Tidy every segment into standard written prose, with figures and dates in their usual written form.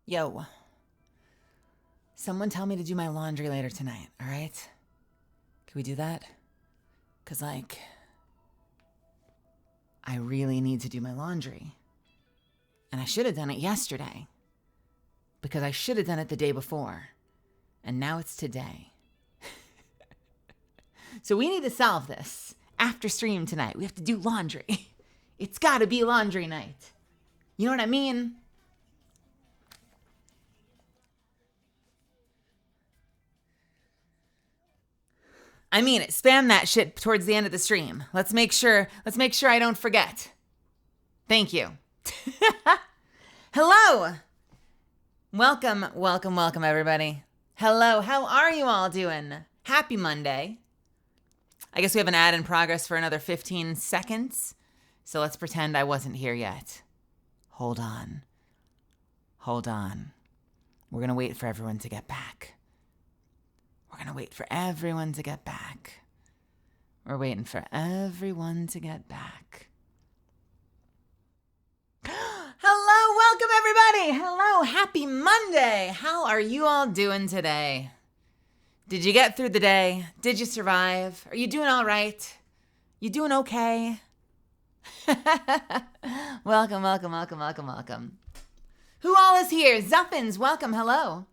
Yo, someone tell me to do my laundry later tonight, all right? Can we do that? Because, like, I really need to do my laundry. And I should have done it yesterday. Because I should have done it the day before. And now it's today. So we need to solve this. After stream tonight, we have to do laundry. It's gotta be laundry night. You know what I mean? I mean it. Spam that shit towards the end of the stream. Let's make sure I don't forget. Thank you. Hello. Welcome, everybody. Hello, how are you all doing? Happy Monday. I guess we have an ad in progress for another 15 seconds. So let's pretend I wasn't here yet. Hold on. We're gonna wait for everyone to get back. We're waiting for everyone to get back. Hello, welcome everybody. Hello, happy Monday. How are you all doing today? Did you get through the day? Did you survive? Are you doing all right? You doing okay? Welcome. Who all is here? Zuffins, welcome, hello.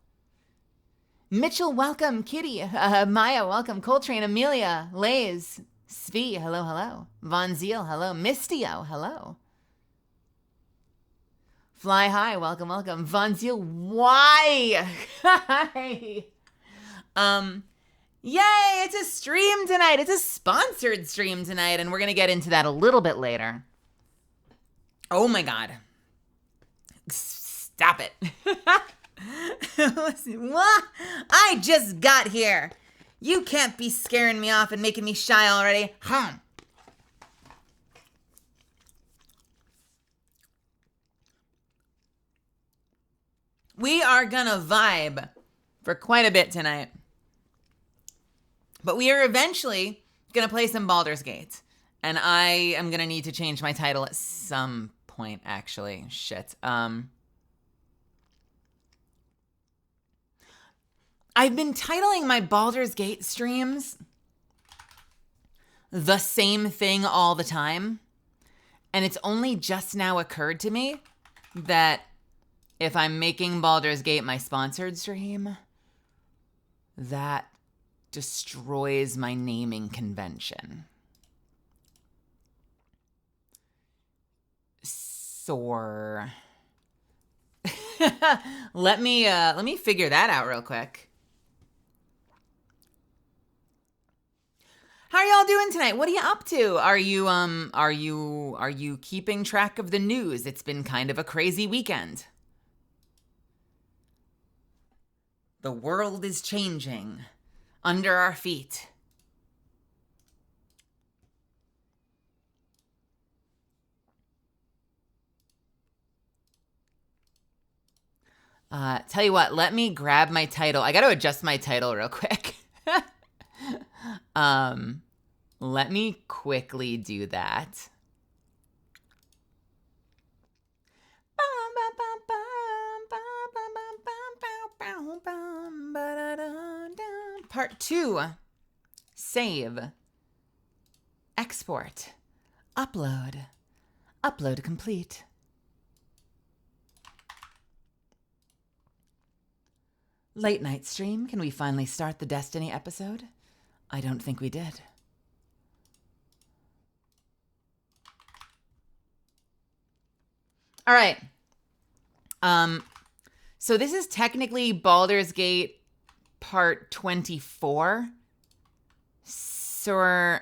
Mitchell, welcome. Kitty, Maya, welcome. Coltrane, Amelia, Lays, Svi, hello. Von Zeal, hello. Mistio, hello. Fly High, welcome. Von Zeal, why? Hi. Yay, it's a stream tonight. It's a sponsored stream tonight, and we're going to get into that a little bit later. Oh my God. Stop it. What? I just got here. You can't be scaring me off and making me shy already. We are gonna vibe for quite a bit tonight. But we are eventually gonna play some Baldur's Gate. And I am gonna need to change my title at some point, actually. Shit. I've been titling my Baldur's Gate streams the same thing all the time. And it's only just now occurred to me that if I'm making Baldur's Gate my sponsored stream, that destroys my naming convention. So let me figure that out real quick. How are y'all doing tonight? What are you up to? Are you keeping track of the news? It's been kind of a crazy weekend. The world is changing under our feet. Tell you what, let me grab my title. I got to adjust my title real quick. Let me quickly do that. Part 2. Save. Export. Upload. Upload complete. Late night stream. Can we finally start the Destiny episode? I don't think we did. All right. So this is technically Baldur's Gate part 24. So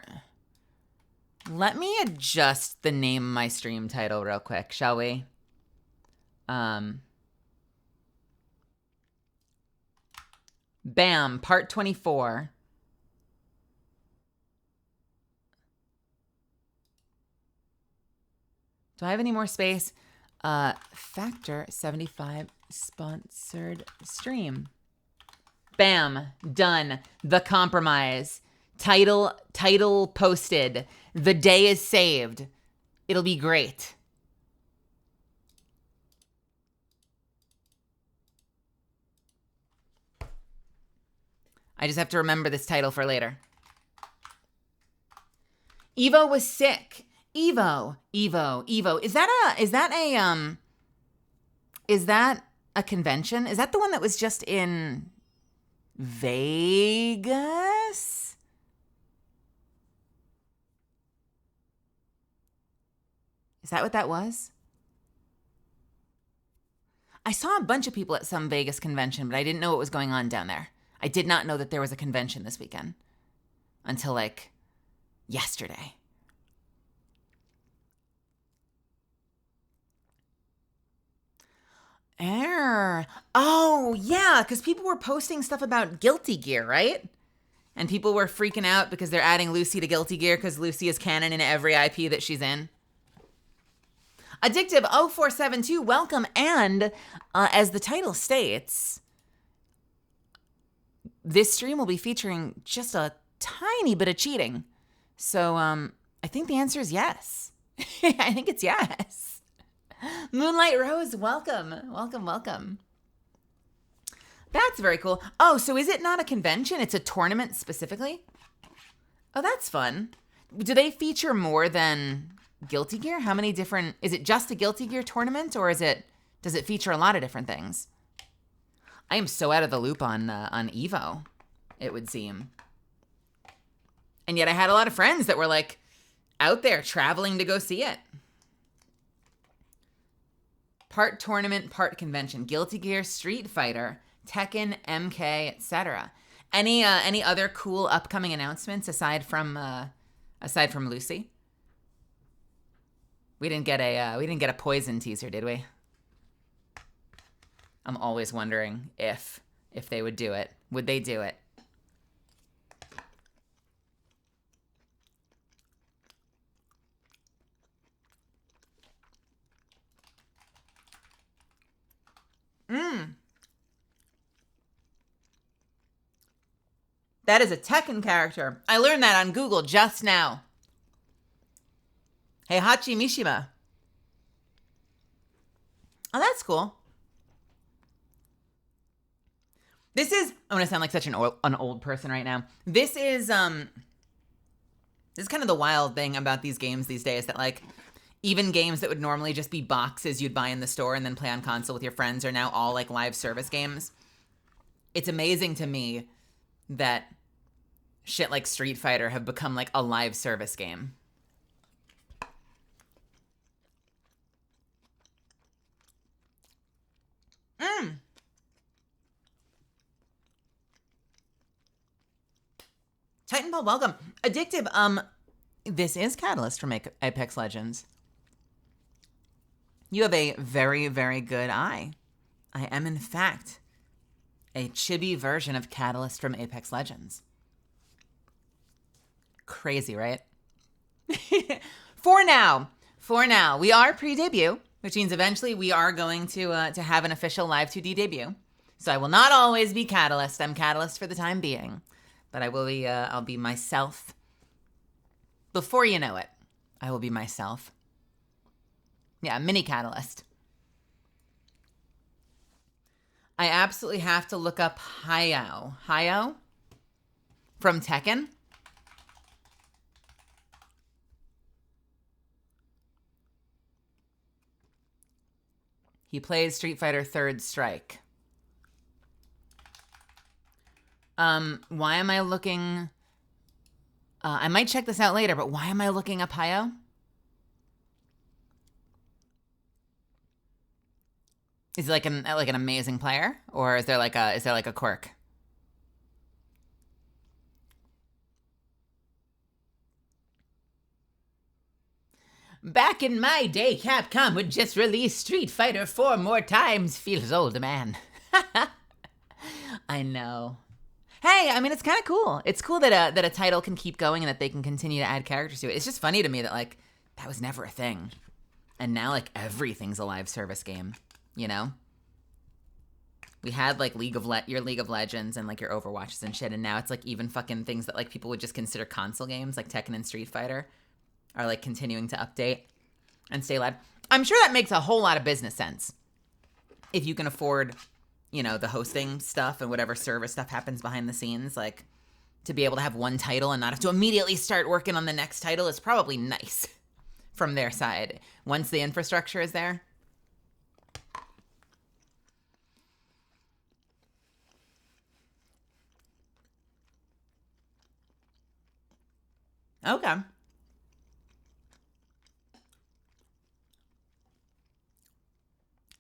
let me adjust the name of my stream title real quick, shall we? Bam, part 24. Do I have any more space? Factor 75 sponsored stream. Bam, done. The compromise. Title posted. The day is saved. It'll be great. I just have to remember this title for later. Evo was sick. Evo. Is that a convention? Is that the one that was just in Vegas? Is that what that was? I saw a bunch of people at some Vegas convention, but I didn't know what was going on down there. I did not know that there was a convention this weekend until like yesterday. Oh, yeah, because people were posting stuff about Guilty Gear, right? And people were freaking out because they're adding Lucy to Guilty Gear because Lucy is canon in every IP that she's in. Addictive 0472, welcome. And as the title states, this stream will be featuring just a tiny bit of cheating. So I think the answer is yes. I think it's yes. Moonlight Rose, welcome. Welcome. That's very cool. Oh, so is it not a convention? It's a tournament specifically? Oh, that's fun. Do they feature more than Guilty Gear? How many different... Is it just a Guilty Gear tournament, or does it feature a lot of different things? I am so out of the loop on Evo, it would seem. And yet I had a lot of friends that were like out there traveling to go see it. Part tournament, part convention. Guilty Gear, Street Fighter, Tekken, MK, etc. Any other cool upcoming announcements aside from Lucy? We didn't get a Poison teaser, did we? I'm always wondering if they would do it. Would they do it? That is a Tekken character. I learned that on Google just now. Heihachi Mishima. Oh, that's cool. This is... I'm going to sound like such an old person right now. This is kind of the wild thing about these games these days, that like even games that would normally just be boxes you'd buy in the store and then play on console with your friends are now all like live service games. It's amazing to me that shit like Street Fighter have become like a live service game. Titanfall, welcome. Addictive, this is Catalyst from Apex Legends. You have a very, very good eye. I am, in fact, a chibi version of Catalyst from Apex Legends. Crazy, right? For now, we are pre-debut, which means eventually we are going to have an official Live 2D debut. So I will not always be Catalyst. I'm Catalyst for the time being. But I will be, I'll be myself. Before you know it, I will be myself. Yeah, mini Catalyst. I absolutely have to look up Hayao. Hayao? From Tekken? He plays Street Fighter Third Strike. Why am I looking... I might check this out later, but why am I looking up Hayao? Is he like an amazing player, or is there like a quirk? Back in my day, Capcom would just release Street Fighter 4 more times. Feels old, man. I know. Hey, I mean, it's kind of cool. It's cool that a title can keep going and that they can continue to add characters to it. It's just funny to me that, like, that was never a thing. And now, like, everything's a live service game, you know? We had, like, your League of Legends and, like, your Overwatches and shit, and now it's, like, even fucking things that, like, people would just consider console games, like Tekken and Street Fighter, are, like, continuing to update and stay live. I'm sure that makes a whole lot of business sense if you can afford you know, the hosting stuff and whatever server stuff happens behind the scenes, like, to be able to have one title and not have to immediately start working on the next title is probably nice from their side once the infrastructure is there. Okay.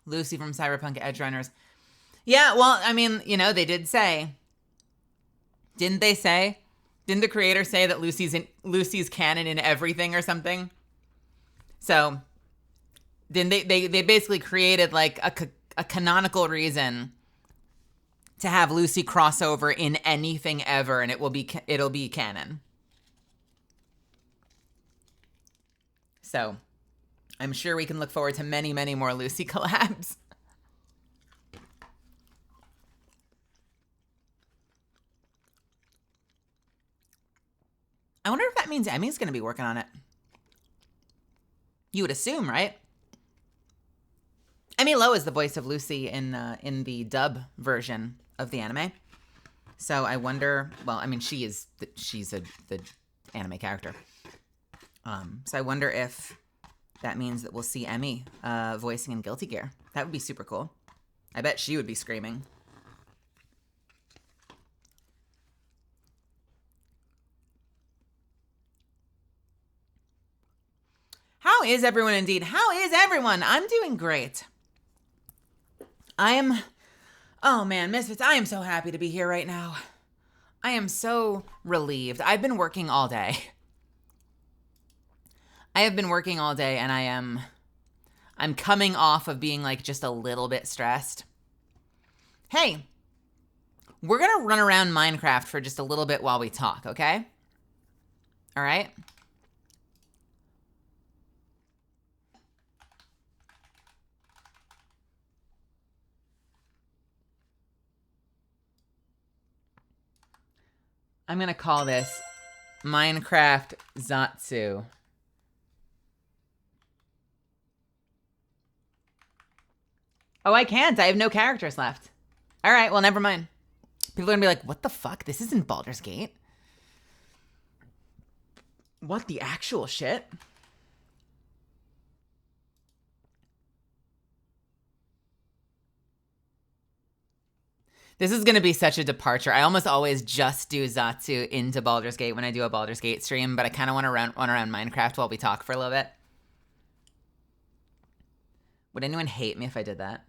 Lucy from Cyberpunk Edgerunners. Yeah, well, I mean, you know, they did say, didn't they say? Didn't the creator say that Lucy's canon in everything or something? So, then they basically created like a canonical reason to have Lucy crossover in anything ever, and it'll be canon. So, I'm sure we can look forward to many, many more Lucy collabs. I wonder if that means Emmy's going to be working on it. You would assume, right? Emmy Lowe is the voice of Lucy in the dub version of the anime. So I wonder. Well, I mean, she's the anime character. So I wonder if that means that we'll see Emmy voicing in Guilty Gear. That would be super cool. I bet she would be screaming. How is everyone indeed? How is everyone? I'm doing great. Oh man, Misfits, I am so happy to be here right now. I am so relieved. I've been working all day. I have been working all day and I'm coming off of being like just a little bit stressed. Hey, we're gonna run around Minecraft for just a little bit while we talk, okay? All right? I'm gonna call this Minecraft Zatsu. Oh, I can't. I have no characters left. All right, well, never mind. People are gonna be like, what the fuck? This isn't Baldur's Gate. What the actual shit? This is going to be such a departure. I almost always just do Zatsu into Baldur's Gate when I do a Baldur's Gate stream, but I kind of want to run around Minecraft while we talk for a little bit. Would anyone hate me if I did that?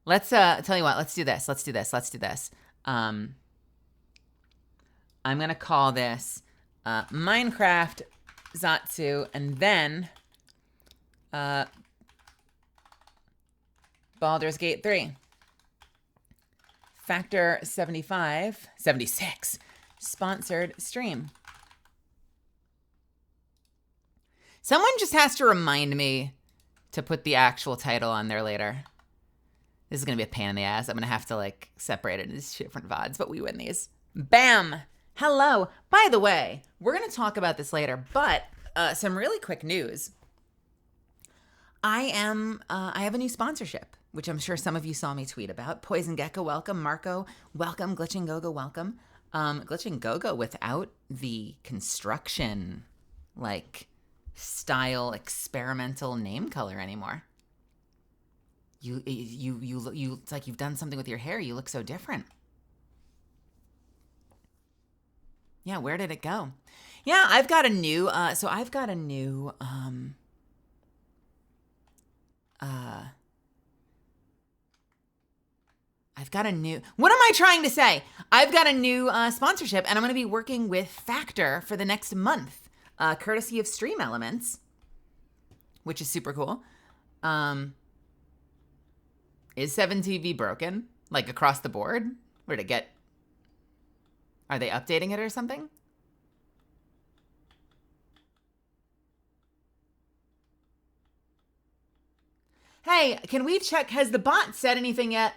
Let's, tell you what, let's do this. I'm going to call this Minecraft Zatsu, and then Baldur's Gate 3. Factor 76 sponsored stream. Someone just has to remind me to put the actual title on there later. This is going to be a pain in the ass. I'm going to have to like separate it into different VODs, but we win these. Bam! Hello. By the way, we're going to talk about this later, but some really quick news. I have a new sponsorship, which I'm sure some of you saw me tweet about. Poison Gecko, welcome. Marco, welcome. Glitching Gogo, welcome. Glitching Gogo without the construction, like, style experimental name color anymore. You it's like you've done something with your hair. You look so different. Yeah, where did it go? Yeah, I've got a new, what am I trying to say? I've got a new sponsorship, and I'm going to be working with Factor for the next month, courtesy of Stream Elements, which is super cool. Is 7TV broken? Like, across the board? Where did it get? Are they updating it or something? Hey, can we check? Has the bot said anything yet?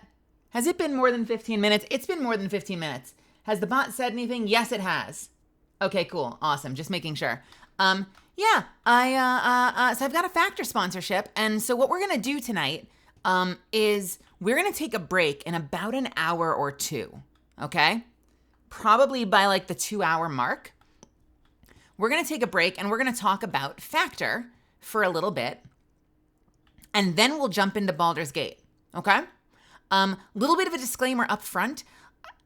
Has it been more than 15 minutes? It's been more than 15 minutes. Has the bot said anything? Yes, it has. Okay, cool. Awesome. Just making sure. Yeah, so I've got a Factor sponsorship, and so what we're gonna do tonight is we're gonna take a break in about an hour or two, okay? Probably by like the 2-hour mark. We're gonna take a break and we're gonna talk about Factor for a little bit, and then we'll jump into Baldur's Gate, okay? Little bit of a disclaimer up front.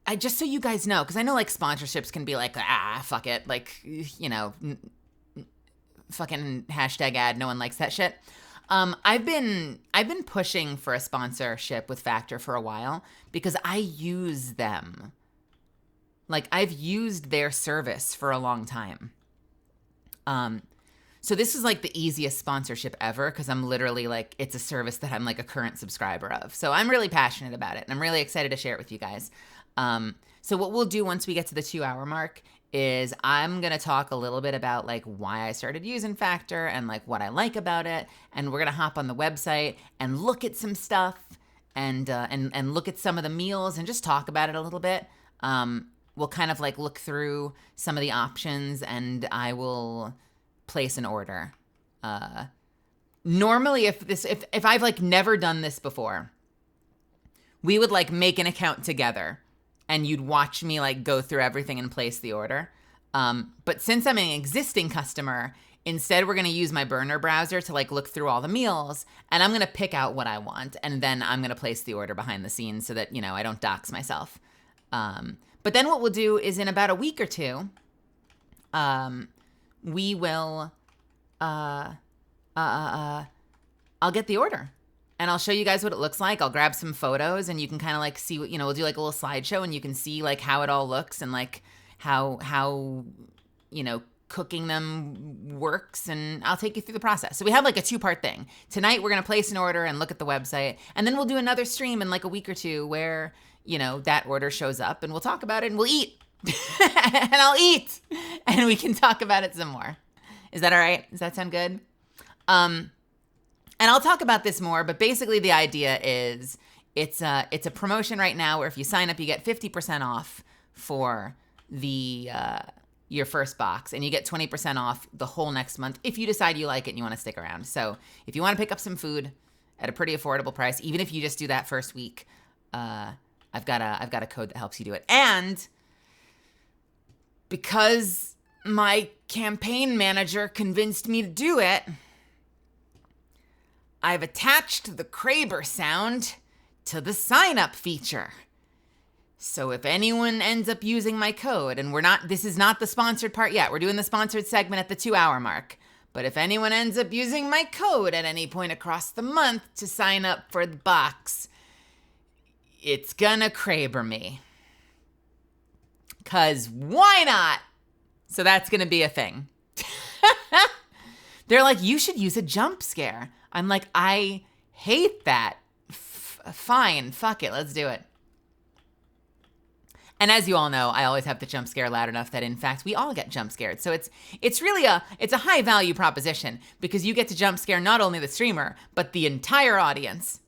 I just so you guys know, because I know like sponsorships can be like, fuck it, like, you know, fucking hashtag ad, no one likes that shit. I've been pushing for a sponsorship with Factor for a while because I use them. Like, I've used their service for a long time. So this is like the easiest sponsorship ever because I'm literally like, it's a service that I'm like a current subscriber of. So I'm really passionate about it and I'm really excited to share it with you guys. So what we'll do once we get to the 2-hour mark is I'm going to talk a little bit about like why I started using Factor and like what I like about it. And we're going to hop on the website and look at some stuff and look at some of the meals and just talk about it a little bit. We'll kind of like look through some of the options and I will place an order. Normally if I've like never done this before, we would like make an account together and you'd watch me like go through everything and place the order. But since I'm an existing customer, instead we're going to use my burner browser to like look through all the meals and I'm going to pick out what I want and then I'm going to place the order behind the scenes so that, you know, I don't dox myself. But then what we'll do is in about a week or two, we will, I'll get the order and I'll show you guys what it looks like. I'll grab some photos and you can kind of like see what, you know, we'll do like a little slideshow and you can see like how it all looks and like how, you know, cooking them works and I'll take you through the process. So we have like a 2-part thing. Tonight we're going to place an order and look at the website and then we'll do another stream in like a week or two where, you know, that order shows up and we'll talk about it and we'll eat and I'll eat and we can talk about it some more. Is that all right? Does that sound good? And I'll talk about this more, but basically the idea is it's a promotion right now where if you sign up, you get 50% off for the your first box and you get 20% off the whole next month if you decide you like it and you want to stick around. So if you want to pick up some food at a pretty affordable price, even if you just do that first week, I've got a code that helps you do it. And because my campaign manager convinced me to do it, I've attached the Kraber sound to the sign-up feature. So if anyone ends up using my code, and this is not the sponsored part yet, we're doing the sponsored segment at the 2-hour mark, but if anyone ends up using my code at any point across the month to sign up for the box, it's gonna Kraber me. 'Cause why not? So that's gonna be a thing. They're like, you should use a jump scare. I'm like, I hate that. Fine, fuck it, let's do it. And as you all know, I always have the jump scare loud enough that in fact we all get jump scared. So it's really a high value proposition because you get to jump scare not only the streamer, but the entire audience.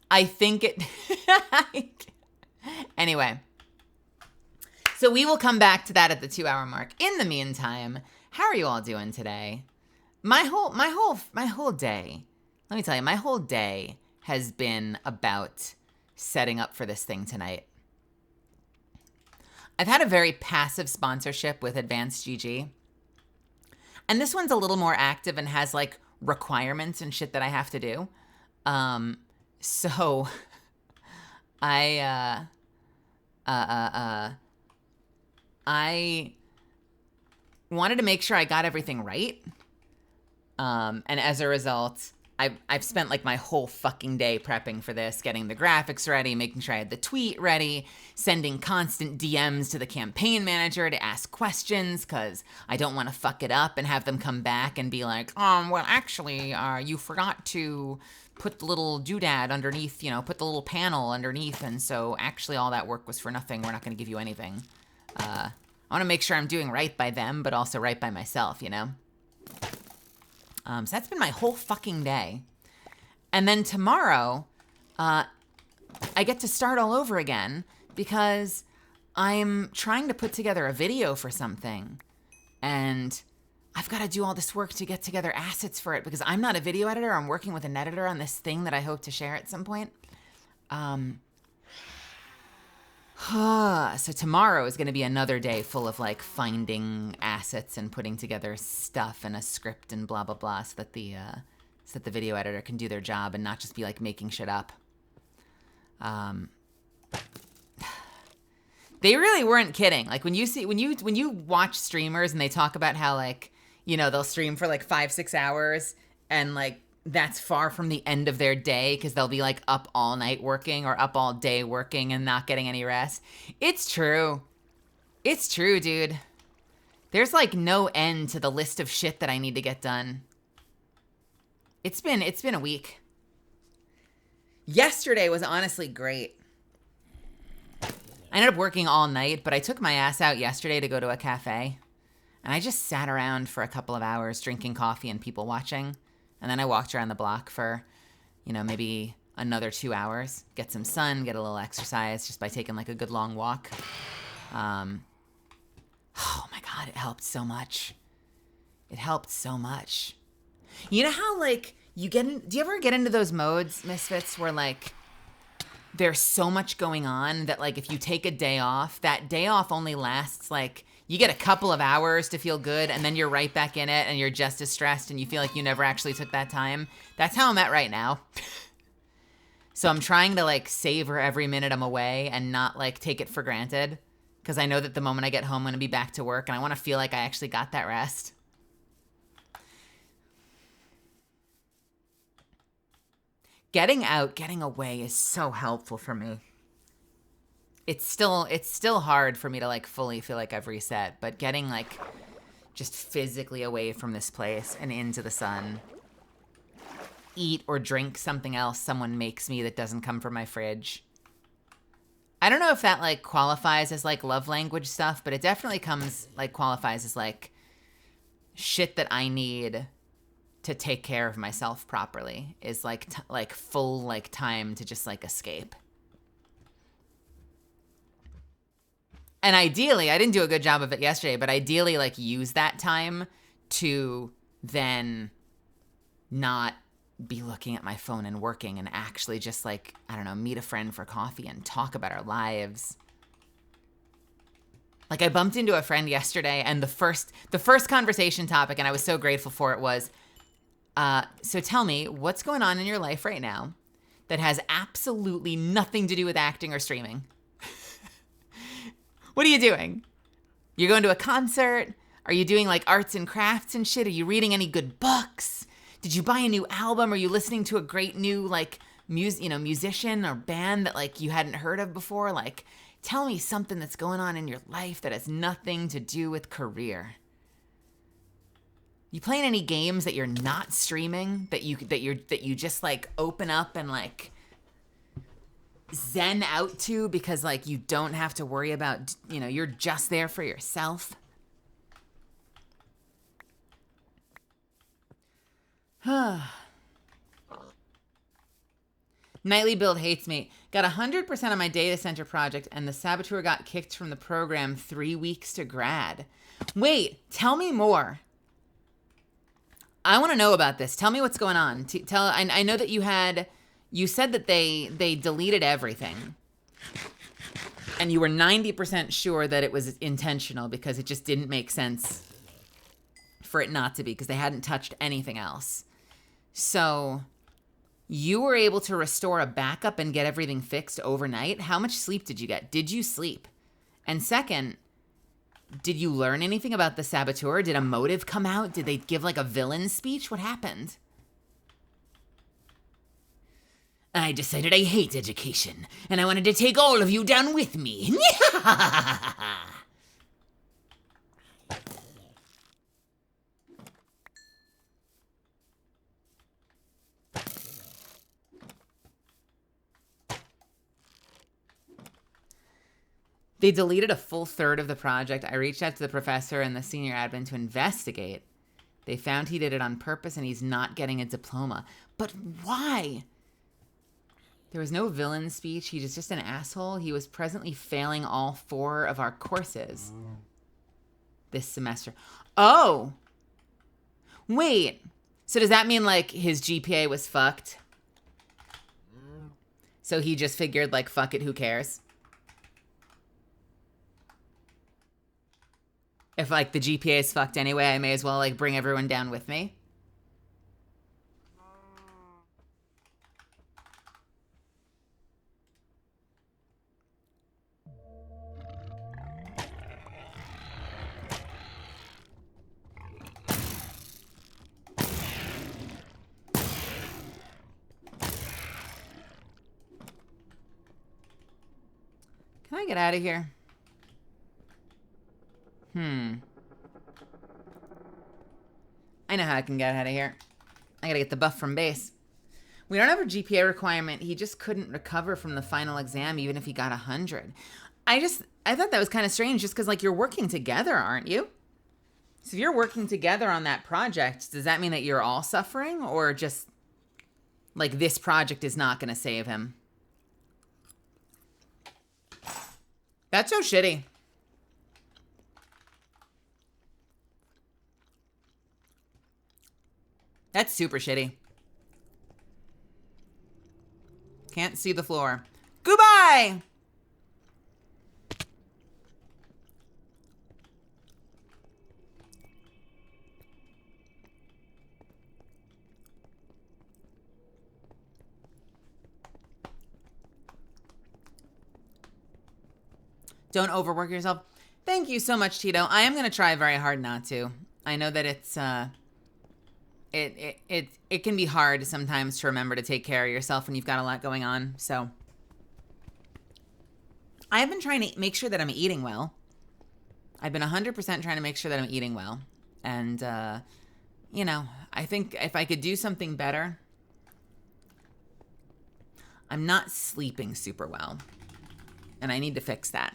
I think it anyway. So we will come back to that at the 2-hour mark. In the meantime, how are you all doing today? My whole day, let me tell you, my whole day has been about setting up for this thing tonight. I've had a very passive sponsorship with Advanced GG. And this one's a little more active and has like requirements and shit that I have to do. So I wanted to make sure I got everything right. And as a result, I've spent like my whole fucking day prepping for this, getting the graphics ready, making sure I had the tweet ready, sending constant DMs to the campaign manager to ask questions because I don't want to fuck it up and have them come back and be like, well, actually, you forgot to put the little doodad underneath, you know, put the little panel underneath. And so actually all that work was for nothing. We're not going to give you anything. I want to make sure I'm doing right by them, but also right by myself, you know? So that's been my whole fucking day. And then tomorrow, I get to start all over again because I'm trying to put together a video for something, and I've got to do all this work to get together assets for it because I'm not a video editor. I'm working with an editor on this thing that I hope to share at some point. So tomorrow is going to be another day full of like finding assets and putting together stuff and a script and blah, blah, blah, so that the video editor can do their job and not just be like making shit up. They really weren't kidding. Like when you watch streamers and they talk about how like, you know, they'll stream for like 5-6 hours and like that's far from the end of their day because they'll be like up all night working or up all day working and not getting any rest. It's true. It's true, dude. There's like no end to the list of shit that I need to get done. It's been a week. Yesterday was honestly great. I ended up working all night, but I took my ass out yesterday to go to a cafe. And I just sat around for a couple of hours drinking coffee and people watching. And then I walked around the block for, you know, maybe another 2 hours. Get some sun, get a little exercise just by taking like a good long walk. Oh my God, it helped so much. It helped so much. You know how like do you ever get into those modes, Misfits, where like there's so much going on that like if you take a day off, that day off only lasts like, you get a couple of hours to feel good and then you're right back in it and you're just as stressed and you feel like you never actually took that time. That's how I'm at right now. So I'm trying to like savor every minute I'm away and not like take it for granted because I know that the moment I get home, I'm going to be back to work and I want to feel like I actually got that rest. Getting out, getting away is so helpful for me. It's still hard for me to like fully feel like I've reset, but getting like just physically away from this place and into the sun, eat or drink something else someone makes me that doesn't come from my fridge. I don't know if that like qualifies as like love language stuff, but it definitely qualifies as like shit that I need to take care of myself properly is like full like time to just like escape. And ideally, I didn't do a good job of it yesterday, but ideally, like, use that time to then not be looking at my phone and working and actually just, like, I don't know, meet a friend for coffee and talk about our lives. Like, I bumped into a friend yesterday, and the first conversation topic, and I was so grateful for it, was, so tell me, what's going on in your life right now that has absolutely nothing to do with acting or streaming? What are you doing? You're going to a concert? Are you doing like arts and crafts and shit? Are you reading any good books? Did you buy a new album? Are you listening to a great new like musician or band that like you hadn't heard of before? Like, tell me something that's going on in your life that has nothing to do with career. You playing any games that you're not streaming that you just like open up and like zen out to because like you don't have to worry about, you know, you're just there for yourself. Nightly Build hates me. Got 100% on my data center project and the saboteur got kicked from the program 3 weeks to grad. Wait, tell me more. I want to know about this. Tell me what's going on. I know that you said that they deleted everything. And you were 90% sure that it was intentional because it just didn't make sense for it not to be because they hadn't touched anything else. So you were able to restore a backup and get everything fixed overnight. How much sleep did you get? Did you sleep? And second, did you learn anything about the saboteur? Did a motive come out? Did they give like a villain speech? What happened? I decided I hate education, and I wanted to take all of you down with me. They deleted a full third of the project. I reached out to the professor and the senior admin to investigate. They found he did it on purpose, and he's not getting a diploma. But why? There was no villain speech. He was just an asshole. He was presently failing all 4 of our courses this semester. Oh! Wait. So does that mean, like, his GPA was fucked? So he just figured, like, fuck it, who cares? If, like, the GPA is fucked anyway, I may as well, like, bring everyone down with me. Can I get out of here? I know how I can get out of here. I gotta get the buff from base. We don't have a GPA requirement. He just couldn't recover from the final exam even if he got 100. I thought that was kind of strange just because, like, you're working together, aren't you? So if you're working together on that project, does that mean that you're all suffering, or just, like, this project is not gonna save him? That's so shitty. That's super shitty. Can't see the floor. Goodbye! Don't overwork yourself. Thank you so much, Tito. I am going to try very hard not to. I know that it's it can be hard sometimes to remember to take care of yourself when you've got a lot going on. So I've been trying to make sure that I'm eating well. I've been 100% trying to make sure that I'm eating well. And you know, I think if I could do something better, I'm not sleeping super well. And I need to fix that.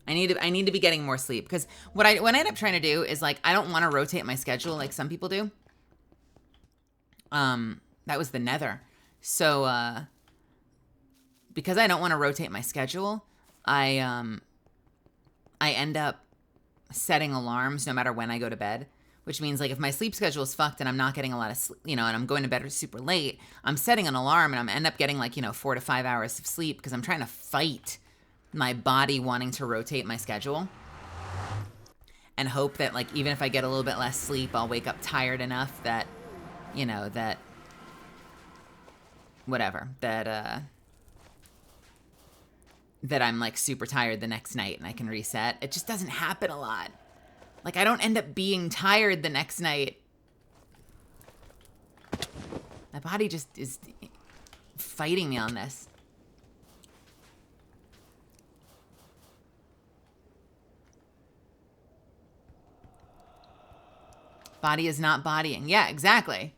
I need to be getting more sleep, because what I end up trying to do is, like, I don't want to rotate my schedule like some people do. That was the nether. So because I don't want to rotate my schedule, I end up setting alarms no matter when I go to bed, which means, like, if my sleep schedule is fucked and I'm not getting a lot of sleep, you know, and I'm going to bed super late, I'm setting an alarm and I'm end up getting, like, you know, 4 to 5 hours of sleep because I'm trying to fight my body wanting to rotate my schedule and hope that, like, even if I get a little bit less sleep, I'll wake up tired enough that, you know, that whatever, that I'm, like, super tired the next night and I can reset. It just doesn't happen a lot. Like, I don't end up being tired the next night. My body just is fighting me on this. Body is not bodying. Yeah, exactly.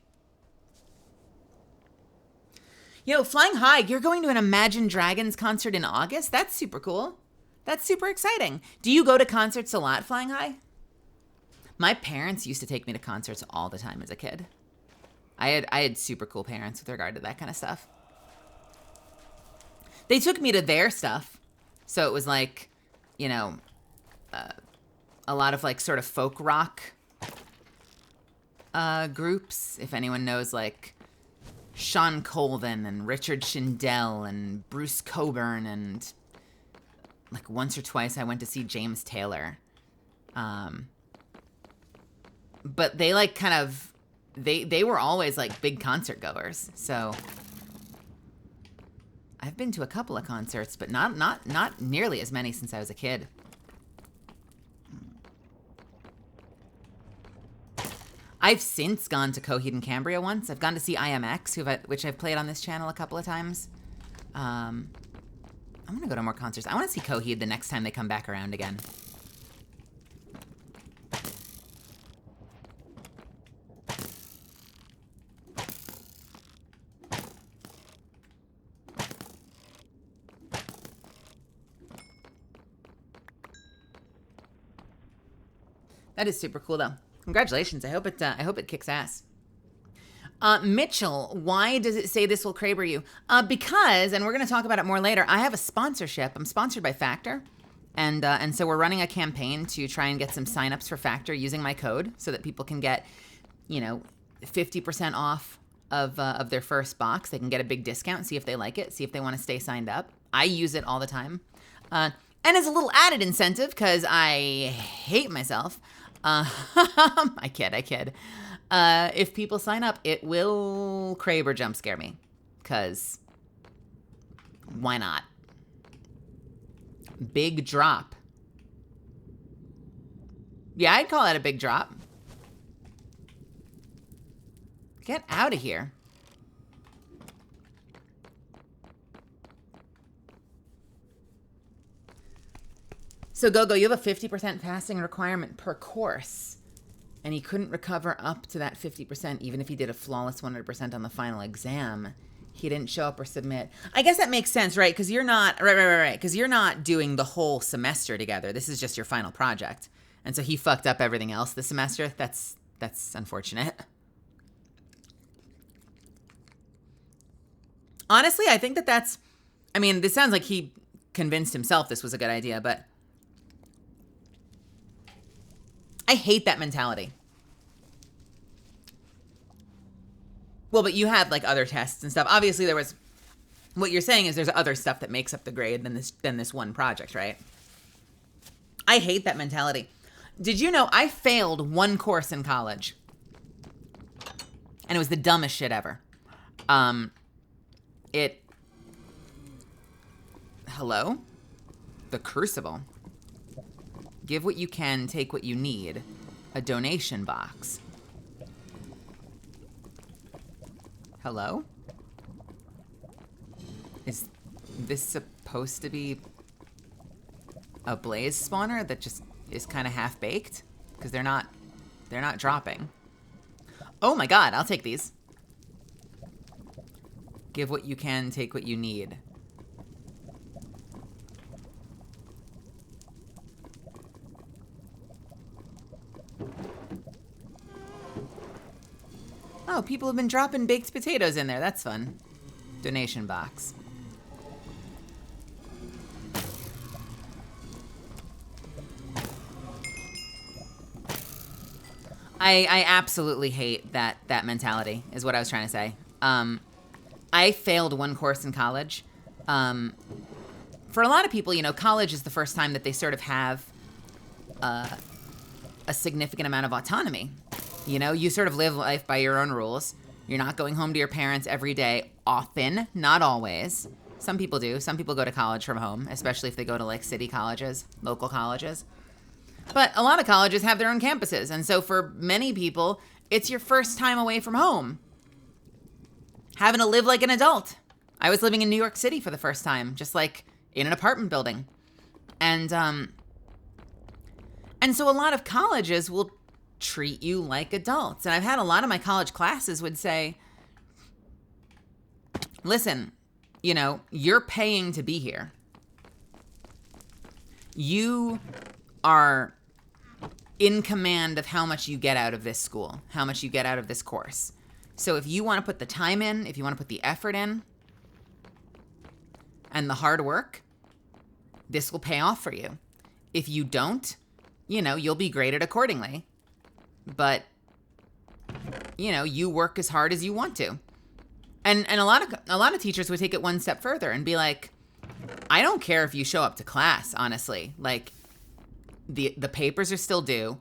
Yo, Flying High, you're going to an Imagine Dragons concert in August? That's super cool. That's super exciting. Do you go to concerts a lot, Flying High? My parents used to take me to concerts all the time as a kid. I had super cool parents with regard to that kind of stuff. They took me to their stuff. So it was like, you know, a lot of, like, sort of folk rock groups. If anyone knows, like, Sean Colvin and Richard Schindel and Bruce Coburn, and, like, once or twice I went to see James Taylor. But they, like, kind of, they were always, like, big concert goers. So I've been to a couple of concerts, but not nearly as many since I was a kid. I've since gone to Coheed and Cambria once. I've gone to see IMX, which I've played on this channel a couple of times. I want to go to more concerts. I want to see Coheed the next time they come back around again. That is super cool, though. Congratulations. I hope it kicks ass. Mitchell, why does it say this will Kraber you? Because, and we're going to talk about it more later, I have a sponsorship. I'm sponsored by Factor. And so we're running a campaign to try and get some signups for Factor using my code so that people can get, 50% off of their first box. They can get a big discount, see if they like it, see if they want to stay signed up. I use it all the time. And as a little added incentive, because I hate myself, I kid. If people sign up, it will Kraber jump scare me. Because why not? Big drop. Yeah, I'd call that a big drop. Get out of here. So, Gogo, you have a 50% passing requirement per course. And he couldn't recover up to that 50% even if he did a flawless 100% on the final exam. He didn't show up or submit. I guess that makes sense, right? Because you're not, right. Because you're not doing the whole semester together. This is just your final project. And so he fucked up everything else this semester. That's unfortunate. Honestly, I think this sounds like he convinced himself this was a good idea, but I hate that mentality. Well, but you had like other tests and stuff. Obviously, what you're saying is there's other stuff that makes up the grade than this one project, right? I hate that mentality. Did you know I failed one course in college? And it was the dumbest shit ever. Hello? The Crucible. Give what you can, take what you need. A donation box. Hello? Is this supposed to be a blaze spawner that just is kind of half-baked? Because they're not dropping. Oh my god, I'll take these. Give what you can, take what you need. Oh, people have been dropping baked potatoes in there. That's fun. Donation box. I absolutely hate that mentality, is what I was trying to say. I failed one course in college. For a lot of people, college is the first time that they sort of have a significant amount of autonomy. You sort of live life by your own rules. You're not going home to your parents every day, often, not always. Some people do. Some people go to college from home, especially if they go to like city colleges, local colleges. But a lot of colleges have their own campuses. And so for many people, it's your first time away from home. Having to live like an adult. I was living in New York City for the first time, just like in an apartment building. And so a lot of colleges will treat you like adults. And I've had a lot of my college classes would say, listen, you're paying to be here. You are in command of how much you get out of this school, how much you get out of this course. So if you want to put the time in, if you want to put the effort in, and the hard work, this will pay off for you. If you don't, you'll be graded accordingly. But, you work as hard as you want to. And a lot of teachers would take it one step further and be like, I don't care if you show up to class, honestly. Like, the papers are still due.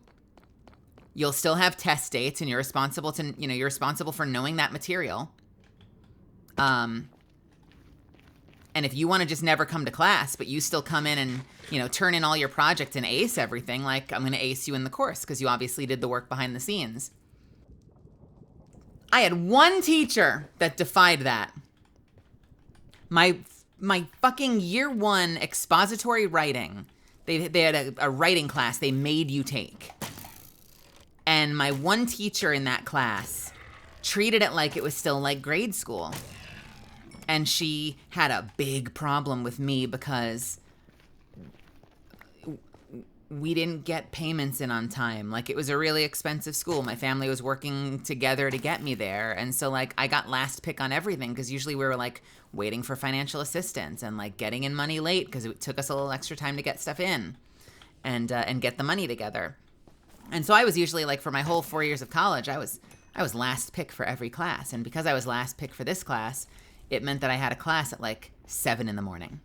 You'll still have test dates, and you're responsible for knowing that material. And if you want to just never come to class, but you still come in and, turn in all your projects and ace everything, like, I'm going to ace you in the course because you obviously did the work behind the scenes. I had one teacher that defied that. My fucking year one expository writing, they had a writing class they made you take. And my one teacher in that class treated it like it was still like grade school. And she had a big problem with me because we didn't get payments in on time. Like, it was a really expensive school. My family was working together to get me there. And so, like, I got last pick on everything because usually we were, like, waiting for financial assistance and, like, getting in money late because it took us a little extra time to get stuff in and get the money together. And so I was usually, like, for my whole 4 years of college, I was last pick for every class. And because I was last pick for this class, it meant that I had a class at, like, 7 in the morning.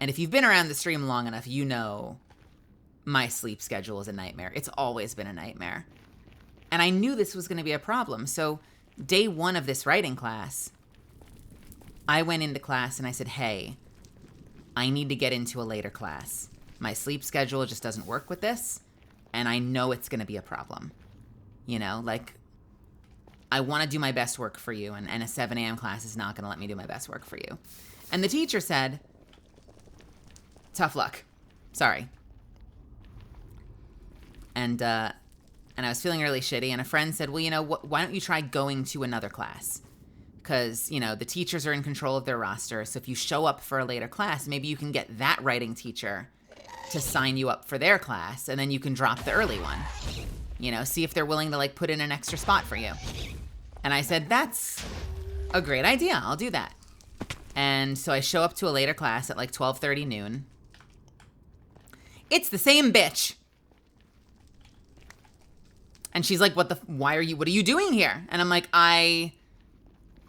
And if you've been around the stream long enough, you know my sleep schedule is a nightmare. It's always been a nightmare. And I knew this was going to be a problem. So day one of this writing class, I went into class and I said, hey, I need to get into a later class. My sleep schedule just doesn't work with this. And I know it's going to be a problem. You know, like, I want to do my best work for you. And a 7 a.m. class is not going to let me do my best work for you. And the teacher said, tough luck. Sorry. And I was feeling really shitty. And a friend said, well, you know, why don't you try going to another class? Because, you know, the teachers are in control of their roster. So if you show up for a later class, maybe you can get that writing teacher to sign you up for their class. And then you can drop the early one. You know, see if they're willing to, like, put in an extra spot for you. And I said, that's a great idea. I'll do that. And so I show up to a later class at, like, 12:30 noon. It's the same bitch. And she's like, what are you doing here? And I'm like, I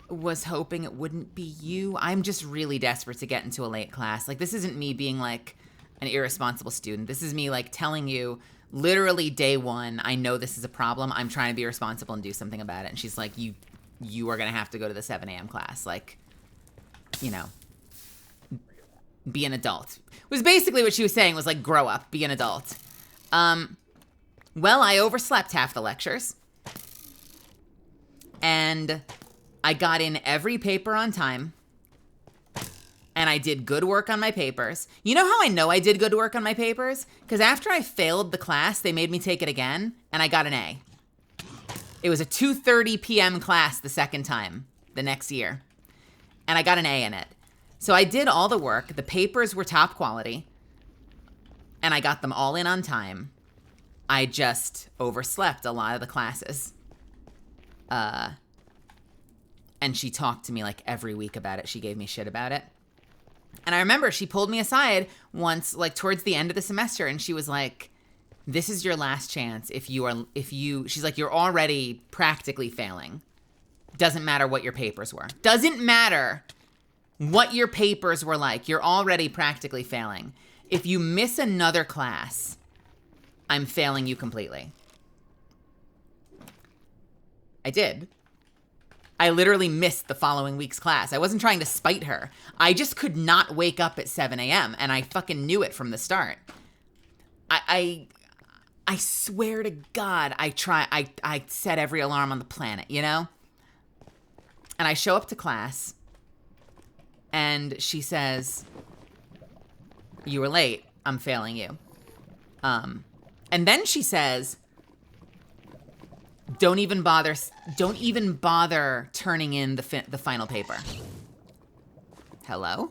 was hoping it wouldn't be you. I'm just really desperate to get into a late class. Like, this isn't me being, like, an irresponsible student. This is me, like, telling you literally day one, I know this is a problem. I'm trying to be responsible and do something about it. And she's like, you are going to have to go to the 7 a.m. class. Like, you know, be an adult. Was basically what she was saying was, like, grow up, be an adult. Well, I overslept half the lectures. And I got in every paper on time. And I did good work on my papers. You know how I know I did good work on my papers? Because after I failed the class, they made me take it again, and I got an A. It was a 2:30 p.m. class the second time, the next year. And I got an A in it. So I did all the work. The papers were top quality. And I got them all in on time. I just overslept a lot of the classes. And she talked to me, like, every week about it. She gave me shit about it. And I remember she pulled me aside once, like, towards the end of the semester, and she was like, this is your last chance. She's like, you're already practically failing. Doesn't matter what your papers were. Doesn't matter what your papers were like. You're already practically failing. If you miss another class, I'm failing you completely. I did. I literally missed the following week's class. I wasn't trying to spite her. I just could not wake up at 7 a.m. and I fucking knew it from the start. I swear to God, I set every alarm on the planet, you know? And I show up to class and she says, you were late. I'm failing you. And then she says, don't even bother turning in the final paper. Hello?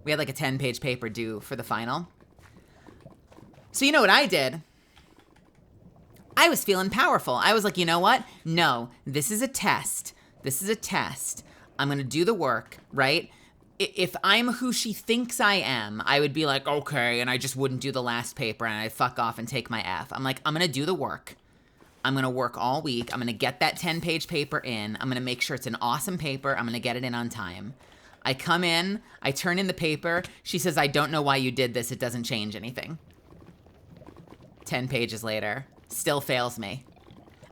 We had like a 10-page paper due for the final. So you know what I did? I was feeling powerful. I was like, you know what? No, this is a test. This is a test. I'm going to do the work, right? If I'm who she thinks I am, I would be like, okay, and I just wouldn't do the last paper and I'd fuck off and take my F. I'm like, I'm going to do the work. I'm going to work all week. I'm going to get that 10-page paper in. I'm going to make sure it's an awesome paper. I'm going to get it in on time. I come in, I turn in the paper. She says, I don't know why you did this. It doesn't change anything. 10 pages later, still fails me.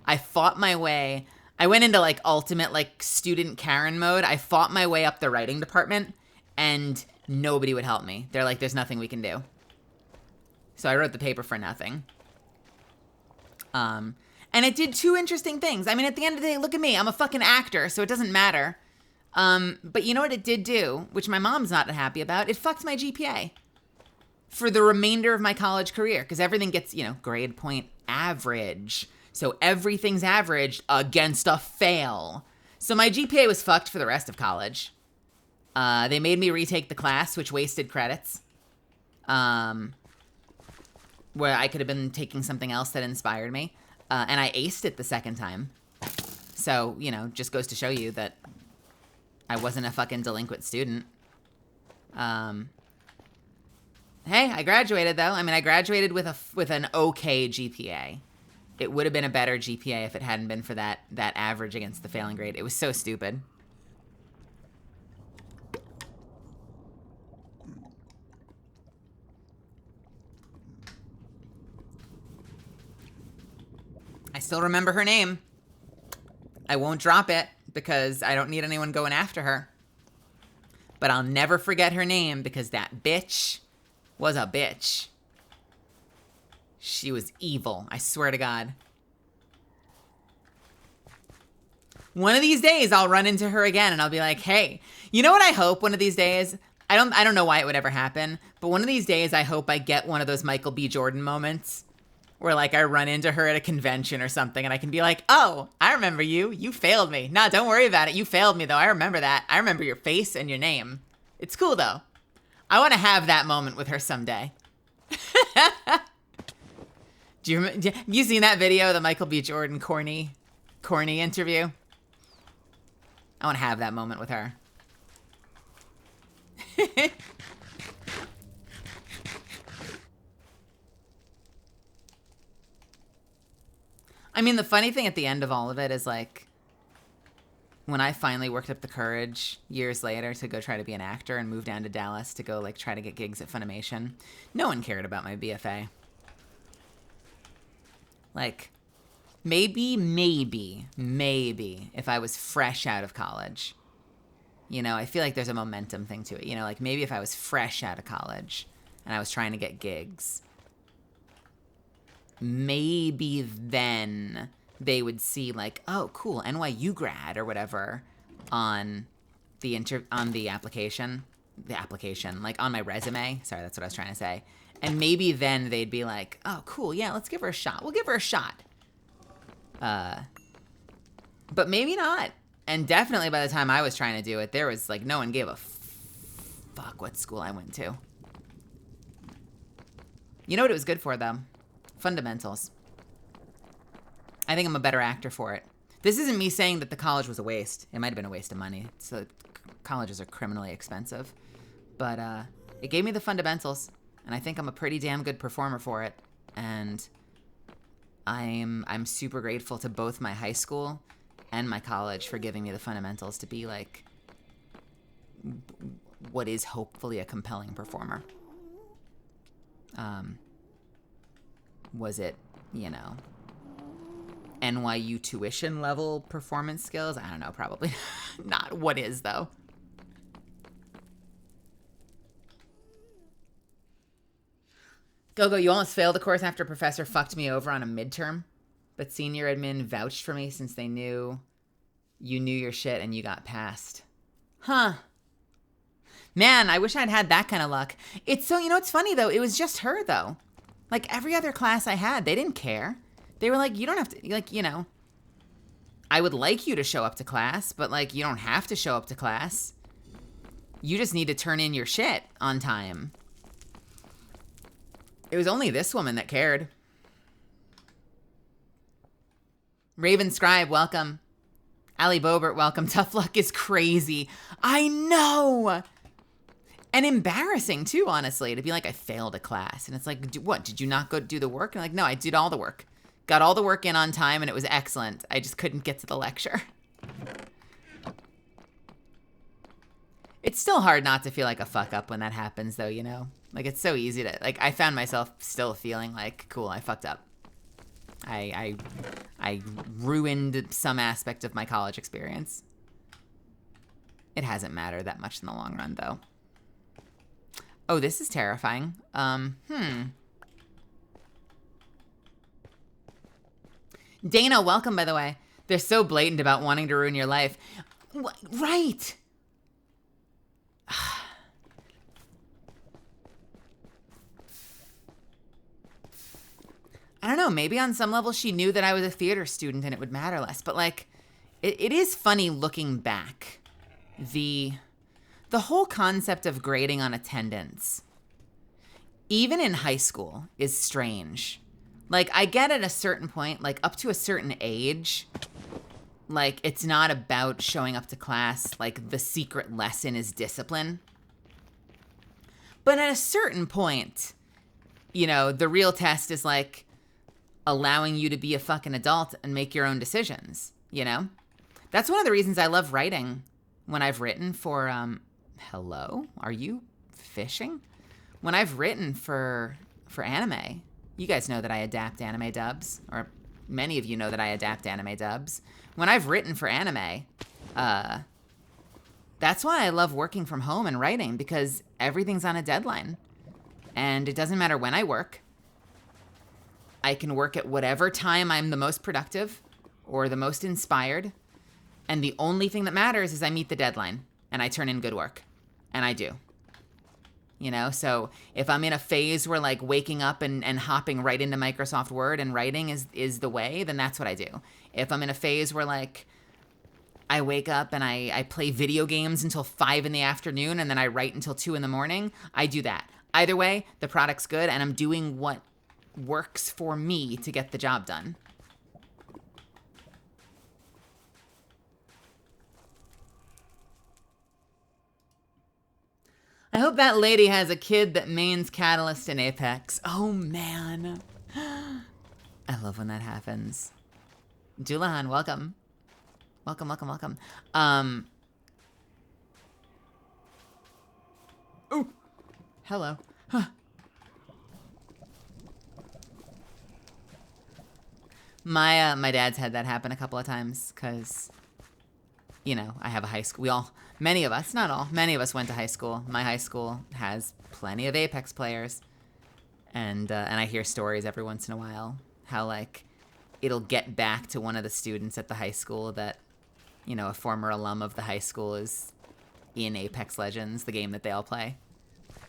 I fought my way. I went into like ultimate like student Karen mode. I fought my way up the writing department and nobody would help me. They're like, there's nothing we can do. So I wrote the paper for nothing. And it did two interesting things. I mean, at the end of the day, look at me. I'm a fucking actor, so it doesn't matter. But you know what it did do, which my mom's not happy about? It fucked my GPA for the remainder of my college career because everything gets, you know, grade point average. So everything's averaged against a fail. So my GPA was fucked for the rest of college. They made me retake the class, which wasted credits. Where I could have been taking something else that inspired me. And I aced it the second time. So, you know, just goes to show you that I wasn't a fucking delinquent student. Hey, I graduated though. I mean, I graduated with an okay GPA. It would have been a better GPA if it hadn't been for that average against the failing grade. It was so stupid. I still remember her name. I won't drop it because I don't need anyone going after her. But I'll never forget her name because that bitch was a bitch. She was evil, I swear to God. One of these days I'll run into her again and I'll be like, hey, you know what I hope one of these days? I don't know why it would ever happen, but one of these days I hope I get one of those Michael B. Jordan moments where like I run into her at a convention or something and I can be like, oh, I remember you. You failed me. Nah, don't worry about it. You failed me though. I remember that. I remember your face and your name. It's cool though. I want to have that moment with her someday. Have you seen that video, the Michael B. Jordan corny interview? I want to have that moment with her. I mean, the funny thing at the end of all of it is like, when I finally worked up the courage years later to go try to be an actor and move down to Dallas to go like try to get gigs at Funimation, no one cared about my BFA. Like, maybe if I was fresh out of college, you know, I feel like there's a momentum thing to it. You know, like maybe if I was fresh out of college and I was trying to get gigs, maybe then they would see like, oh, cool, NYU grad or whatever on the application, like on my resume. Sorry, that's what I was trying to say. And maybe then they'd be like, oh, cool, yeah, let's give her a shot. We'll give her a shot. But maybe not. And definitely by the time I was trying to do it, there was like, no one gave a fuck what school I went to. You know what it was good for though? Fundamentals. I think I'm a better actor for it. This isn't me saying that the college was a waste. It might have been a waste of money. So colleges are criminally expensive. But it gave me the fundamentals. And I think I'm a pretty damn good performer for it. And I'm super grateful to both my high school and my college for giving me the fundamentals to be like what is hopefully a compelling performer. Was it, you know, NYU tuition level performance skills? I don't know, probably not. What is though? Go, you almost failed the course after a professor fucked me over on a midterm, but senior admin vouched for me since they knew you knew your shit and you got passed. Huh. Man, I wish I'd had that kind of luck. It's so, you know, it's funny though. It was just her though. Like every other class I had, they didn't care. They were like, you don't have to, like, you know, I would like you to show up to class, but like, you don't have to show up to class. You just need to turn in your shit on time. It was only this woman that cared. Raven Scribe, welcome. Ali Bobert, welcome. Tough luck is crazy. I know. And embarrassing too, honestly, to be like, I failed a class. And it's like, what, did you not go do the work? And I'm like, no, I did all the work. Got all the work in on time and it was excellent. I just couldn't get to the lecture. It's still hard not to feel like a fuck up when that happens though, you know? Like, it's so easy to, like, I found myself still feeling like, cool, I fucked up. I ruined some aspect of my college experience. It hasn't mattered that much in the long run, though. Oh, this is terrifying. Dana, welcome, by the way. They're so blatant about wanting to ruin your life. Right. I don't know, maybe on some level she knew that I was a theater student and it would matter less. But like, it is funny looking back. The The whole concept of grading on attendance, even in high school, is strange. Like, I get at a certain point, like up to a certain age, like it's not about showing up to class. Like the secret lesson is discipline. But at a certain point, you know, the real test is like allowing you to be a fucking adult and make your own decisions, you know? That's one of the reasons I love writing. When I've written for, hello? Are you fishing? When I've written for anime, you guys know that I adapt anime dubs, or many of you know that I adapt anime dubs. When I've written for anime, that's why I love working from home and writing, because everything's on a deadline. And it doesn't matter when I work. I can work at whatever time I'm the most productive or the most inspired. And the only thing that matters is I meet the deadline and I turn in good work. And I do. You know, so if I'm in a phase where like waking up and hopping right into Microsoft Word and writing is the way, then that's what I do. If I'm in a phase where like I wake up and I play video games until 5 in the afternoon and then I write until 2 in the morning, I do that. Either way, the product's good and I'm doing what works for me to get the job done. I hope that lady has a kid that mains Catalyst in Apex. Oh, man. I love when that happens. Julahan, welcome. Welcome, welcome, welcome. Ooh. Hello. Huh. My dad's had that happen a couple of times because, you know, I have a high school. Many of us, not all, many of us went to high school. My high school has plenty of Apex players. And I hear stories every once in a while how, like, it'll get back to one of the students at the high school that, you know, a former alum of the high school is in Apex Legends, the game that they all play.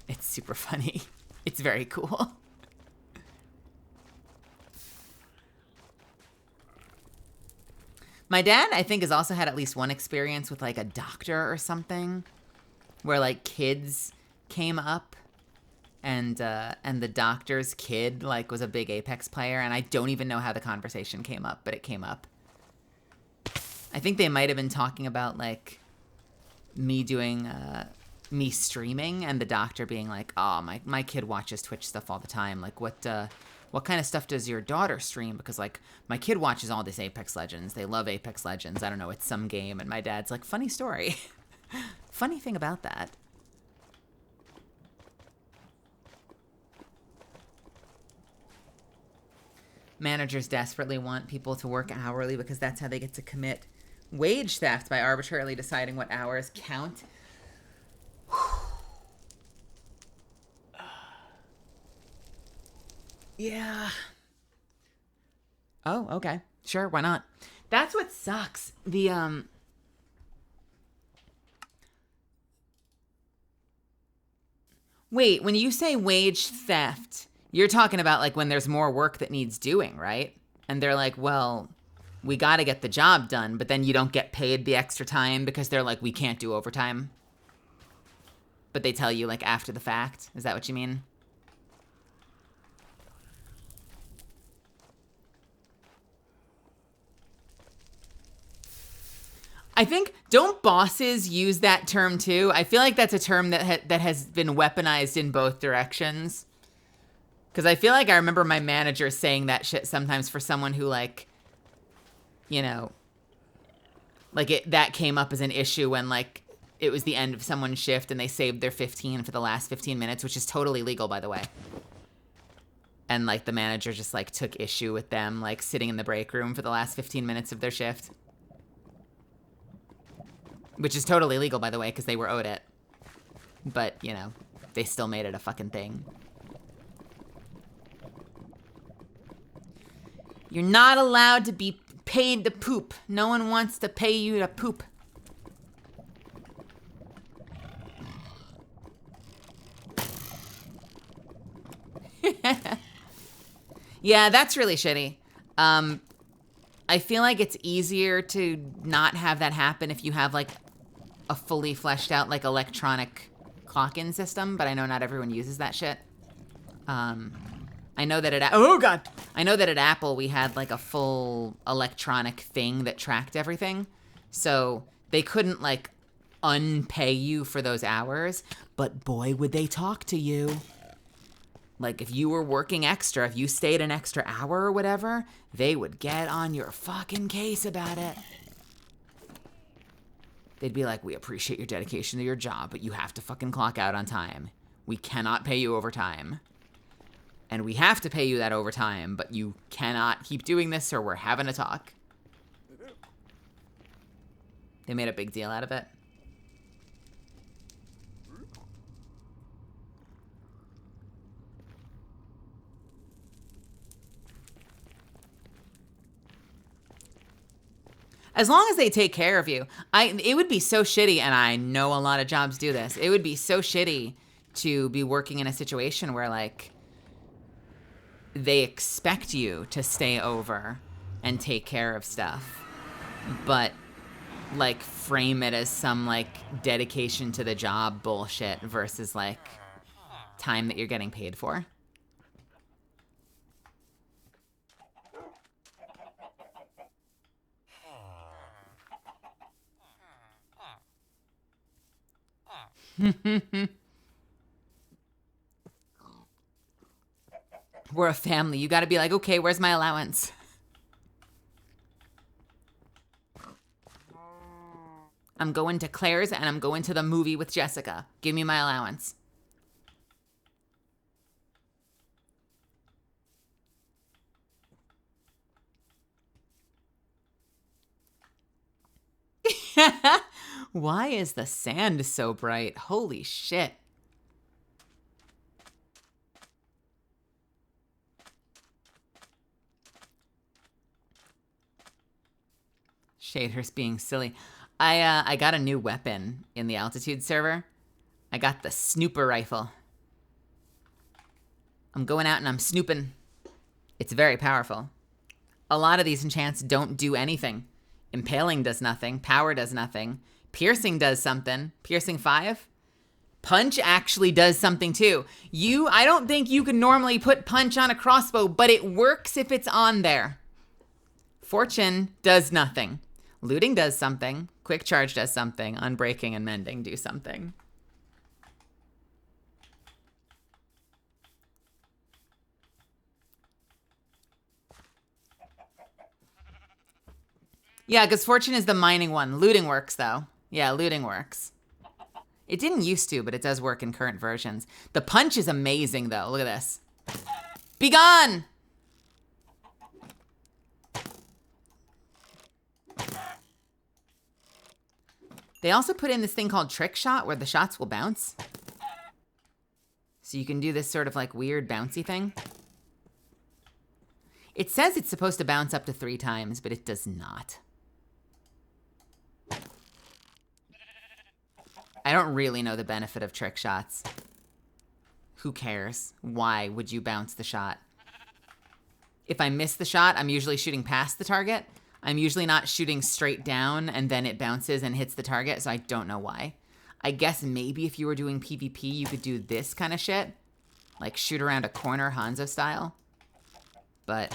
It's super funny. It's very cool. My dad, I think, has also had at least one experience with, like, a doctor or something where, like, kids came up and the doctor's kid, like, was a big Apex player, and I don't even know how the conversation came up, but it came up. I think they might have been talking about, like, me streaming and the doctor being like, oh, my kid watches Twitch stuff all the time. Like, what kind of stuff does your daughter stream? Because, like, my kid watches all this Apex Legends. They love Apex Legends. I don't know, it's some game. And my dad's like, funny story. Funny thing about that. Managers desperately want people to work hourly because that's how they get to commit wage theft by arbitrarily deciding what hours count. Yeah. Oh, okay. Sure, why not? That's what sucks. Wait, when you say wage theft, you're talking about like when there's more work that needs doing, right? And they're like, well, we got to get the job done, but then you don't get paid the extra time because they're like, we can't do overtime. But they tell you like after the fact. Is that what you mean? I think, don't bosses use that term too? I feel like that's a term that has been weaponized in both directions. Because I feel like I remember my manager saying that shit sometimes for someone who, like, you know, like that came up as an issue when, like, it was the end of someone's shift and they saved their 15 for the last 15 minutes, which is totally legal, by the way. And, like, the manager just, like, took issue with them, like, sitting in the break room for the last 15 minutes of their shift. Which is totally legal, by the way, because they were owed it. But, you know, they still made it a fucking thing. You're not allowed to be paid to poop. No one wants to pay you to poop. Yeah, that's really shitty. I feel like it's easier to not have that happen if you have, like, a fully fleshed out, like, electronic clock-in system, but I know not everyone uses that shit. I know that I know that at Apple we had, like, a full electronic thing that tracked everything. So they couldn't, like, unpay you for those hours, but boy, would they talk to you. Like, if you were working extra, if you stayed an extra hour or whatever, they would get on your fucking case about it. They'd be like, we appreciate your dedication to your job, but you have to fucking clock out on time. We cannot pay you overtime. And we have to pay you that overtime, but you cannot keep doing this or we're having a talk. They made a big deal out of it. As long as they take care of you. It would be so shitty, and I know a lot of jobs do this. It would be so shitty to be working in a situation where, like, they expect you to stay over and take care of stuff, but, like, frame it as some, like, dedication to the job bullshit versus, like, time that you're getting paid for. We're a family. You got to be like, okay, where's my allowance? I'm going to Claire's and I'm going to the movie with Jessica. Give me my allowance. Why is the sand so bright? Holy shit. Shaders being silly. I got a new weapon in the altitude server. I got the snooper rifle. I'm going out and I'm snooping. It's very powerful. A lot of these enchants don't do anything. Impaling does nothing. Power does nothing. Piercing does something. Piercing 5. Punch actually does something too. I don't think you can normally put punch on a crossbow, but it works if it's on there. Fortune does nothing. Looting does something. Quick charge does something. Unbreaking and mending do something. Yeah, because Fortune is the mining one. Looting works, though. Yeah, looting works. It didn't used to, but it does work in current versions. The punch is amazing, though. Look at this. Be gone! They also put in this thing called Trick Shot, where the shots will bounce. So you can do this sort of, like, weird bouncy thing. It says it's supposed to bounce up to 3 times, but it does not. I don't really know the benefit of trick shots. Who cares? Why would you bounce the shot? If I miss the shot, I'm usually shooting past the target. I'm usually not shooting straight down and then it bounces and hits the target, so I don't know why. I guess maybe if you were doing PvP, you could do this kind of shit. Like shoot around a corner Hanzo style. But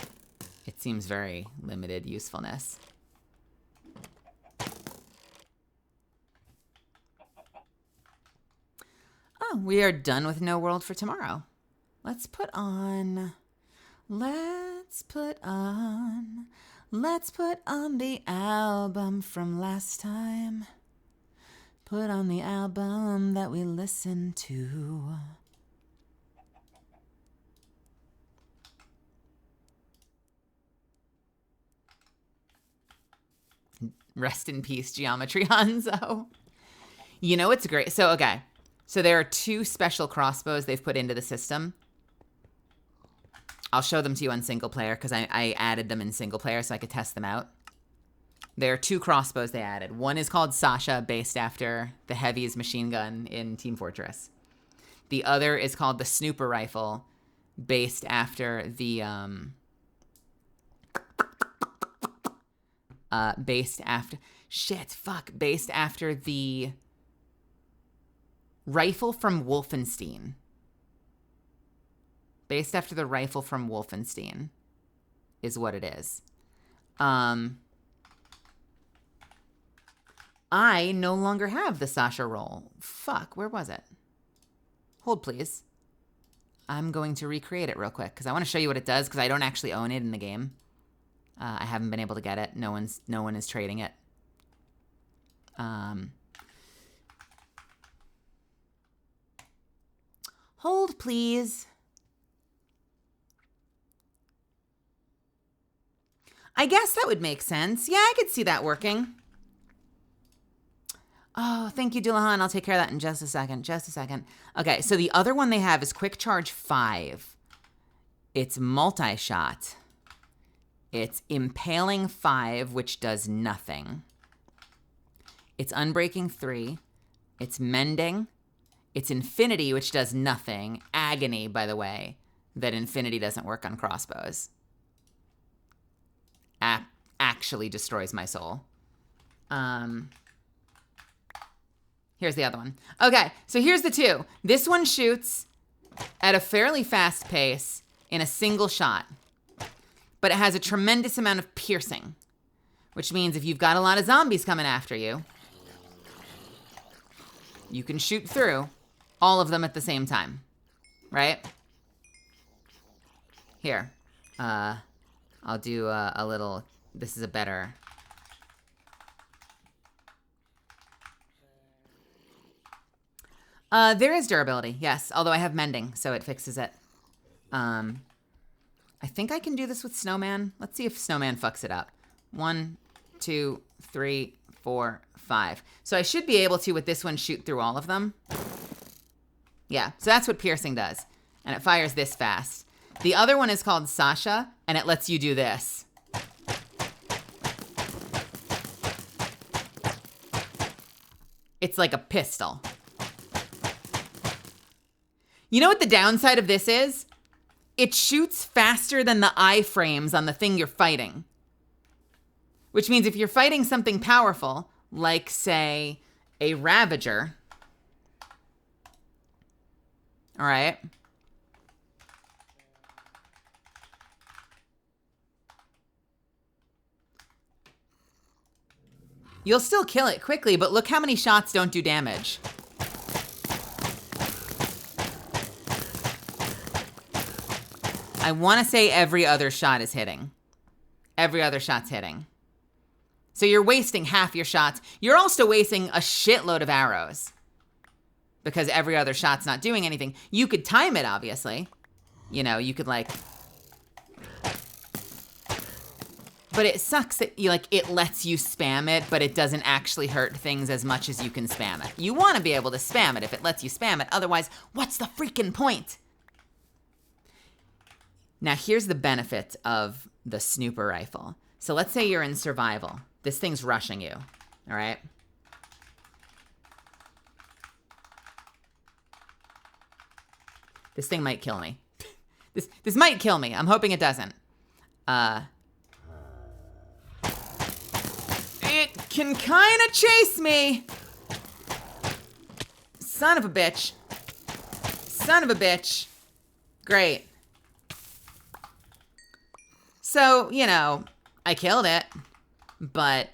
it seems very limited usefulness. Oh, we are done with No World for tomorrow. Let's put on the album from last time. Put on the album that we listened to. Rest in peace, Geometry Hanzo. You know what's great? So, okay. So there are 2 special crossbows they've put into the system. I'll show them to you on single player because I added them in single player so I could test them out. There are 2 crossbows they added. One is called Sasha, based after the heaviest machine gun in Team Fortress. The other is called the Snooper Rifle, based after the based after the Rifle from Wolfenstein. Based after the rifle from Wolfenstein is what it is. I no longer have the Sasha roll. Fuck, where was it? Hold, please. I'm going to recreate it real quick because I want to show you what it does because I don't actually own it in the game. I haven't been able to get it. No one is trading it. Hold, please. I guess that would make sense. Yeah, I could see that working. Oh, thank you, Dulahan. I'll take care of that in just a second. Just a second. Okay, so the other one they have is Quick Charge 5. It's multi-shot. It's Impaling 5, which does nothing. It's Unbreaking 3. It's Mending. It's Infinity, which does nothing. Agony, by the way, that Infinity doesn't work on crossbows. Actually destroys my soul. Here's the other one. Okay, so here's the two. This one shoots at a fairly fast pace in a single shot, but it has a tremendous amount of piercing, which means if you've got a lot of zombies coming after you, you can shoot through all of them at the same time, right? Here, I'll do a little, this is a better. There is durability, yes, although I have mending, so it fixes it. I think I can do this with Snowman. Let's see if Snowman fucks it up. 1, 2, 3, 4, 5. So I should be able to, with this one, shoot through all of them. Yeah, so that's what piercing does. And it fires this fast. The other one is called Sasha, and it lets you do this. It's like a pistol. You know what the downside of this is? It shoots faster than the iframes on the thing you're fighting. Which means if you're fighting something powerful, like, say, a Ravager, all right, you'll still kill it quickly, but look how many shots don't do damage. I want to say every other shot is hitting. Every other shot's hitting. So you're wasting half your shots. You're also wasting a shitload of arrows because every other shot's not doing anything. You could time it, obviously. You know, you could like... But it sucks that it lets you spam it, but it doesn't actually hurt things as much as you can spam it. You want to be able to spam it if it lets you spam it. Otherwise, what's the freaking point? Now, here's the benefit of the snooper rifle. So let's say you're in survival. This thing's rushing you, all right? This thing might kill me. This might kill me. I'm hoping it doesn't. It can kind of chase me. Son of a bitch. Son of a bitch. Great. So, you know, I killed it, but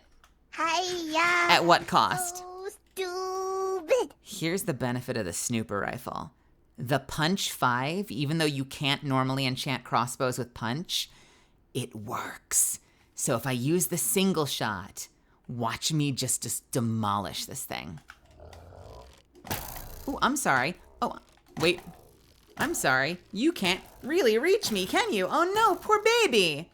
at what cost? So stupid. Here's the benefit of the snooper rifle. The Punch 5, even though you can't normally enchant crossbows with Punch, it works. So if I use the single shot, watch me just demolish this thing. Oh, I'm sorry. Oh, wait. I'm sorry. You can't really reach me, can you? Oh no, poor baby.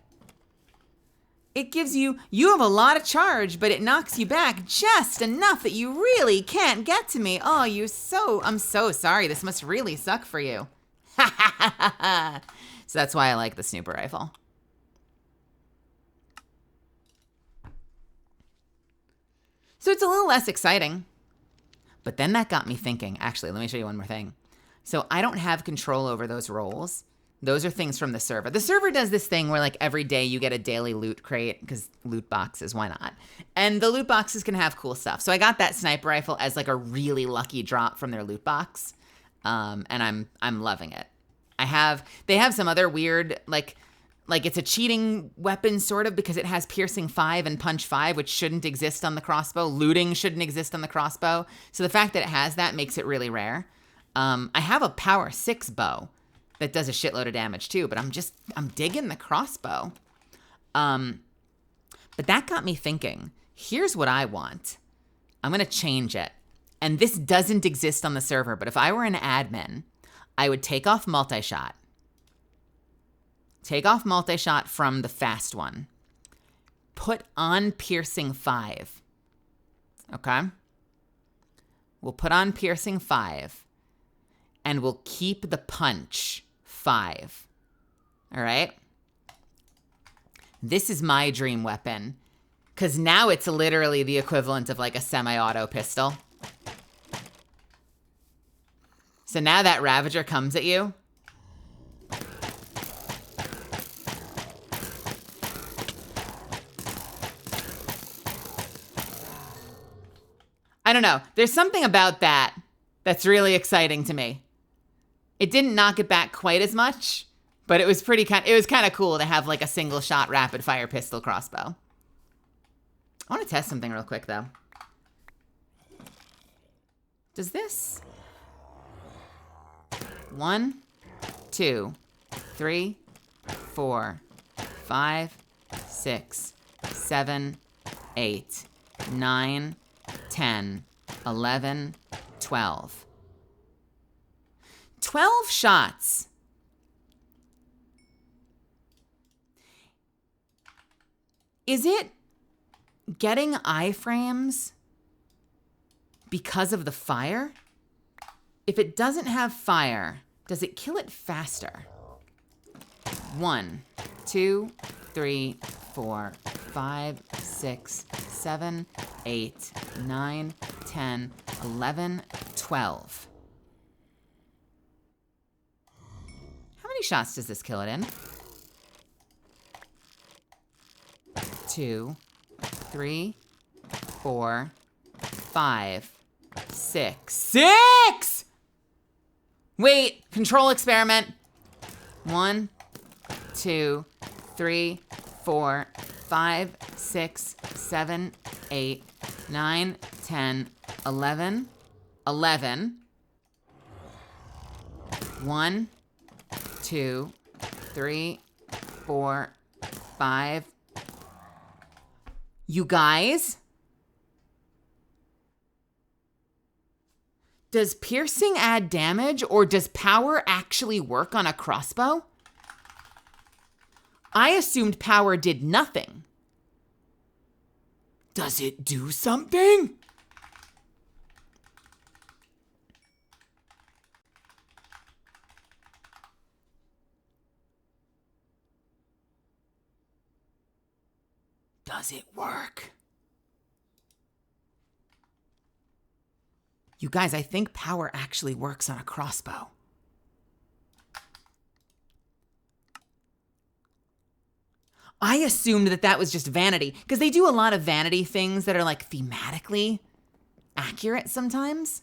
It gives you have a lot of charge, but it knocks you back just enough that you really can't get to me. Oh, I'm so sorry. This must really suck for you. Ha ha ha ha ha. So that's why I like the snooper rifle. So it's a little less exciting. But then that got me thinking. Actually, let me show you one more thing. So I don't have control over those rolls. Those are things from the server. The server does this thing where like every day you get a daily loot crate because loot boxes, why not? And the loot boxes can have cool stuff. So I got that sniper rifle as like a really lucky drop from their loot box. And I'm loving it. They have some other weird, like it's a cheating weapon sort of because it has piercing 5 and punch 5, which shouldn't exist on the crossbow. Looting shouldn't exist on the crossbow. So the fact that it has that makes it really rare. I have a power 6 bow that does a shitload of damage too, but I'm digging the crossbow. But that got me thinking, here's what I want. I'm gonna change it. And this doesn't exist on the server, but if I were an admin, I would take off multi-shot. Take off multi-shot from the fast one. Put on piercing 5. Okay? We'll put on piercing 5. And we'll keep the punch 5. All right? This is my dream weapon. Because now it's literally the equivalent of like a semi-auto pistol. So now that Ravager comes at you. I don't know. There's something about that that's really exciting to me. It didn't knock it back quite as much, but it was kind of cool to have like a single shot rapid fire pistol crossbow. I want to test something real quick though. Does this? 1, 2, 3, 4, 5, 6, 7, 8, 9, 10, 11, 12. 12 shots. Is it getting iframes because of the fire? If it doesn't have fire, does it kill it faster? 1, 2, 3, 4, 5, 6, 7, 8, 9, 10, 11, 12. How many shots does this kill it in? 2, 3, 4, 5, 6. 6! Wait, control experiment. 1, 2, 3, 4, 5, 6, 7, 8, 9, 10, 11. 11. 1, 2, 3, 4, 5. You guys? Does piercing add damage, or does power actually work on a crossbow? I assumed power did nothing. Does it do something? Does it work? You guys, I think power actually works on a crossbow. I assumed that that was just vanity, because they do a lot of vanity things that are like thematically accurate sometimes.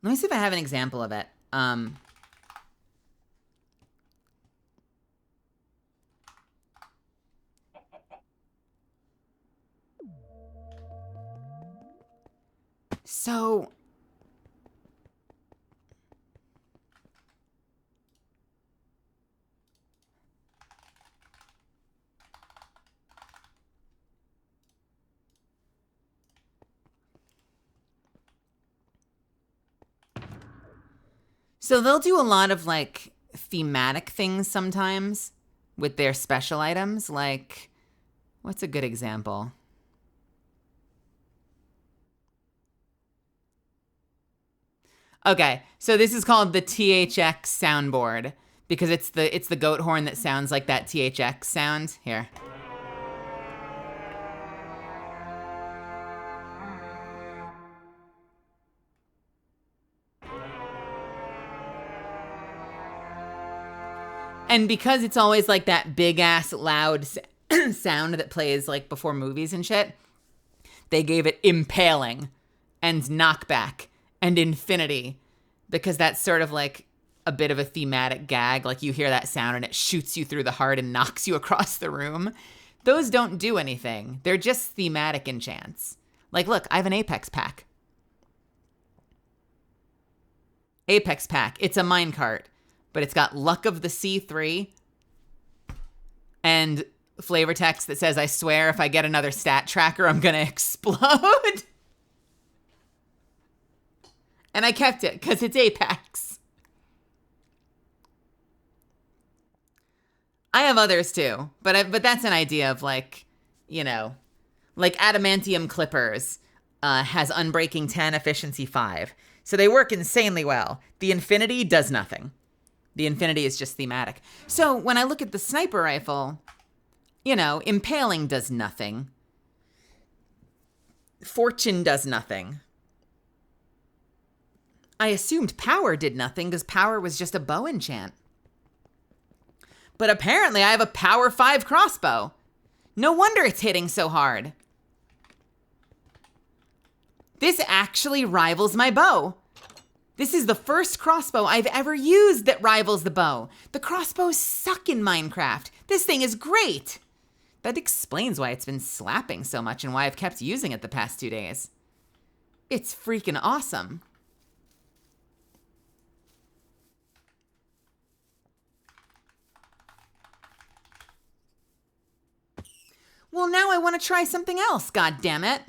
Let me see if I have an example of it. So they'll do a lot of like thematic things sometimes with their special items. Like, what's a good example? Okay, so this is called the THX soundboard because it's the goat horn that sounds like that THX sound. Here. And because it's always like that big ass loud sound that plays like before movies and shit, they gave it impaling and knockback and infinity, because that's sort of like a bit of a thematic gag. Like you hear that sound and it shoots you through the heart and knocks you across the room. Those don't do anything. They're just thematic enchants. Like, look, I have an Apex pack. Apex pack. It's a minecart, but it's got Luck of the Sea 3 and flavor text that says, I swear if I get another stat tracker, I'm going to explode. And I kept it because it's Apex. I have others too, but that's an idea of like, you know, like adamantium clippers has unbreaking 10, efficiency 5. So they work insanely well. The infinity does nothing. The infinity is just thematic. So when I look at the sniper rifle, you know, impaling does nothing. Fortune does nothing. I assumed power did nothing because power was just a bow enchant. But apparently I have a power 5 crossbow. No wonder it's hitting so hard. This actually rivals my bow. This is the first crossbow I've ever used that rivals the bow. The crossbows suck in Minecraft. This thing is great. That explains why it's been slapping so much and why I've kept using it the past 2 days. It's freaking awesome. Well, now I want to try something else, god damn it.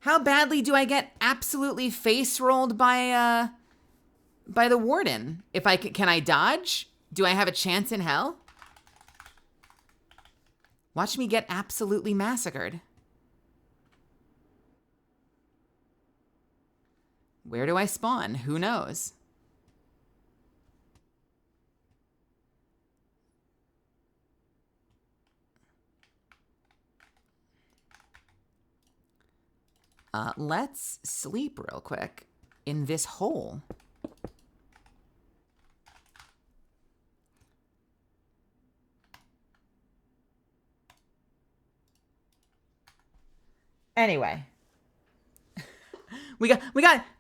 How badly do I get absolutely face rolled by the warden? Can I dodge? Do I have a chance in hell? Watch me get absolutely massacred. Where do I spawn? Who knows? Let's sleep real quick in this hole. Anyway, we got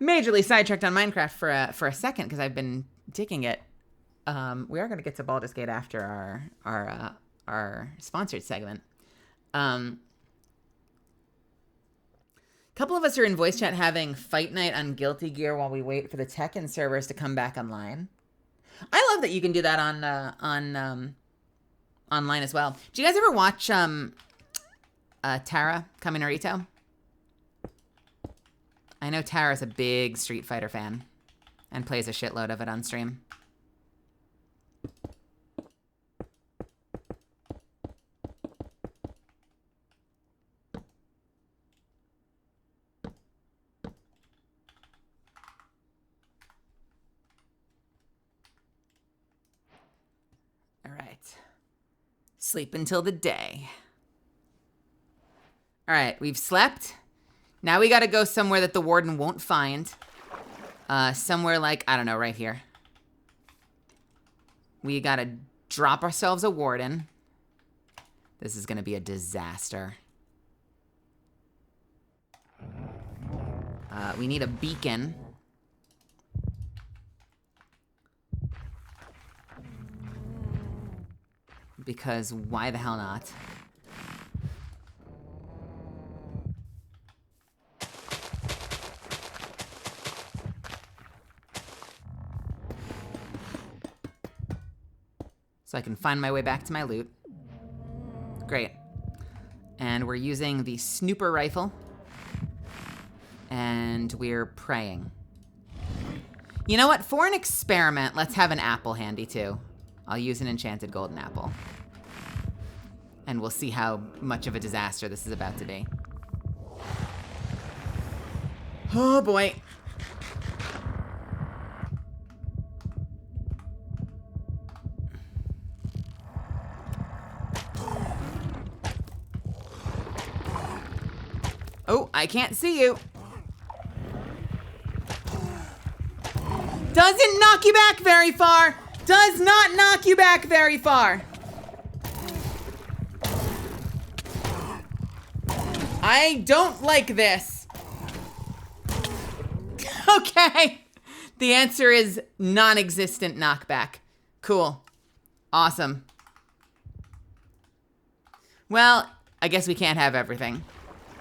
majorly sidetracked on Minecraft for a second because I've been digging it. We are going to get to Baldur's Gate after our sponsored segment. Couple of us are in voice chat having fight night on Guilty Gear while we wait for the Tekken servers to come back online. I love that you can do that on online as well. Do you guys ever watch Tara Kaminarito? I know Tara's a big Street Fighter fan and plays a shitload of it on stream. Sleep until the day. All right, we've slept. Now we gotta go somewhere that the warden won't find. Somewhere like, I don't know, right here. We gotta drop ourselves a warden. This is gonna be a disaster. We need a beacon. Because why the hell not? So I can find my way back to my loot. Great. And we're using the snooper rifle. And we're praying. You know what? For an experiment, let's have an apple handy too. I'll use an enchanted golden apple. And we'll see how much of a disaster this is about to be. Oh boy. Oh, I can't see you. Doesn't knock you back very far. Does not knock you back very far. I don't like this. Okay. The answer is non-existent knockback. Cool. Awesome. Well, I guess we can't have everything.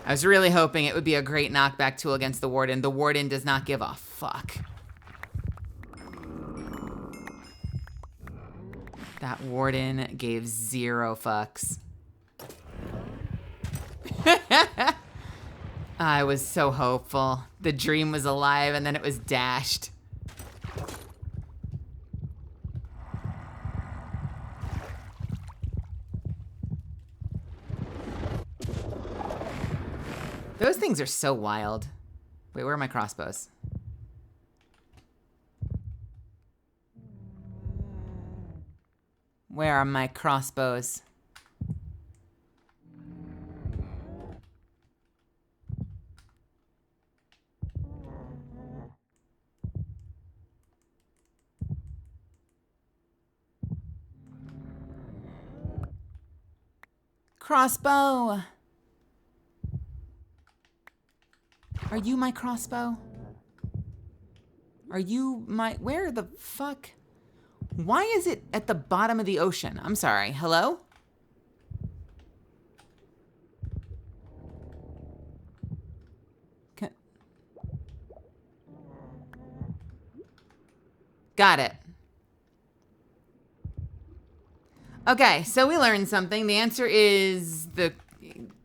I was really hoping it would be a great knockback tool against the Warden. The Warden does not give a fuck. That Warden gave 0 fucks. I was so hopeful. The dream was alive and then it was dashed. Those things are so wild. Wait, where are my crossbows? Where are my crossbows? Crossbow! Are you my crossbow? Are you my... Where the fuck? Why is it at the bottom of the ocean? I'm sorry. Hello? Got it. Okay, so we learned something. The answer is the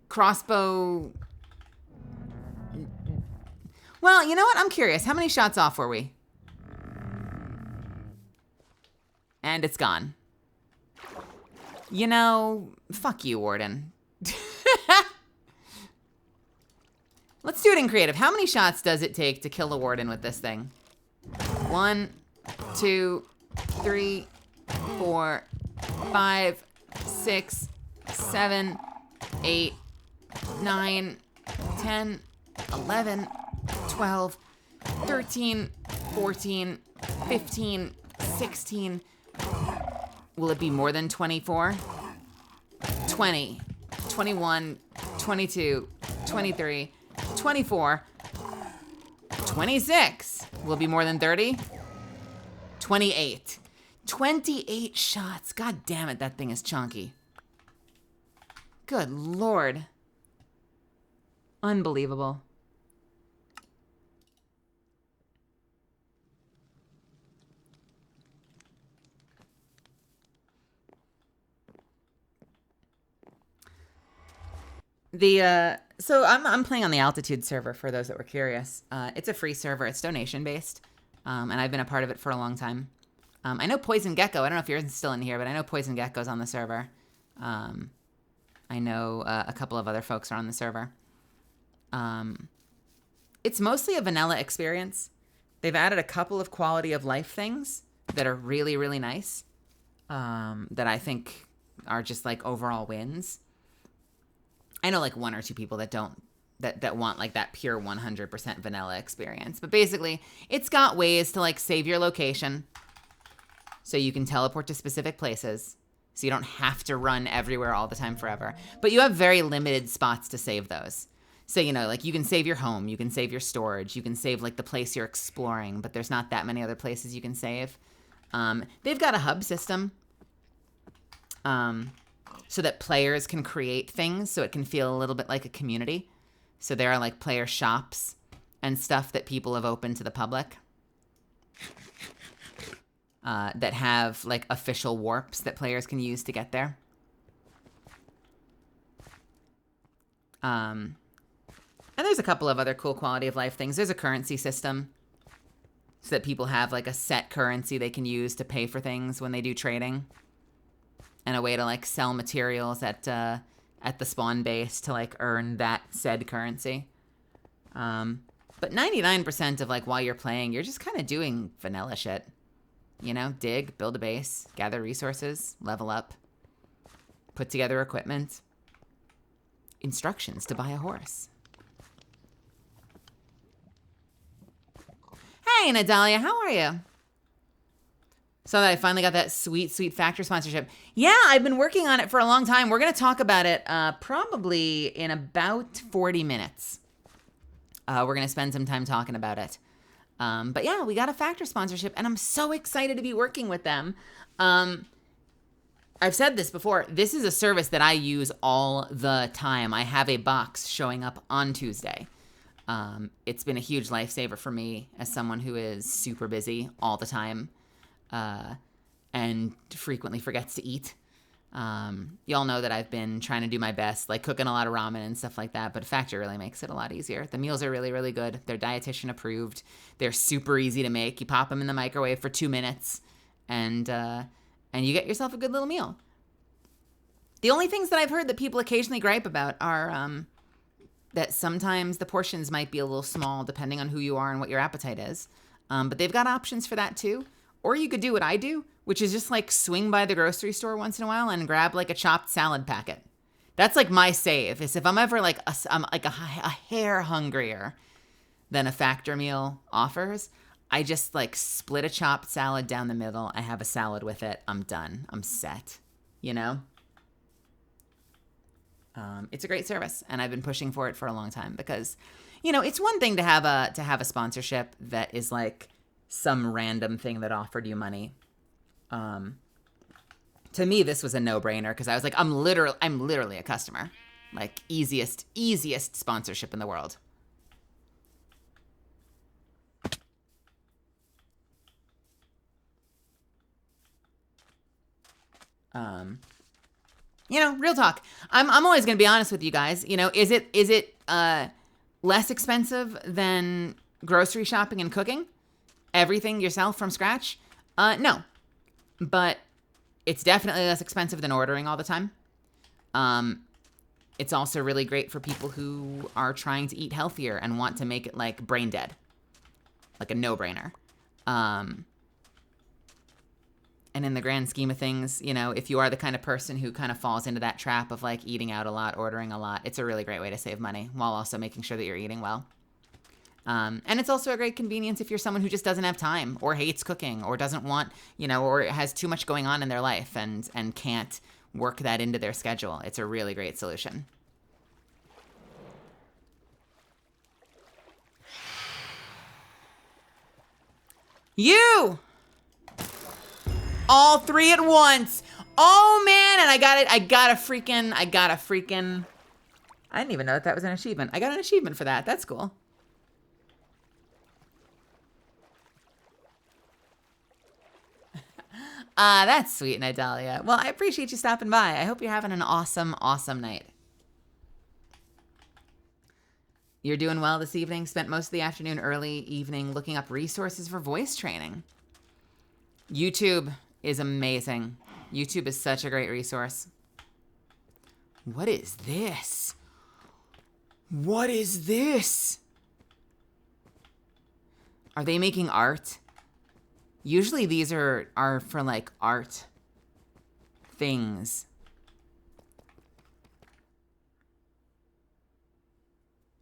crossbow... Well, you know what? I'm curious. How many shots off were we? And it's gone. You know, fuck you, Warden. Let's do it in creative. How many shots does it take to kill a Warden with this thing? 1, 2, 3, 4, 5, 6, 7, 8, 9, 10, 11, 12, 13, 14, 15, 16. Will it be more than 24? 20, 21, 22, 23, 24, 26. Will it be more than 30? 28. 28 shots. God damn it, that thing is chunky. Good Lord. Unbelievable. So I'm playing on the Altitude server for those that were curious. It's a free server. It's donation based, and I've been a part of it for a long time. I know Poison Gecko. I don't know if you're still in here, but I know Poison Gecko's on the server. I know a couple of other folks are on the server. It's mostly a vanilla experience. They've added a couple of quality of life things that are really, really nice. That I think are just like overall wins. I know like 1 or 2 people that don't, that want like that pure 100% vanilla experience. But basically, it's got ways to like save your location so you can teleport to specific places. So you don't have to run everywhere all the time forever. But you have very limited spots to save those. So, you know, like you can save your home, you can save your storage, you can save like the place you're exploring, but there's not that many other places you can save. They've got a hub system. So that players can create things so it can feel a little bit like a community. So there are like player shops and stuff that people have opened to the public that have like official warps that players can use to get there. And there's a couple of other cool quality of life things. There's a currency system so that people have like a set currency they can use to pay for things when they do trading. And a way to like sell materials at the spawn base to like earn that said currency. But 99% of like while you're playing, you're just kind of doing vanilla shit. You know, dig, build a base, gather resources, level up, put together equipment. Instructions to buy a horse. Hey, Natalia, how are you? So that I finally got that sweet, sweet Factor sponsorship. Yeah, I've been working on it for a long time. We're going to talk about it probably in about 40 minutes. We're going to spend some time talking about it. But yeah, we got a Factor sponsorship, and I'm so excited to be working with them. I've said this before. This is a service that I use all the time. I have a box showing up on Tuesday. It's been a huge lifesaver for me as someone who is super busy all the time. And frequently forgets to eat. Y'all know that I've been trying to do my best, like cooking a lot of ramen and stuff like that, but Factor really makes it a lot easier. The meals are really, really good. They're dietitian approved. They're super easy to make. You pop them in the microwave for 2 minutes, and you get yourself a good little meal. The only things that I've heard that people occasionally gripe about are that sometimes the portions might be a little small depending on who you are and what your appetite is. But they've got options for that too. Or you could do what I do, which is just like swing by the grocery store once in a while and grab like a chopped salad packet. That's like my save. Is if I'm ever like I'm like a hair hungrier than a Factor meal offers, I just like split a chopped salad down the middle. I have a salad with it. I'm done. I'm set. You know? It's a great service, and I've been pushing for it for a long time because, you know, it's one thing to have a sponsorship that is like some random thing that offered you money. To me, this was a no-brainer because I was like, I'm literally a customer. Like easiest sponsorship in the world. You know, real talk. I'm always going to be honest with you guys. You know, is it less expensive than grocery shopping and cooking? Everything yourself from scratch? No. But it's definitely less expensive than ordering all the time. It's also really great for people who are trying to eat healthier and want to make it like brain dead. Like a no-brainer. And in the grand scheme of things, you know, if you are the kind of person who kind of falls into that trap of like eating out a lot, ordering a lot, it's a really great way to save money while also making sure that you're eating well. And it's also a great convenience if you're someone who just doesn't have time or hates cooking or doesn't want, you know, or has too much going on in their life and can't work that into their schedule. It's a really great solution. You! All three at once. Oh man, and I got it. I got a freaking, I didn't even know that was an achievement. I got an achievement for that. That's cool. That's sweet, Nidalia. Well, I appreciate you stopping by. I hope you're having an awesome, awesome night. You're doing well this evening. Spent most of the afternoon, early evening looking up resources for voice training. YouTube is amazing. YouTube is such a great resource. What is this? What is this? Are they making art? Usually these are for like art things.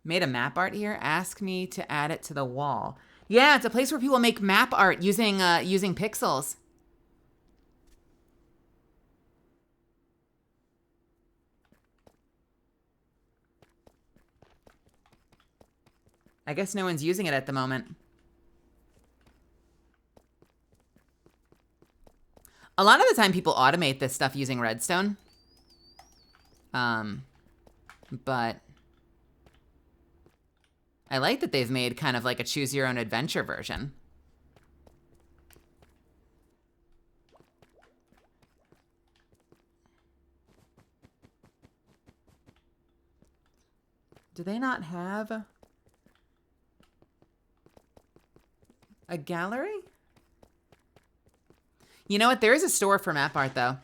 Made a map art here. Ask me to add it to the wall. Yeah, it's a place where people make map art using pixels. I guess no one's using it at the moment. A lot of the time people automate this stuff using redstone. But I like that they've made kind of like a choose your own adventure version. Do they not have a gallery? You know what? There is a store for map art, though.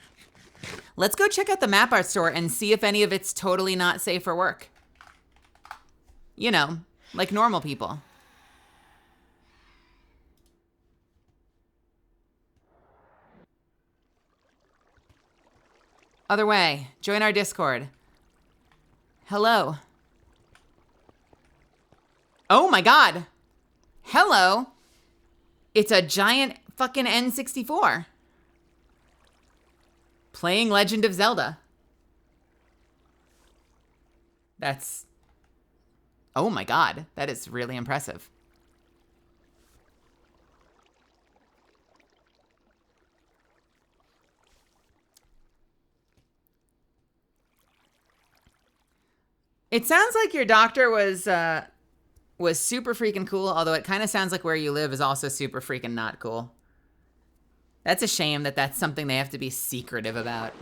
Let's go check out the map art store and see if any of it's totally not safe for work. You know, like normal people. Other way. Join our Discord. Hello. Oh my God. Hello. It's a giant fucking N64. Playing Legend of Zelda. That's... Oh my god, that is really impressive. It sounds like your doctor was super freaking cool, although it kind of sounds like where you live is also super freaking not cool. That's a shame that that's something they have to be secretive about.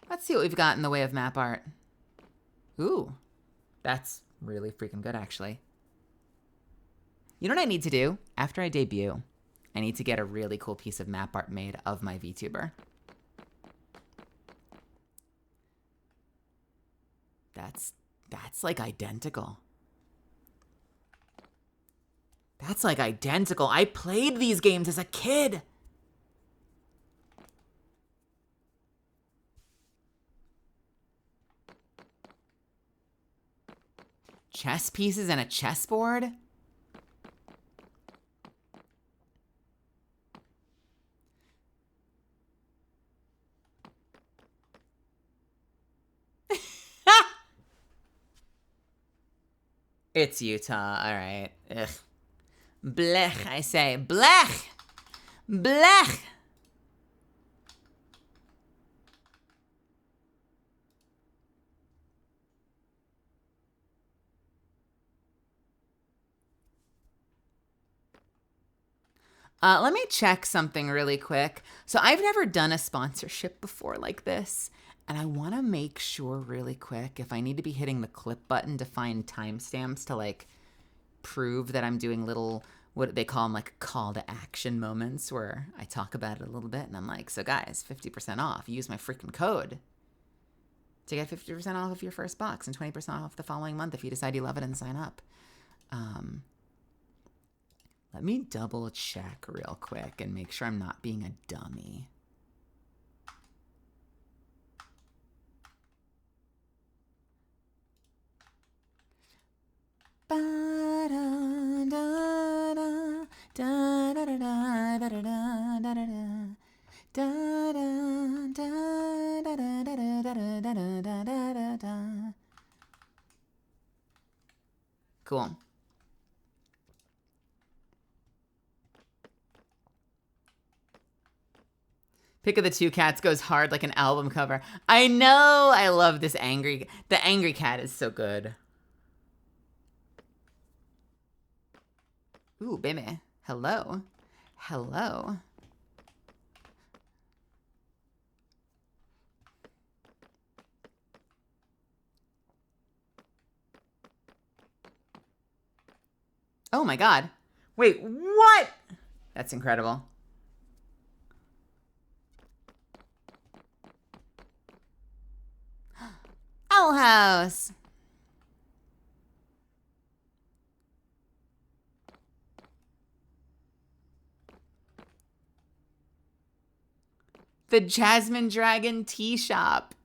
Let's see what we've got in the way of map art. Ooh, that's really freaking good, actually. You know what I need to do? After I debut, I need to get a really cool piece of map art made of my VTuber. That's like identical. That's like identical. I played these games as a kid. Chess pieces and a chessboard? It's Utah, all right. Ugh. Blech, I say. Blech! Blech! Let me check something really quick. So I've never done a sponsorship before like this, and I want to make sure really quick if I need to be hitting the clip button to find timestamps to like prove that I'm doing little, what they call them, like call to action moments where I talk about it a little bit and I'm like, so guys, 50% off. Use my freaking code to get 50% off of your first box and 20% off the following month if you decide you love it and sign up. Let me double check real quick and make sure I'm not being a dummy. Cool. Pick of the Two Cats goes hard like an album cover. I know. I love this the angry cat is so good. Ooh, baby. Hello. Hello. Oh my god. Wait, what? That's incredible. Owl House. The Jasmine Dragon Tea Shop.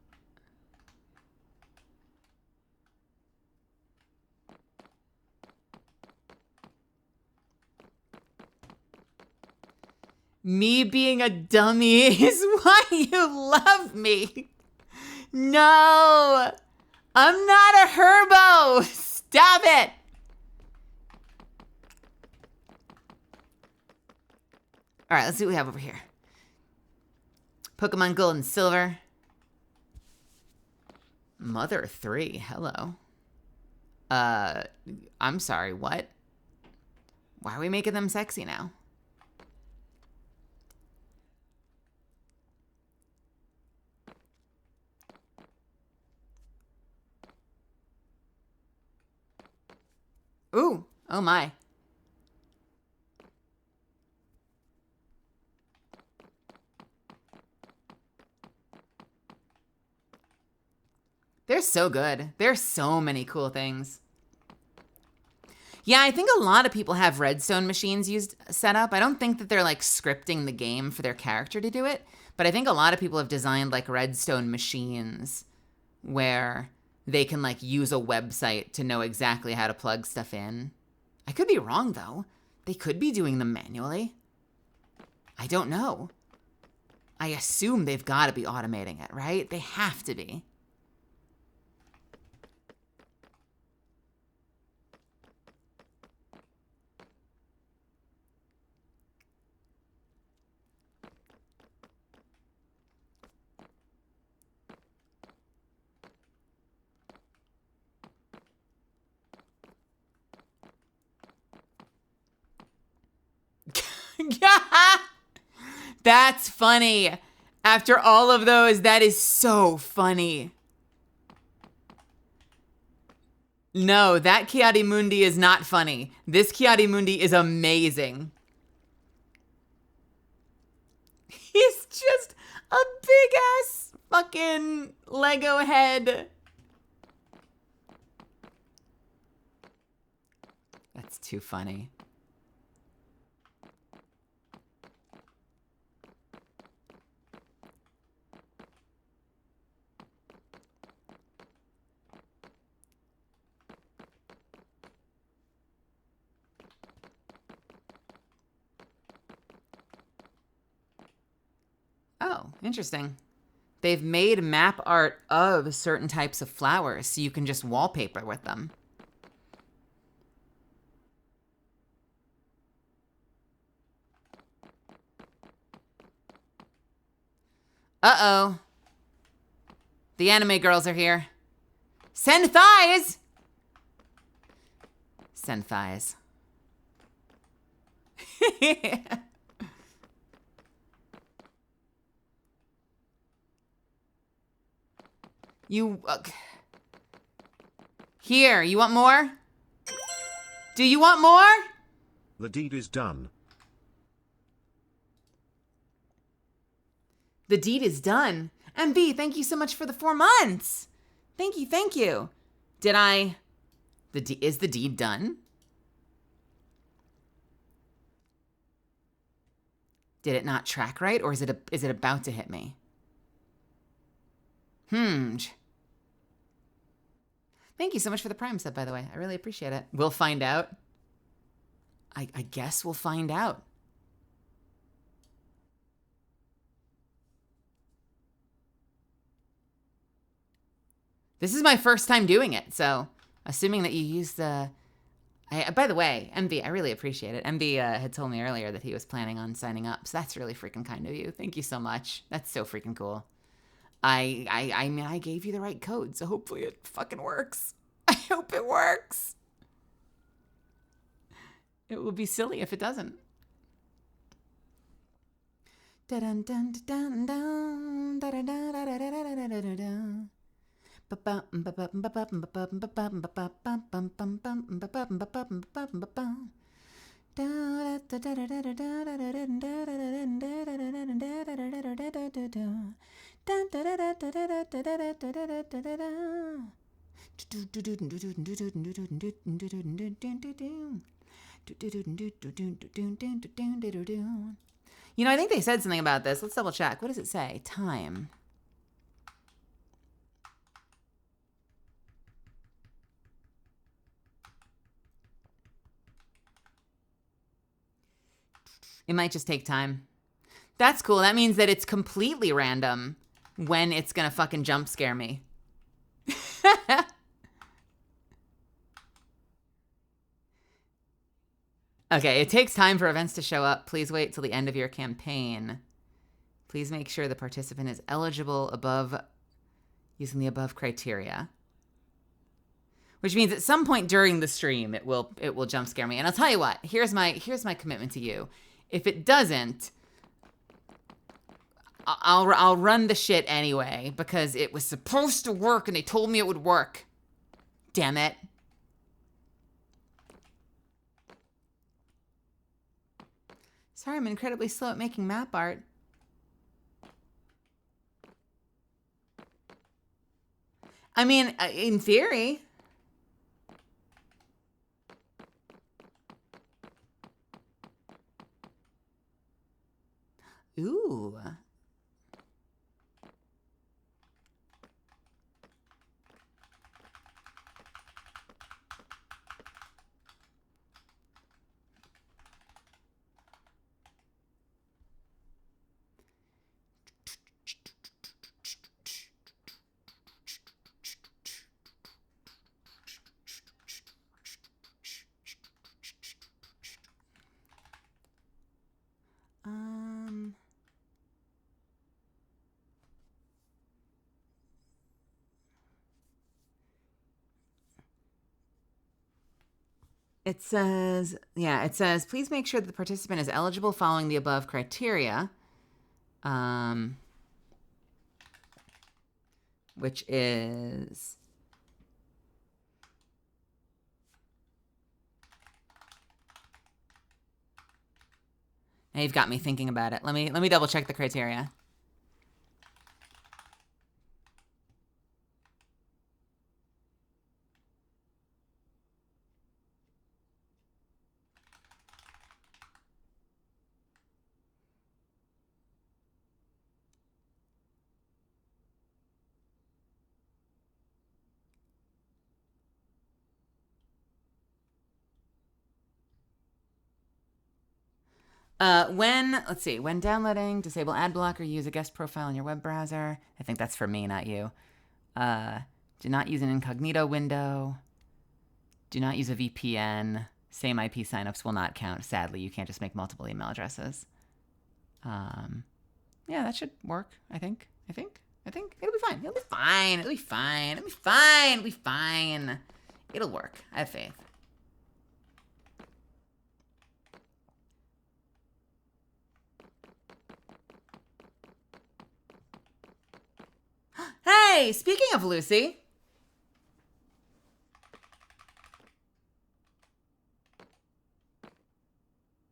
Me being a dummy is why you love me. No, I'm not a herbo. Stop it. All right, let's see what we have over here. Pokemon Gold and Silver. Mother 3, hello. I'm sorry, what? Why are we making them sexy now? Ooh, oh my. They're so good. There's so many cool things. Yeah, I think a lot of people have redstone machines set up. I don't think that they're like scripting the game for their character to do it, but I think a lot of people have designed like redstone machines where they can like use a website to know exactly how to plug stuff in. I could be wrong though. They could be doing them manually. I don't know. I assume they've got to be automating it, right? They have to be. That's funny. After all of those, that is so funny. No, that Chiarimundi is not funny. This Chiarimundi is amazing. He's just a big ass fucking Lego head. That's too funny. Oh, interesting. They've made map art of certain types of flowers so you can just wallpaper with them. Uh-oh. The anime girls are here. Send thighs! Send thighs. You... Here, you want more? Do you want more? The deed is done. The deed is done. MB, thank you so much for the 4 months. Thank you, thank you. Did I... Is the deed done? Did it not track right, or is it about to hit me? Thank you so much for the Prime sub, by the way. I really appreciate it. We'll find out. I guess we'll find out. This is my first time doing it, so assuming that you use the... by the way, MV, I really appreciate it. MV had told me earlier that he was planning on signing up, so that's really freaking kind of you. Thank you so much. That's so freaking cool. I mean, I gave you the right code, so hopefully it fucking works. I hope it works. It will be silly if it doesn't. You know, I think they said something about this. Let's double check. What does it say? Time. It might just take time. That's cool. That means that it's completely random when it's gonna fucking jump scare me. Okay, it takes time for events to show up. Please wait till the end of your campaign. Please make sure the participant is eligible using the above criteria. Which means at some point during the stream it will jump scare me. And I'll tell you what, here's my commitment to you. If it doesn't, I'll run the shit anyway because it was supposed to work and they told me it would work. Damn it. Sorry, I'm incredibly slow at making map art. I mean, in theory. Ooh. It says, yeah, it says, please make sure that the participant is eligible following the above criteria. Which is... Now you've got me thinking about it. Let me double check the criteria. Let's see, when downloading, disable ad blocker, use a guest profile in your web browser. I think that's for me, not you. Do not use an incognito window. Do not use a VPN. Same IP signups will not count. Sadly, you can't just make multiple email addresses. Yeah, that should work, I think. It'll be fine. It'll be fine. It'll be fine. It'll be fine. It'll be fine. It'll work. I have faith. Hey, speaking of Lucy.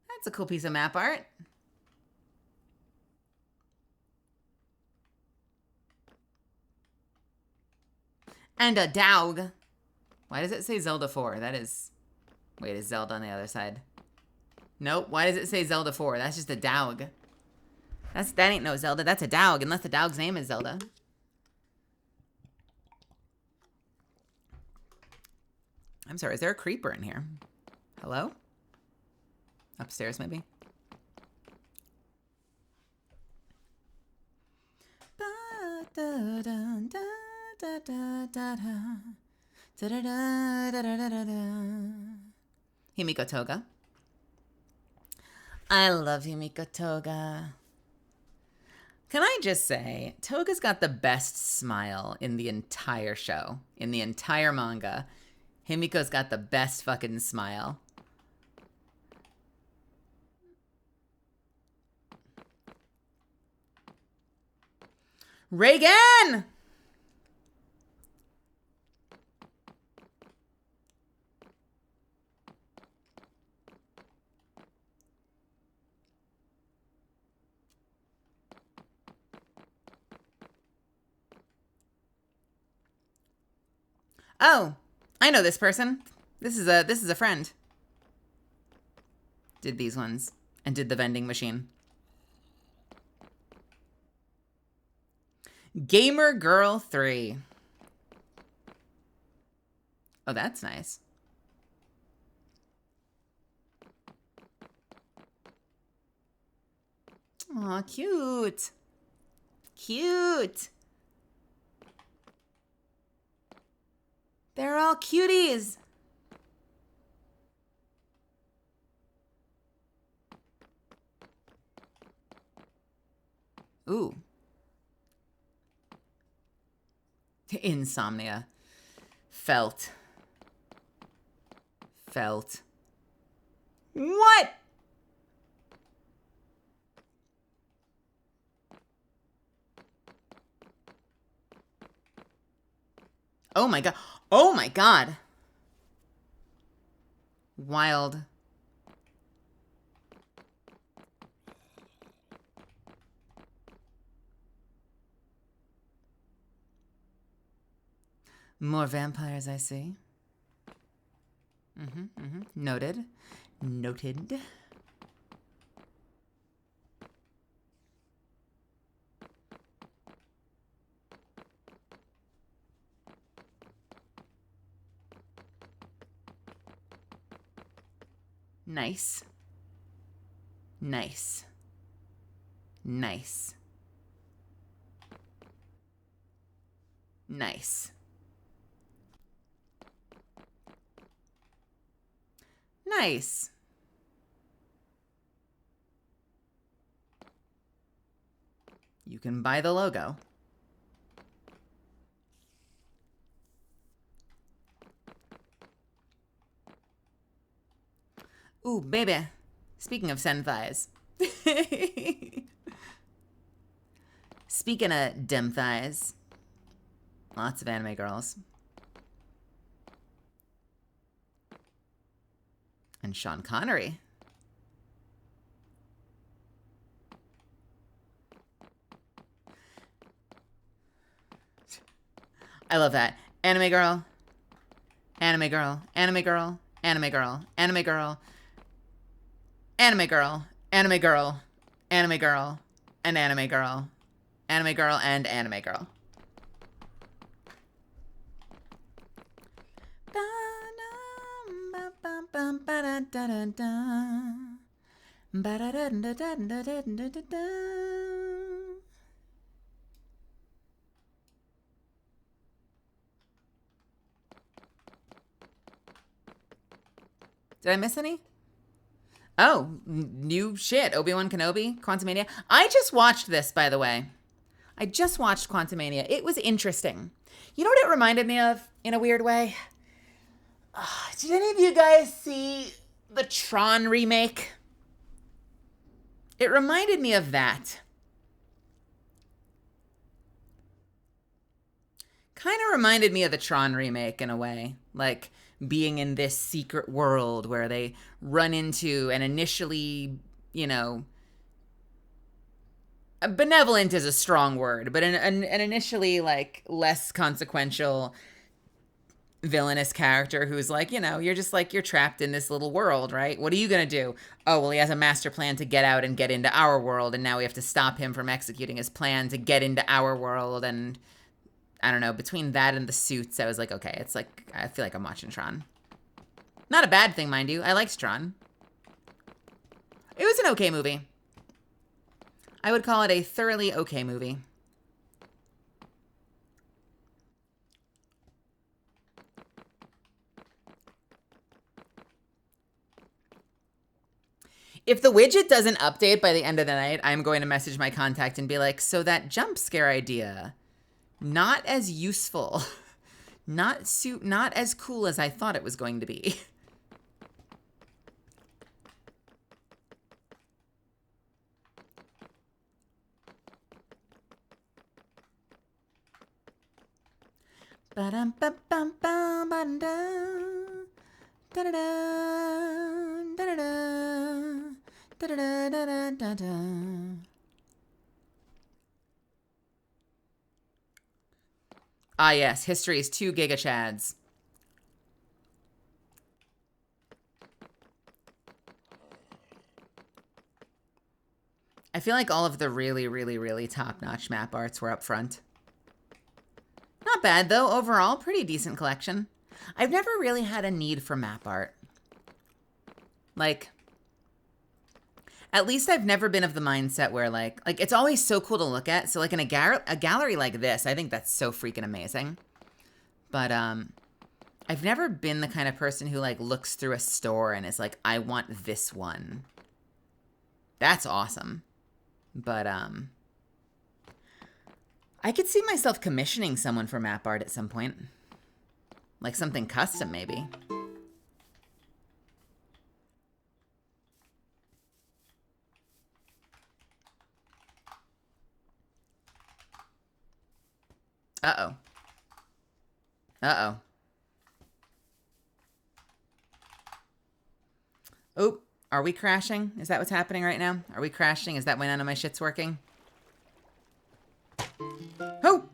That's a cool piece of map art. And a dog. Why does it say Zelda 4? That is... Wait, is Zelda on the other side? Nope. Why does it say Zelda 4? That's just a dog. That ain't no Zelda. That's a dog, unless the dog's name is Zelda. I'm sorry, is there a creeper in here? Hello? Upstairs, maybe? Himiko Toga. I love Himiko Toga. Can I just say, Toga's got the best smile in the entire show, in the entire manga. Himiko's got the best fucking smile. Reagan! Oh, I know this person. This is a friend. Did these ones and did the vending machine. Gamer Girl 3. Oh, that's nice. Aw, cute. Cute. They're all cuties. Ooh. Insomnia. Felt. What? Oh my god. Oh my god. Wild. More vampires, I see. Noted. Noted. Nice. Nice. Nice. Nice. Nice. You can buy the logo. Ooh, baby. Speaking of senthais. Speaking of dim thighs. Lots of anime girls. And Sean Connery. I love that. Anime girl. Anime girl. Anime girl. Anime girl. Anime girl. Anime girl. Anime girl. Anime girl. And anime girl. Anime girl and anime girl. Did I miss any? Oh, new shit. Obi-Wan Kenobi, Quantumania. I just watched this, by the way. I just watched Quantumania. It was interesting. You know what it reminded me of in a weird way? Did any of you guys see the Tron remake? It reminded me of that. Kind of reminded me of the Tron remake in a way. Like being in this secret world where they run into an initially, you know, benevolent is a strong word, but an initially like less consequential villainous character who's like, you know, you're just like, you're trapped in this little world, right? What are you gonna do? Oh, well, he has a master plan to get out and get into our world, and now we have to stop him from executing his plan to get into our world. And I don't know, between that and the suits, I was like, okay, it's like, I feel like I'm watching Tron. Not a bad thing, mind you. I liked Tron. It was an okay movie. I would call it a thoroughly okay movie. If the widget doesn't update by the end of the night, I'm going to message my contact and be like, so that jump scare idea, not as useful, not as cool as I thought it was going to be. Ah, yes, history is 2 gigachads. I feel like all of the really, really, really top-notch map arts were up front. Not bad, though. Overall, pretty decent collection. I've never really had a need for map art. Like, at least I've never been of the mindset where, like it's always so cool to look at. So, like, in a gallery like this, I think that's so freaking amazing. But, I've never been the kind of person who, like, looks through a store and is like, I want this one. That's awesome. But, I could see myself commissioning someone for map art at some point. Like something custom, maybe. Uh-oh. Uh-oh. Oop. Are we crashing? Is that what's happening right now? Are we crashing? Is that when none of my shit's working? Oh!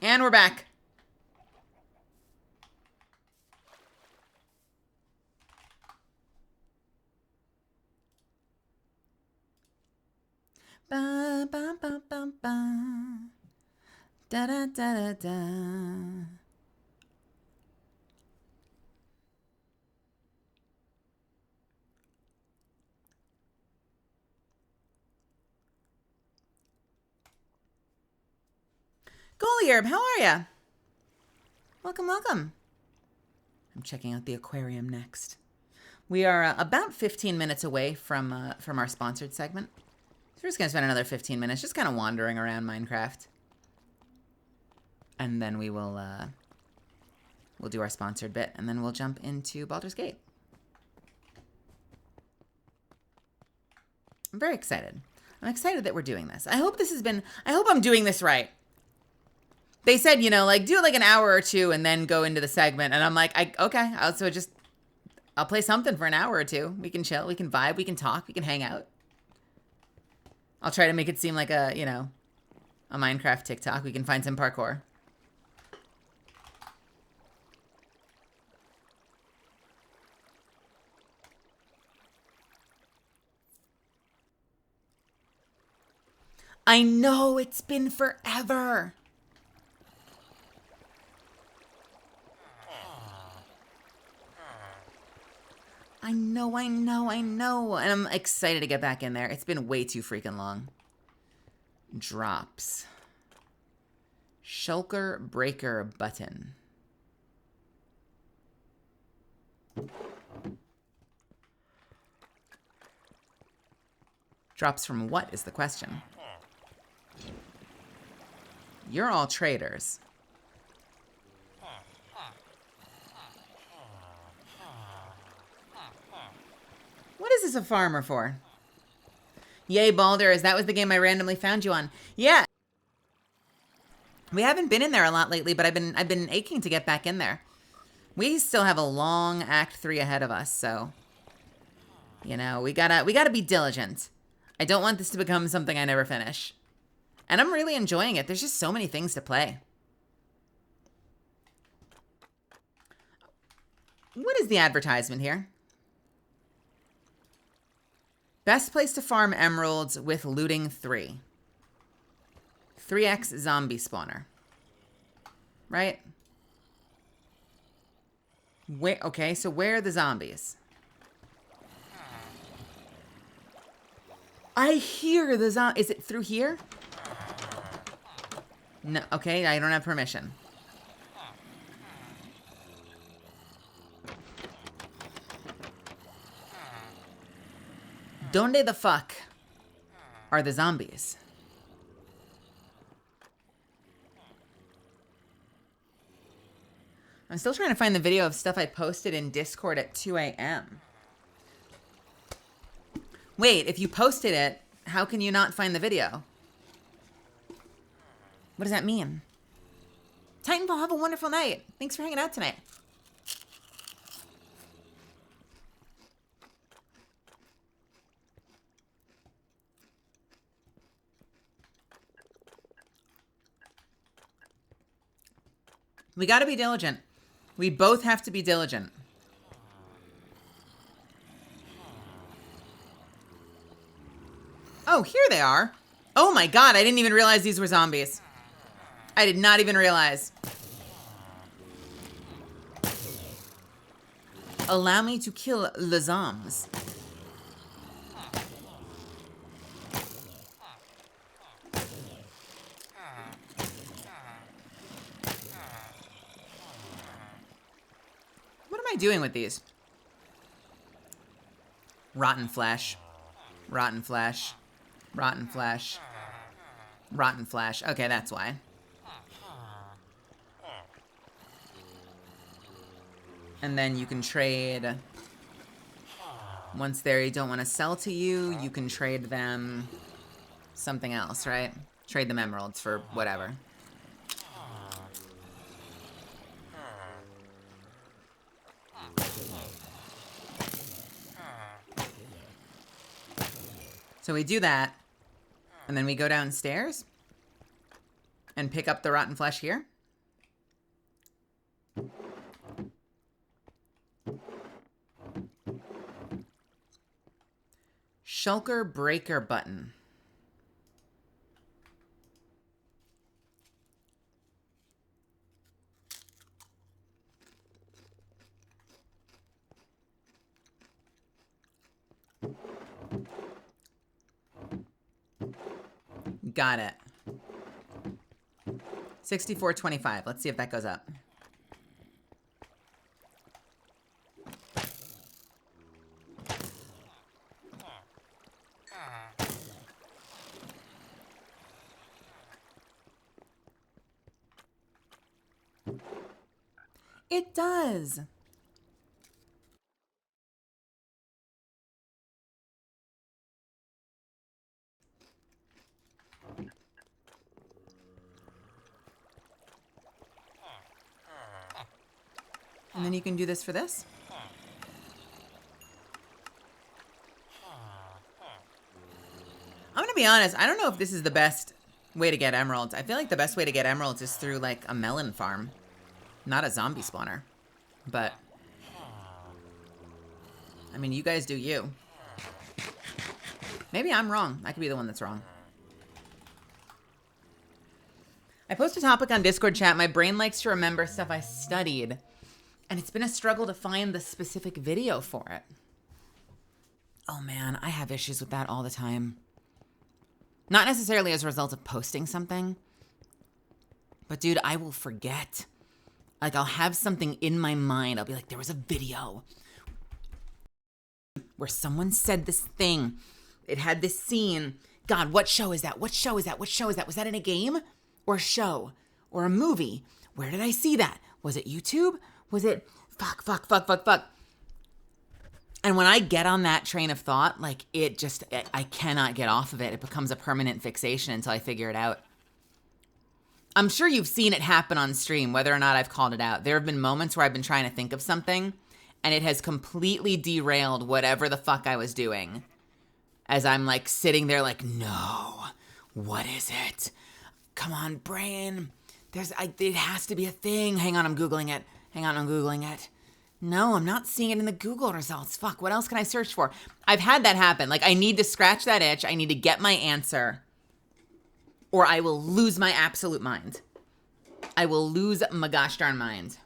And we're back. Ba ba ba ba ba. Da da da da da. Goliarb, how are ya? Welcome, welcome. I'm checking out the aquarium next. We are about 15 minutes away from our sponsored segment. So we're just gonna spend another 15 minutes just kind of wandering around Minecraft, and then we'll do our sponsored bit, and then we'll jump into Baldur's Gate. I'm very excited. I'm excited that we're doing this. I hope I'm doing this right. They said, you know, like do like an hour or two and then go into the segment. And I'm like, okay, I'll play something for an hour or two. We can chill, we can vibe, we can talk, we can hang out. I'll try to make it seem like a, you know, a Minecraft TikTok. We can find some parkour. I know, it's been forever. I know. And I'm excited to get back in there. It's been way too freaking long. Drops. Shulker breaker button. Drops from what is the question? You're all traitors. What is this a farmer for? Yay, Baldur, that was the game I randomly found you on. Yeah. We haven't been in there a lot lately, but I've been aching to get back in there. We still have a long Act 3 ahead of us, so you know, we gotta be diligent. I don't want this to become something I never finish. And I'm really enjoying it. There's just so many things to play. What is the advertisement here? Best place to farm emeralds with looting 3. 3x zombie spawner. Right? Where, okay, so where are the zombies? I hear the zombie. Is it through here? No, okay, I don't have permission. Donde the fuck are the zombies? I'm still trying to find the video of stuff I posted in Discord at 2 a.m. Wait, if you posted it, how can you not find the video? What does that mean? Titanfall, have a wonderful night. Thanks for hanging out tonight. We gotta be diligent. We both have to be diligent. Oh, here they are. Oh my god, I didn't even realize these were zombies. I did not even realize. Allow me to kill the zombies. What am I doing with these? Rotten flesh. Rotten flesh. Rotten flesh. Rotten flesh. Okay, that's why. And then you can trade. Once they don't want to sell to you, you can trade them something else, right? Trade them emeralds for whatever. So we do that, and then we go downstairs and pick up the rotten flesh here. Shulker breaker button. Got it. 64.25. Let's see if that goes up. It does. And then you can do this for this. I'm gonna be honest, I don't know if this is the best way to get emeralds. I feel like the best way to get emeralds is through like a melon farm, not a zombie spawner. But, I mean, you guys do you. Maybe I'm wrong. I could be the one that's wrong. I post a topic on Discord chat. My brain likes to remember stuff I studied. And it's been a struggle to find the specific video for it. Oh man, I have issues with that all the time. Not necessarily as a result of posting something. But dude, I will forget. Like I'll have something in my mind. I'll be like, there was a video where someone said this thing. It had this scene. God, what show is that? What show is that? What show is that? Was that in a game? Or a show? Or a movie? Where did I see that? Was it YouTube? Was it fuck. And when I get on that train of thought, like I cannot get off of it. It becomes a permanent fixation until I figure it out. I'm sure you've seen it happen on stream, whether or not I've called it out. There have been moments where I've been trying to think of something and it has completely derailed whatever the fuck I was doing. As I'm like sitting there like, no, what is it? Come on, brain. It has to be a thing. Hang on, I'm Googling it. No, I'm not seeing it in the Google results. Fuck, what else can I search for? I've had that happen. Like, I need to scratch that itch. I need to get my answer. Or I will lose my absolute mind. I will lose my gosh darn mind.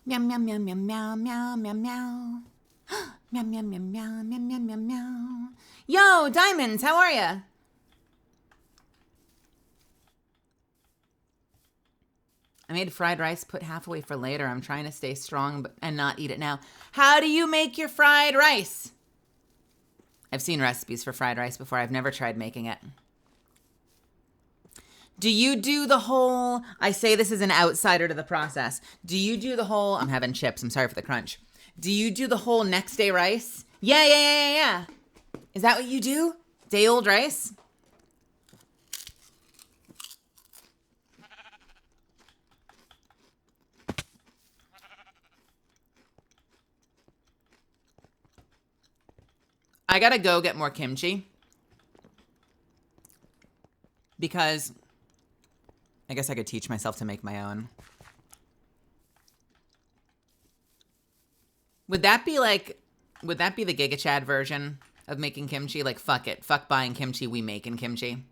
Meow, meow, meow, meow, meow, meow, meow, meow. Meow, meow, meow, meow, meow, meow, meow, meow. Yo, Diamonds, how are ya? I made fried rice, put half away for later. I'm trying to stay strong and not eat it now. How do you make your fried rice? I've seen recipes for fried rice before. I've never tried making it. Do you do the whole, I say this as an outsider to the process. Do you do the whole, I'm having chips, I'm sorry for the crunch. Do you do the whole next day rice? Yeah. Is that what you do? Day old rice? I gotta go get more kimchi. Because I guess I could teach myself to make my own. Would that be the Giga Chad version of making kimchi? Like, fuck it. Fuck buying kimchi, we making kimchi.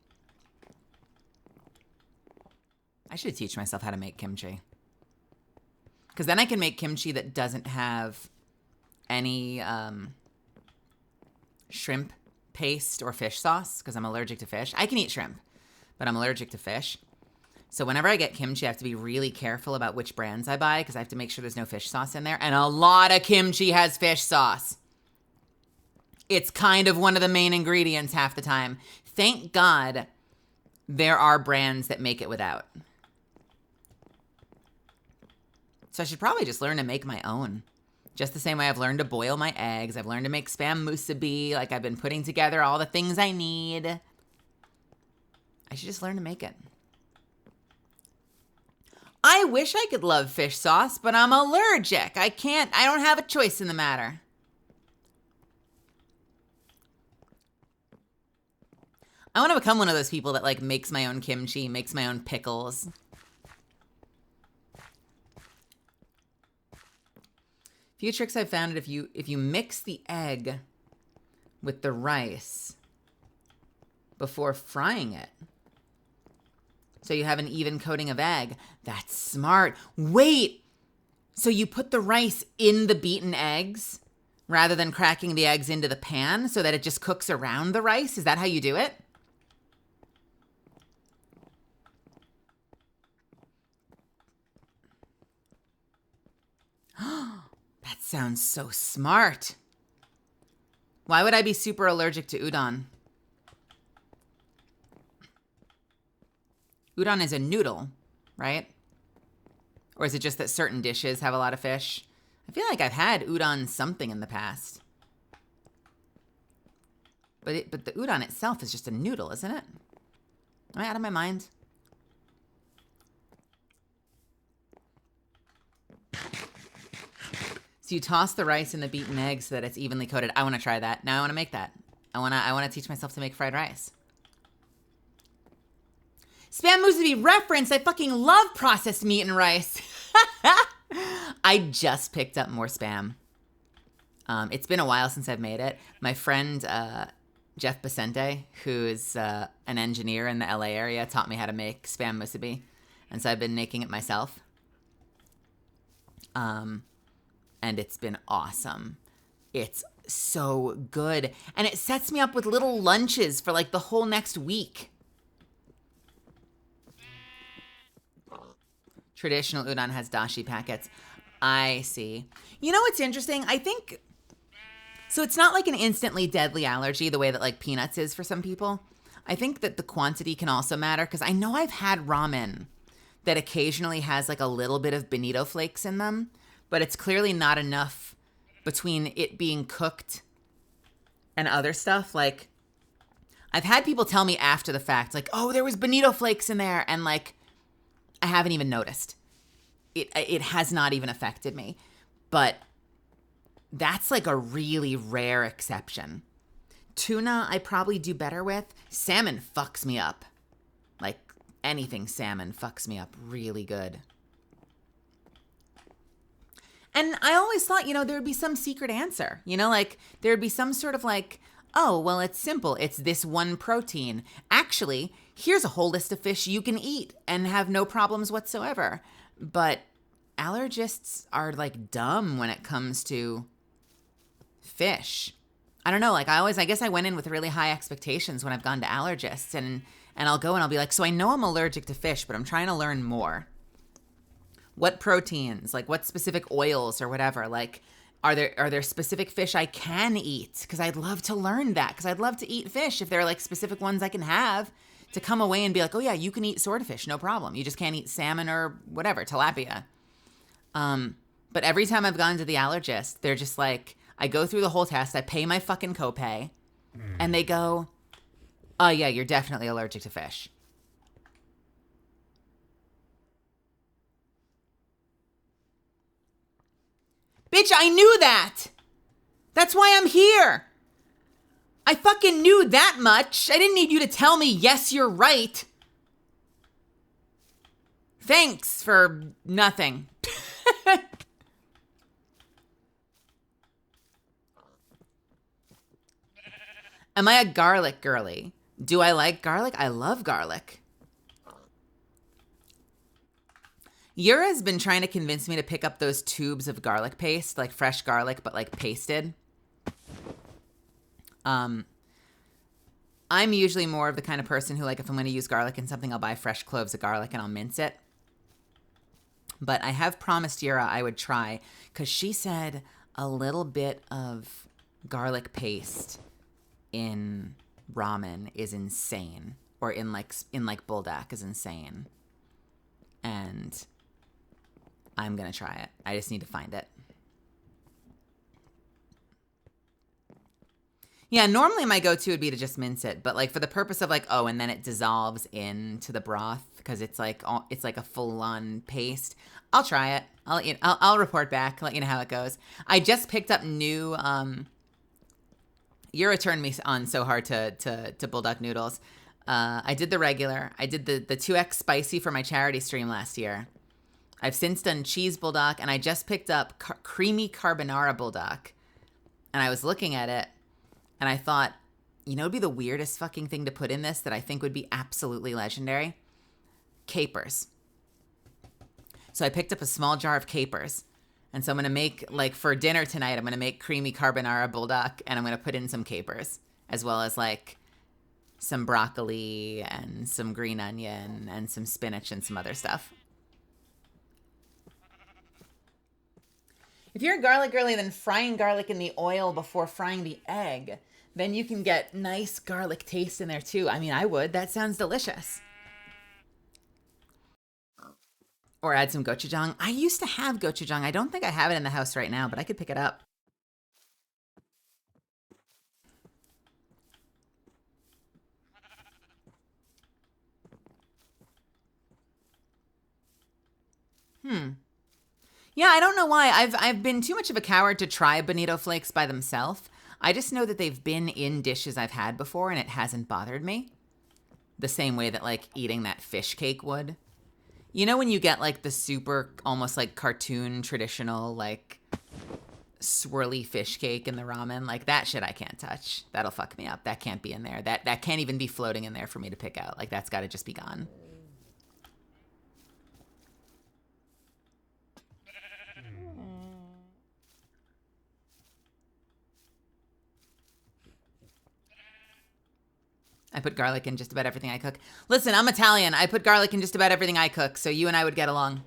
I should teach myself how to make kimchi. Because then I can make kimchi that doesn't have any shrimp paste or fish sauce, because I'm allergic to fish. I can eat shrimp, but I'm allergic to fish. So whenever I get kimchi, I have to be really careful about which brands I buy because I have to make sure there's no fish sauce in there. And a lot of kimchi has fish sauce. It's kind of one of the main ingredients half the time. Thank God there are brands that make it without. So I should probably just learn to make my own. Just the same way I've learned to boil my eggs. I've learned to make spam musubi. Like, I've been putting together all the things I need. I should just learn to make it. I wish I could love fish sauce, but I'm allergic. I don't have a choice in the matter. I want to become one of those people that like makes my own kimchi, makes my own pickles. Few tricks I've found if you mix the egg with the rice before frying it, so you have an even coating of egg. That's smart. Wait, so you put the rice in the beaten eggs rather than cracking the eggs into the pan so that it just cooks around the rice? Is that how you do it? That sounds so smart. Why would I be super allergic to udon? Udon is a noodle, right? Or is it just that certain dishes have a lot of fish? I feel like I've had udon something in the past. But the udon itself is just a noodle, isn't it? Am I out of my mind? So you toss the rice in the beaten egg so that it's evenly coated. I want to try that. Now I want to make that. I want to teach myself to make fried rice. Spam musubi reference. I fucking love processed meat and rice. I just picked up more Spam. It's been a while since I've made it. My friend Jeff Becente, who is an engineer in the LA area, taught me how to make Spam musubi. And so I've been making it myself. And it's been awesome. It's so good. And it sets me up with little lunches for like the whole next week. Traditional udon has dashi packets. I see. You know what's interesting? I think, so it's not like an instantly deadly allergy the way that like peanuts is for some people. I think that the quantity can also matter because I know I've had ramen that occasionally has like a little bit of bonito flakes in them, but it's clearly not enough between it being cooked and other stuff. Like, I've had people tell me after the fact, like, oh, there was bonito flakes in there, and like, I haven't even noticed. It has not even affected me. But that's like a really rare exception. Tuna, I probably do better with. Salmon fucks me up. Like, anything salmon fucks me up really good. And I always thought, you know, there would be some secret answer. You know, like, there would be some sort of like, oh, well, it's simple. It's this one protein. Actually, here's a whole list of fish you can eat and have no problems whatsoever. But allergists are like dumb when it comes to fish. I don't know. Like I guess I went in with really high expectations when I've gone to allergists, and I'll go and I'll be like, so I know I'm allergic to fish, but I'm trying to learn more. What proteins, like what specific oils or whatever, like are there specific fish I can eat? Because I'd love to learn that, because I'd love to eat fish if there are like specific ones I can have to come away and be like, oh yeah, you can eat swordfish, no problem. You just can't eat salmon or whatever, tilapia. But every time I've gone to the allergist, they're just like, I go through the whole test, I pay my fucking copay, and they go, oh yeah, you're definitely allergic to fish. Bitch, I knew that! That's why I'm here! I fucking knew that much! I didn't need you to tell me, yes, you're right! Thanks for nothing. Am I a garlic girly? Do I like garlic? I love garlic. Yura's been trying to convince me to pick up those tubes of garlic paste, like fresh garlic, but like pasted. I'm usually more of the kind of person who, like, if I'm going to use garlic in something, I'll buy fresh cloves of garlic and I'll mince it. But I have promised Yura I would try, because she said a little bit of garlic paste in ramen is insane, or in like buldak is insane, and I'm gonna try it. I just need to find it. Yeah, normally my go-to would be to just mince it, but like for the purpose of like, oh, and then it dissolves into the broth because it's like a full-on paste. I'll try it. I'll report back, let you know how it goes. I just picked up new. Yura turned me on so hard to bulldog noodles. I did the regular. I did the 2X spicy for my charity stream last year. I've since done cheese bulldog, and I just picked up creamy carbonara bulldog. And I was looking at it, and I thought, you know, it'd be the weirdest fucking thing to put in this that I think would be absolutely legendary? Capers. So I picked up a small jar of capers. And so I'm going to make, like, for dinner tonight, I'm going to make creamy carbonara bulldog, and I'm going to put in some capers, as well as, like, some broccoli and some green onion and some spinach and some other stuff. If you're a garlic girly, then frying garlic in the oil before frying the egg, then you can get nice garlic taste in there too. I mean, I would. That sounds delicious. Or add some gochujang. I used to have gochujang. I don't think I have it in the house right now, but I could pick it up. Yeah, I don't know why. I've been too much of a coward to try bonito flakes by themselves. I just know that they've been in dishes I've had before and it hasn't bothered me. The same way that like eating that fish cake would. You know when you get like the super almost like cartoon traditional like swirly fish cake in the ramen, like that shit I can't touch. That'll fuck me up. That can't be in there. That can't even be floating in there for me to pick out. Like that's got to just be gone. I put garlic in just about everything I cook. Listen, I'm Italian. I put garlic in just about everything I cook, so you and I would get along.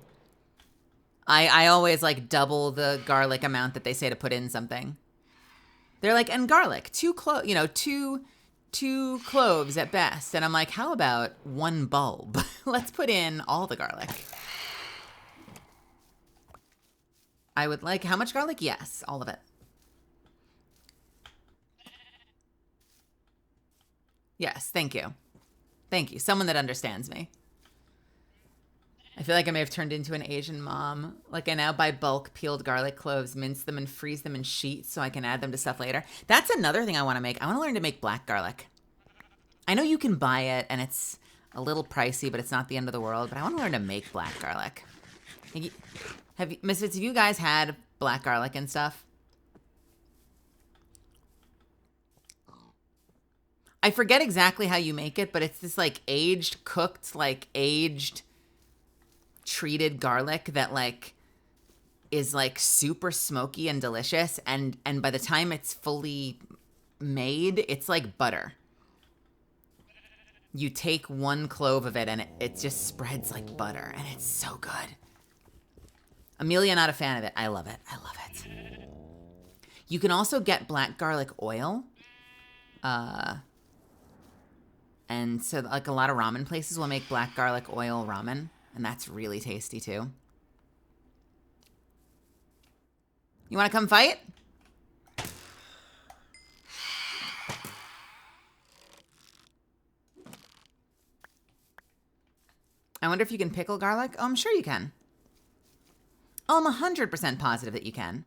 I always like double the garlic amount that they say to put in something. They're like, and garlic, two cloves at best. And I'm like, how about one bulb? Let's put in all the garlic. I would like, how much garlic? Yes, all of it. Yes, thank you. Thank you. Someone that understands me. I feel like I may have turned into an Asian mom. Like I now buy bulk peeled garlic cloves, mince them and freeze them in sheets so I can add them to stuff later. That's another thing I want to make. I want to learn to make black garlic. I know you can buy it and it's a little pricey, but it's not the end of the world. But I want to learn to make black garlic. Misfits, have you guys had black garlic and stuff? I forget exactly how you make it, but it's this like aged, cooked, like aged treated garlic that like is like super smoky and delicious, and by the time it's fully made, it's like butter. You take one clove of it and it just spreads like butter, and it's so good. Amelia, not a fan of it. I love it. I love it. You can also get black garlic oil. And so like a lot of ramen places will make black garlic oil ramen, and that's really tasty too. You want to come fight? I wonder if you can pickle garlic. Oh, I'm sure you can. Oh, I'm 100% positive that you can.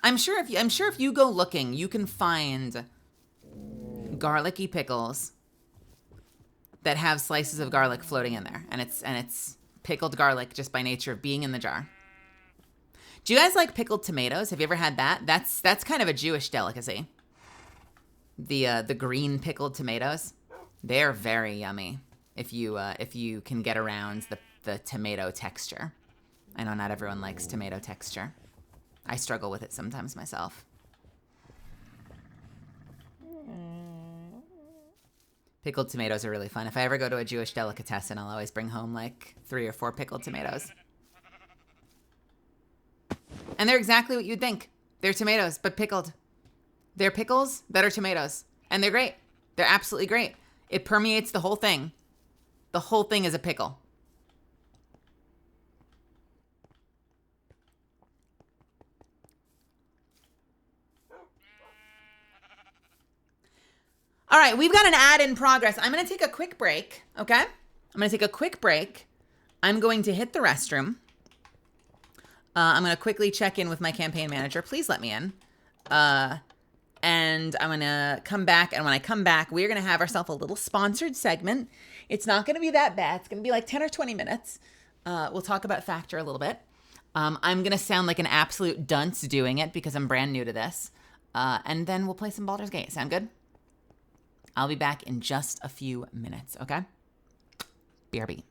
I'm sure if you go looking, you can find garlicky pickles that have slices of garlic floating in there, and it's pickled garlic just by nature of being in the jar. Do you guys like pickled tomatoes? Have you ever had that? That's kind of a Jewish delicacy. The green pickled tomatoes, they're very yummy if you can get around the tomato texture. I know not everyone likes tomato texture. I struggle with it sometimes myself. Pickled tomatoes are really fun. If I ever go to a Jewish delicatessen, I'll always bring home like 3 or 4 pickled tomatoes. And they're exactly what you'd think. They're tomatoes, but pickled. They're pickles that are tomatoes. And they're great. They're absolutely great. It permeates the whole thing. The whole thing is a pickle. All right, we've got an ad in progress. I'm going to take a quick break, okay? I'm going to take a quick break. I'm going to hit the restroom. I'm going to quickly check in with my campaign manager. Please let me in. And I'm going to come back. And when I come back, we're going to have ourselves a little sponsored segment. It's not going to be that bad. It's going to be like 10 or 20 minutes. We'll talk about Factor a little bit. I'm going to sound like an absolute dunce doing it because I'm brand new to this. And then we'll play some Baldur's Gate. Sound good? I'll be back in just a few minutes, okay? BRB.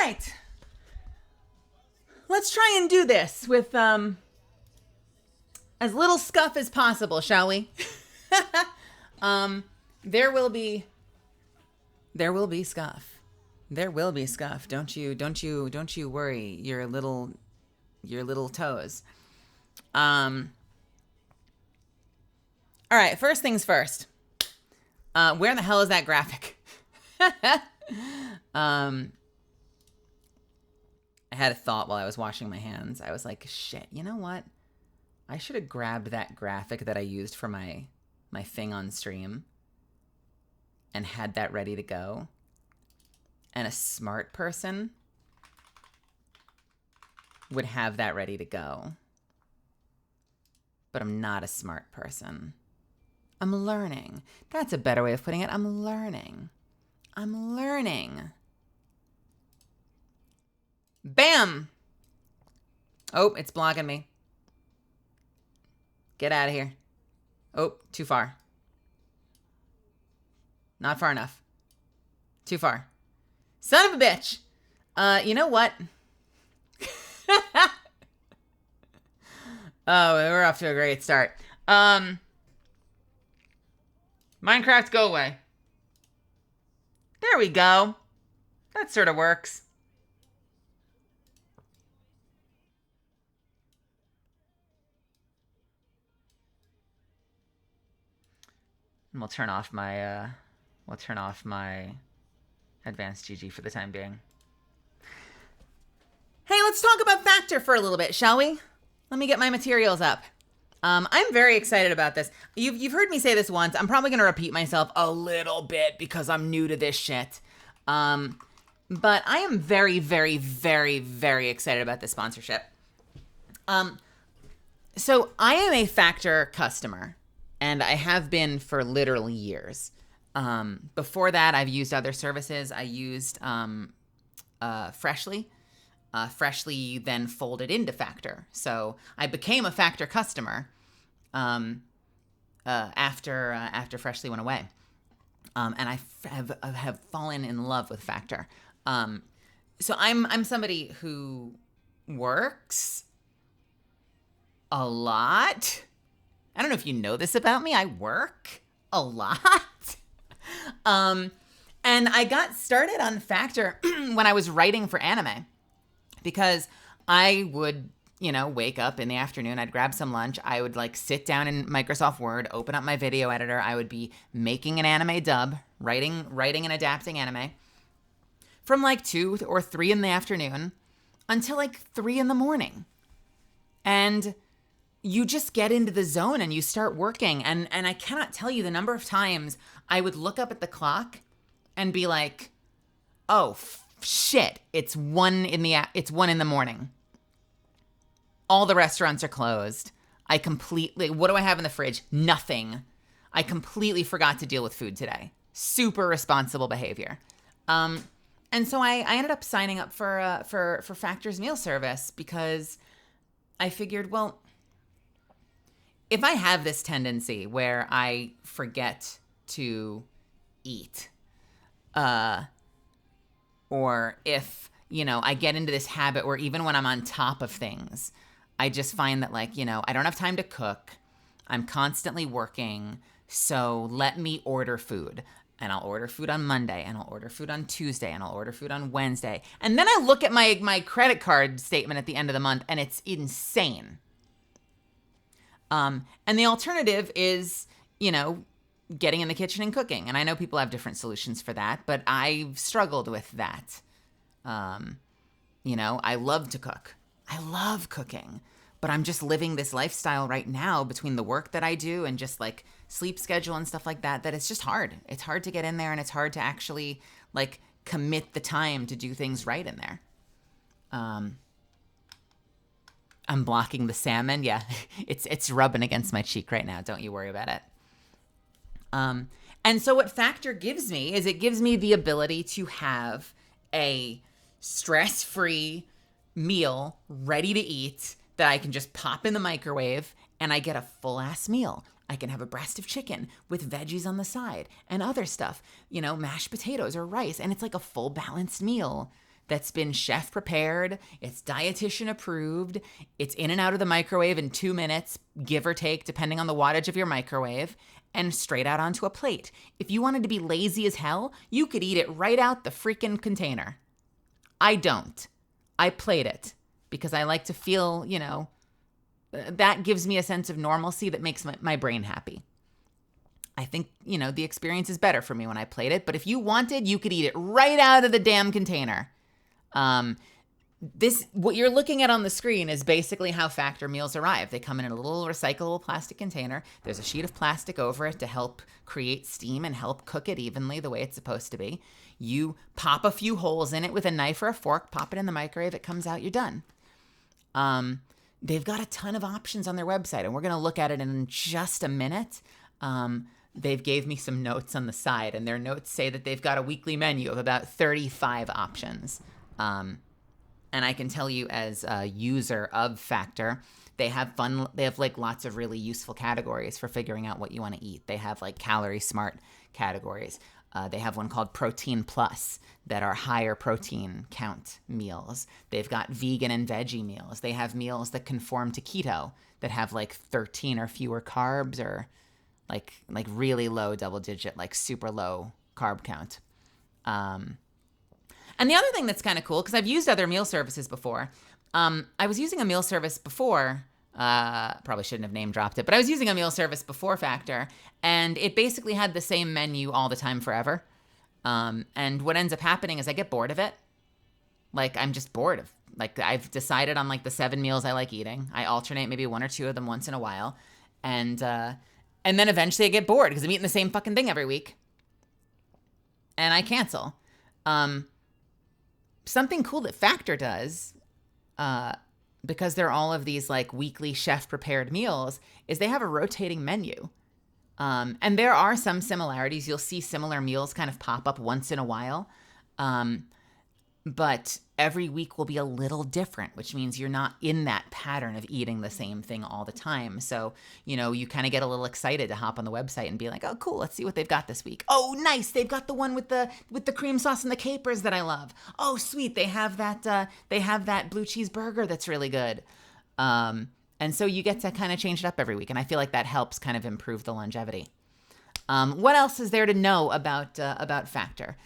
right. Let's try and do this with as little scuff as possible, shall we? There will be scuff. There will be scuff. Don't you worry your little toes. All right, first things first. Where the hell is that graphic? I had a thought while I was washing my hands. I was like, shit, you know what? I should have grabbed that graphic that I used for my thing on stream and had that ready to go. And a smart person would have that ready to go. But I'm not a smart person. I'm learning. That's a better way of putting it. I'm learning. Bam! Oh, it's blocking me. Get out of here. Oh, too far. Not far enough. Too far. Son of a bitch! You know what? Oh, we're off to a great start. Minecraft, go away. There we go. That sort of works. And we'll turn off my advanced GG for the time being. Hey, let's talk about Factor for a little bit, shall we? Let me get my materials up. I'm very excited about this. You've heard me say this once. I'm probably going to repeat myself a little bit because I'm new to this shit. But I am very, very, very, very excited about this sponsorship. So I am a Factor customer, and I have been for literally years. Before that, I've used other services. I used Freshly. Freshly then folded into Factor. So I became a Factor customer after Freshly went away. And I have fallen in love with Factor. So I'm somebody who works a lot. I don't know if you know this about me. I work a lot. And I got started on Factor when I was writing for anime. Because I would, wake up in the afternoon, I'd grab some lunch, I would sit down in Microsoft Word, open up my video editor, I would be making an anime dub, writing and adapting anime, from 2 or 3 in the afternoon until 3 in the morning. And you just get into the zone and you start working. And I cannot tell you the number of times I would look up at the clock and be like, oh, shit, it's 1 in the morning. All the restaurants are closed. What do I have in the fridge? Nothing. I completely forgot to deal with food today. Super responsible behavior. And so I ended up signing up for Factor's meal service because I figured, well, if I have this tendency where I forget to eat, or if, I get into this habit where even when I'm on top of things, I just find that I don't have time to cook. I'm constantly working. So let me order food. And I'll order food on Monday, and I'll order food on Tuesday, and I'll order food on Wednesday. And then I look at my credit card statement at the end of the month, and it's insane. And the alternative is, getting in the kitchen and cooking. And I know people have different solutions for that, but I've struggled with that. I love to cook. I love cooking, but I'm just living this lifestyle right now between the work that I do and just sleep schedule and stuff like that it's just hard. It's hard to get in there, and it's hard to actually commit the time to do things right in there. I'm blocking the salmon. Yeah, it's rubbing against my cheek right now. Don't you worry about it. And so what Factor gives me is it gives me the ability to have a stress-free meal ready to eat that I can just pop in the microwave and I get a full-ass meal. I can have a breast of chicken with veggies on the side and other stuff, mashed potatoes or rice. And it's a full balanced meal that's been chef prepared, it's dietitian approved, it's in and out of the microwave in 2 minutes, give or take, depending on the wattage of your microwave, and straight out onto a plate. If you wanted to be lazy as hell, you could eat it right out the freaking container. I don't. I plate it because I like to feel, that gives me a sense of normalcy that makes my brain happy. I think, the experience is better for me when I plate it, but if you wanted, you could eat it right out of the damn container. What you're looking at on the screen is basically how Factor meals arrive. They come in a little recyclable plastic container. There's a sheet of plastic over it to help create steam and help cook it evenly the way it's supposed to be. You pop a few holes in it with a knife or a fork, pop it in the microwave, it comes out, you're done. They've got a ton of options on their website, and we're going to look at it in just a minute. They've gave me some notes on the side, and their notes say that they've got a weekly menu of about 35 options. And I can tell you as a user of Factor, they have like lots of really useful categories for figuring out what you want to eat. They have like calorie smart categories. They have one called Protein Plus that are higher protein count meals. They've got vegan and veggie meals. They have meals that conform to keto that have like 13 or fewer carbs or like really low double digit, like super low carb count. And the other thing that's kind of cool, because I've used other meal services before. I was using a meal service before, probably shouldn't have name dropped it, but I was using a meal service before Factor, and it basically had the same menu all the time forever. And what ends up happening is I get bored of it. Like, I'm just bored of, like, I've decided on like the 7 meals I like eating. I alternate maybe 1 or 2 of them once in a while. And then eventually I get bored because I'm eating the same fucking thing every week. And I cancel. Something cool that Factor does, because they're all of these like weekly chef prepared meals, is they have a rotating menu. And there are some similarities. You'll see similar meals kind of pop up once in a while. But every week will be a little different, which means you're not in that pattern of eating the same thing all the time. So, you kind of get a little excited to hop on the website and be like, oh, cool, let's see what they've got this week. Oh, nice. They've got the one with the cream sauce and the capers that I love. Oh, sweet. They have that blue cheese burger that's really good. And so you get to kind of change it up every week. And I feel like that helps kind of improve the longevity. What else is there to know about Factor?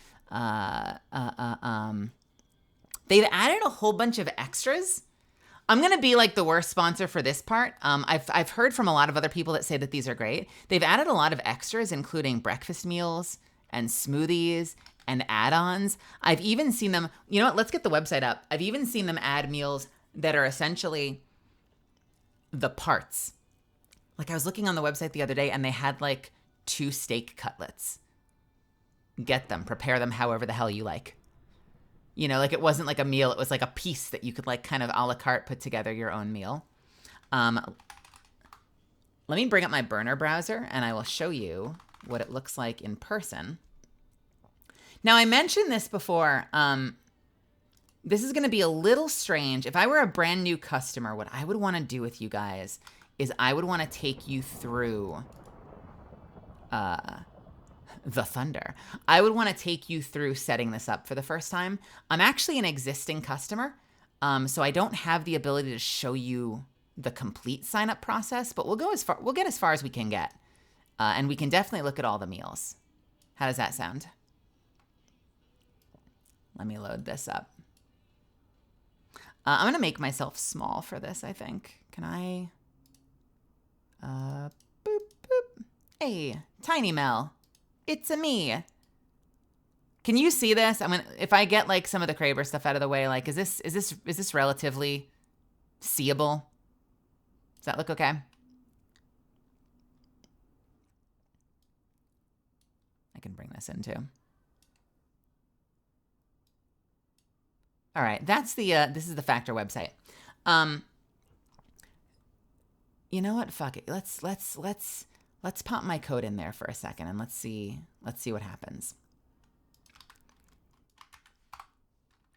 They've added a whole bunch of extras. I'm going to be like the worst sponsor for this part. I've heard from a lot of other people that say that these are great. They've added a lot of extras, including breakfast meals and smoothies and add-ons. I've even seen them, let's get the website up. I've even seen them add meals that are essentially the parts. Like I was looking on the website the other day and they had like 2 steak cutlets. Get them, prepare them however the hell you like. Like it wasn't like a meal. It was like a piece that you could like kind of a la carte put together your own meal. Let me bring up my burner browser and I will show you what it looks like in person. Now, I mentioned this before. This is going to be a little strange. If I were a brand new customer, what I would want to do with you guys is I would want to take you through the thunder. I would want to take you through setting this up for the first time. I'm actually an existing customer, so I don't have the ability to show you the complete sign-up process, but we'll get as far as we can get, and we can definitely look at all the meals. How does that sound? Let me load this up. I'm gonna make myself small for this. I think. Can I? Boop boop. Hey, Tiny Mel. It's a me. Can you see this? If I get like some of the Kraber stuff out of the way, like is this relatively seeable? Does that look okay? I can bring this in too. All right, that's this is the Factor website. You know what? Fuck it. Let's pop my code in there for a second and let's see what happens.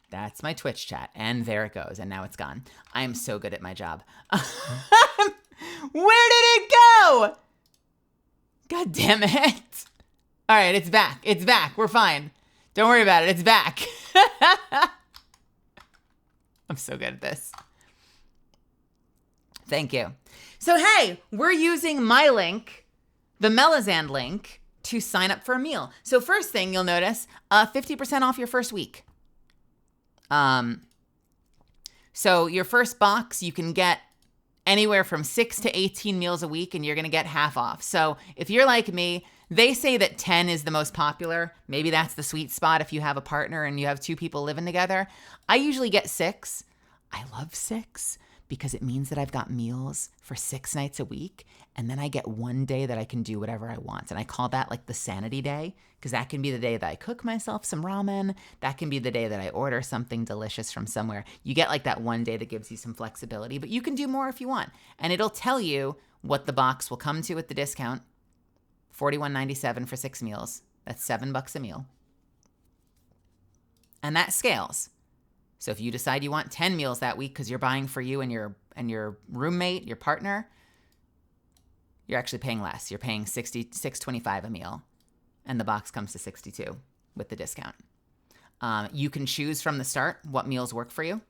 That's my Twitch chat, and there it goes, and now it's gone. I am so good at my job. Where did it go? God damn it. All right, it's back. It's back. We're fine. Don't worry about it. It's back. I'm so good at this. Thank you. So, hey, we're using my link, the Melazand link, to sign up for a meal. So first thing you'll notice, 50% off your first week. So your first box, you can get anywhere from 6 to 18 meals a week, and you're going to get half off. So if you're like me, they say that 10 is the most popular. Maybe that's the sweet spot if you have a partner and you have 2 people living together. I usually get 6. I love 6 because it means that I've got meals for 6 nights a week. And then I get one day that I can do whatever I want. And I call that like the sanity day, because that can be the day that I cook myself some ramen. That can be the day that I order something delicious from somewhere. You get like that one day that gives you some flexibility, but you can do more if you want. And it'll tell you what the box will come to with the discount. $41.97 for 6 meals. That's $7 a meal. And that scales. So if you decide you want 10 meals that week because you're buying for you and your roommate, your partner, you're actually paying less. You're paying $66.25 a meal, and the box comes to $62 with the discount. You can choose from the start what meals work for you.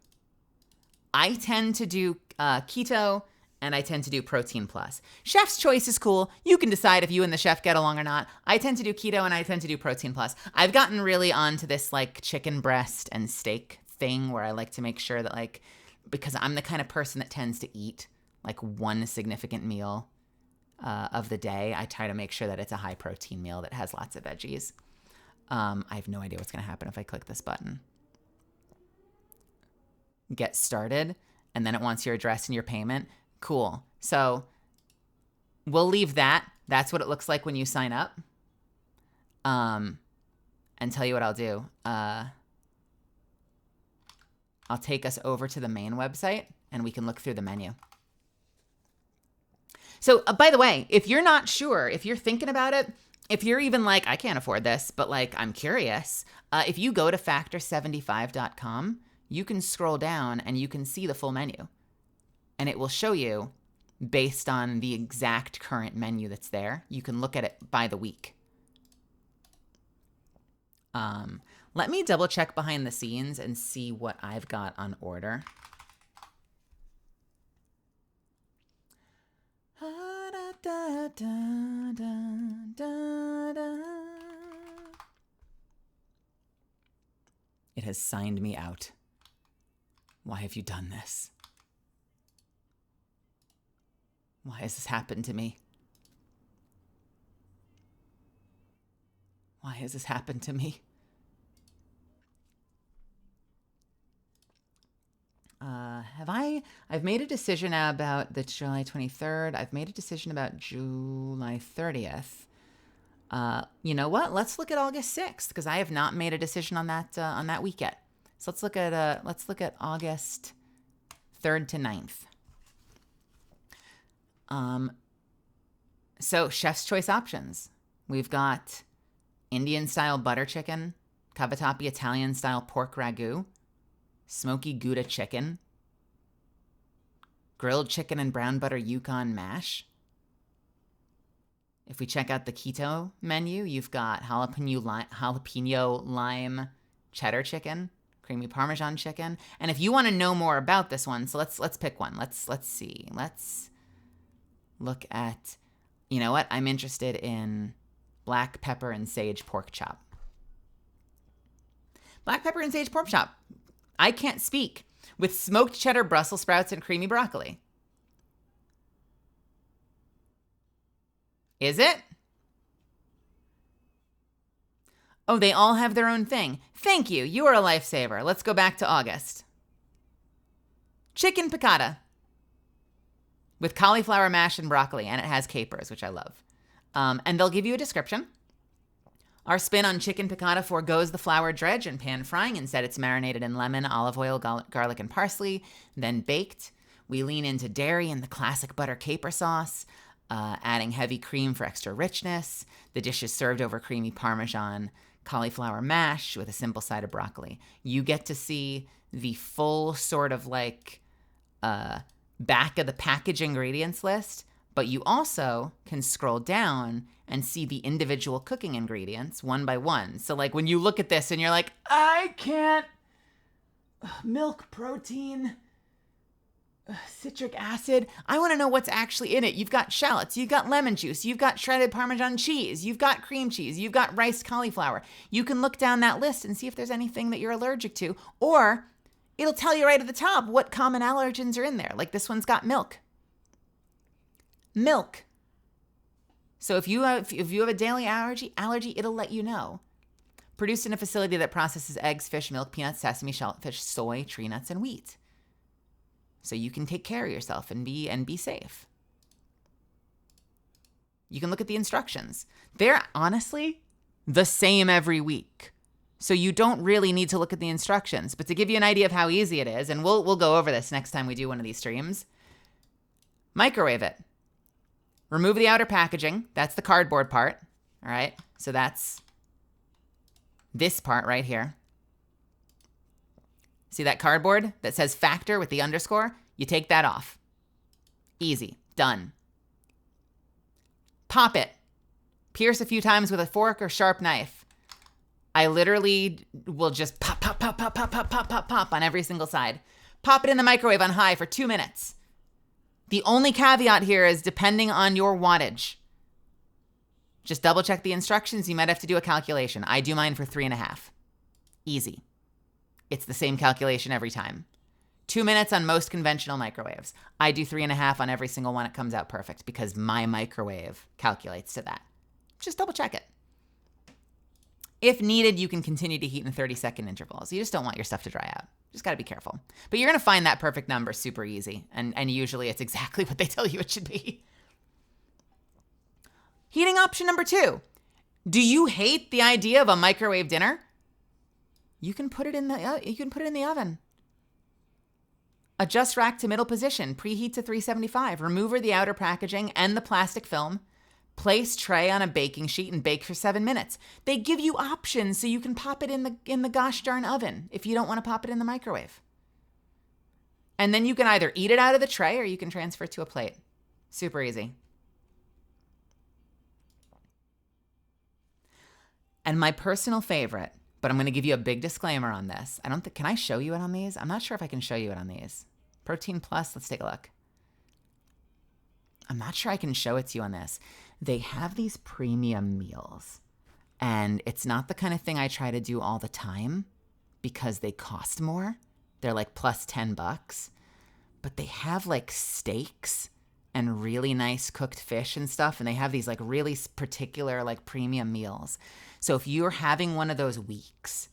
I tend to do keto, and I tend to do protein plus. Chef's choice is cool. You can decide if you and the chef get along or not. I tend to do keto, and I tend to do protein plus. I've gotten really onto this like chicken breast and steak thing where I like to make sure that, like, because I'm the kind of person that tends to eat like one significant meal of the day, I try to make sure that it's a high protein meal that has lots of veggies. I have no idea what's going to happen if I click this button. Get started, and then it wants your address and your payment. Cool. So we'll leave that. That's what it looks like when you sign up. And tell you what I'll do. I'll take us over to the main website, and we can look through the menu. So, by the way, if you're not sure, if you're thinking about it, if you're even like, I can't afford this, but like, I'm curious, if you go to factor75.com, you can scroll down and you can see the full menu. And it will show you based on the exact current menu that's there. You can look at it by the week. Let me double check behind the scenes and see what I've got on order. It has signed me out. Why have you done this? Why has this happened to me? Why has this happened to me? I've made a decision about the July 23rd. I've made a decision about July 30th. You know what? Let's look at August 6th, because I have not made a decision on that week yet. So let's look at August 3rd to 9th. So chef's choice options. We've got Indian style butter chicken, cavatappi Italian style pork ragu, smoky Gouda chicken, grilled chicken and brown butter Yukon mash. If we check out the keto menu, you've got jalapeno lime cheddar chicken, creamy Parmesan chicken. And if you want to know more about this one, so let's pick one. Let's see. Let's look at, you know what? I'm interested in black pepper and sage pork chop. Black pepper and sage pork chop. I can't speak. With smoked cheddar Brussels sprouts and creamy broccoli. Is it? Oh, they all have their own thing. Thank you. You are a lifesaver. Let's go back to August. Chicken piccata with cauliflower mash and broccoli, and it has capers, which I love. And they'll give you a description. Our spin on chicken piccata forgoes the flour dredge and pan frying. Instead, it's marinated in lemon, olive oil, garlic, and parsley, then baked. We lean into dairy and the classic butter caper sauce, adding heavy cream for extra richness. The dish is served over creamy Parmesan cauliflower mash with a simple side of broccoli. You get to see the full sort of like back of the package ingredients list, but you also can scroll down and see the individual cooking ingredients one by one. So like when you look at this and you're like, I can't milk, protein, citric acid. I want to know what's actually in it. You've got shallots, you've got lemon juice, you've got shredded Parmesan cheese, you've got cream cheese, you've got riced cauliflower. You can look down that list and see if there's anything that you're allergic to, or it'll tell you right at the top what common allergens are in there. Like this one's got milk. Milk. So if you have a daily allergy, it'll let you know. Produced in a facility that processes eggs, fish, milk, peanuts, sesame, shellfish, soy, tree nuts, and wheat. So you can take care of yourself and be safe. You can look at the instructions. They're honestly the same every week. So you don't really need to look at the instructions. But to give you an idea of how easy it is, and we'll go over this next time we do one of these streams, microwave it. Remove the outer packaging. That's the cardboard part. All right. So that's this part right here. See that cardboard that says factor with the underscore? You take that off. Easy. Done. Pop it. Pierce a few times with a fork or sharp knife. I literally will just pop, pop, pop, pop, pop, pop, pop, pop, pop on every single side. Pop it in the microwave on high for 2 minutes. The only caveat here is depending on your wattage. Just double check the instructions. You might have to do a calculation. I do mine for 3.5. Easy. It's the same calculation every time. 2 minutes on most conventional microwaves. I do 3.5 on every single one. It comes out perfect because my microwave calculates to that. Just double check it. If needed, you can continue to heat in 30-second intervals. You just don't want your stuff to dry out. Just got to be careful. But you're going to find that perfect number super easy. And usually it's exactly what they tell you it should be. Heating option number 2. Do you hate the idea of a microwave dinner? You can put it in the oven. Adjust rack to middle position. Preheat to 375. Remove the outer packaging and the plastic film. Place tray on a baking sheet and bake for 7 minutes. They give you options so you can pop it in the gosh darn oven if you don't want to pop it in the microwave. And then you can either eat it out of the tray or you can transfer it to a plate. Super easy. And my personal favorite, but I'm going to give you a big disclaimer on this. Can I show you it on these? I'm not sure if I can show you it on these. Protein Plus, let's take a look. I'm not sure I can show it to you on this. They have these premium meals, and it's not the kind of thing I try to do all the time because they cost more. They're like plus $10, but they have like steaks and really nice cooked fish and stuff, and they have these like really particular like premium meals. So if you're having one of those weeks,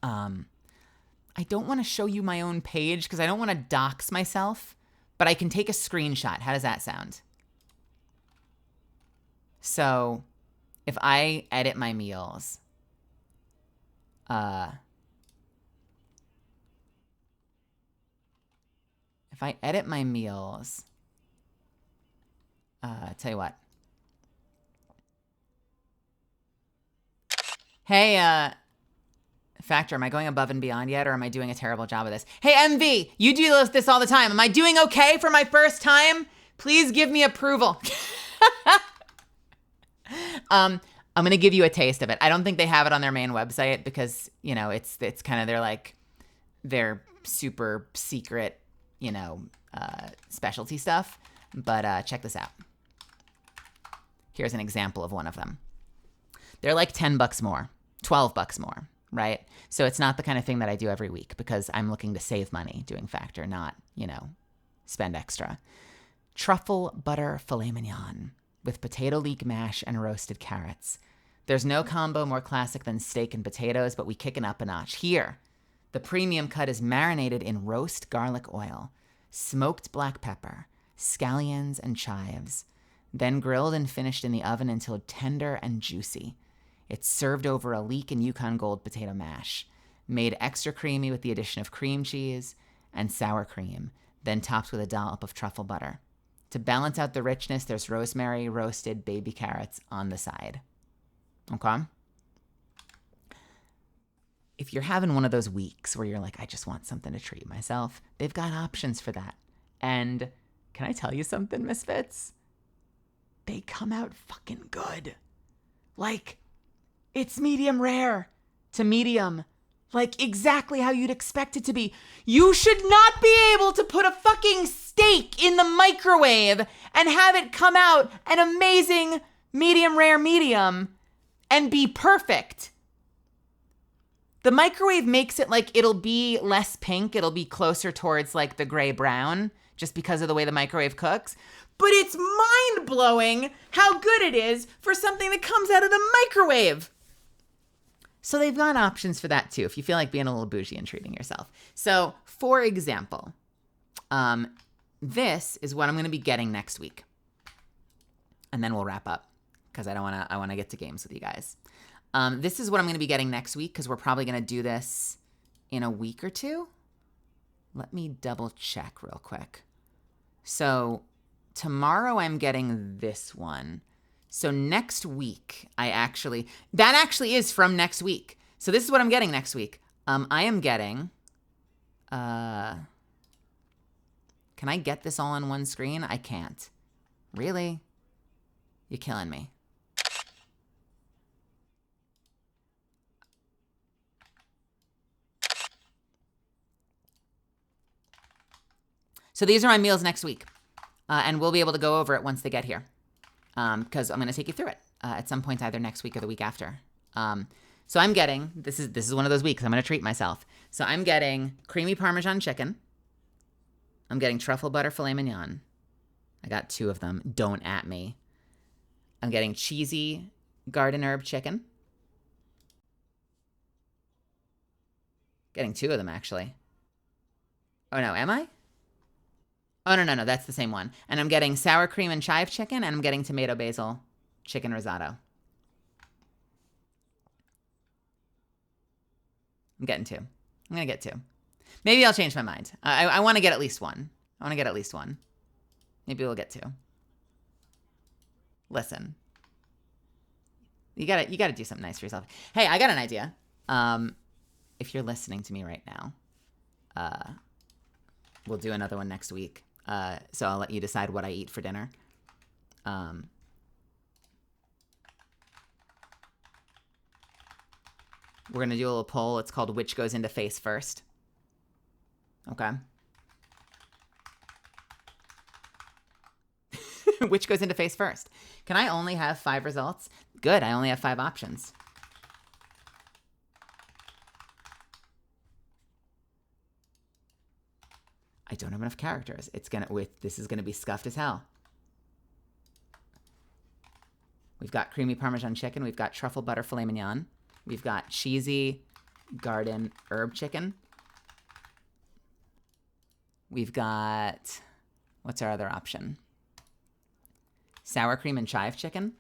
I don't want to show you my own page because I don't want to dox myself, but I can take a screenshot. How does that sound? So if I edit my meals, tell you what. Hey, Factor, am I going above and beyond yet, or am I doing a terrible job of this? Hey, MV, you do this all the time. Am I doing okay for my first time? Please give me approval. I'm going to give you a taste of it. I don't think they have it on their main website because, you know, it's kind of their super secret, you know, specialty stuff. But check this out. Here's an example of one of them. They're like $10 more, $12 more, right? So it's not the kind of thing that I do every week because I'm looking to save money doing Factor, not, you know, spend extra. Truffle butter filet mignon with potato leek mash and roasted carrots. There's no combo more classic than steak and potatoes, but we kick it up a notch. Here, the premium cut is marinated in roast garlic oil, smoked black pepper, scallions, and chives, then grilled and finished in the oven until tender and juicy. It's served over a leek and Yukon Gold potato mash, made extra creamy with the addition of cream cheese and sour cream, then topped with a dollop of truffle butter. To balance out the richness, there's rosemary roasted baby carrots on the side. Okay? If you're having one of those weeks where you're like, I just want something to treat myself, they've got options for that. And can I tell you something, Misfits? They come out fucking good. Like, it's medium rare to medium. like exactly how you'd expect it to be. You should not be able to put a fucking steak in the microwave and have it come out an amazing medium rare medium and be perfect. The microwave makes it like it'll be less pink. It'll be closer towards like the gray brown just because of the way the microwave cooks. But it's mind-blowing how good it is for something that comes out of the microwave. So they've got options for that too, if you feel like being a little bougie and treating yourself. So, for example, this is what I'm going to be getting next week. And then we'll wrap up because I want to get to games with you guys. This is what I'm going to be getting next week because we're probably going to do this in a week or two. Let me double check real quick. So tomorrow I'm getting this one. So next week, that actually is from next week. So this is what I'm getting next week. I am getting, can I get this all on one screen? I can't. Really? You're killing me. So these are my meals next week. And we'll be able to go over it once they get here. Because I'm going to take you through it at some point, either next week or the week after. So I'm getting, this is one of those weeks I'm going to treat myself. So I'm getting creamy Parmesan chicken. I'm getting truffle butter filet mignon. I got 2 of them. Don't at me. I'm getting cheesy garden herb chicken. Getting 2 of them, actually. Oh, no, am I? Oh, no, that's the same one. And I'm getting sour cream and chive chicken, and I'm getting tomato basil chicken risotto. I'm getting 2. I'm going to get 2. Maybe I'll change my mind. I want to get at least 1. Maybe we'll get 2. Listen. You gotta do something nice for yourself. Hey, I got an idea. If you're listening to me right now, we'll do another one next week. So I'll let you decide what I eat for dinner. We're going to do a little poll. It's called Which Goes Into Face First. Okay. Which goes into face first? Can I only have 5 results? Good, I only have 5 options. I don't have enough characters. This is gonna be scuffed as hell. We've got creamy Parmesan chicken. We've got truffle butter filet mignon. We've got cheesy garden herb chicken. We've got, what's our other option? Sour cream and chive chicken.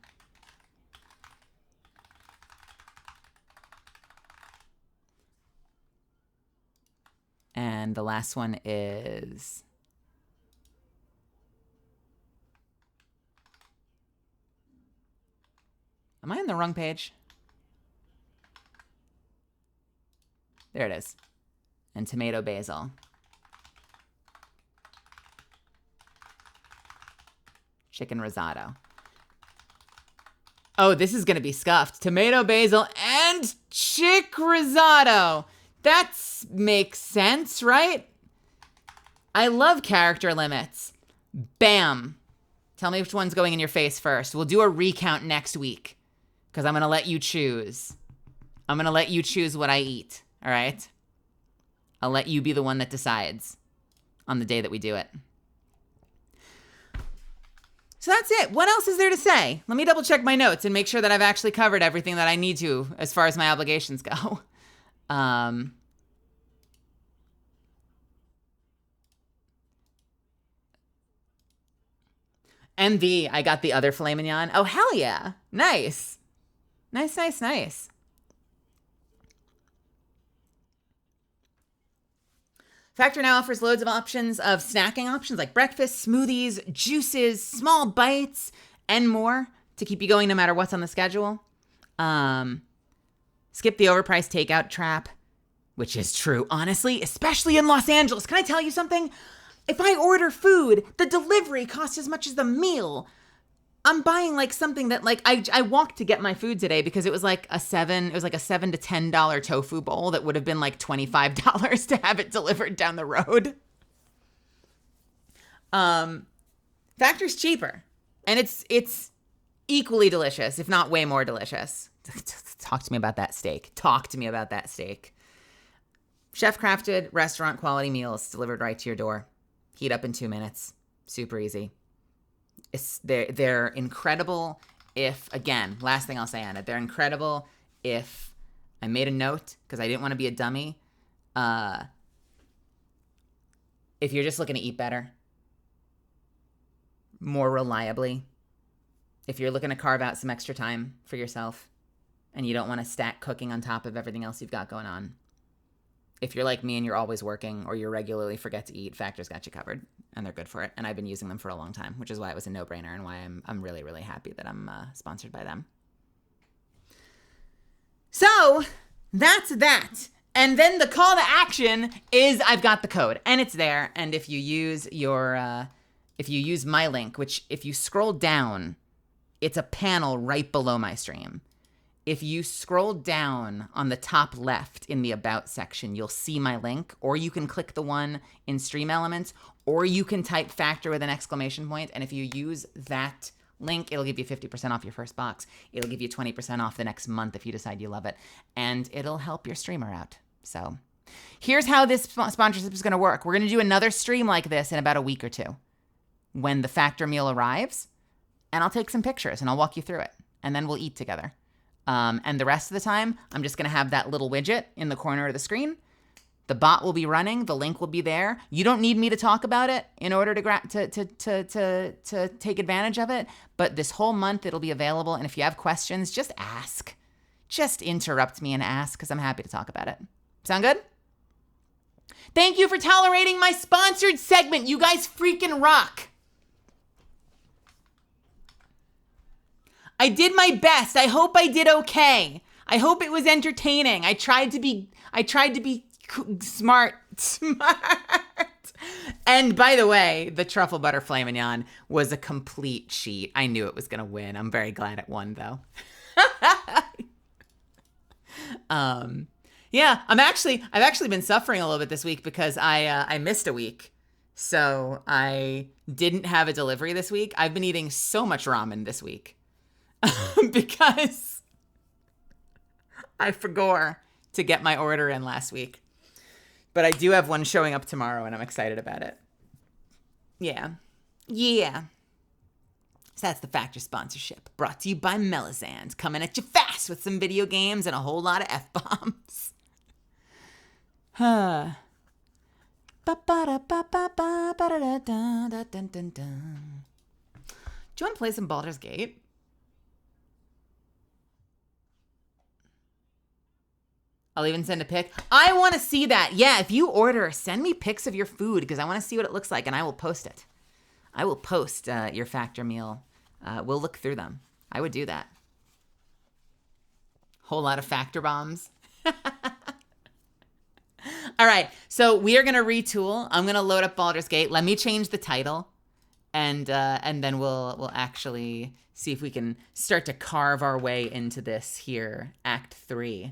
And the last one is am I on the wrong page? There it is. And tomato basil. Chicken risotto. Oh, this is going to be scuffed. Tomato basil and chick risotto. That makes sense, right? I love character limits. Bam. Tell me which one's going in your face first. We'll do a recount next week because I'm going to let you choose. I'm going to let you choose what I eat, all right? I'll let you be the one that decides on the day that we do it. So that's it. What else is there to say? Let me double check my notes and make sure that I've actually covered everything that I need to as far as my obligations go. MV, I got the other filet mignon. Oh, hell yeah. Nice. Nice. Factor now offers loads of options of snacking options like breakfast, smoothies, juices, small bites, and more to keep you going no matter what's on the schedule. Skip the overpriced takeout trap, which is true, honestly, especially in Los Angeles. Can I tell you something? If I order food, the delivery costs as much as the meal. I'm buying like something that like I walked to get my food today because it was like a $7 to $10 tofu bowl that would have been like $25 to have it delivered down the road. Factor's cheaper, and it's equally delicious, if not way more delicious. Talk to me about that steak. Talk to me about that steak. Chef crafted, restaurant quality meals delivered right to your door. Heat up in 2 minutes. Super easy. They're incredible if, again, last thing I'll say on it, they're incredible if I made a note because I didn't want to be a dummy. If you're just looking to eat better, more reliably, if you're looking to carve out some extra time for yourself and you don't want to stack cooking on top of everything else you've got going on, if you're like me and you're always working or you regularly forget to eat, Factor's got you covered, and they're good for it. And I've been using them for a long time, which is why it was a no-brainer and why I'm really, really happy that I'm sponsored by them. So that's that. And then the call to action is I've got the code and it's there. And if you use my link, which if you scroll down, it's a panel right below my stream. If you scroll down on the top left in the About section, you'll see my link, or you can click the one in Stream Elements, or you can type Factor with an exclamation point, and if you use that link, it'll give you 50% off your first box. It'll give you 20% off the next month if you decide you love it, and it'll help your streamer out. So here's how this sponsorship is going to work. We're going to do another stream like this in about a week or two when the Factor meal arrives, and I'll take some pictures, and I'll walk you through it, and then we'll eat together. And the rest of the time, I'm just going to have that little widget in the corner of the screen. The bot will be running. The link will be there. You don't need me to talk about it in order to take advantage of it. But this whole month, it'll be available. And if you have questions, just ask. Just interrupt me and ask, because I'm happy to talk about it. Sound good? Thank you for tolerating my sponsored segment. You guys freaking rock. I did my best. I hope I did okay. I hope it was entertaining. I tried to be smart. And by the way, the truffle butter filet mignon was a complete cheat. I knew it was going to win. I'm very glad it won though. Yeah, I've actually been suffering a little bit this week because I missed a week. So I didn't have a delivery this week. I've been eating so much ramen this week. Because I forgot to get my order in last week. But I do have one showing up tomorrow, and I'm excited about it. Yeah. So that's the Factor sponsorship, brought to you by Melizand, coming at you fast with some video games and a whole lot of F-bombs. Do you want to play some Baldur's Gate? I'll even send a pic. I want to see that. Yeah, if you order, send me pics of your food because I want to see what it looks like, and I will post it. I will post your Factor meal. We'll look through them. I would do that. Whole lot of Factor bombs. All right, so we are going to retool. I'm going to load up Baldur's Gate. Let me change the title, and then we'll actually see if we can start to carve our way into this here, Act 3.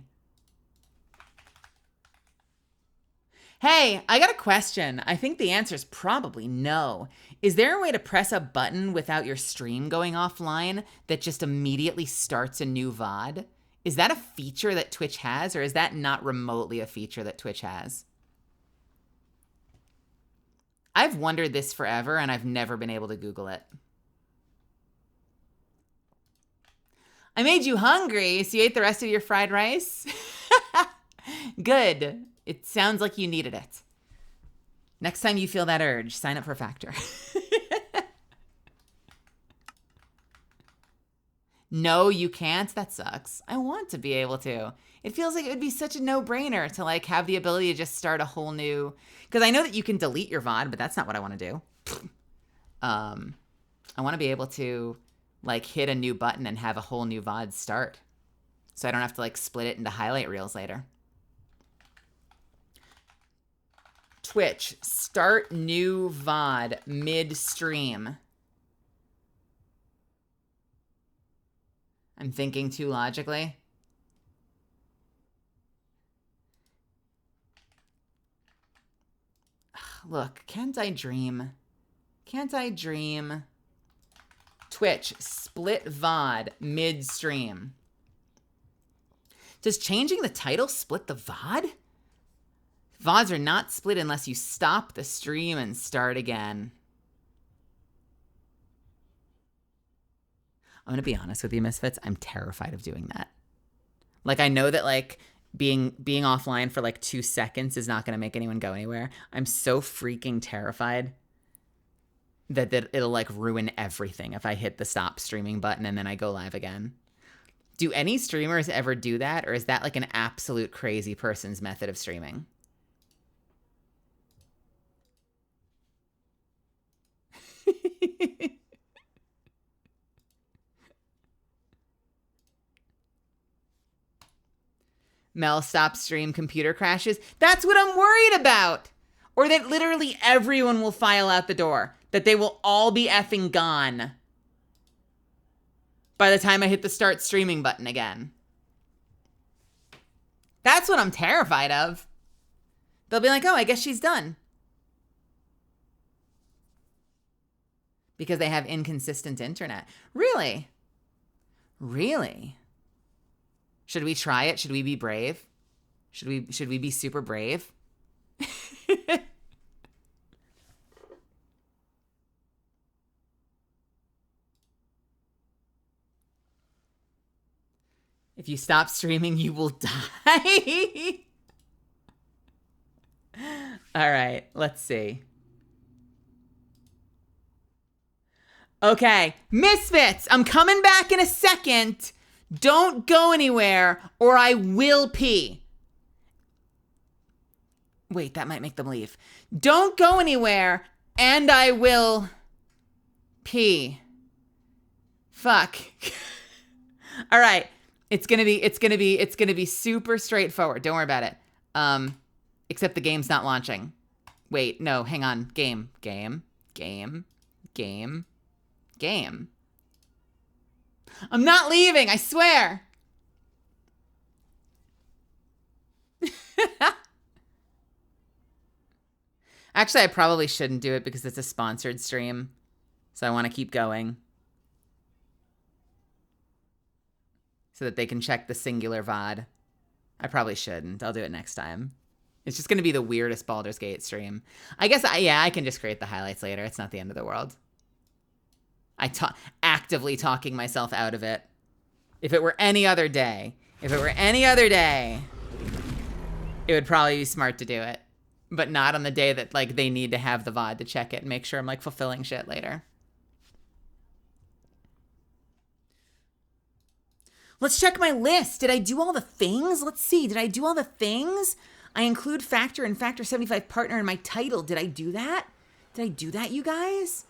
Hey, I got a question. I think the answer is probably no. Is there a way to press a button without your stream going offline that just immediately starts a new VOD? Is that a feature that Twitch has, or is that not remotely a feature that Twitch has? I've wondered this forever, and I've never been able to Google it. I made you hungry, so you ate the rest of your fried rice? Good. It sounds like you needed it. Next time you feel that urge, sign up for Factor. No, you can't? That sucks. I want to be able to. It feels like it would be such a no-brainer to like have the ability to just start a whole new... Because I know that you can delete your VOD, but that's not what I want to do. I want to be able to like hit a new button and have a whole new VOD start. So I don't have to like split it into highlight reels later. Twitch, start new VOD mid-stream. I'm thinking too logically. Look, can't I dream? Can't I dream? Twitch, split VOD midstream. Does changing the title split the VOD? VODs are not split unless you stop the stream and start again. I'm gonna be honest with you, Misfits. I'm terrified of doing that. Like, I know that, like, being offline for, like, 2 seconds is not gonna make anyone go anywhere. I'm so freaking terrified that it'll, like, ruin everything if I hit the stop streaming button and then I go live again. Do any streamers ever do that, or is that, like, an absolute crazy person's method of streaming? Mel, stop stream, computer crashes. That's what I'm worried about. Or that literally everyone will file out the door. That they will all be effing gone by the time I hit the start streaming button again. That's what I'm terrified of. They'll be like, oh, I guess she's done. Because they have inconsistent internet. Really? Really? Should we try it? Should we be brave? Should we be super brave? If you stop streaming, you will die. All right, let's see. Okay, Misfits, I'm coming back in a second. Don't go anywhere or I will pee. Wait, that might make them leave. Don't go anywhere and I will pee. Fuck. All right. It's gonna be super straightforward. Don't worry about it. Except the game's not launching. Wait, no, hang on. Game. I'm not leaving, I swear. Actually, I probably shouldn't do it because it's a sponsored stream. So I want to keep going. So that they can check the singular VOD. I probably shouldn't. I'll do it next time. It's just going to be the weirdest Baldur's Gate stream. I guess, I can just create the highlights later. It's not the end of the world. Actively talking myself out of it. If it were any other day, it would probably be smart to do it. But not on the day that, like, they need to have the VOD to check it and make sure I'm, like, fulfilling shit later. Let's check my list. Did I do all the things? Let's see. Did I do all the things? I include Factor and Factor 75 partner in my title. Did I do that? Did I do that, you guys?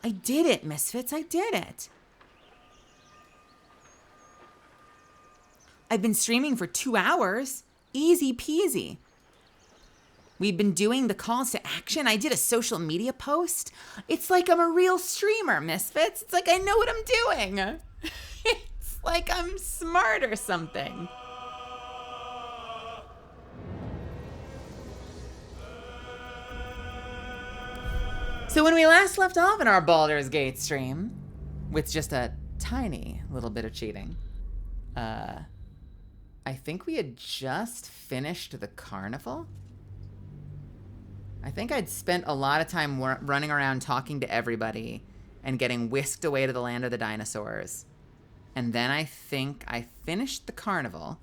I did it, Misfits. I did it. I've been streaming for 2 hours. Easy peasy. We've been doing the calls to action. I did a social media post. It's like I'm a real streamer, Misfits. It's like I know what I'm doing. It's like I'm smart or something. So when we last left off in our Baldur's Gate stream, with just a tiny little bit of cheating, I think we had just finished the carnival. I think I'd spent a lot of time running around talking to everybody and getting whisked away to the land of the dinosaurs. And then I think I finished the carnival,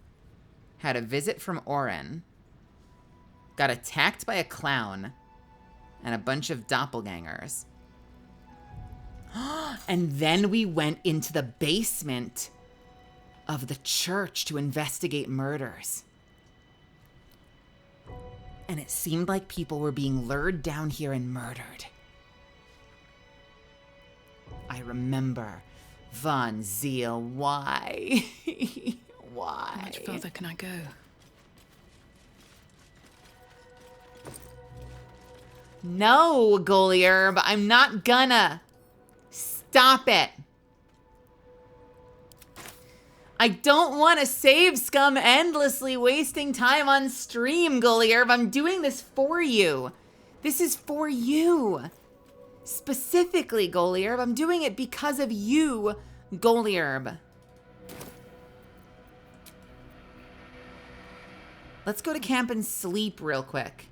had a visit from Orin, got attacked by a clown, and a bunch of doppelgangers. And then we went into the basement of the church to investigate murders. And it seemed like people were being lured down here and murdered. I remember Von Zeal. Why? Why? How much further can I go? No, Golier, but I'm not gonna. Stop it. I don't want to save scum endlessly wasting time on stream, Goliarb. I'm doing this for you. This is for you. Specifically, Goliarb. I'm doing it because of you, Goliarb. Let's go to camp and sleep real quick.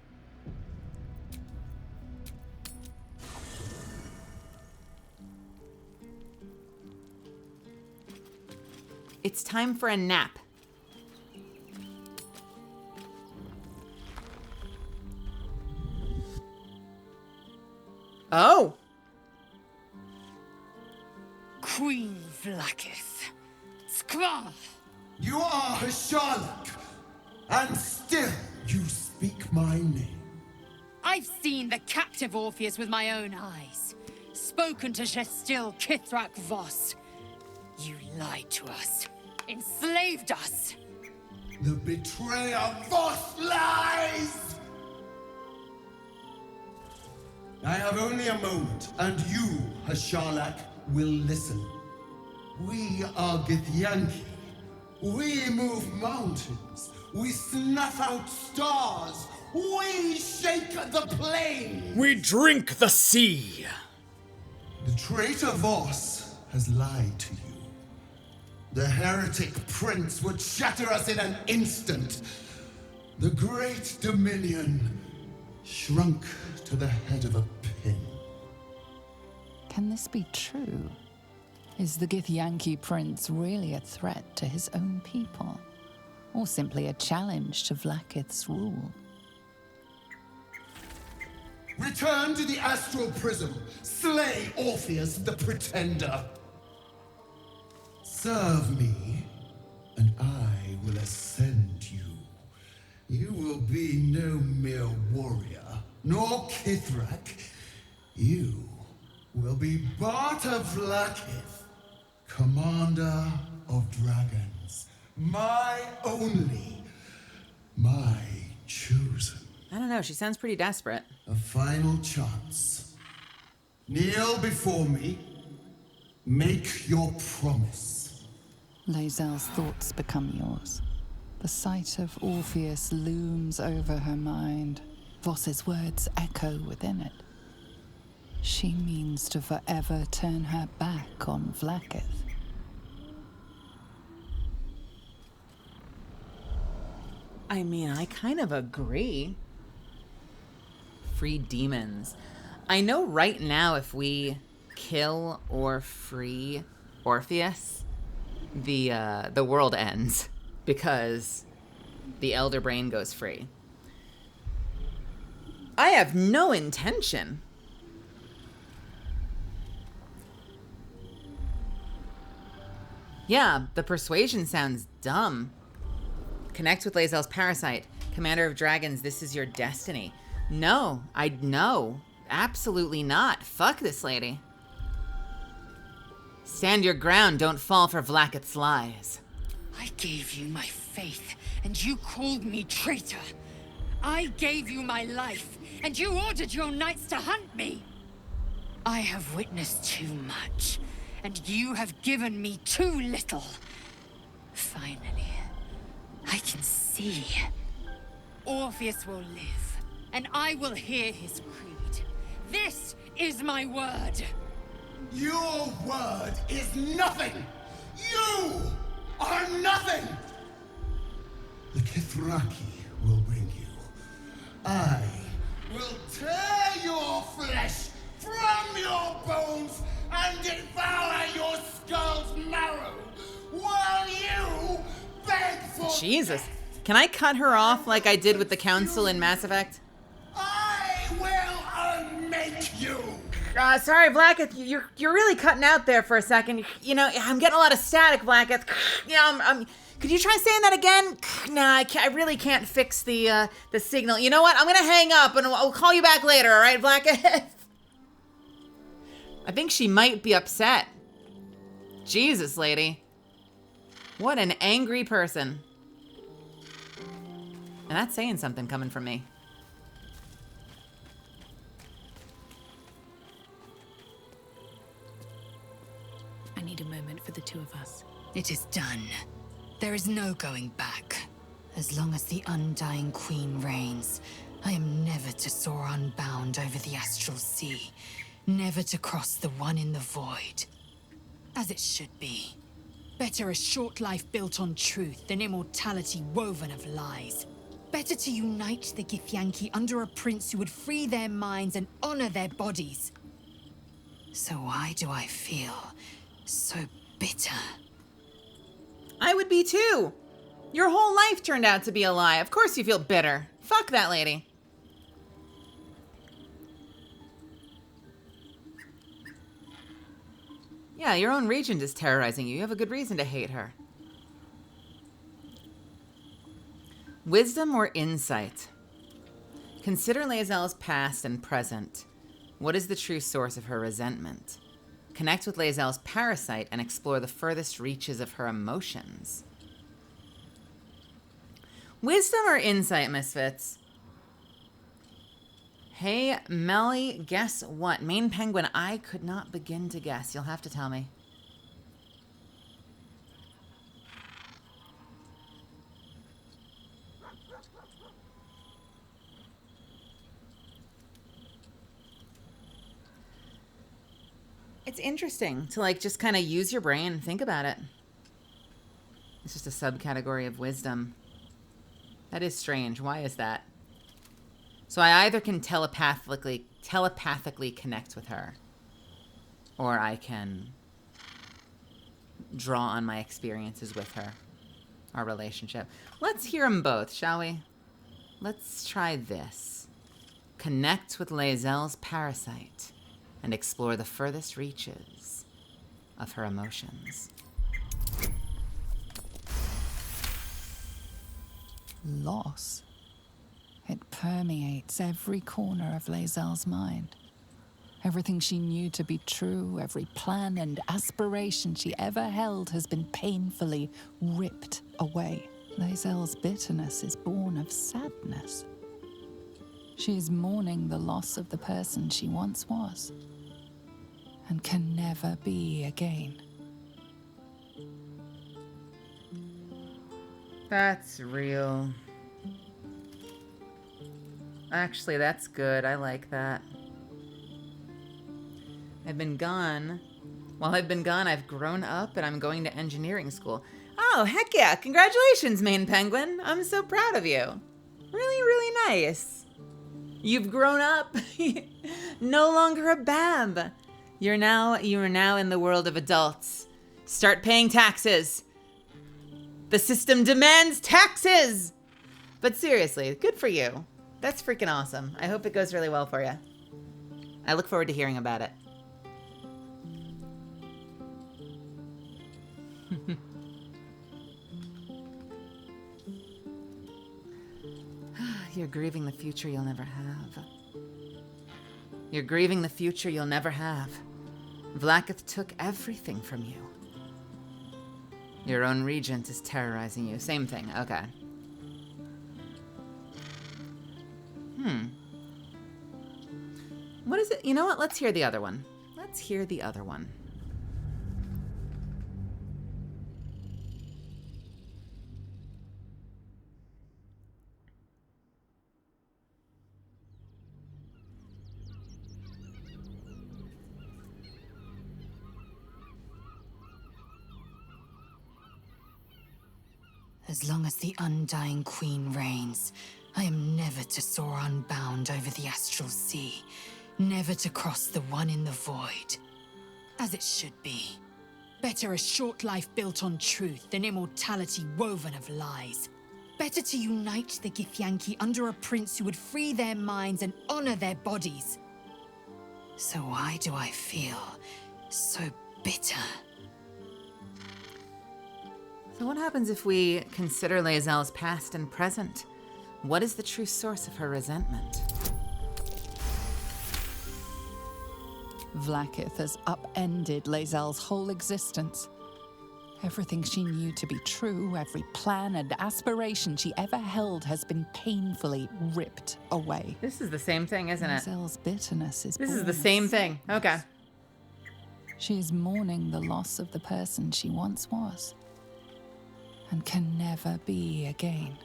It's time for a nap. Oh! Queen Vlakith. Skvar! You are a Sherlock, and still you speak my name. I've seen the captive Orpheus with my own eyes. Spoken to Gestil Kithrak Voss. You lied to us. Enslaved us. The betrayer Voss lies! I have only a moment, and you, Hasharlak, will listen. We are Githyanki. We move mountains. We snuff out stars. We shake the plains. We drink the sea. The traitor Voss has lied to you. The heretic prince would shatter us in an instant. The great dominion shrunk to the head of a pin. Can this be true? Is the Githyanki prince really a threat to his own people? Or simply a challenge to Vlakith's rule? Return to the astral prism. Slay Orpheus the pretender. Serve me, and I will ascend you. You will be no mere warrior, nor Kithrak. You will be Barta Vlakith, commander of dragons. My only, my chosen. I don't know, she sounds pretty desperate. A final chance. Kneel before me. Make your promise. Lae'zel's thoughts become yours. The sight of Orpheus looms over her mind. Voss's words echo within it. She means to forever turn her back on Vlakith. I mean, I kind of agree. Free demons. I know right now if we kill or free Orpheus, the world ends because the Elder Brain goes free. I have no intention. Yeah, the persuasion sounds dumb. Connect with Lae'zel's parasite. Commander of dragons, this is your destiny. No, absolutely not. Fuck this lady. Stand your ground, don't fall for Vlakith's lies. I gave you my faith, and you called me traitor. I gave you my life, and you ordered your knights to hunt me. I have witnessed too much, and you have given me too little. Finally, I can see. Orpheus will live, and I will hear his creed. This is my word. Your word is nothing! You are nothing! The Kithraki will bring you. I will tear your flesh from your bones and devour your skull's marrow while you beg for Jesus. death. Can I cut her off like I did with the council in Mass Effect? I will unmake you! Sorry, Vlakith, you're really cutting out there for a second. You know, I'm getting a lot of static, Vlakith. Could you try saying that again? Nah, I really can't fix the signal. You know what? I'm gonna hang up and I'll call you back later, all right, Vlakith? I think she might be upset. Jesus, lady. What an angry person. And that's saying something coming from me. I need a moment for the two of us. It is done. There is no going back. As long as the Undying Queen reigns, I am never to soar unbound over the astral sea, never to cross the one in the void. As it should be. Better a short life built on truth than immortality woven of lies. Better to unite the Githyanki under a prince who would free their minds and honor their bodies. So why do I feel so bitter? I would be too. Your whole life turned out to be a lie. Of course you feel bitter. Fuck that lady. Yeah, your own regent is terrorizing you. You have a good reason to hate her. Wisdom or insight? Consider Lae'zel's past and present. What is the true source of her resentment? Connect with Lae'zel's parasite and explore the furthest reaches of her emotions. Wisdom or insight, misfits? Hey, Melly, guess what? Main Penguin, I could not begin to guess. You'll have to tell me. It's interesting to like just kind of use your brain and think about it. It's just a subcategory of wisdom. That is strange. Why is that? So I either can telepathically connect with her, or I can draw on my experiences with her, our relationship. Let's hear them both, shall we? Let's try this. Connect with Lae'zel's parasite and explore the furthest reaches of her emotions. Loss. It permeates every corner of Lae'zel's mind. Everything she knew to be true, every plan and aspiration she ever held has been painfully ripped away. Lae'zel's bitterness is born of sadness. She is mourning the loss of the person she once was and can never be again. That's real. Actually, that's good. I like that. I've been gone. While I've been gone, I've grown up and I'm going to engineering school. Oh, heck yeah. Congratulations, Main Penguin. I'm so proud of you. Really, really nice. You've grown up. No longer a bab. You are now in the world of adults. Start paying taxes. The system demands taxes. But seriously, good for you. That's freaking awesome. I hope it goes really well for you. I look forward to hearing about it. You're grieving the future you'll never have. You're grieving the future you'll never have. Vlaakith took everything from you. Your own regent is terrorizing you. Same thing. Okay. What is it? You know what? Let's hear the other one. Let's hear the other one. As long as the Undying Queen reigns, I am never to soar unbound over the astral sea, never to cross the one in the void. As it should be. Better a short life built on truth than immortality woven of lies. Better to unite the Githyanki under a prince who would free their minds and honor their bodies. So why do I feel so bitter? So what happens if we consider Lae'zel's past and present? What is the true source of her resentment? Vlaakith has upended Lae'zel's whole existence. Everything she knew to be true, every plan and aspiration she ever held has been painfully ripped away. This is the same thing, isn't it? Lae'zel's bitterness is This is born the of same thing. Okay. She is mourning the loss of the person she once was and can never be again.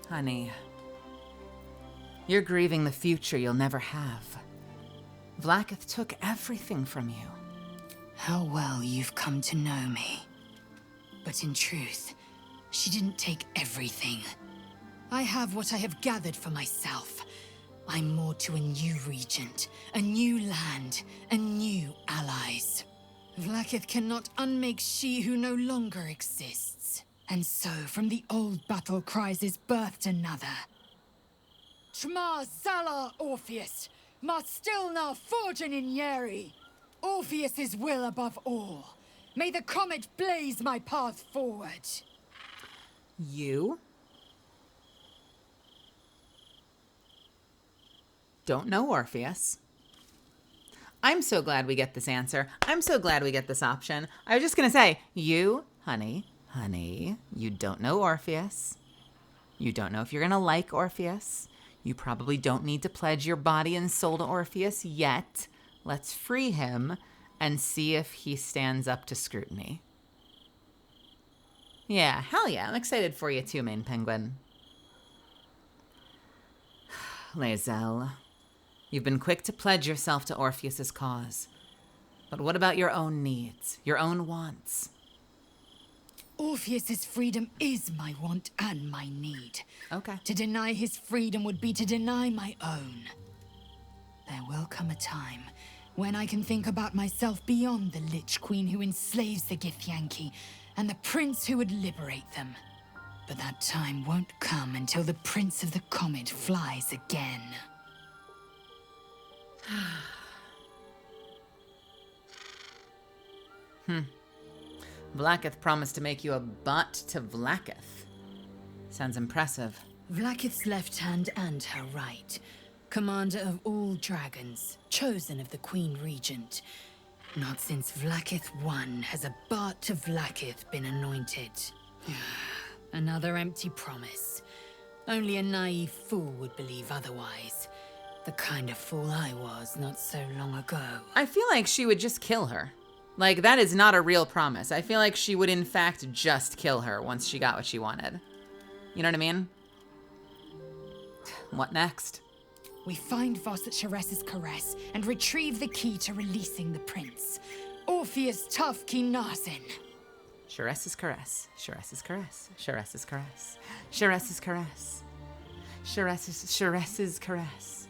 Honey, you're grieving the future you'll never have. Vlaakith took everything from you. How well you've come to know me. But in truth, she didn't take everything. I have what I have gathered for myself. I'm more to a new regent, a new land, and new allies. Vlaakith cannot unmake she who no longer exists. And so, from the old battle cries is birthed another. Shma Salar Orpheus, Ma Stilna Forgin in Yeri. Orpheus's will above all. May the comet blaze my path forward. You don't know Orpheus. I'm so glad we get this answer. I'm so glad we get this option. I was just gonna say, you, honey, you don't know Orpheus. You don't know if you're gonna like Orpheus. You probably don't need to pledge your body and soul to Orpheus yet. Let's free him and see if he stands up to scrutiny. Yeah, hell yeah. I'm excited for you too, main penguin. Lae'zel, you've been quick to pledge yourself to Orpheus's cause. But what about your own needs, your own wants? Orpheus's freedom is my want and my need. Okay. To deny his freedom would be to deny my own. There will come a time when I can think about myself beyond the Lich Queen who enslaves the Githyanki and the prince who would liberate them. But that time won't come until the Prince of the Comet flies again. Vlaakith promised to make you a bot to Vlaakith. Sounds impressive. Vlaakith's left hand and her right. Commander of all dragons, chosen of the Queen Regent. Not since Vlaakith I has a bart to Vlaakith been anointed. Another empty promise. Only a naive fool would believe otherwise. The kind of fool I was not so long ago. I feel like she would just kill her. Like, that is not a real promise. I feel like she would, in fact, just kill her once she got what she wanted. You know what I mean? What next? We find Voss at Sheres's caress and retrieve the key to releasing the prince. Orpheus Tough Kinazin. Sheres's caress. Sheres's caress. Sheres's caress. Sheres's caress. Sheres's caress.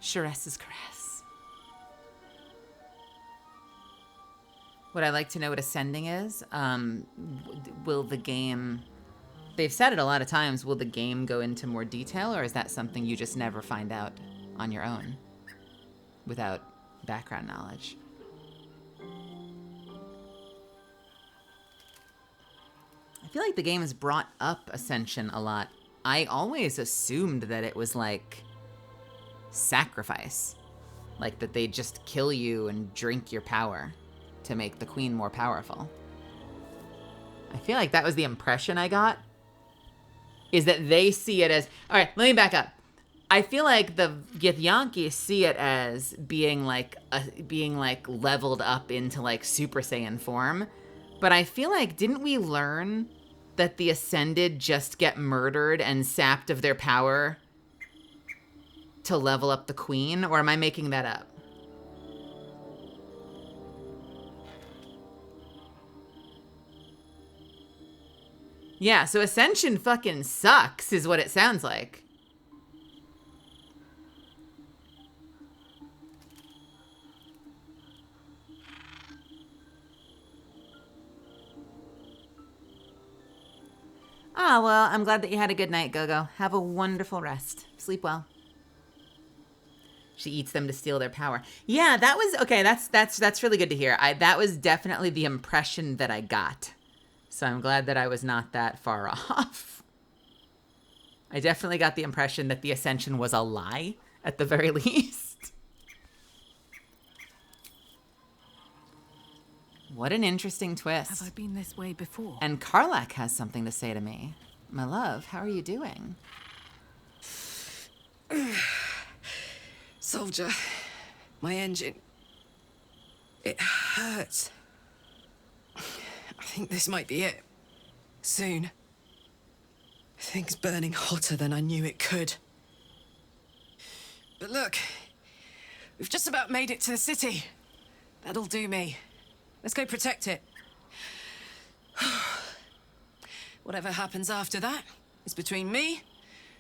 Sheres's caress. Would I like to know what ascending is? Will the game... They've said it a lot of times. Will the game go into more detail, or is that something you just never find out on your own without background knowledge? I feel like the game has brought up Ascension a lot. I always assumed that it was like sacrifice. Like that they just kill you and drink your power to make the queen more powerful. I feel like that was the impression I got. Is that they see it as... All right, let me back up. I feel like the Githyanki see it as being like leveled up into like Super Saiyan form. But I feel like, didn't we learn that the Ascended just get murdered and sapped of their power to level up the queen? Or am I making that up? Yeah, so Ascension fucking sucks, is what it sounds like. Ah, well, I'm glad that you had a good night, Gogo. Have a wonderful rest. Sleep well. She eats them to steal their power. Yeah, that was... Okay, that's really good to hear. That was definitely the impression that I got. So I'm glad that I was not that far off. I definitely got the impression that the Ascension was a lie, at the very least. What an interesting twist. Have I been this way before? And Karlach has something to say to me. My love, how are you doing? Soldier, my engine. It hurts. think this might be it. Soon. Things burning hotter than I knew it could. But look, we've just about made it to the city. That'll do me. Let's go protect it. Whatever happens after that is between me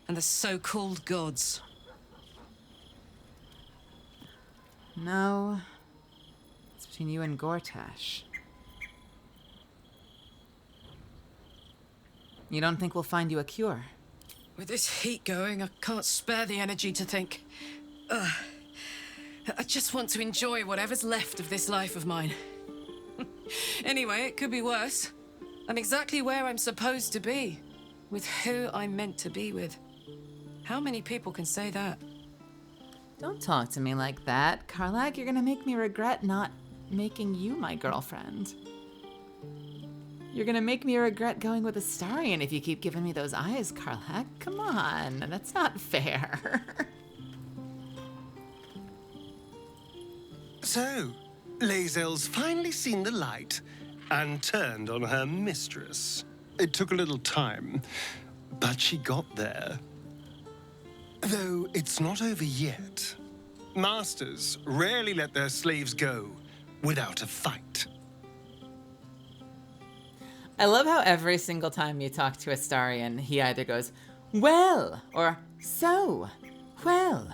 and the so-called gods. No. It's between you and Gortash. You don't think we'll find you a cure? With this heat going, I can't spare the energy to think. I just want to enjoy whatever's left of this life of mine. Anyway, it could be worse. I'm exactly where I'm supposed to be, with who I'm meant to be with. How many people can say that? Don't talk to me like that, Karlach. You're gonna make me regret not making you my girlfriend. You're gonna make me regret going with Astarion if you keep giving me those eyes, Karlach. Come on, that's not fair. So, Lae'zel's finally seen the light and turned on her mistress. It took a little time, but she got there. Though it's not over yet. Masters rarely let their slaves go without a fight. I love how every single time you talk to Astarion, he either goes, well, or so, well.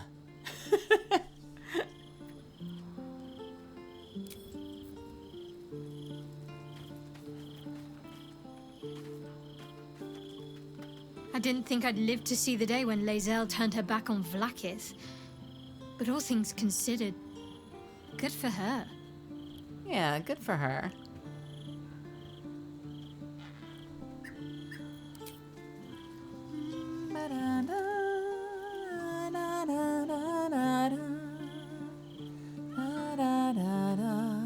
I didn't think I'd live to see the day when Lae'zel turned her back on Vlaakith. But all things considered, good for her. Yeah, good for her.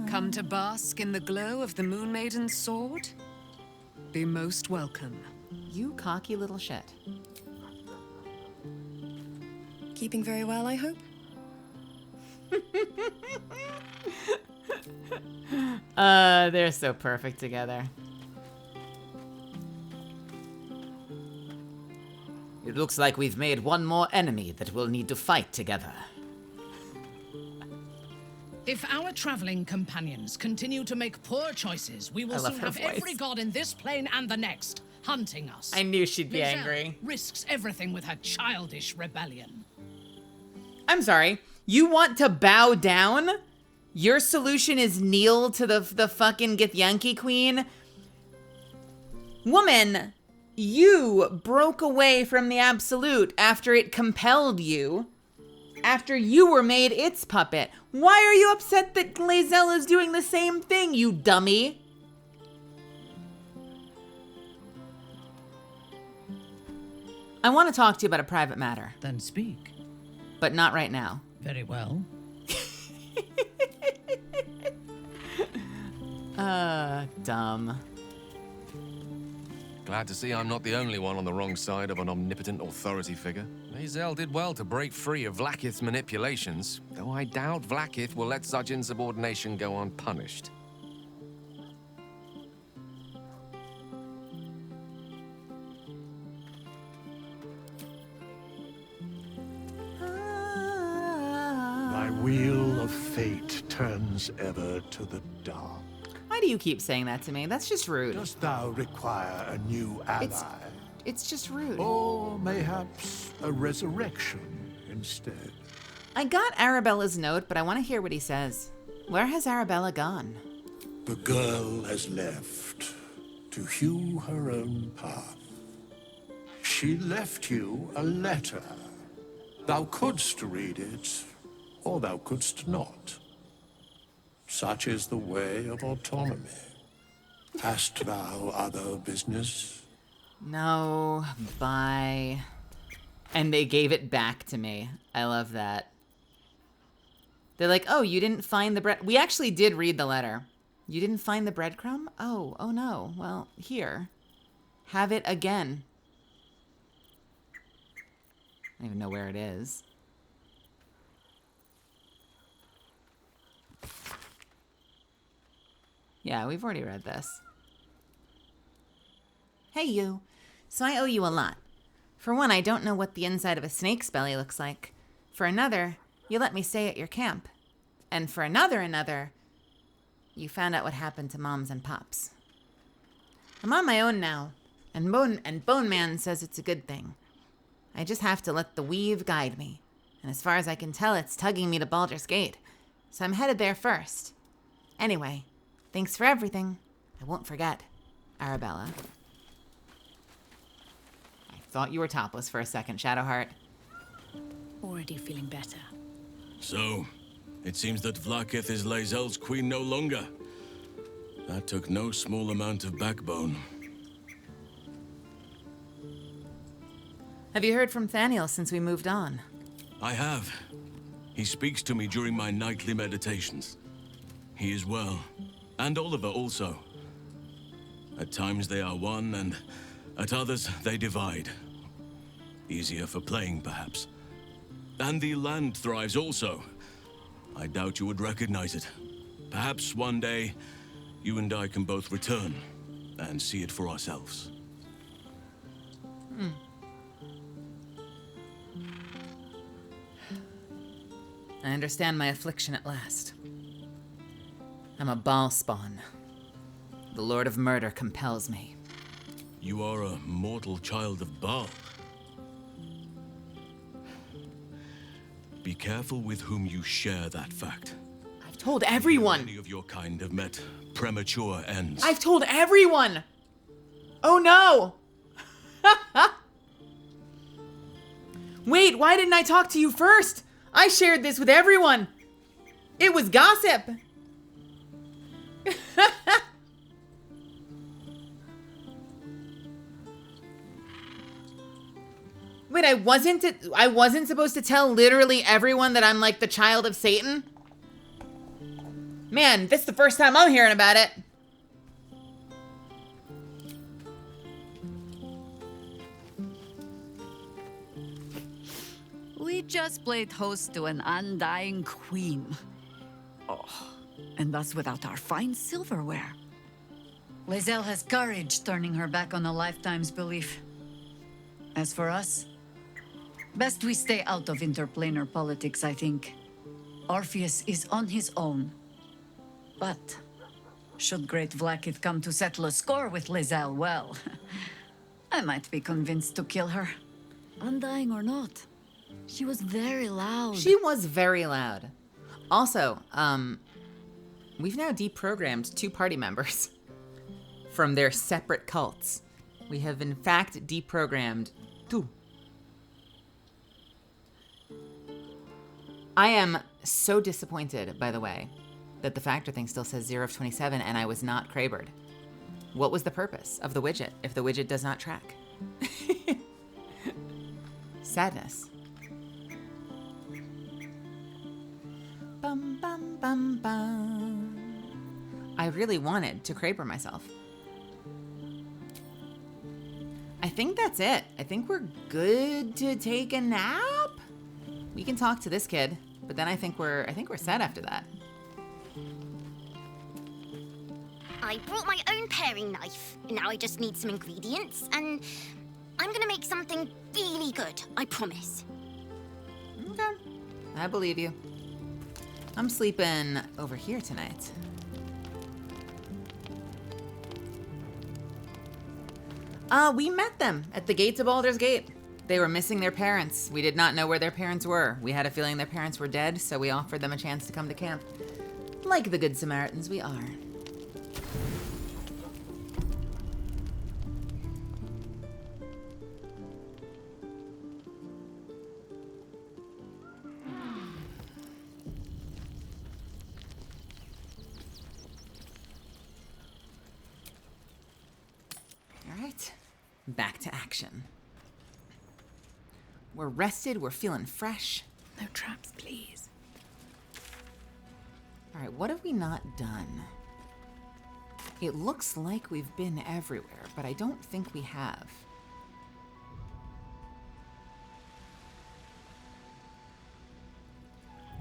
Come to bask in the glow of the Moon Maiden's sword? Be most welcome. You cocky little shit. Keeping very well, I hope? They're so perfect together. It looks like we've made one more enemy that we'll need to fight together. If our traveling companions continue to make poor choices, we will love soon her have voice. every god in this plane and the next hunting us. I knew she'd be Lae'zel angry. risks everything with her childish rebellion. I'm sorry. You want to bow down? Your solution is kneel to the fucking Githyanki queen? Woman, you broke away from the Absolute after it compelled you. After you were made its puppet. Why are you upset that Lae'zel is doing the same thing, you dummy? I want to talk to you about a private matter. Then speak. But not right now. Very well. Dumb. Glad to see I'm not the only one on the wrong side of an omnipotent authority figure. Lae'zel did well to break free of Vlaakith's manipulations, though I doubt Vlaakith will let such insubordination go unpunished. Thy wheel of fate turns ever to the dark. Why do you keep saying that to me? That's just rude. Dost thou require a new ally? It's just rude. Or mayhaps a resurrection instead? I got Arabella's note, but I want to hear what he says. Where has Arabella gone? The girl has left to hew her own path. She left you a letter. Thou couldst read it, or thou couldst not. Such is the way of autonomy. Hast thou other business? No, bye. And they gave it back to me. I love that. They're like, oh, you didn't find the bread. We actually did read the letter. You didn't find the breadcrumb? Oh no. Well, here. Have it again. I don't even know where it is. Yeah, we've already read this. Hey, you. So I owe you a lot. For one, I don't know what the inside of a snake's belly looks like. For another, you let me stay at your camp. And for another, you found out what happened to Moms and Pops. I'm on my own now, and Bone Man says it's a good thing. I just have to let the weave guide me. And as far as I can tell, it's tugging me to Baldur's Gate. So I'm headed there first. Anyway, thanks for everything. I won't forget. Arabella. I thought you were topless for a second, Shadowheart. Already feeling better. So, it seems that Vlaakith is Lae'zel's queen no longer. That took no small amount of backbone. Have you heard from Thaniel since we moved on? I have. He speaks to me during my nightly meditations. He is well. And Oliver also. At times they are one, and at others they divide. Easier for playing, perhaps. And the land thrives also. I doubt you would recognize it. Perhaps one day, you and I can both return and see it for ourselves. I understand my affliction at last. I'm a Baal spawn. The Lord of Murder compels me. You are a mortal child of Baal. Be careful with whom you share that fact. I've told everyone! Many of your kind have met premature ends. I've told everyone! Oh no! Wait, why didn't I talk to you first? I shared this with everyone. It was gossip. Wait, I wasn't supposed to tell literally everyone that I'm like the child of Satan? Man, this is the first time I'm hearing about it. We just played host to an undying queen. Oh, and that's without our fine silverware. Lae'zel has courage turning her back on a lifetime's belief. As for us, best we stay out of interplanar politics, I think. Orpheus is on his own. But should Great Vlaakith come to settle a score with Lae'zel, well, I might be convinced to kill her. Undying or not. She was very loud. She was very loud. Also, we've now deprogrammed 2 party members from their separate cults. We have in fact deprogrammed 2. I am so disappointed, by the way, that the factor thing still says 0 of 27 and I was not Krabered. What was the purpose of the widget if the widget does not track? Sadness. Bum, bum, bum, bum. I really wanted to Kraber myself. I think that's it. I think we're good to take a nap. We can talk to this kid, but then I think we're set after that. I brought my own paring knife. Now I just need some ingredients, and I'm gonna make something really good, I promise. Okay. I believe you. I'm sleeping over here tonight. We met them at the gates of Baldur's Gate. They were missing their parents. We did not know where their parents were. We had a feeling their parents were dead, so we offered them a chance to come to camp. Like the good Samaritans we are. Back to action. We're rested, we're feeling fresh. No traps, please. All right, what have we not done? It looks like we've been everywhere, but I don't think we have.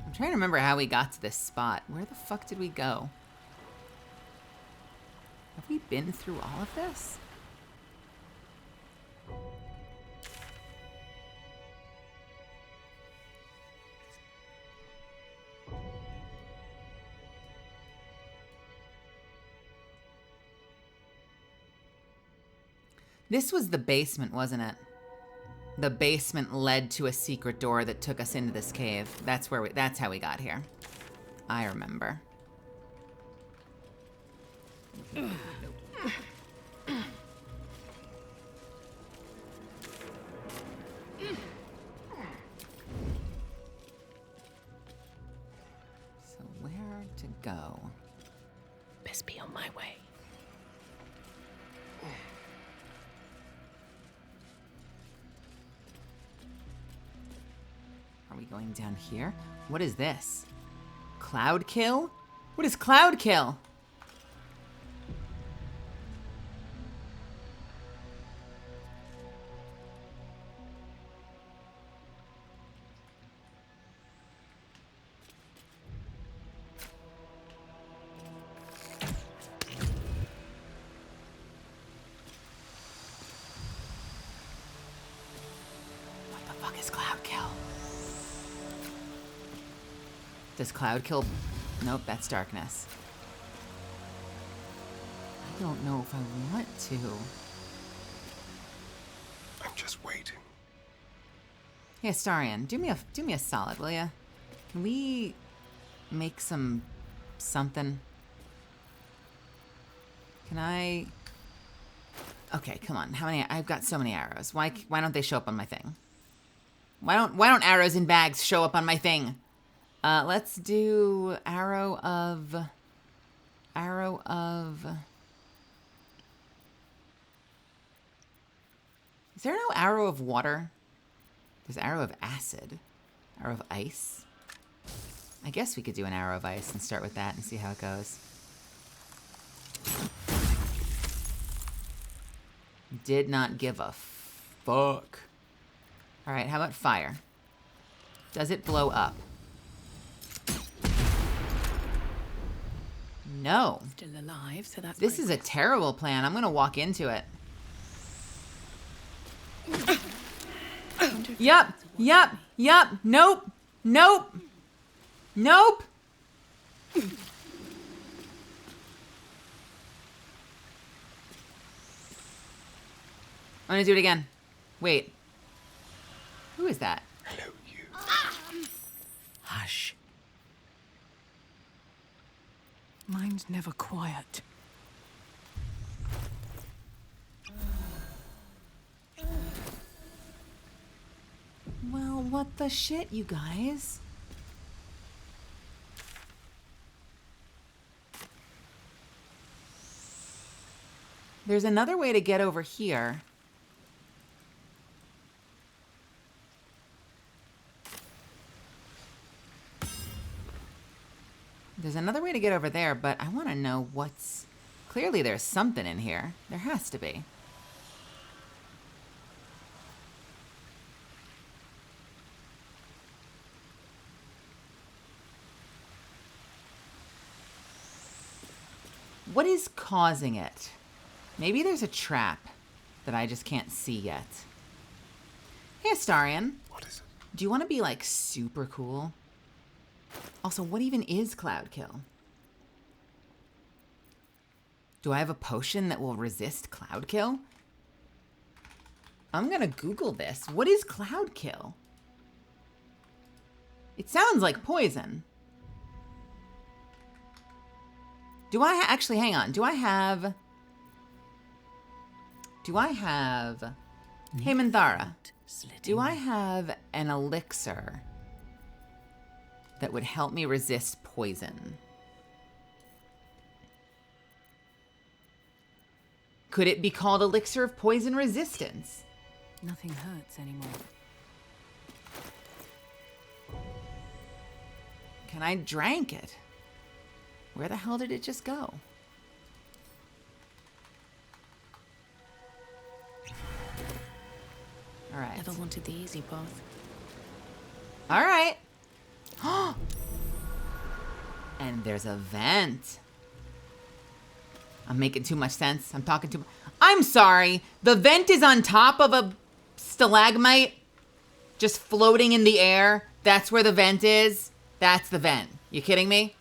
I'm trying to remember how we got to this spot. Where the fuck did we go? Have we been through all of this? This was the basement, wasn't it? The basement led to a secret door that took us into this cave. That's how we got here. I remember. So where to go? Best be on my way. Are we going down here? What is this? Cloud kill? What is cloud kill? What the fuck is cloud kill? Does cloud kill? Nope, that's darkness. I don't know if I want to. I'm just waiting. Hey, Astarion, do me a solid, will ya? Can we make something? Can I? Okay, come on. How many? I've got so many arrows. Why don't they show up on my thing? Why don't arrows in bags show up on my thing? Let's do arrow of. Is there no arrow of water? There's arrow of acid. Arrow of ice. I guess we could do an arrow of ice and start with that and see how it goes. Did not give a fuck. All right, how about fire? Does it blow up? No. Still alive, so that's This is a terrible plan. I'm gonna walk into it. Yup. Nope. I'm gonna do it again. Wait. Who is that? Hello, you. Hush. Mine's never quiet. Well, what the shit, you guys? There's another way to get over here. There's another way to get over there, but I want to know what's... Clearly there's something in here. There has to be. What is causing it? Maybe there's a trap that I just can't see yet. Hey, Astarion. What is it? Do you want to be, like, super cool? Also, what even is cloud kill? Do I have a potion that will resist cloud kill? I'm gonna Google this. What is cloud kill? It sounds like poison. Do I actually, hang on. Do I have... Hey, Minthara. Do I have an elixir that would help me resist poison? Could it be called Elixir of Poison Resistance? Nothing hurts anymore. Can I drank it? Where the hell did it just go? All right. Never wanted the easy path. All right. And there's a vent. I'm making too much sense. I'm talking too much. I'm sorry. The vent is on top of a stalagmite just floating in the air. That's where the vent is. That's the vent. You kidding me?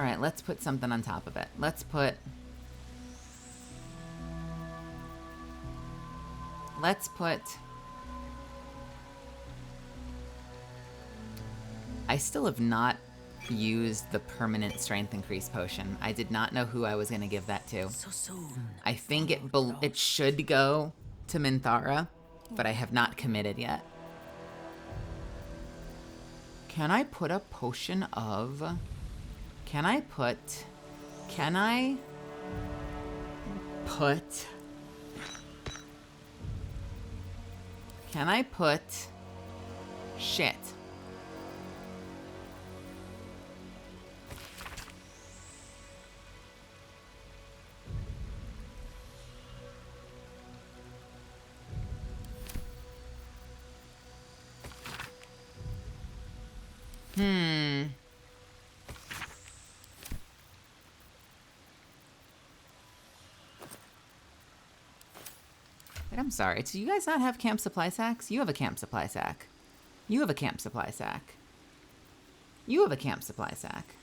All right, let's put something on top of it. Let's put I still have not used the permanent strength increase potion. I did not know who I was going to give that to. So soon. I think it should go to Minthara, but I have not committed yet. Can I put a potion of... Can I put shit. Wait, I'm sorry. Do you guys not have camp supply sacks? You have a camp supply sack. You have a camp supply sack. You have a camp supply sack.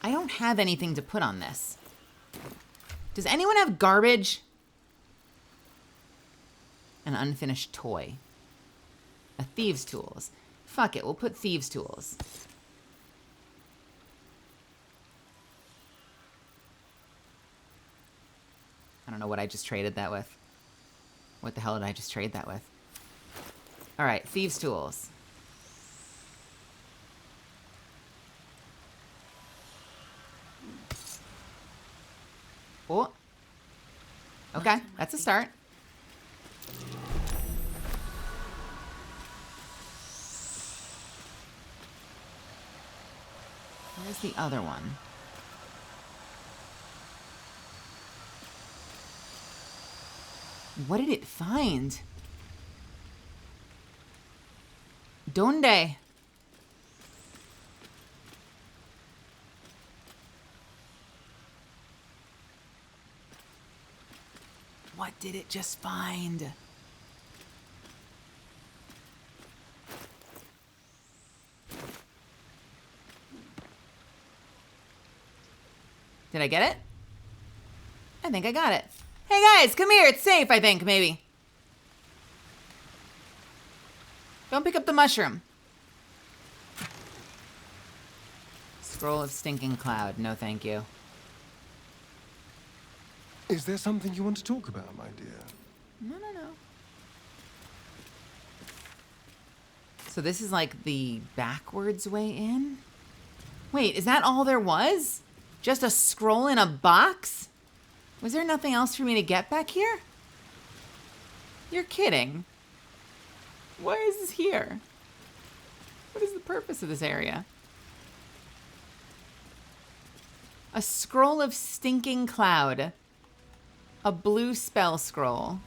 I don't have anything to put on this. Does anyone have garbage? An unfinished toy. A thieves' tools. Fuck it, we'll put thieves' tools. I don't know what I just traded that with. What the hell did I just trade that with? All right, thieves' tools. Oh. Okay, that's a start. Where's the other one? What did it find? Donde? What did it just find? Did I get it? I think I got it. Hey guys, come here. It's safe, I think, maybe. Don't pick up the mushroom. Scroll of Stinking Cloud. No, thank you. Is there something you want to talk about, my dear? No. So this is like the backwards way in? Wait, is that all there was? Just a scroll in a box? Was there nothing else for me to get back here? You're kidding. Why is this here? What is the purpose of this area? A scroll of Stinking Cloud. A blue spell scroll.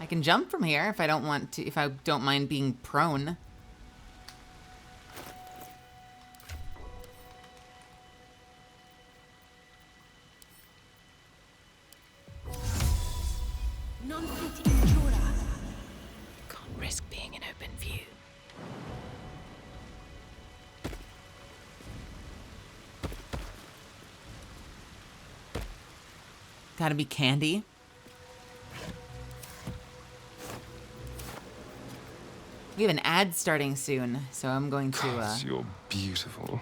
I can jump from here if I don't want to, if I don't mind being prone. Can't risk being in open view. Gotta be candy. We have an ad starting soon, so I'm going to, God, you're beautiful.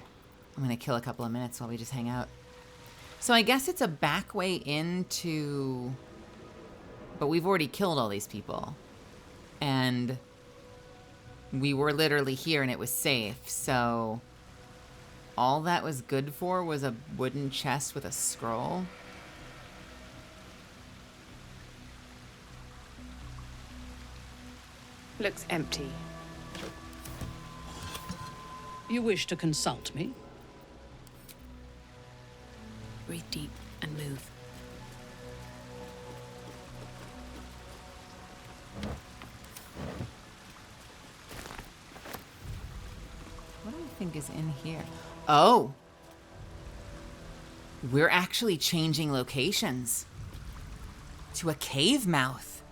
I'm gonna kill a couple of minutes while we just hang out. So I guess it's a back way into... But we've already killed all these people. And we were literally here and it was safe, so... All that was good for was a wooden chest with a scroll. Looks empty. You wish to consult me? Breathe deep and move. What do you think is in here? Oh! We're actually changing locations to a cave mouth.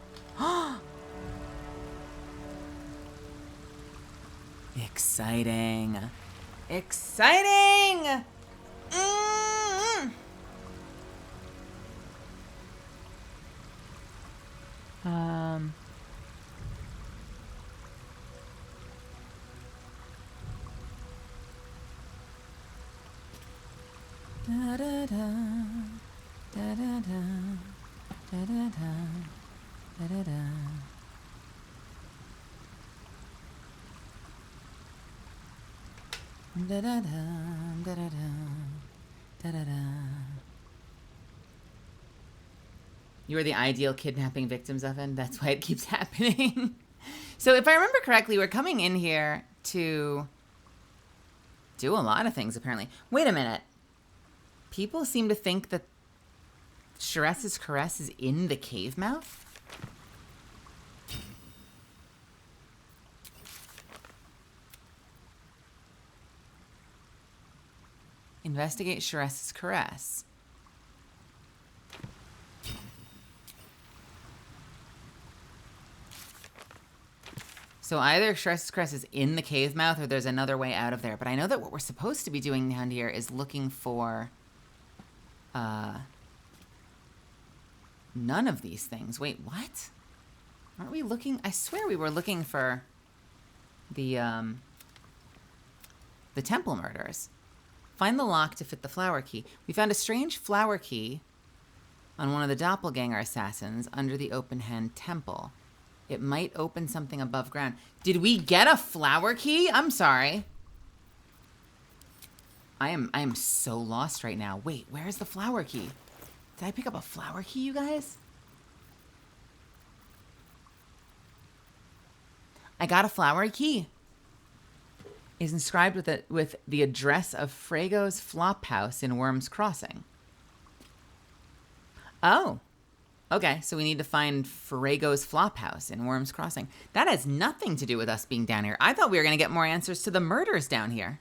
Exciting. Exciting! Da da da da da da da da da da da. Da da da da da da da da da. You are the ideal kidnapping victims, Evan. That's why it keeps happening. So if I remember correctly, we're coming in here to do a lot of things, apparently. Wait a minute. People seem to think that Sharess's caress is in the cave mouth? Investigate Sharess's caress. So either Sharess's caress is in the cave mouth or there's another way out of there. But I know that what we're supposed to be doing down here is looking for none of these things. Wait, what? Aren't we looking? I swear we were looking for the temple murders. Find the lock to fit the flower key. We found a strange flower key on one of the doppelganger assassins under the open-hand temple. It might open something above ground. Did we get a flower key? I'm sorry. I am so lost right now. Wait, where is the flower key? Did I pick up a flower key, you guys? I got a flower key. Is inscribed with the address of Frago's flop house in Worm's Crossing. Oh. Okay, so we need to find Frago's flop house in Worm's Crossing. That has nothing to do with us being down here. I thought we were going to get more answers to the murders down here.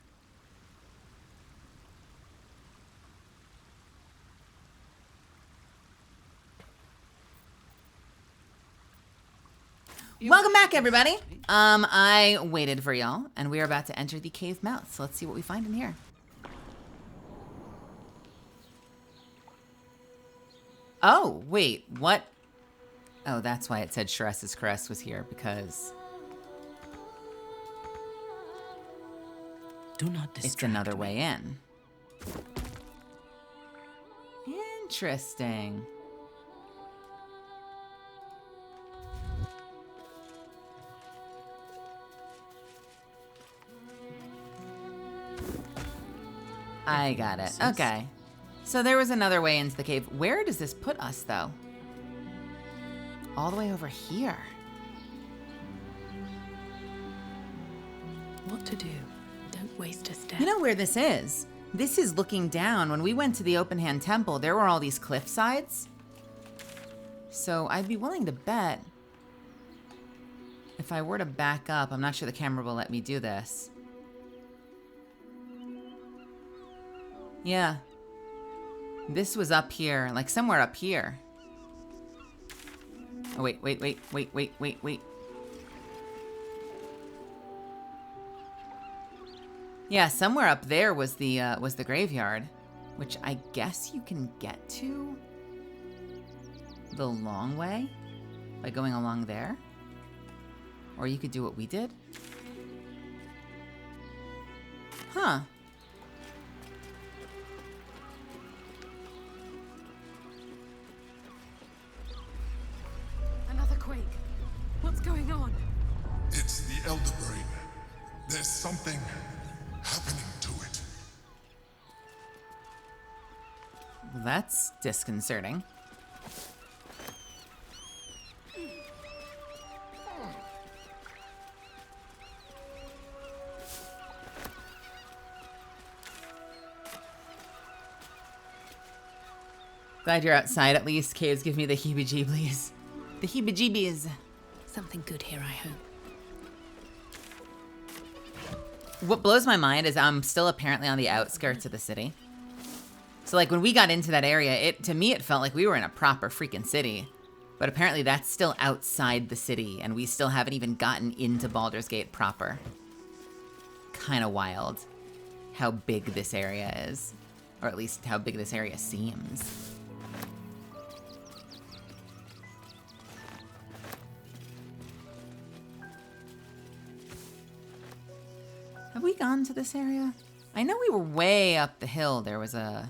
Welcome back, everybody. I waited for y'all, and we are about to enter the cave mouth. So let's see what we find in here. Oh, wait, what? Oh, that's why it said Sharess's caress was here, because Do not distract it's another way in. Interesting. I got it. Okay. So there was another way into the cave. Where does this put us, though? All the way over here. What to do? Don't waste a step. You know where this is? This is looking down. When we went to the open-hand temple, there were all these cliff sides. So I'd be willing to bet if I were to back up, I'm not sure the camera will let me do this. Yeah. This was up here, like somewhere up here. Oh, wait. Yeah, somewhere up there was the graveyard, which I guess you can get to the long way by going along there. Or you could do what we did. Huh. Another quake. What's going on? It's the Elder Brain. There's something happening to it. Well, that's disconcerting. Glad you're outside at least. Caves give me the heebie-jeebies. The heebie-jeebies. Something good here, I hope. What blows my mind is I'm still apparently on the outskirts of the city. So like when we got into that area, to me it felt like we were in a proper freaking city. But apparently that's still outside the city, and we still haven't even gotten into Baldur's Gate proper. Kind of wild how big this area is. Or at least how big this area seems. Have we gone to this area? I know we were way up the hill. There was a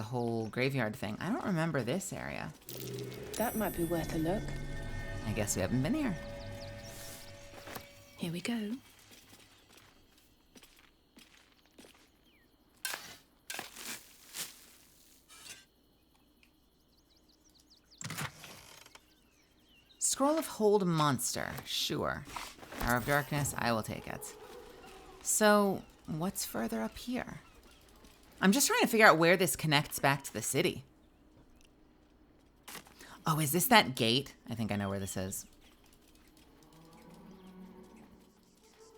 whole graveyard thing. I don't remember this area. That might be worth a look. I guess we haven't been here. Here we go. Scroll of Hold Monster. Sure. Hour of Darkness, I will take it. So, what's further up here? I'm just trying to figure out where this connects back to the city. Oh, is this that gate? I think I know where this is.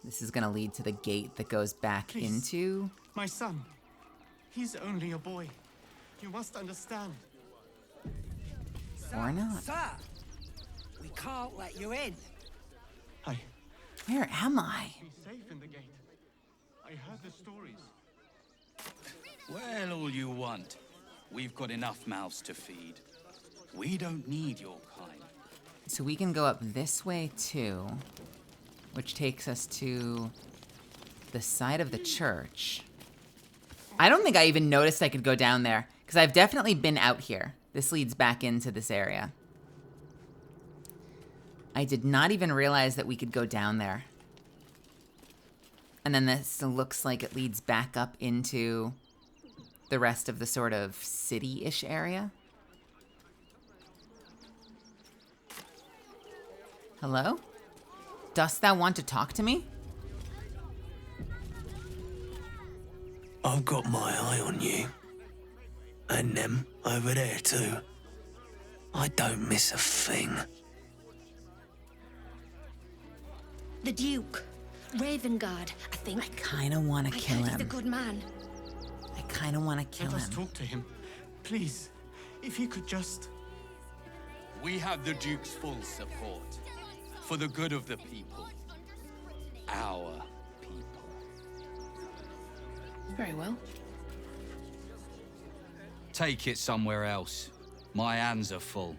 This is gonna lead to the gate that goes back Please. into... My son. He's only a boy. You must understand. Or not. Sir, we can't let you in. Hi. Where am I? Be safe in the gate. I heard the stories. Well, all you want. We've got enough mouths to feed. We don't need your kind. So we can go up this way too, which takes us to the side of the church. I don't think I even noticed I could go down there, because I've definitely been out here. This leads back into this area. I did not even realize that we could go down there. And then this looks like it leads back up into the rest of the sort of city-ish area. Hello? Dost thou want to talk to me? I've got my eye on you. And them over there too. I don't miss a thing. The Duke. Ravengard, I think. I kind of want to kill He's a him. good man. I kind of want to kill Let us him. talk to him. Please. If he could just... We have the Duke's full support. For the good of the people. Our people. Very well. Take it somewhere else. My hands are full.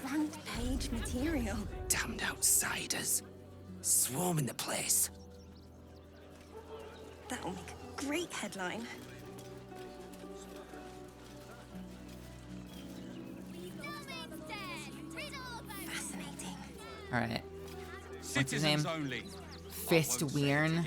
Front page material. Damned outsiders. Swarming the place. That'll make a great headline. Fascinating. Alright. What's his name? Citizens only. Fist Weirn.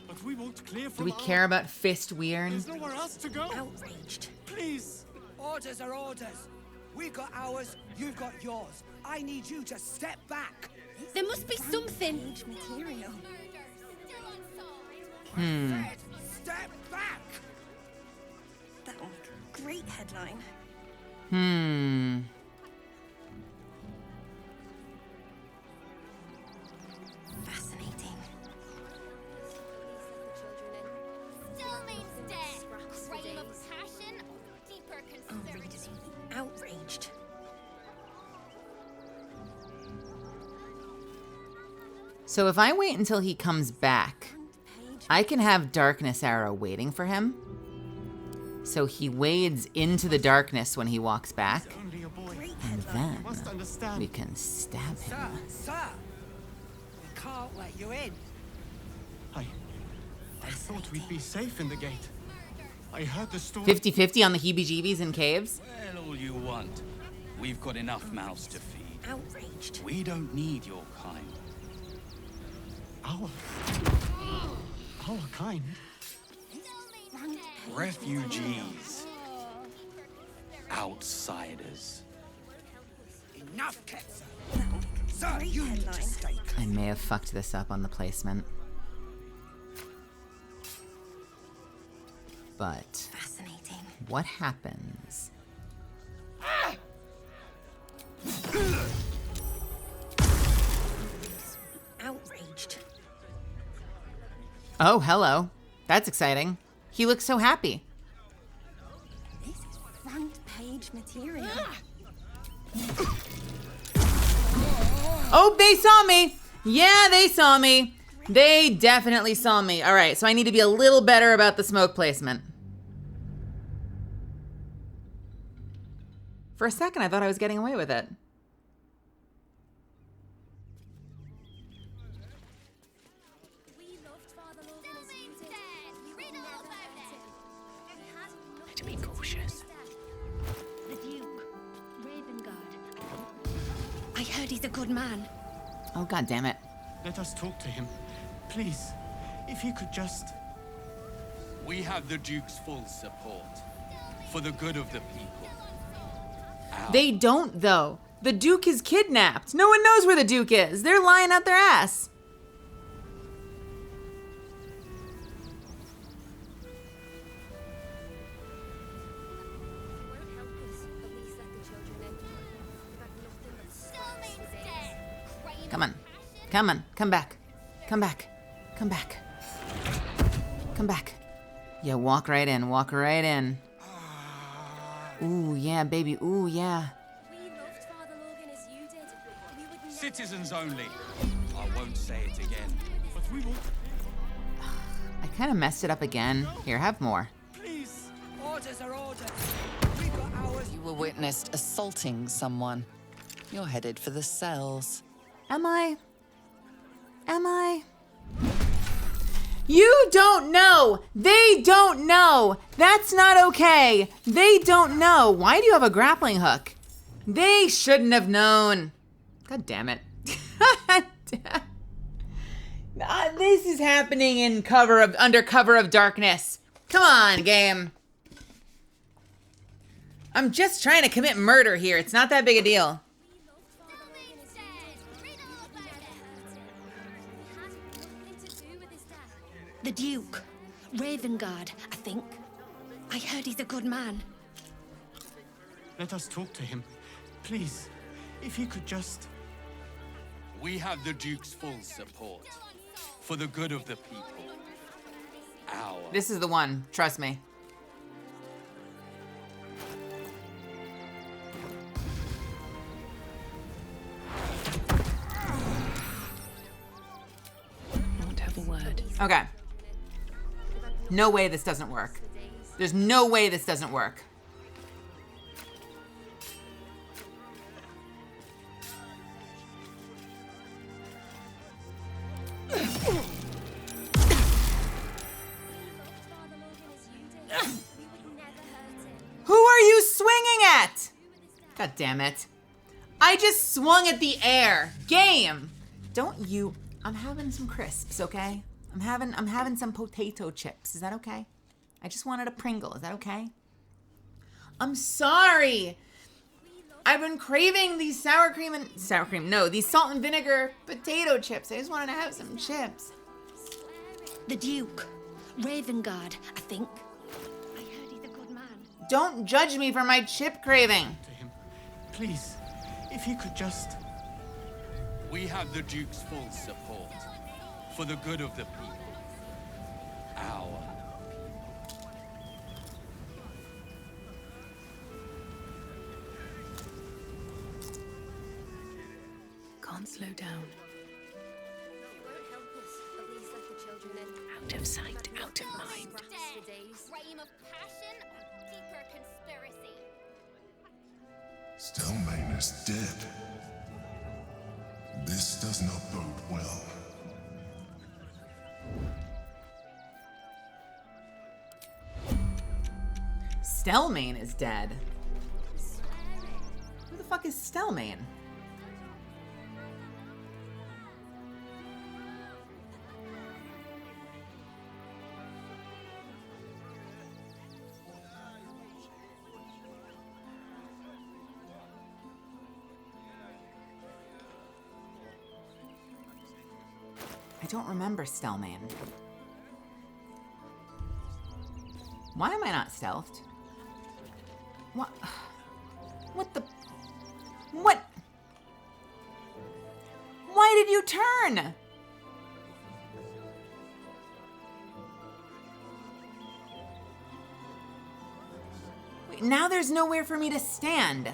But we won't clear Do from we care about Fist Weirn? There's nowhere else to go. Outraged. Please. Orders are orders. We've got ours, you've got yours. I need you to step back. There must be something. Page material. Hmm. Step back. That'll make a great headline. Hmm. Fascinating. Outraged. So if I wait until he comes back, I can have Darkness Arrow waiting for him. So he wades into the darkness when he walks back. And then we can stab him. Sir, we can't let you in. I thought we'd be safe in the gate. I heard the story. 50-50 on the heebie-jeebies in caves? Well, all you want. We've got enough mouths to feed. Outraged. We don't need your kind. Our kind? Refugees. Outsiders. Enough, Ketzer. Sir, you need to stay I may have fucked this up on the placement. But Fascinating. what happens? Outraged. Oh, hello. That's exciting. He looks so happy. page material. Oh, they saw me. Yeah, they saw me. They definitely saw me. All right, so I need to be a little better about the smoke placement. For a second, I thought I was getting away with it. To be cautious. The Duke, Ravengard. I heard he's a good man. Oh, God damn it. Let us talk to him. Please, if he could just... We have the Duke's full support. For the good of the people. They don't, though. The Duke is kidnapped. No one knows where the Duke is. They're lying out their ass. Come on. Come on. Come back. Come back. Come back. Come back. Yeah, walk right in. Walk right in. Ooh, yeah, baby. Ooh, yeah. Citizens only. I won't say it again. But we will. I kind of messed it up again. Here, have more. Please. Orders are orders. We've got ours. You were witnessed assaulting someone. You're headed for the cells. Am I? Am I? You don't know. They don't know. That's not okay. They don't know. Why do you have a grappling hook? They shouldn't have known. God damn it. This is happening in under cover of darkness. Come on, game. I'm just trying to commit murder here. It's not that big a deal. The Duke, Ravengard, I think. I heard he's a good man. Let us talk to him. Please, if he could just... We have the Duke's full support. For the good of the people. Our. This is the one. Trust me. I want to have a word. Okay. No way this doesn't work. There's no way this doesn't work. Who are you swinging at? God damn it. I just swung at the air. Game. Don't you... I'm having some crisps, okay? I'm having some potato chips. Is that okay? I just wanted a Pringle. Is that okay? I'm sorry. I've been craving these these salt and vinegar potato chips. I just wanted to have some chips. The Duke, Ravengard, I think. I heard he's a good man. Don't judge me for my chip craving. To him. Please, if he could just... We have the Duke's full support. For the good of the people. Our. Can't slow down. Out of sight, out of mind. Frame of passion or deeper conspiracy? Stelmane is dead. This does not bode well. Stelmane is dead. Who the fuck is Stelmane? I don't remember Stelmane. Why am I not stealthed? What? What the? What? Why did you turn? Wait, now there's nowhere for me to stand.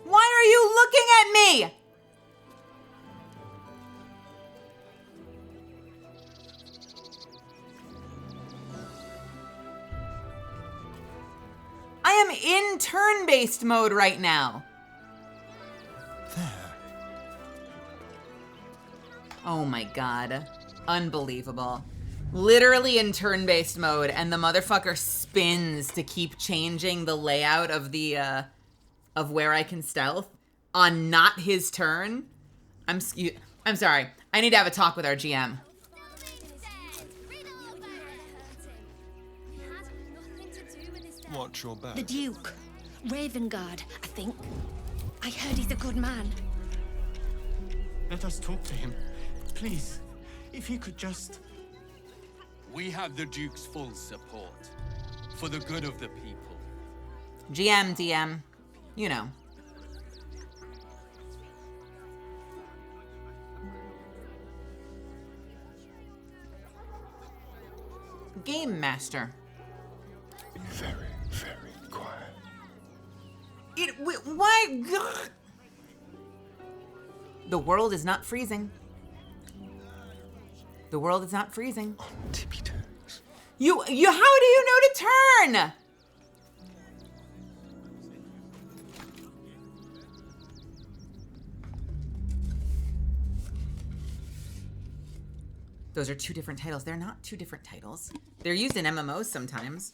Why are you looking at me? I am in turn-based mode right now. Oh my god. Unbelievable. Literally in turn-based mode, and the motherfucker spins to keep changing the layout of the, of where I can stealth on not his turn. I'm sorry. I need to have a talk with our GM. Watch your back. The Duke. Ravengard, I think. I heard he's a good man. Let us talk to him. Please. If he could just... We have the Duke's full support. For the good of the people. GM, DM. You know. Game Master. Very, very quiet. Why? The world is not freezing. The world is not freezing. On tippy toes. How do you know to turn? Those are two different titles. They're not two different titles. They're used in MMOs sometimes.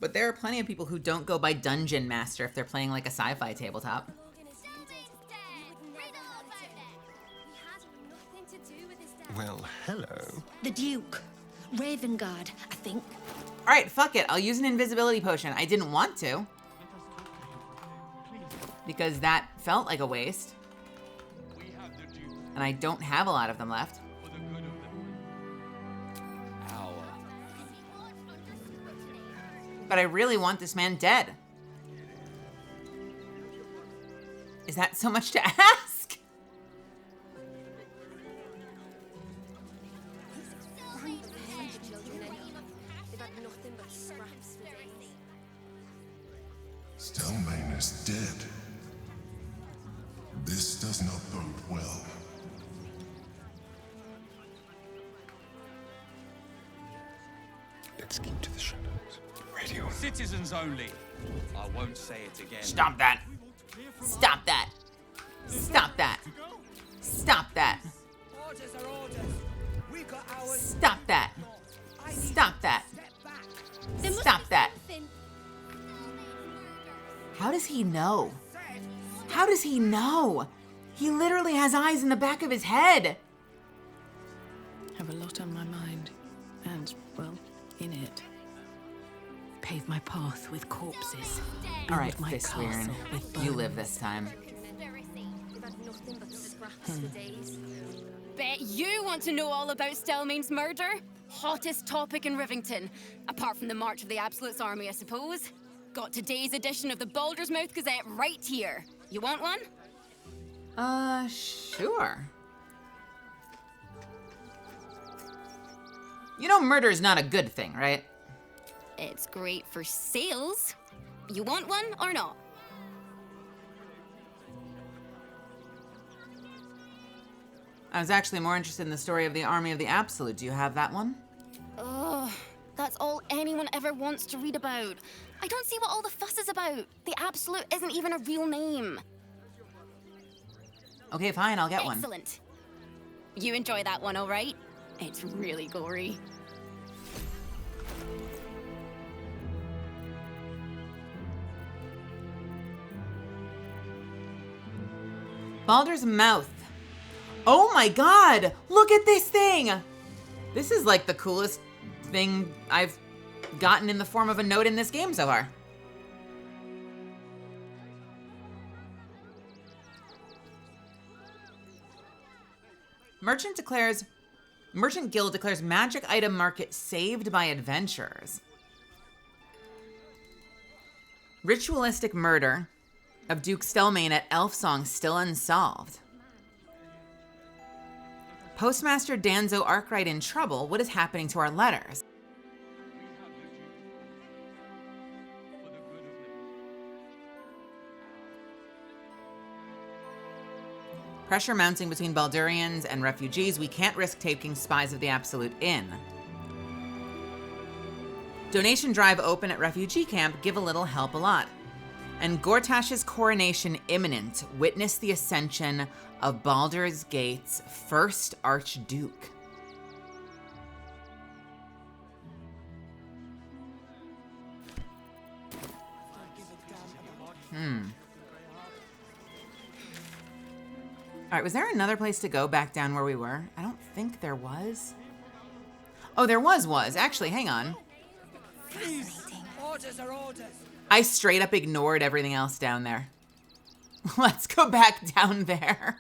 But there are plenty of people who don't go by Dungeon Master if they're playing like a sci-fi tabletop. Well, hello. The Duke. Ravengard, I think. All right, fuck it. I'll use an invisibility potion. I didn't want to. Because that felt like a waste. And I don't have a lot of them left. But I really want this man dead. Is that so much to ask? Stelmane is dead. This does not bode well. Let's keep to the shadows. Radio. Citizens only. I won't say it again. Stop that. Stop that. Stop that. Stop that. Orders are orders. We got ours. Stop that. Stop that. Stop that. How does he know? How does he know? He literally has eyes in the back of his head. Have a lot on my mind. And, well, in it. Pave my path with corpses. All right, Build my Fistweirn. castle with You bones. live this time. Bet you want to know all about Stelmane's murder? Hottest topic in Rivington. Apart from the March of the Absolute's army, I suppose. Got today's edition of the Baldur's Mouth Gazette right here. You want one? Sure. You know murder is not a good thing, right? It's great for sales. You want one or not? I was actually more interested in the story of the Army of the Absolute. Do you have that one? Ugh, that's all anyone ever wants to read about. I don't see what all the fuss is about. The Absolute isn't even a real name. Okay, fine, I'll get one. Excellent. You enjoy that one, all right? It's really gory. Baldur's Mouth. Oh my god! Look at this thing! This is like the coolest thing I've gotten in the form of a note in this game so far. Merchant Guild declares magic item market saved by adventurers. Ritualistic murder of Duke Stelmane at Elfsong still unsolved. Postmaster Danzo Arkwright in trouble. What is happening to our letters? Pressure mounting between Baldurians and refugees. We can't risk taking spies of the Absolute in. Donation drive open at refugee camp. Give a little, help a lot. And Gortash's coronation imminent. Witness the ascension of Baldur's Gate's first Archduke. All right, was there another place to go back down where we were? I don't think there was. Oh, there was. Actually, hang on. Orders are orders. I straight up ignored everything else down there. Let's go back down there.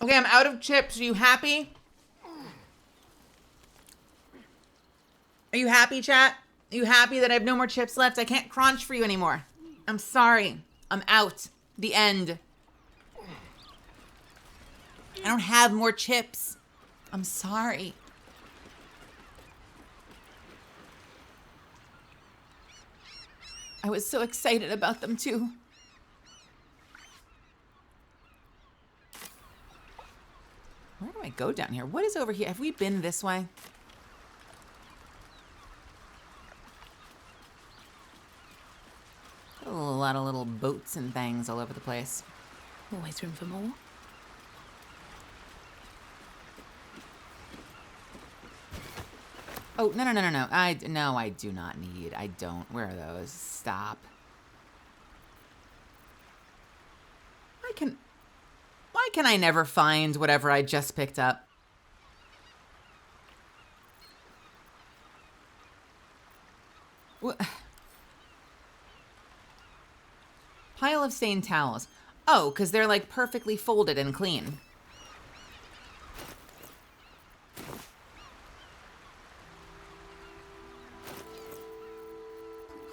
Okay, I'm out of chips. Are you happy? Are you happy, chat? Are you happy that I have no more chips left? I can't crunch for you anymore. I'm sorry. I'm out. The end. I don't have more chips. I'm sorry. I was so excited about them too. Where do I go down here? What is over here? Have we been this way? A lot of little boats and things all over the place. Always room for more. Oh, no. No, I do not need. I don't. Where are those? Stop. Why can I never find whatever I just picked up? What? Pile of stained towels. Oh, because they're like perfectly folded and clean.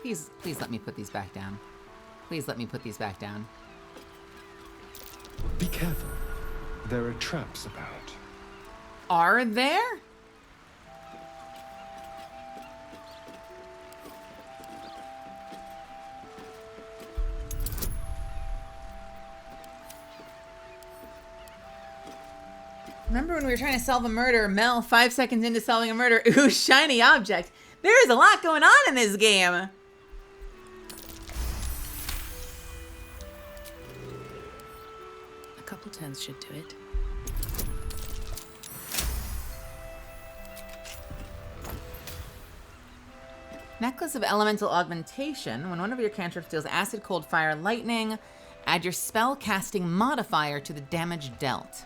Please let me put these back down. Please let me put these back down. Be careful. There are traps about. Are there? Remember when we were trying to solve a murder? Mel, 5 seconds into solving a murder. Ooh, shiny object. There is a lot going on in this game. A couple turns should do it. Necklace of Elemental Augmentation. When one of your cantrips deals acid, cold, fire, lightning, add your spell casting modifier to the damage dealt.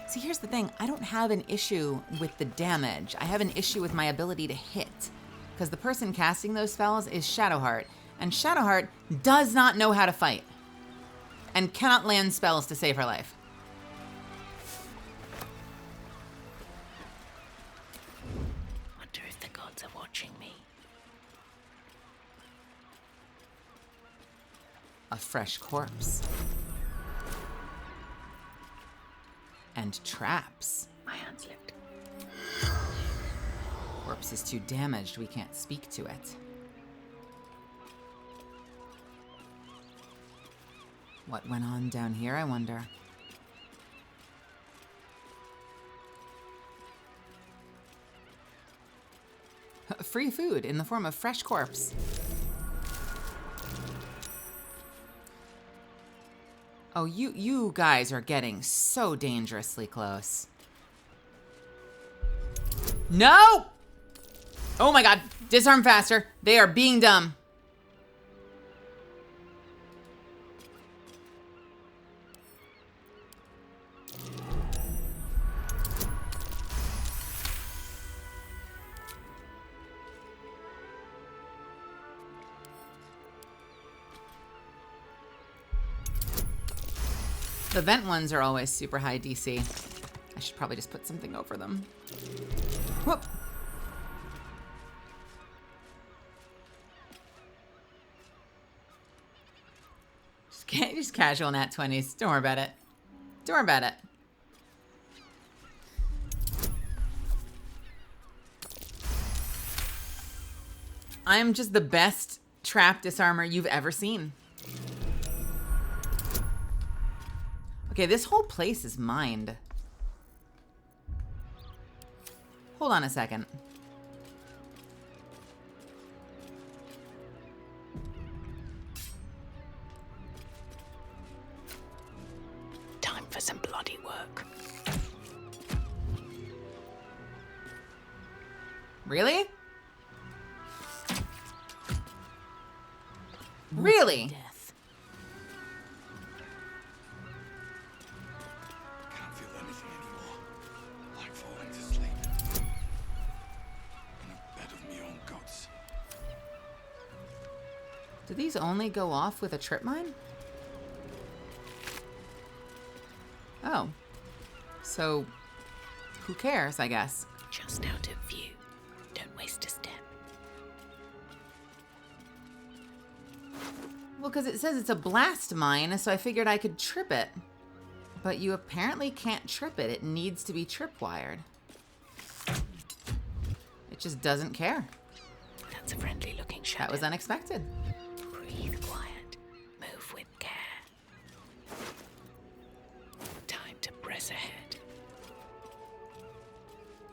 See, here's the thing. I don't have an issue with the damage. I have an issue with my ability to hit. Because the person casting those spells is Shadowheart. And Shadowheart does not know how to fight. And cannot land spells to save her life. Wonder if the gods are watching me. A fresh corpse. And traps. My hand slipped. Corpse is too damaged. We can't speak to it. What went on down here, I wonder? Free food in the form of fresh corpse. Oh, you guys are getting so dangerously close. No! Oh my god, disarm faster. They are being dumb. The vent ones are always super high DC. I should probably just put something over them. Whoop. just casual nat 20s. Don't worry about it. Don't worry about it. I'm just the best trap disarmer you've ever seen. Okay, this whole place is mined. Hold on a second. Time for some bloody work. Really? Really? Death. Can't feel anything anymore. Like falling to sleep. In a bed of my own guts. Do these only go off with a trip mine? Oh. So, who cares, I guess? Just out of view. Don't waste a step. Well, because it says it's a blast mine, so I figured I could trip it. But you apparently can't trip it. It needs to be tripwired. It just doesn't care. That's a friendly looking shadow. That was unexpected. Breathe quiet. Move with care. Time to press ahead.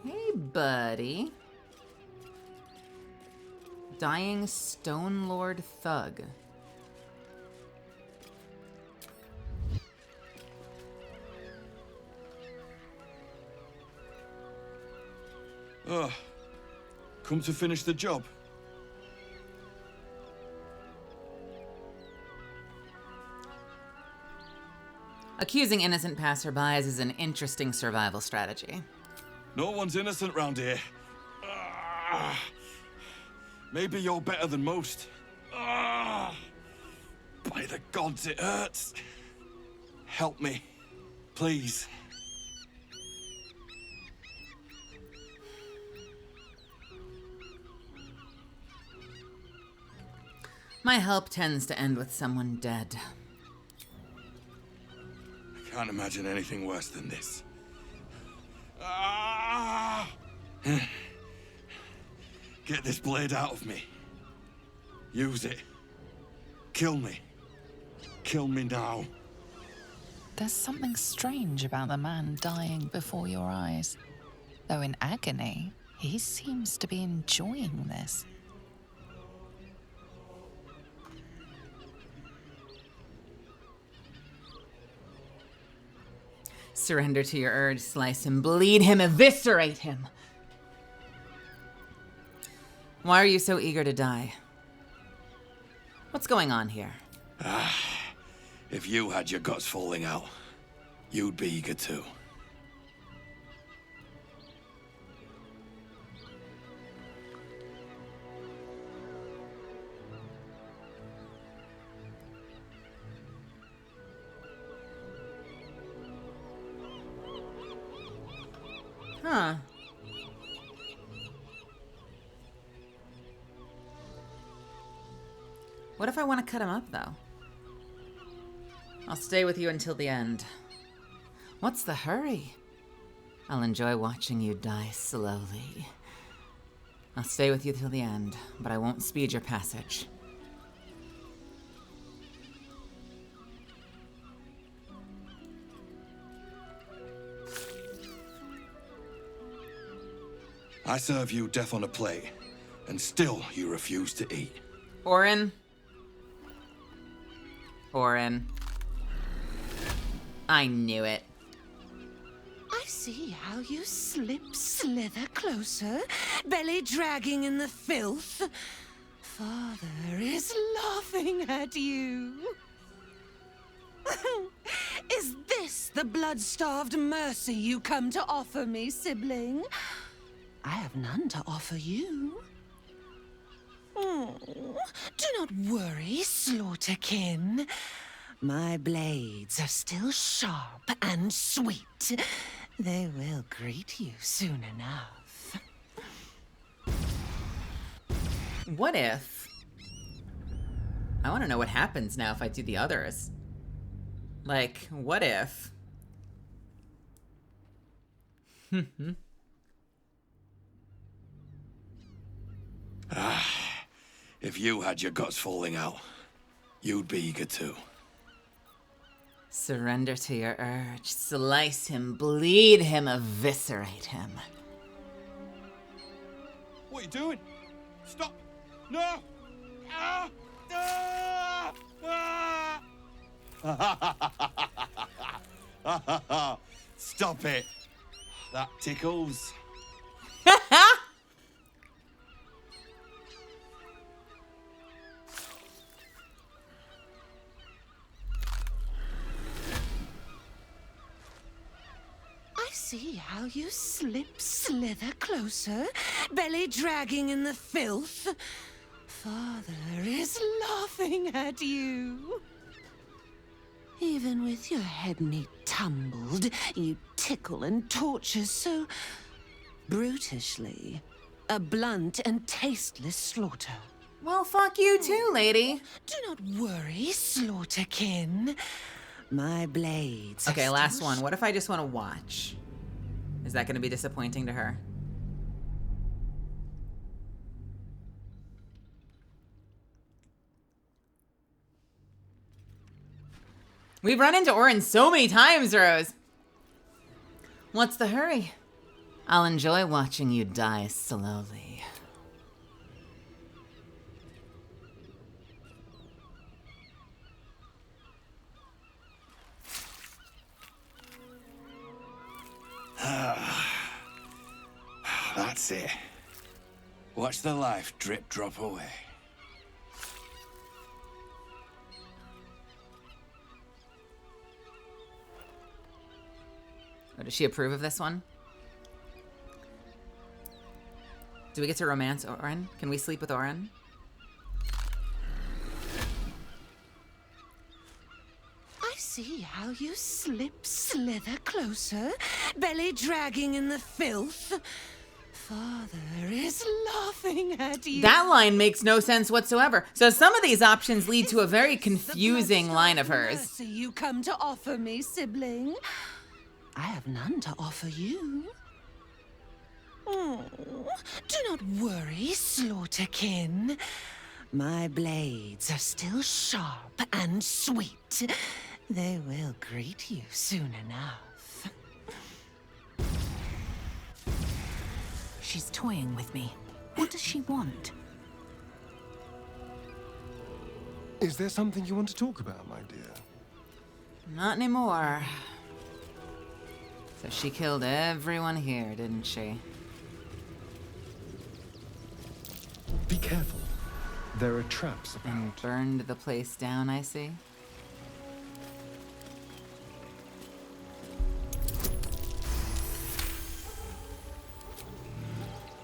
Hey, buddy. Dying Stone Lord Thug. Come to finish the job. Accusing innocent passerbys is an interesting survival strategy. No one's innocent round here. Maybe you're better than most. By the gods, it hurts. Help me, please. My help tends to end with someone dead. I can't imagine anything worse than this. Get this blade out of me. Use it. Kill me. Kill me now. There's something strange about the man dying before your eyes. Though in agony, he seems to be enjoying this. Surrender to your urge, slice him, bleed him, eviscerate him. Why are you so eager to die? What's going on here? If you had your guts falling out, you'd be eager too. Huh. What if I want to cut him up, though? I'll stay with you until the end. What's the hurry? I'll enjoy watching you die slowly. I'll stay with you till the end, but I won't speed your passage. I serve you death on a plate, and still you refuse to eat. Orin. I knew it. I see how you slither closer, belly dragging in the filth. Father is laughing at you. Is this the blood-starved mercy you come to offer me, sibling? I have none to offer you. Do not worry, slaughterkin. My blades are still sharp and sweet. They will greet you soon enough. What if... I want to know what happens now if I do the others. Like, what if? If you had your guts falling out, you'd be eager too. Surrender to your urge. Slice him, bleed him, eviscerate him. What are you doing? Stop! No! Ah! Ah! Stop it! That tickles. I see how you slither closer, belly dragging in the filth. Father is laughing at you. Even with your head neat tumbled, you tickle and torture so brutishly. A blunt and tasteless slaughter. Well, fuck you too, lady. Do not worry, slaughterkin. My blades. Okay, last one. What if I just want to watch? Is that going to be disappointing to her? We've run into Orin so many times, Rose. What's the hurry? I'll enjoy watching you die slowly. That's it. Watch the life drip drop away. Oh, does she approve of this one? Do we get to romance Orin? Can we sleep with Orin? I see how you slither closer, belly dragging in the filth. Father is laughing at you. That line makes no sense whatsoever. So some of these options lead to a very confusing line of hers. Mercy you come to offer me, sibling. I have none to offer you. Oh, do not worry, slaughterkin. My blades are still sharp and sweet. They will greet you soon enough. She's toying with me. What does she want? Is there something you want to talk about, my dear? Not anymore. So she killed everyone here, didn't she? Be careful. There are traps about. And burned the place down, I see.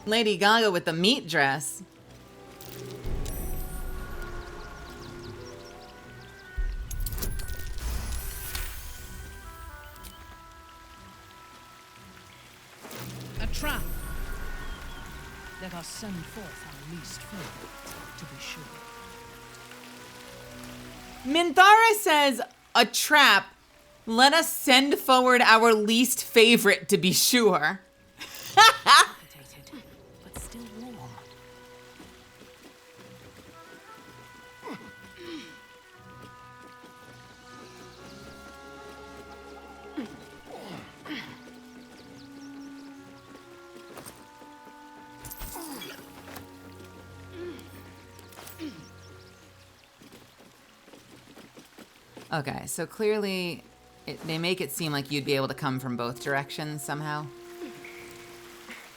Lady Gaga with the meat dress. A trap. Let us send forth our least favorite, to be sure. Minthara says, a trap. Let us send forward our least favorite to be sure. But still warm. Okay, so clearly they make it seem like you'd be able to come from both directions somehow.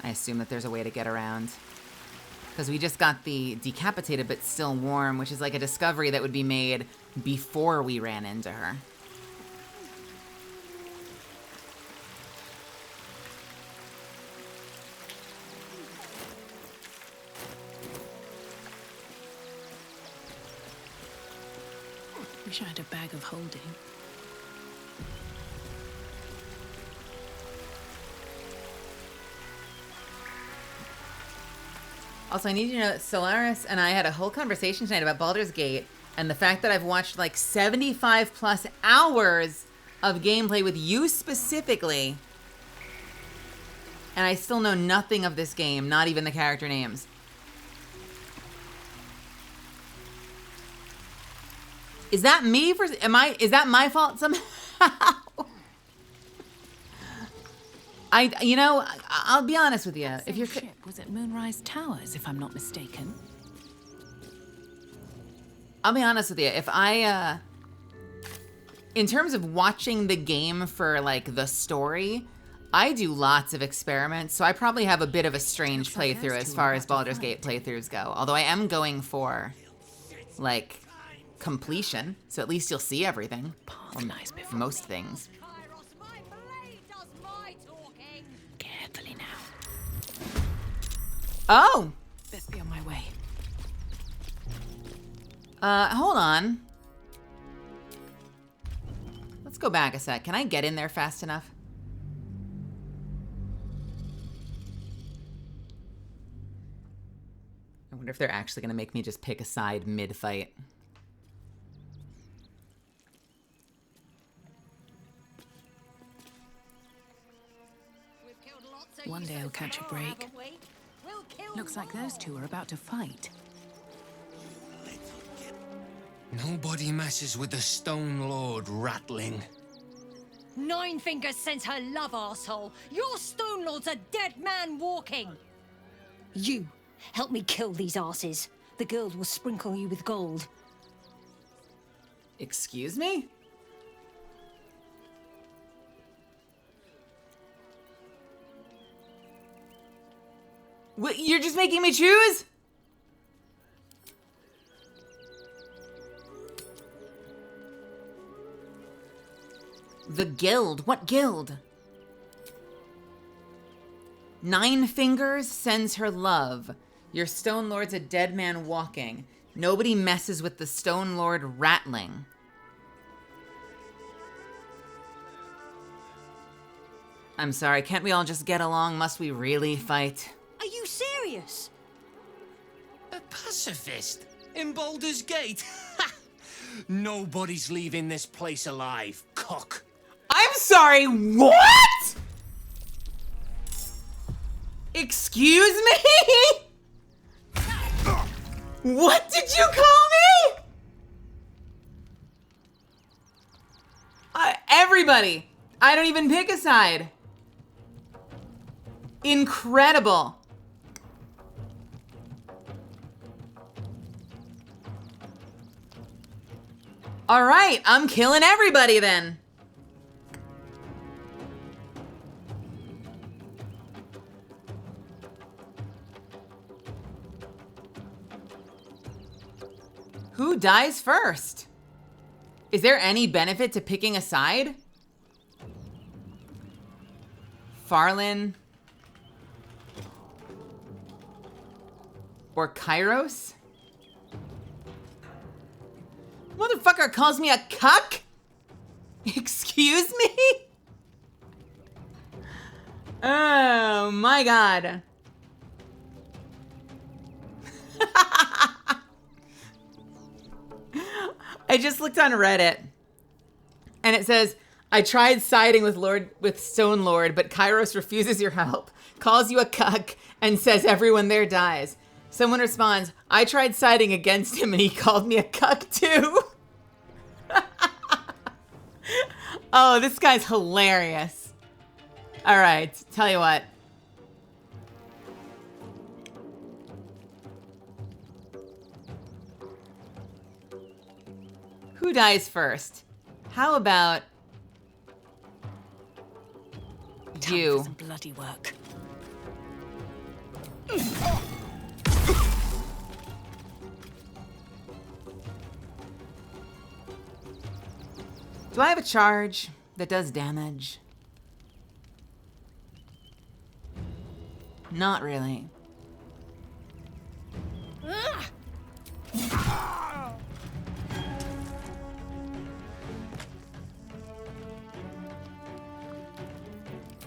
I assume that there's a way to get around. Because we just got the decapitated but still warm, which is like a discovery that would be made before we ran into her. Wish I had a bag of holding. Also, I need you to know that Solaris and I had a whole conversation tonight about Baldur's Gate, And the fact that I've watched like 75 plus hours of gameplay with you specifically, and I still know nothing of this game, not even the character names. Is that me for, is that my fault somehow? You know, I'll be honest with you. If your ship was at Moonrise Towers, if I'm not mistaken. I'll be honest with you. If I, in terms of watching the game for like the story, I do lots of experiments, so I probably have a bit of a strange playthrough as far as Baldur's Gate playthroughs go. Although I am going for, like, completion, so at least you'll see everything. Or most things. Carefully now. Oh! Best be on my way. Hold on. Let's go back a sec. Can I get in there fast enough? I wonder if they're actually gonna make me just pick a side mid-fight. One day I'll catch a break. Looks like those two are about to fight. Nobody messes with the Stone Lord, Ratling. Nine Fingers sends her love, arsehole. Your Stone Lord's a dead man walking. You, help me kill these arses. The girls will sprinkle you with gold. Excuse me? What, you're just making me choose? The guild? What guild? Nine Fingers sends her love. Your Stone Lord's a dead man walking. Nobody messes with the Stone Lord Ratling. I'm sorry, can't we all just get along? Must we really fight? Are you serious? A pacifist in Baldur's Gate? Nobody's leaving this place alive, cock. I'm sorry, what? Excuse me? What did you call me? Everybody, I don't even pick a side. Incredible. All right, I'm killing everybody then. Who dies first? Is there any benefit to picking a side? Farlin? Or Kairos? Motherfucker calls me a cuck? Excuse me? Oh my god. I just looked on Reddit and it says, I tried siding with Stone Lord, but Kairos refuses your help, calls you a cuck, and says everyone there dies. Someone responds, I tried siding against him and he called me a cuck too. Oh, this guy's hilarious. All right, tell you what. Who dies first? How about you? Time for some bloody work. Do I have a charge that does damage? Not really.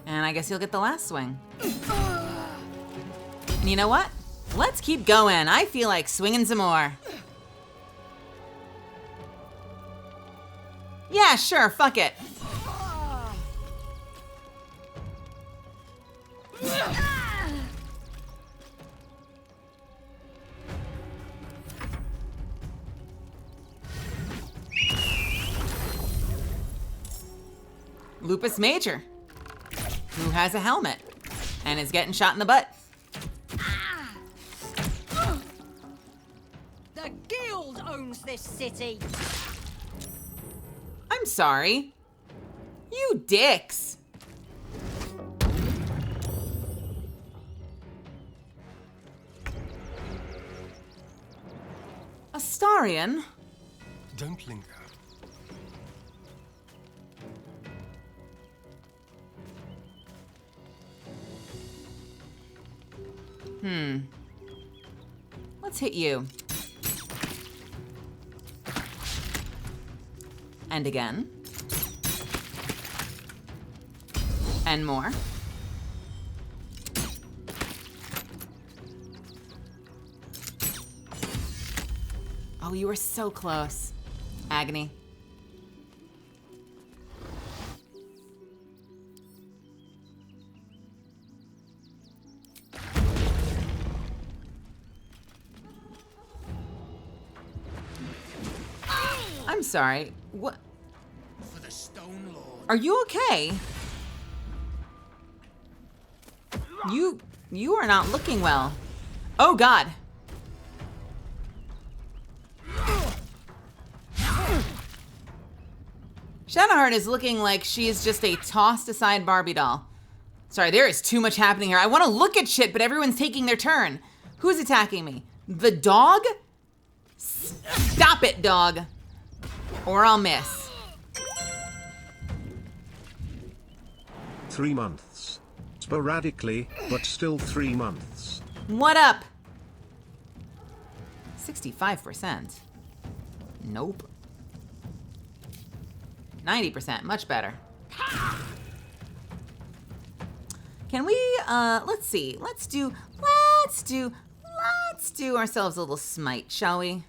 And I guess you'll get the last swing. And you know what? Let's keep going. I feel like swinging some more. Yeah, sure, fuck it. Lupus Major, who has a helmet and is getting shot in the butt. The guild owns this city. I'm sorry. You dicks. Astarion? Don't linger. Let's hit you. And again. And more. Oh, you were so close. Agony. I'm sorry. What? For the Stone Lord. Are you okay? You are not looking well. Oh God. Shadowheart is looking like she is just a tossed aside Barbie doll. Sorry, there is too much happening here. I want to look at shit, but everyone's taking their turn. Who's attacking me? The dog? Stop it, dog. Or I'll miss. 3 months. Sporadically, but still 3 months. What up? 65%. Nope. 90%, much better. Can we, let's see. Let's do ourselves a little smite, shall we?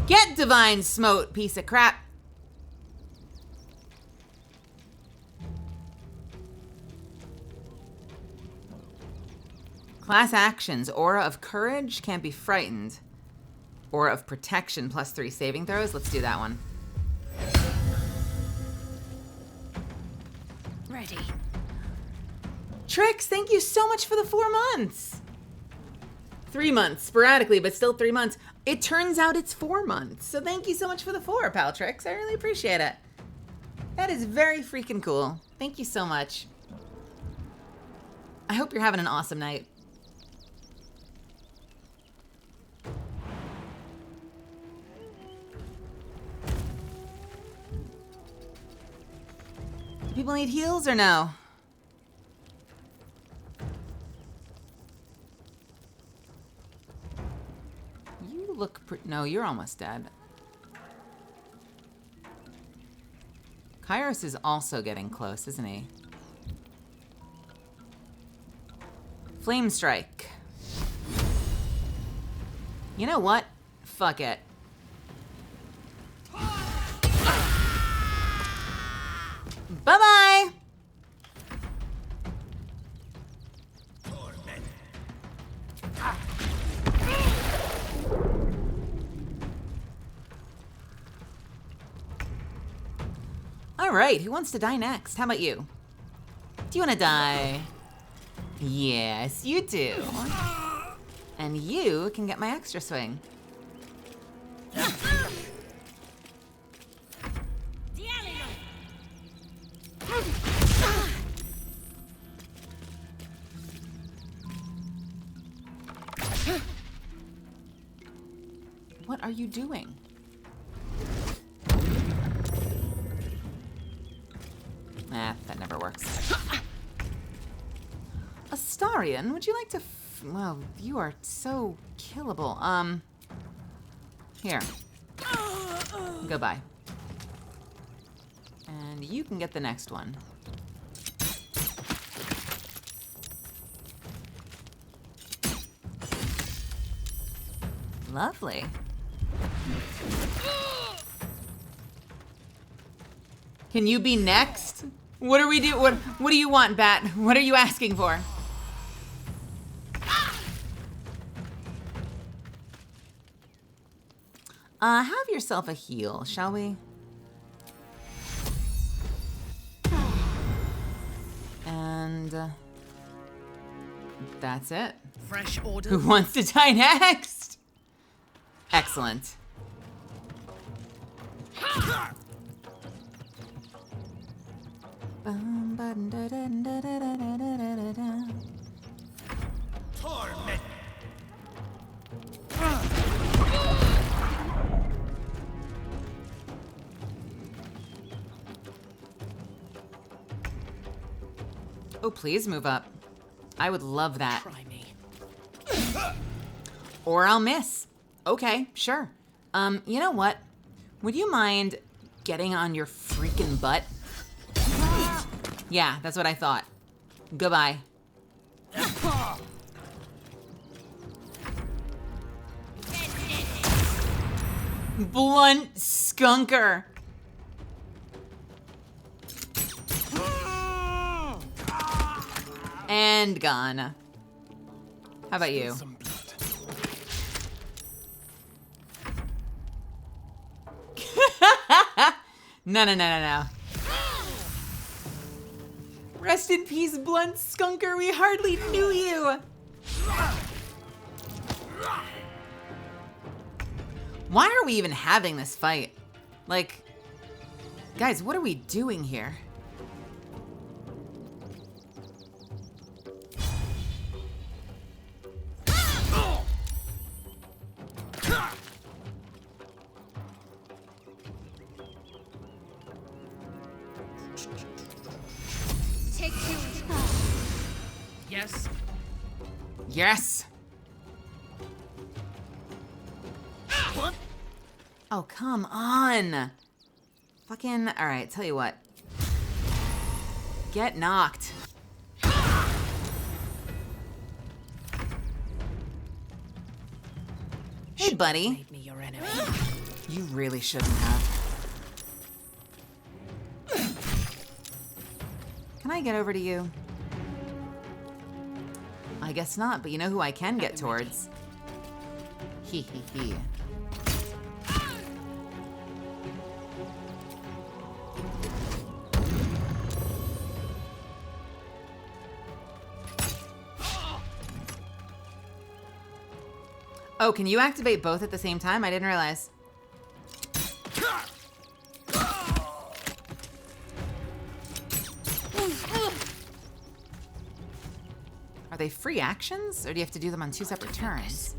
Get divine smote, piece of crap. Class actions. Aura of courage, can't be frightened. Aura of protection, +3 saving throws. Let's do that one. Ready. Trix, thank you so much for the 4 months. 3 months, sporadically, but still 3 months. It turns out it's 4 months. So thank you so much for the 4, pal Trix. I really appreciate it. That is very freaking cool. Thank you so much. I hope you're having an awesome night. Do people need heals or no? You look no, you're almost dead. Kairos is also getting close, isn't he? Flame strike. You know what? Fuck it. Bye-bye! All right, who wants to die next? How about you? Do you want to die? Yes, you do. And you can get my extra swing. What are you doing? Nah, that never works. Astarion, would you like to well, you are so killable. Here. Goodbye. And you can get the next one. Lovely. Can you be next? What are we do? What do you want, Bat? What are you asking for? Have yourself a heal, shall we? And that's it. Fresh order. Who wants to die next? Excellent. Torment. Oh, please move up. I would love that. Try me. Or I'll miss. Okay, sure. You know what? Would you mind getting on your freaking butt? Yeah, that's what I thought. Goodbye. Blunt skunker. And gone. How about you? No. Rest in peace, Blunt Skunker. We hardly knew you. Why are we even having this fight? Like, guys, what are we doing here? Yes. Yes. Oh, come on. Fucking, all right, tell you what. Get knocked. Hey, buddy. Made me your enemy. You really shouldn't have. Can I get over to you? I guess not, but you know who I can get towards? Hee. Oh, can you activate both at the same time? I didn't realize. Are they free actions, or do you have to do them on 2 separate turns?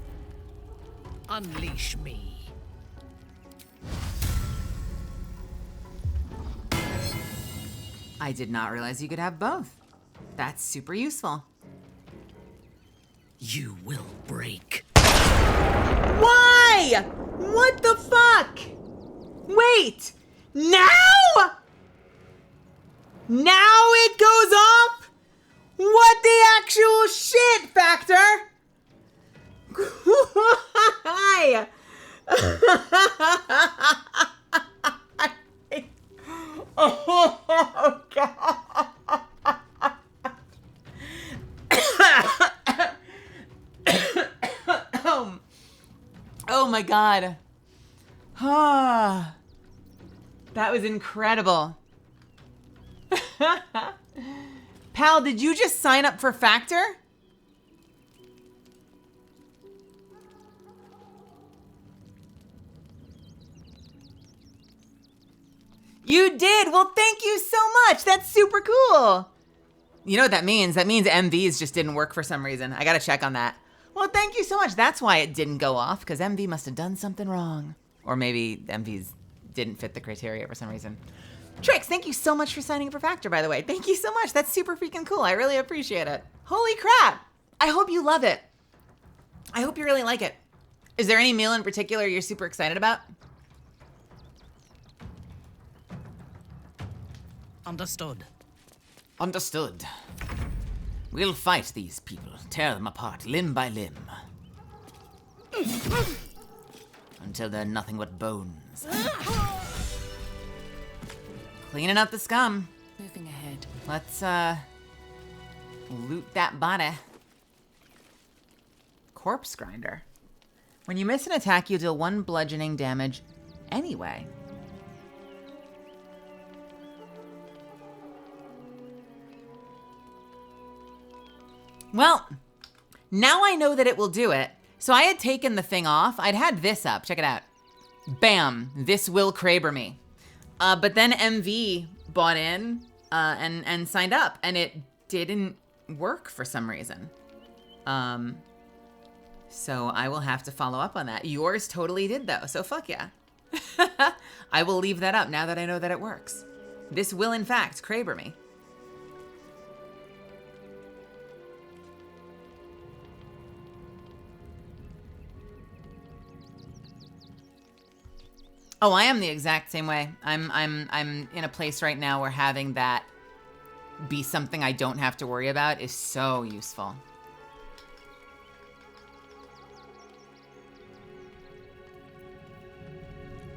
Unleash me. I did not realize you could have both. That's super useful. You will break. Why? What the fuck? Wait! Now? Now it goes off? What the actual shit, Factor? Hi. Oh, God. Oh, my God. That was incredible. Pal, did you just sign up for Factor? You did? Well, thank you so much. That's super cool. You know what that means? That means MVs just didn't work for some reason. I gotta check on that. Well, thank you so much. That's why it didn't go off, because MV must have done something wrong. Or maybe MVs didn't fit the criteria for some reason. Trix, thank you so much for signing up for Factor, by the way. Thank you so much. That's super freaking cool. I really appreciate it. Holy crap. I hope you love it. I hope you really like it. Is there any meal in particular you're super excited about? Understood. Understood. We'll fight these people, tear them apart limb by limb. until they're nothing but bones. Cleaning up the scum. Moving ahead. Let's, loot that body. Corpse grinder. When you miss an attack, you deal 1 bludgeoning damage anyway. Well, now I know that it will do it. So I had taken the thing off. I'd had this up. Check it out. Bam. This will Kraber me. But then MV bought in and signed up, and it didn't work for some reason. So I will have to follow up on that. Yours totally did, though, so fuck yeah. I will leave that up now that I know that it works. This will, in fact, Kraber me. Oh, I am the exact same way. I'm in a place right now where having that be something I don't have to worry about is so useful.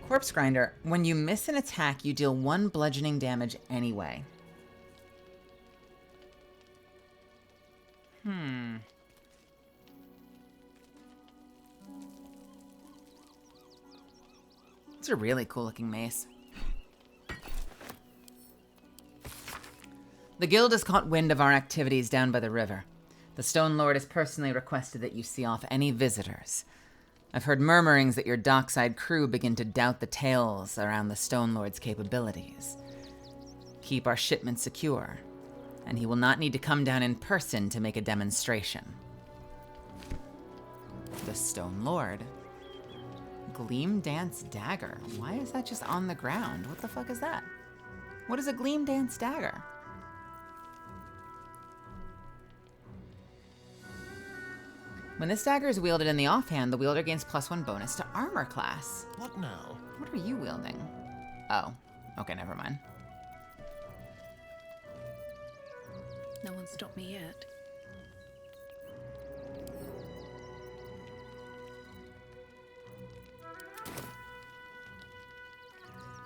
Corpse Grinder. When you miss an attack, you deal 1 bludgeoning damage anyway. It's a really cool looking mace. The guild has caught wind of our activities down by the river. The Stone Lord has personally requested that you see off any visitors. I've heard murmurings that your dockside crew begin to doubt the tales around the Stone Lord's capabilities. Keep our shipment secure, and he will not need to come down in person to make a demonstration. The Stone Lord. Gleam Dance Dagger. Why is that just on the ground? What the fuck is that? What is a Gleam Dance Dagger? When this dagger is wielded in the offhand, the wielder gains +1 bonus to armor class. What now? What are you wielding? Oh, okay, never mind. No one stopped me yet.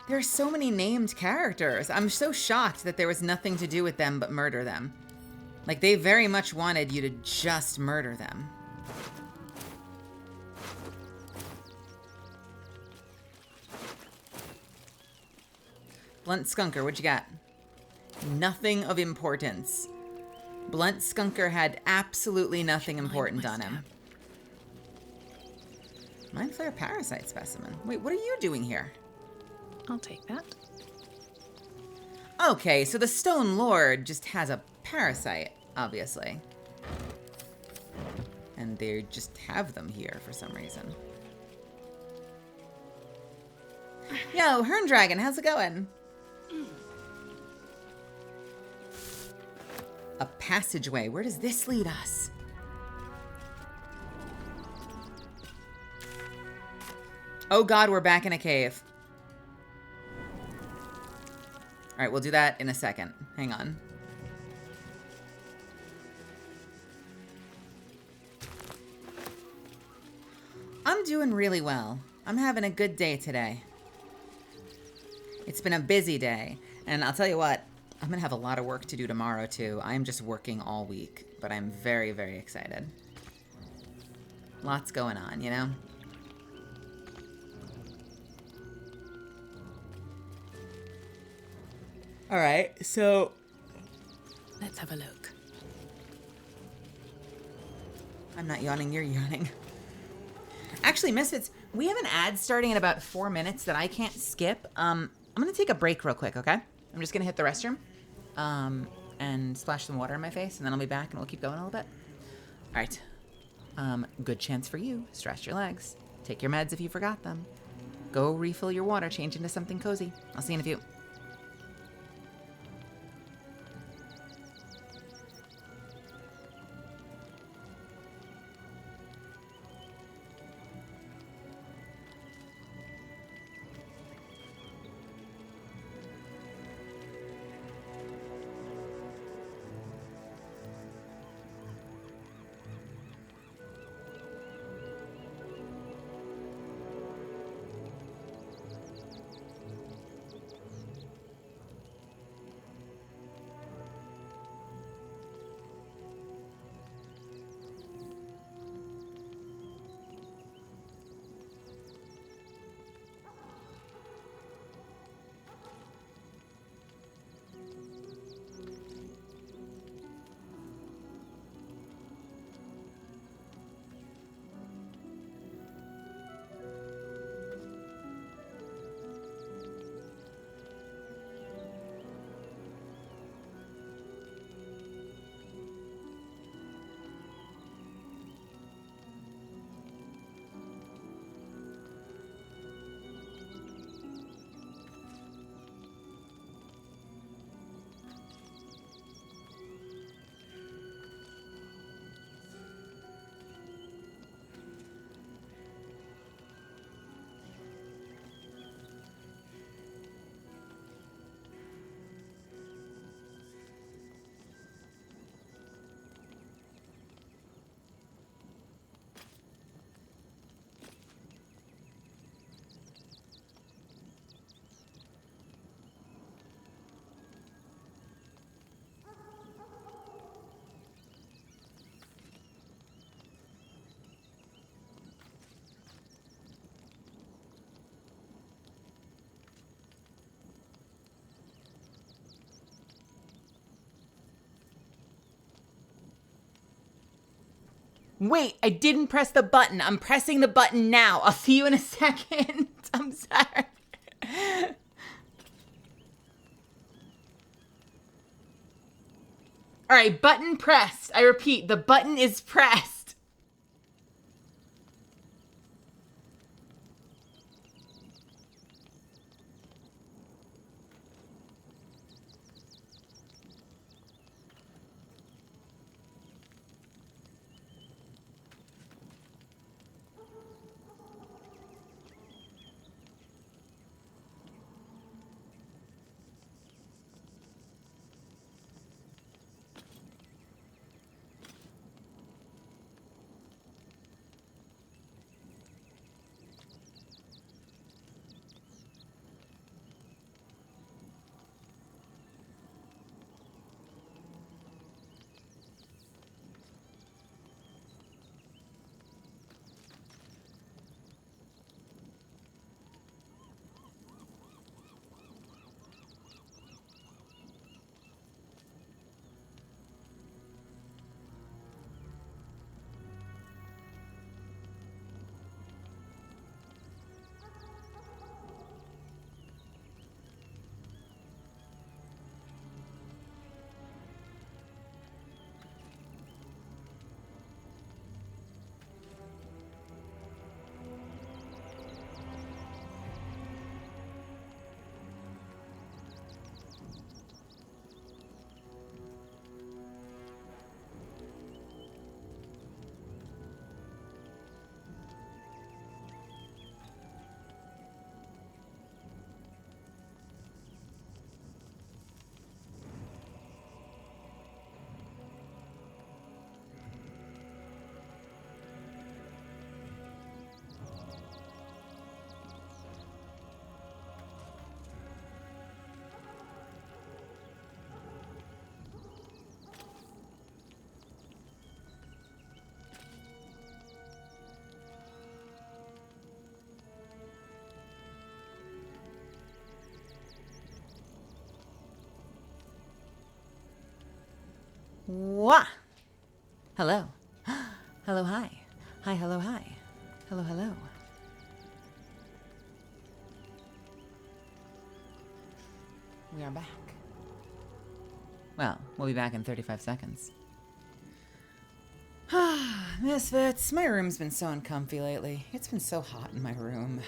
There are so many named characters. I'm so shocked that there was nothing to do with them but murder them. Like, they very much wanted you to just murder them. Blunt Skunker, what you got? Nothing of importance. Blunt Skunker had absolutely nothing important on him. Mind Flare Parasite Specimen. Wait, what are you doing here? I'll take that. Okay, so the Stone Lord just has a parasite, obviously. And they just have them here for some reason. Yo, Hern Dragon, how's it going? A passageway. Where does this lead us? Oh god, we're back in a cave. Alright, we'll do that in a second. Hang on. I'm doing really well. I'm having a good day today. It's been a busy day, and I'll tell you what, I'm gonna have a lot of work to do tomorrow too. I'm just working all week, but I'm very, very excited. Lots going on, you know? Alright, so let's have a look. I'm not yawning, you're yawning. Actually, Misfits, we have an ad starting in about 4 minutes that I can't skip. I'm gonna take a break real quick, okay? I'm just gonna hit the restroom, and splash some water in my face, and then I'll be back and we'll keep going a little bit. All right. Good chance for you. Stretch your legs. Take your meds if you forgot them. Go refill your water, change into something cozy. I'll see you in a few. Wait, I didn't press the button. I'm pressing the button now. I'll see you in a second. I'm sorry. All right, button pressed. I repeat, the button is pressed. Wah! Hello. Hello, hi. Hi, hello, hi. Hello, hello. We are back. Well, we'll be back in 35 seconds. Misfits, my room's been so uncomfy lately. It's been so hot in my room.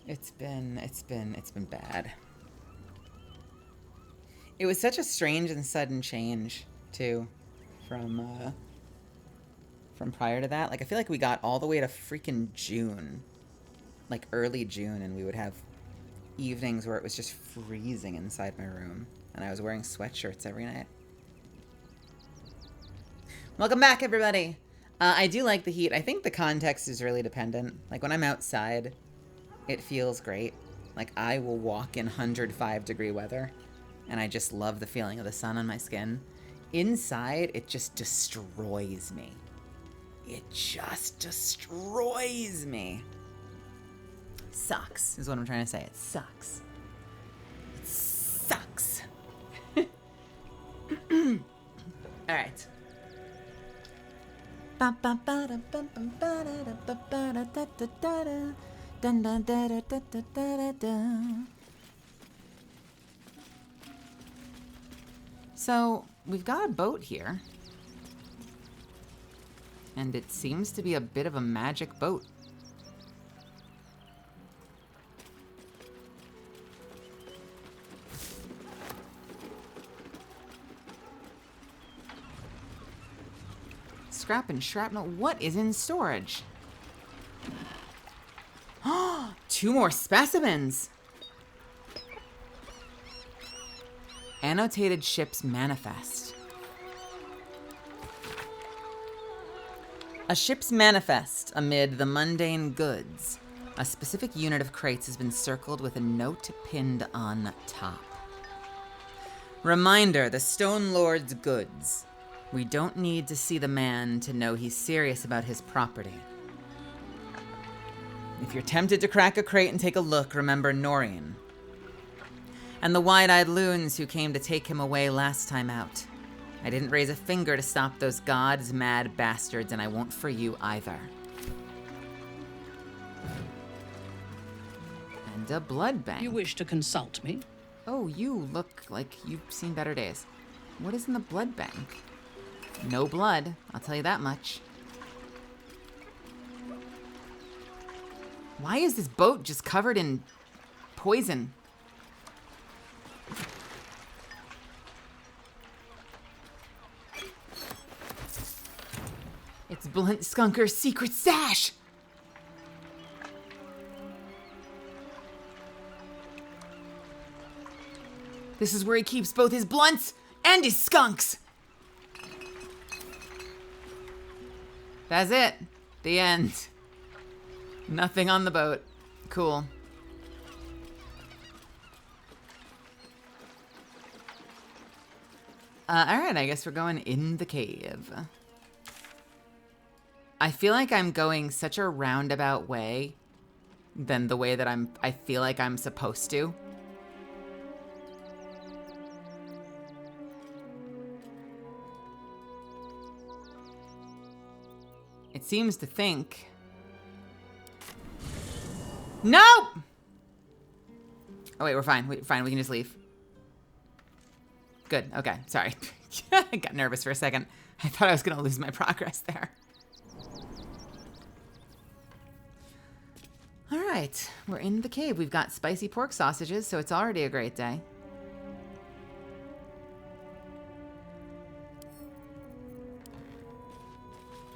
It's been bad. It was such a strange and sudden change, too, from prior to that. Like, I feel like we got all the way to freaking June, like early June, and we would have evenings where it was just freezing inside my room, and I was wearing sweatshirts every night. Welcome back, everybody. I do like the heat. I think the context is really dependent. Like, when I'm outside, it feels great. Like, I will walk in 105-degree weather, and I just love the feeling of the sun on my skin. Inside, it just destroys me. It just destroys me. Sucks, is what I'm trying to say. It sucks. It sucks. All right. So, we've got a boat here. And it seems to be a bit of a magic boat. Scrap and shrapnel. What is in storage? 2 more specimens. Annotated ship's manifest. A ship's manifest amid the mundane goods. A specific unit of crates has been circled with a note pinned on top. Reminder, the Stone Lord's goods. We don't need to see the man to know he's serious about his property. If you're tempted to crack a crate and take a look, remember Noreen. and the wide-eyed loons who came to take him away last time out. I didn't raise a finger to stop those gods mad bastards, and I won't for you either. And a blood bank. You wish to consult me? Oh, you look like you've seen better days. What is in the blood bank? No blood, I'll tell you that much. Why is this boat just covered in poison? It's Blunt Skunker's secret stash! This is where he keeps both his blunts and his skunks! That's it. The end. Nothing on the boat. Cool. Alright, I guess we're going in the cave. I feel like I'm going such a roundabout way than the way that I feel like I'm supposed to. It seems to think. No! Oh wait, we're fine. We're fine. We can just leave. Good. Okay. Sorry. I got nervous for a second. I thought I was gonna lose my progress there. All right, we're in the cave. We've got spicy pork sausages, so it's already a great day.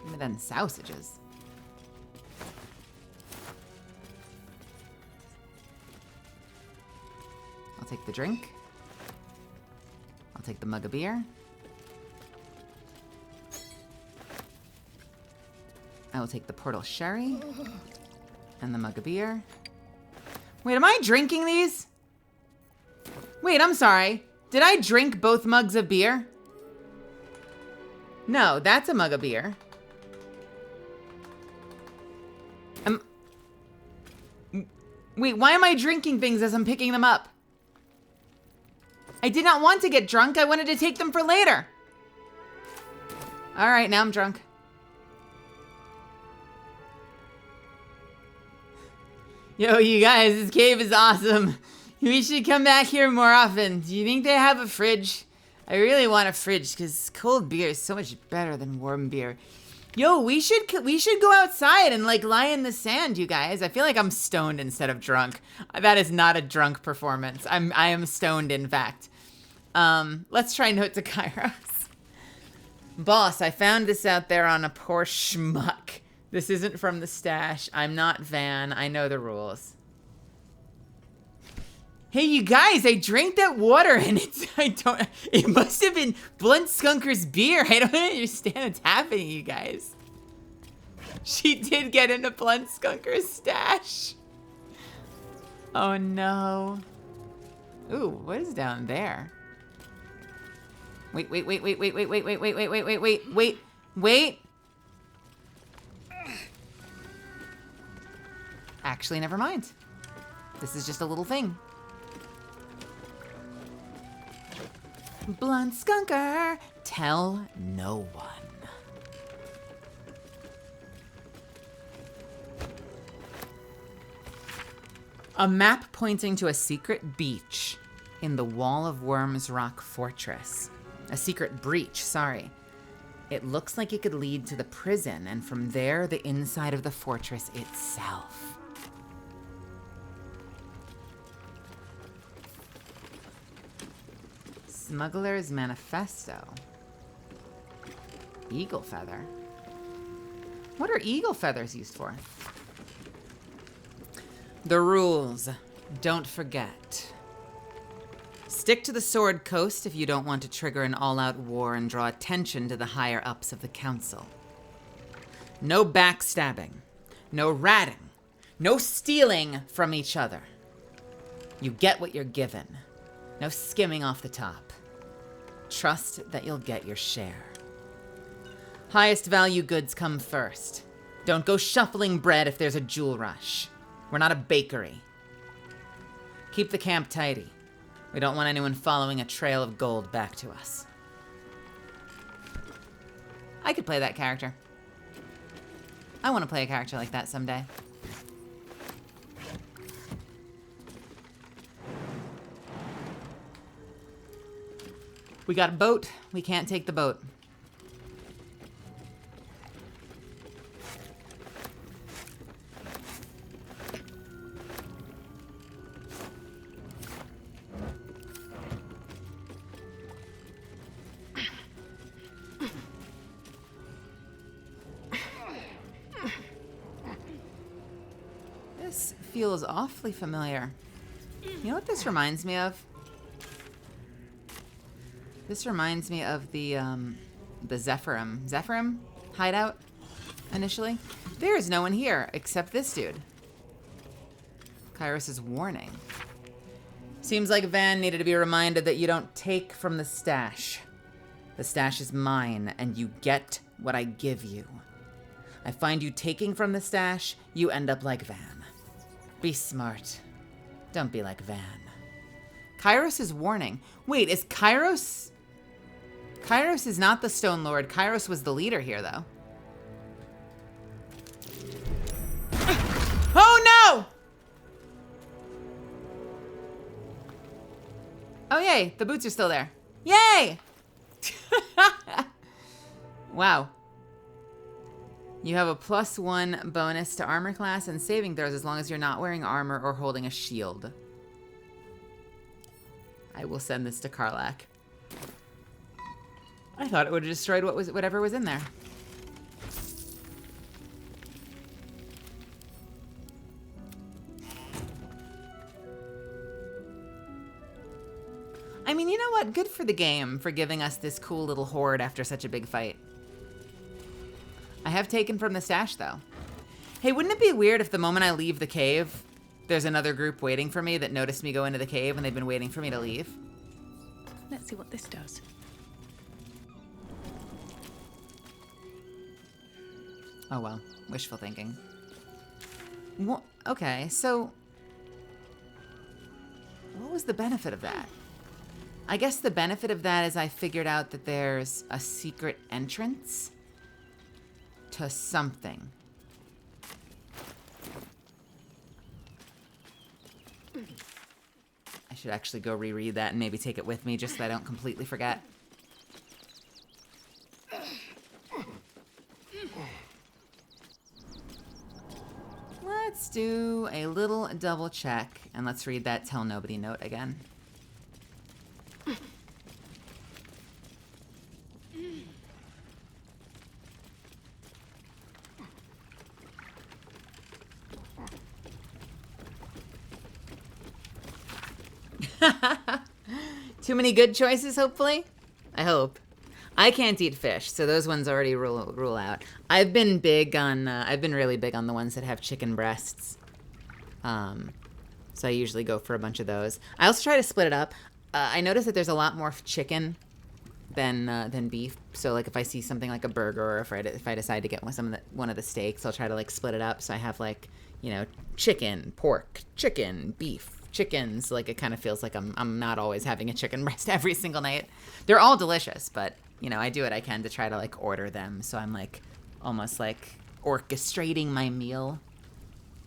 Give me them sausages. I'll take the drink. I'll take the mug of beer. I will take the portal sherry and the mug of beer. Wait, am I drinking these? Wait, I'm sorry. Did I drink both mugs of beer? No, that's a mug of beer. Wait, why am I drinking things as I'm picking them up? I did not want to get drunk. I wanted to take them for later. All right, now I'm drunk. Yo, you guys, this cave is awesome. We should come back here more often. Do you think they have a fridge? I really want a fridge because cold beer is so much better than warm beer. Yo, we should go outside and like lie in the sand, you guys. I feel like I'm stoned instead of drunk. That is not a drunk performance. I am stoned, in fact. Let's try note to Kairos. Boss, I found this out there on a poor schmuck. This isn't from the stash. I'm not Van. I know the rules. Hey, you guys, I drank that water and it must have been Blunt Skunker's beer. I don't understand what's happening, you guys. She did get into Blunt Skunker's stash. Oh no. Ooh, what is down there? Wait. Actually, never mind. This is just a little thing. Blunt Skunker, tell no one. A map pointing to a secret beach in the Wall of Worms Rock Fortress. A secret breach, sorry. It looks like it could lead to the prison, and from there, the inside of the fortress itself. Smuggler's Manifesto. Eagle feather. What are eagle feathers used for? The rules. Don't forget. Stick to the Sword Coast if you don't want to trigger an all-out war and draw attention to the higher-ups of the council. No backstabbing. No ratting. No stealing from each other. You get what you're given. No skimming off the top. Trust that you'll get your share. Highest value goods come first. Don't go shuffling bread if there's a jewel rush. We're not a bakery. Keep the camp tidy. We don't want anyone following a trail of gold back to us. I could play that character. I want to play a character like that someday. We got a boat. We can't take the boat. This feels awfully familiar. You know what this reminds me of? This reminds me of the Zephyrim hideout initially. There is no one here except this dude. Kairos' warning. Seems like Van needed to be reminded that you don't take from the stash. The stash is mine, and you get what I give you. I find you taking from the stash, you end up like Van. Be smart. Don't be like Van. Kairos' warning. Wait, is Kairos... Kairos is not the Stone Lord. Kairos was the leader here, though. Oh, no! Oh, yay. The boots are still there. Yay! Wow. You have a +1 bonus to armor class and saving throws as long as you're not wearing armor or holding a shield. I will send this to Karlach. I thought it would have destroyed whatever was in there. I mean, you know what? Good for the game for giving us this cool little horde after such a big fight. I have taken from the stash, though. Hey, wouldn't it be weird if the moment I leave the cave, there's another group waiting for me that noticed me go into the cave and they've been waiting for me to leave? Let's see what this does. Oh, well. Wishful thinking. Okay, so... what was the benefit of that? I guess the benefit of that is I figured out that there's a secret entrance to something. I should actually go reread that and maybe take it with me just so I don't completely forget. Let's do a little double check and let's read that tell nobody note again. Too many good choices, hopefully? I hope. I can't eat fish, so those ones already rule out. I've been really big on the ones that have chicken breasts. So I usually go for a bunch of those. I also try to split it up. I notice that there's a lot more chicken than beef. So like if I see something like a burger or if I decide to get one of the steaks, I'll try to like split it up. So I have like, you know, chicken, pork, chicken, beef, chickens. Like it kind of feels like I'm not always having a chicken breast every single night. They're all delicious, but you know, I do what I can to try to like order them. So I'm like almost like orchestrating my meal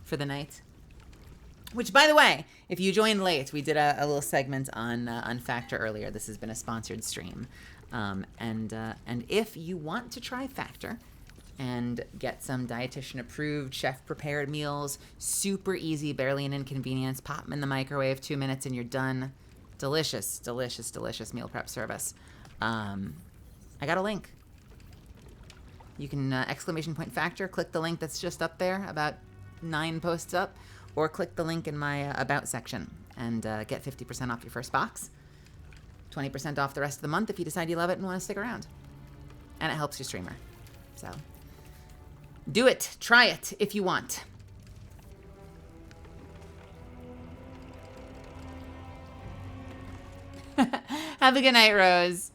for the night. Which, by the way, if you joined late, we did a little segment on Factor earlier. This has been a sponsored stream. And if you want to try Factor and get some dietitian-approved, chef-prepared meals, super easy, barely an inconvenience, pop them in the microwave, 2 minutes, and you're done. Delicious, delicious, delicious meal prep service. I got a link. You can !Factor, click the link that's just up there, about 9 posts up, or click the link in my About section and get 50% off your first box. 20% off the rest of the month if you decide you love it and want to stick around. And it helps your streamer. So do it. Try it if you want. Have a good night, Rose.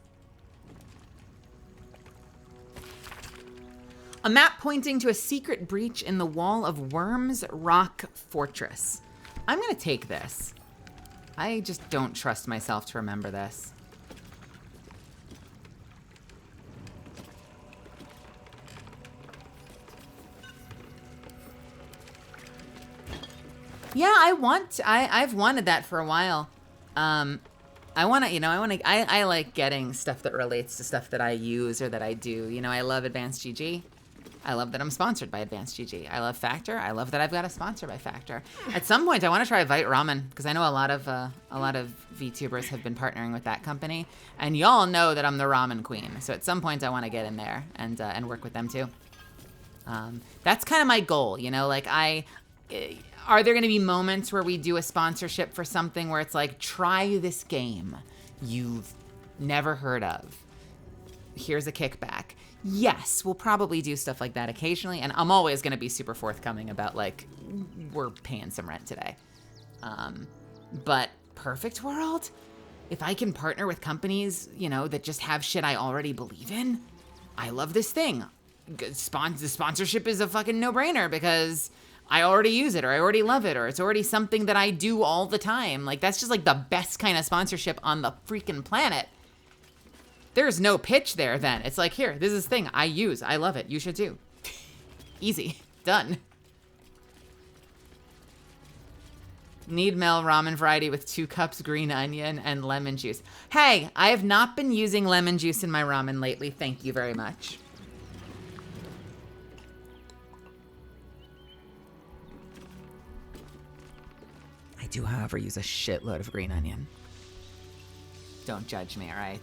A map pointing to a secret breach in the wall of Worms Rock Fortress. I'm going to take this. I just don't trust myself to remember this. Yeah, I've wanted that for a while. I like getting stuff that relates to stuff that I use or that I do. You know, I love Advanced GG. I love that I'm sponsored by Advanced GG. I love Factor. I love that I've got a sponsor by Factor. At some point, I want to try Vite Ramen because I know a lot of VTubers have been partnering with that company, and y'all know that I'm the ramen queen. So at some point, I want to get in there and work with them too. That's kind of my goal, you know. Like are there going to be moments where we do a sponsorship for something where it's like, try this game you've never heard of? Here's a kickback. Yes, we'll probably do stuff like that occasionally, and I'm always going to be super forthcoming about, like, we're paying some rent today. But Perfect World, if I can partner with companies, you know, that just have shit I already believe in, I love this thing. The sponsorship is a fucking no-brainer because I already use it, or I already love it, or it's already something that I do all the time. Like, that's just, like, the best kind of sponsorship on the freaking planet. There's no pitch there then. It's like, here, this is this thing I use. I love it. You should too. Easy. Done. Need Mel ramen variety with 2 cups green onion and lemon juice. Hey, I have not been using lemon juice in my ramen lately. Thank you very much. I do, however, use a shitload of green onion. Don't judge me, all right?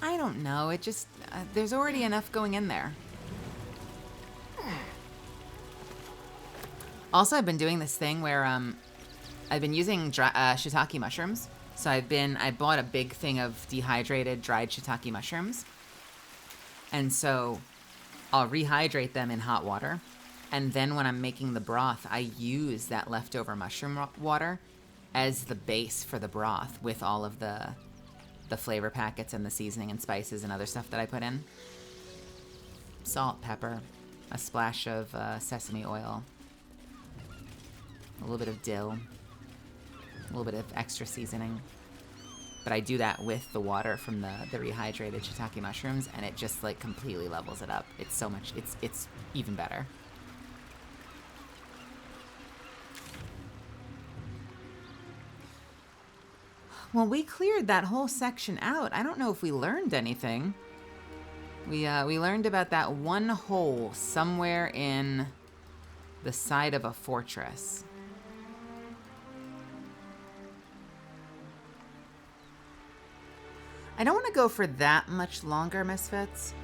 I don't know. It just, there's already enough going in there. Also, I've been doing this thing where I've been using shiitake mushrooms. So I bought a big thing of dehydrated dried shiitake mushrooms. And so I'll rehydrate them in hot water. And then when I'm making the broth, I use that leftover mushroom water as the base for the broth with all of the flavor packets and the seasoning and spices and other stuff that I put in. Salt, pepper, a splash of sesame oil, a little bit of dill, a little bit of extra seasoning. But I do that with the water from the rehydrated shiitake mushrooms, and it just like completely levels it up. It's so much, it's even better. Well, we cleared that whole section out. I don't know if we learned anything. We learned about that one hole somewhere in the side of a fortress. I don't want to go for that much longer, Misfits.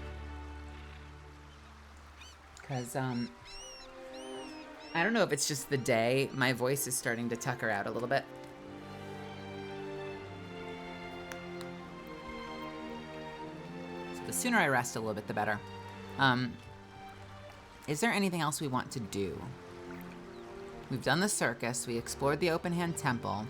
Because, I don't know if it's just the day. My voice is starting to tucker out a little bit. The sooner I rest a little bit, the better. Is there anything else we want to do? We've done the circus. We explored the open hand temple.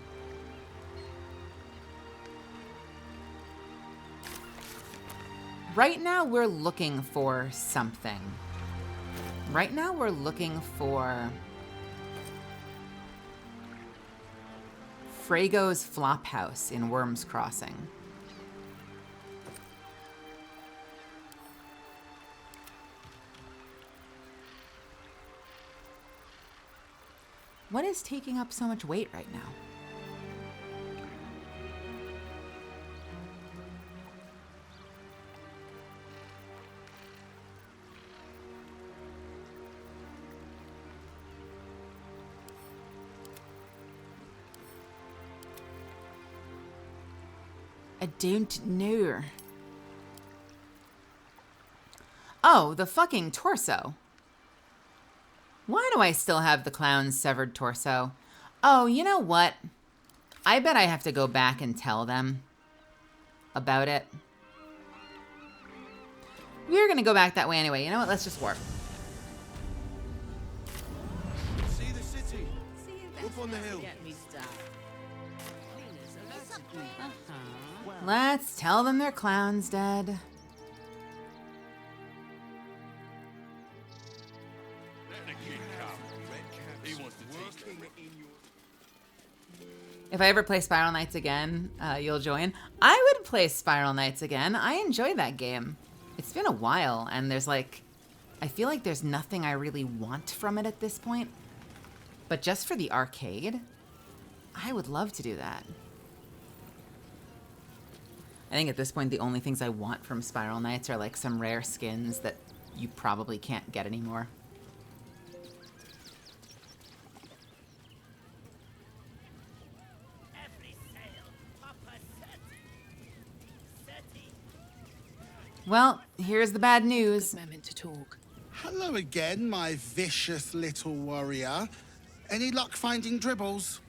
Right now, we're looking for something. Right now, we're looking for Frago's Flophouse in Worms Crossing. What is taking up so much weight right now? I don't know. Oh, the fucking torso. Why do I still have the clown's severed torso? Oh, you know what? I bet I have to go back and tell them about it. We're gonna go back that way anyway. You know what? Let's just warp. See the city. Up on the hill. Let's tell them their clown's dead. If I ever play Spiral Knights again, you'll join. I would play Spiral Knights again. I enjoy that game. It's been a while, and there's like, I feel like there's nothing I really want from it at this point. But just for the arcade, I would love to do that. I think at this point, the only things I want from Spiral Knights are like some rare skins that you probably can't get anymore. Well, here's the bad news. Moment to talk. Hello again, my vicious little warrior. Any luck finding dribbles?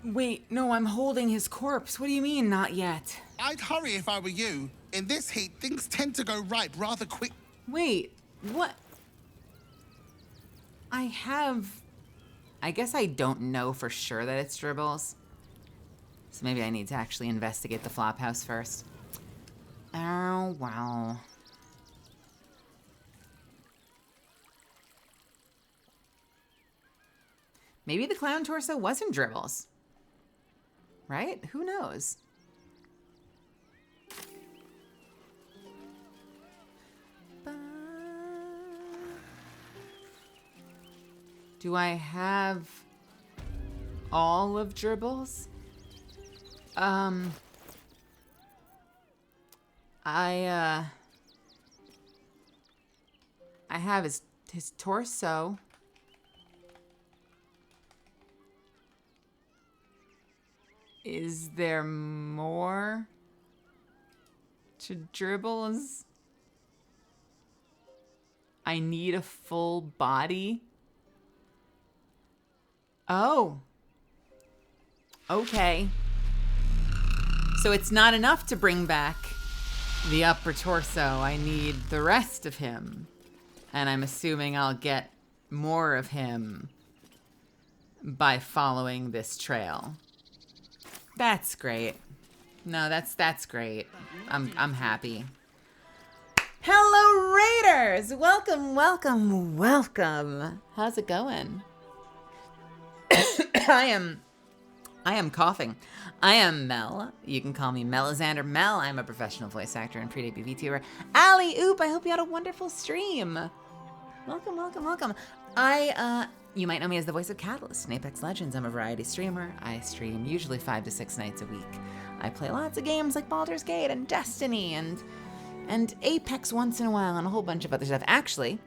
Wait, no, I'm holding his corpse. What do you mean, not yet? I'd hurry if I were you. In this heat, things tend to go ripe rather quick. Wait, what? I guess I don't know for sure that it's dribbles. So maybe I need to actually investigate the flop house first. Oh, wow. Maybe the clown torso wasn't dribbles. Right? Who knows? Do I have all of dribbles? I have his torso. Is there more to dribbles? I need a full body. Oh. Okay. So it's not enough to bring back the upper torso. I need the rest of him. And I'm assuming I'll get more of him by following this trail. That's great. No, that's great. I'm happy. Hello, Raiders! Welcome, welcome, welcome. How's it going? I am coughing. I am Mel. You can call me Melisander Mel. I'm a professional voice actor and pre-debut VTuber. Alley Oop, I hope you had a wonderful stream. Welcome, welcome, welcome. You might know me as the voice of Catalyst in Apex Legends. I'm a variety streamer. I stream usually 5 to 6 nights a week. I play lots of games like Baldur's Gate and Destiny and Apex once in a while and a whole bunch of other stuff. Actually,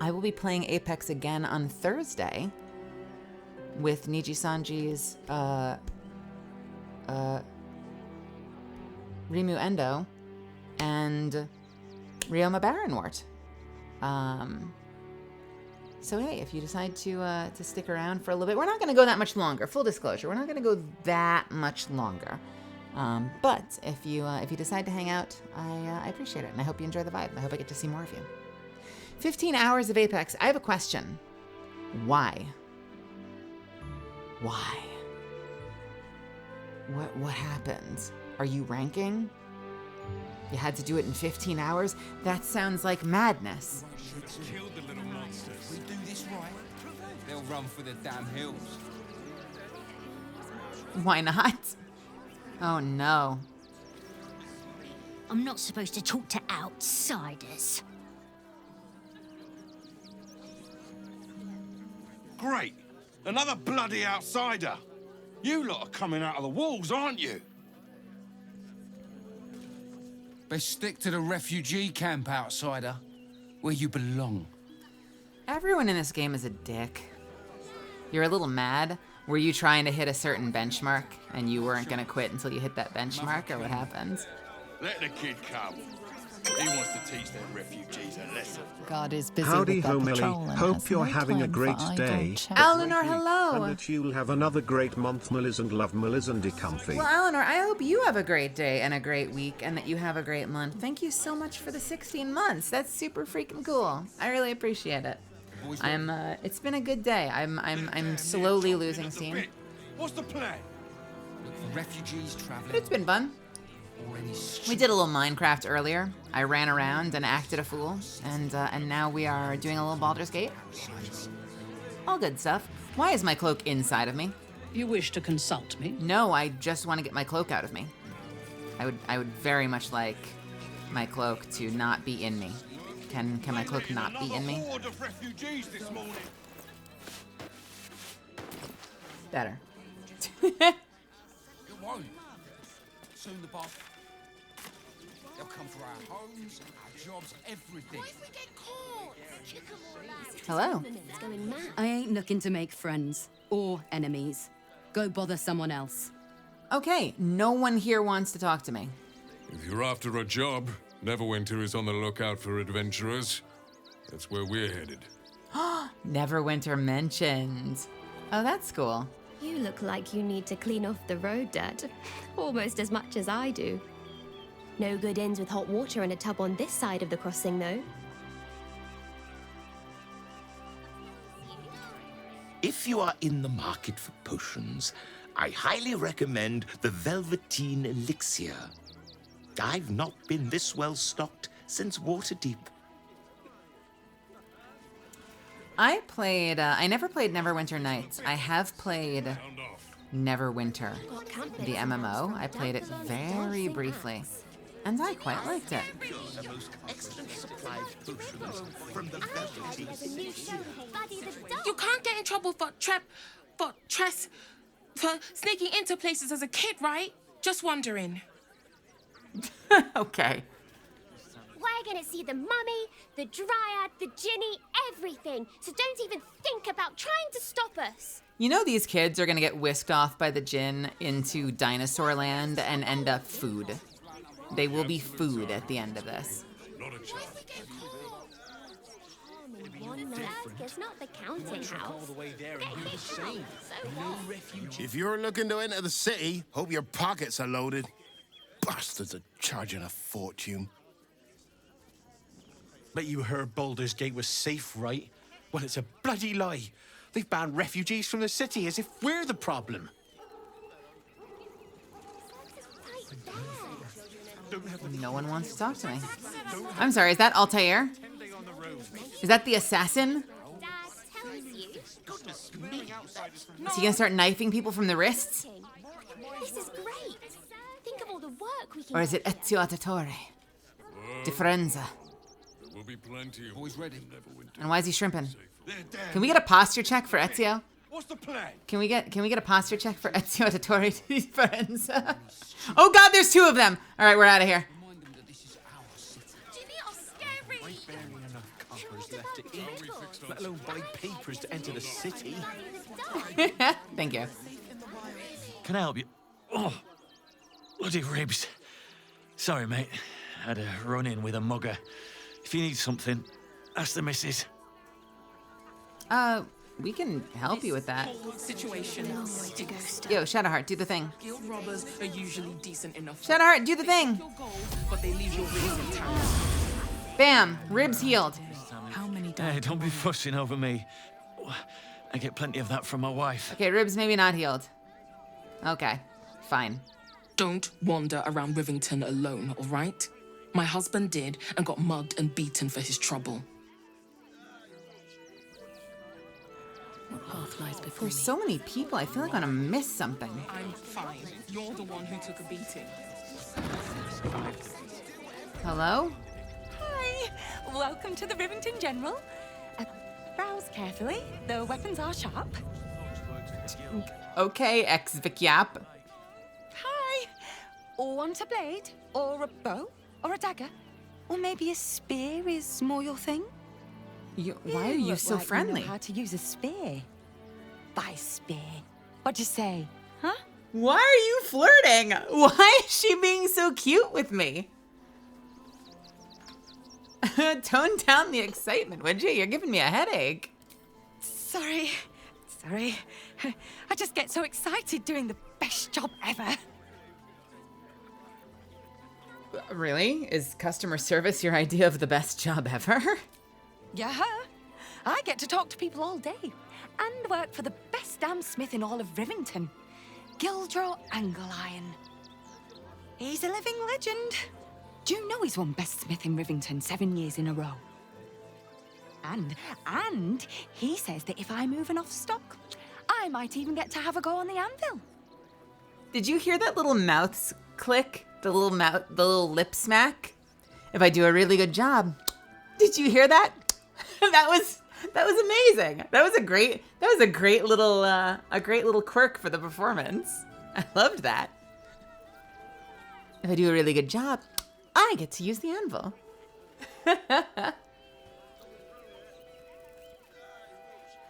I will be playing Apex again on Thursday with Niji Sanji's Rimu Endo and Ryoma Baronwort. So hey, if you decide to stick around for a little bit, we're not going to go that much longer. Full disclosure, we're not going to go that much longer. But if you decide to hang out, I appreciate it, and I hope you enjoy the vibe. I hope I get to see more of you. 15 hours of Apex. I have a question. Why? Why? What happened? Are you ranking? You had to do it in 15 hours? That sounds like madness. Kill the little monsters. If we do this right, they'll run for the damn hills. Why not? Oh no. I'm not supposed to talk to outsiders. Great! Another bloody outsider! You lot are coming out of the walls, aren't you? Best stick to the refugee camp, outsider. Where you belong. Everyone in this game is a dick. You're a little mad. Were you trying to hit a certain benchmark and you weren't gonna quit until you hit that benchmark, or what happened? Let the kid come. He wants to teach them refugees a lesson. God is busy Howdy with their ho, Millie. patrol and Hope has you're no having a time great for day. idle chat. Eleanor, hello. And that you'll have another great month, Melisande. Love Melisande comfy. Well, Eleanor, I hope you have a great day and a great week, and that you have a great month. Thank you so much for the 16 months. That's super freaking cool. I really appreciate it. It's been a good day. I'm slowly losing steam. What's the plan? Look for refugees traveling. But it's been fun. We did a little Minecraft earlier. I ran around and acted a fool, and now we are doing a little Baldur's Gate. All good stuff. Why is my cloak inside of me? You wish to consult me? No, I just want to get my cloak out of me. I would very much like my cloak to not be in me. Can my cloak not be in me? Horde of refugees this morning. Better. It won't. Soon the boss. They'll come for our homes, our jobs, everything. What if we get caught? Hello. I ain't looking to make friends or enemies. Go bother someone else. Okay, no one here wants to talk to me. If you're after a job, Neverwinter is on the lookout for adventurers. That's where we're headed. Neverwinter mentioned. Oh, that's cool. You look like you need to clean off the road dirt. Almost as much as I do. No good ends with hot water in a tub on this side of the crossing, though. If you are in the market for potions, I highly recommend the Velveteen Elixir. I've not been this well stocked since Waterdeep. I never played Neverwinter Nights. I have played Neverwinter, the MMO. I played it very briefly, and I quite liked it. You can't get in trouble for sneaking into places as a kid, right? Just wondering. Okay. We're gonna see the mummy, the dryad, the Ginny, everything. So don't even think about trying to stop us. You know these kids are gonna get whisked off by the djinn into dinosaur land and end up food. They will be food at the end of this. It's not the counting house. If you're looking to enter the city, hope your pockets are loaded. Bastards are charging a fortune. Bet you heard Baldur's Gate was safe, right? Well, it's a bloody lie. They've banned refugees from the city as if we're the problem. No one wants to talk to me. I'm sorry, is that Altair? Is that the assassin? Is he gonna start knifing people from the wrists? This is great. Think of all the work we can Or is it Ezio Auditore? Differenza. Will be plenty of Always ready. And why is he shrimping? Can we get a posture check for Ezio? What's the plan? Can we get a posture check for Ezio Auditore Differenza? Oh god, there's two of them! Alright, we're out of here. Left to eat, let alone buy papers to enter the city. Thank you. Can I help you? Oh, bloody ribs. Sorry, mate. Had a run-in with a mugger. If you need something, ask the missus. We can help you with that. Situation. Yo, Shadowheart, do the thing. Guild robbers are usually decent enough. Shadowheart, do the thing! But they leave your ribs intact. Bam! Ribs healed. How many Hey, don't be fussing over me. I get plenty of that from my wife. Okay, ribs maybe not healed. Okay, fine. Don't wander around Rivington alone, all right? My husband did and got mugged and beaten for his trouble. What path lies before There's so many people, I feel like I'm gonna miss something. I'm fine. You're the one who took a beating. Hello? Hi! Welcome to the Rivington General. Browse carefully. The weapons are sharp. Okay, ex-Vikyap. Hi! Want a blade? Or a bow? Or a dagger? Or maybe a spear is more your thing? Why are you look so like friendly? You know how to use a spear. By spear. What'd you say? Huh? Why are you flirting? Why is she being so cute with me? Tone down the excitement, would you? You're giving me a headache. Sorry. I just get so excited doing the best job ever. Really? Is customer service your idea of the best job ever? Yeah. I get to talk to people all day and work for the best damn smith in all of Rivington, Gildro Angliron. He's a living legend. Do you know he's won best smith in Rivington 7 years in a row? And he says that if I move enough stock, I might even get to have a go on the anvil. Did you hear that little mouth click? The little lip smack? If I do a really good job. Did you hear that? That was amazing. That was a great little quirk for the performance. I loved that. If I do a really good job, I get to use the anvil.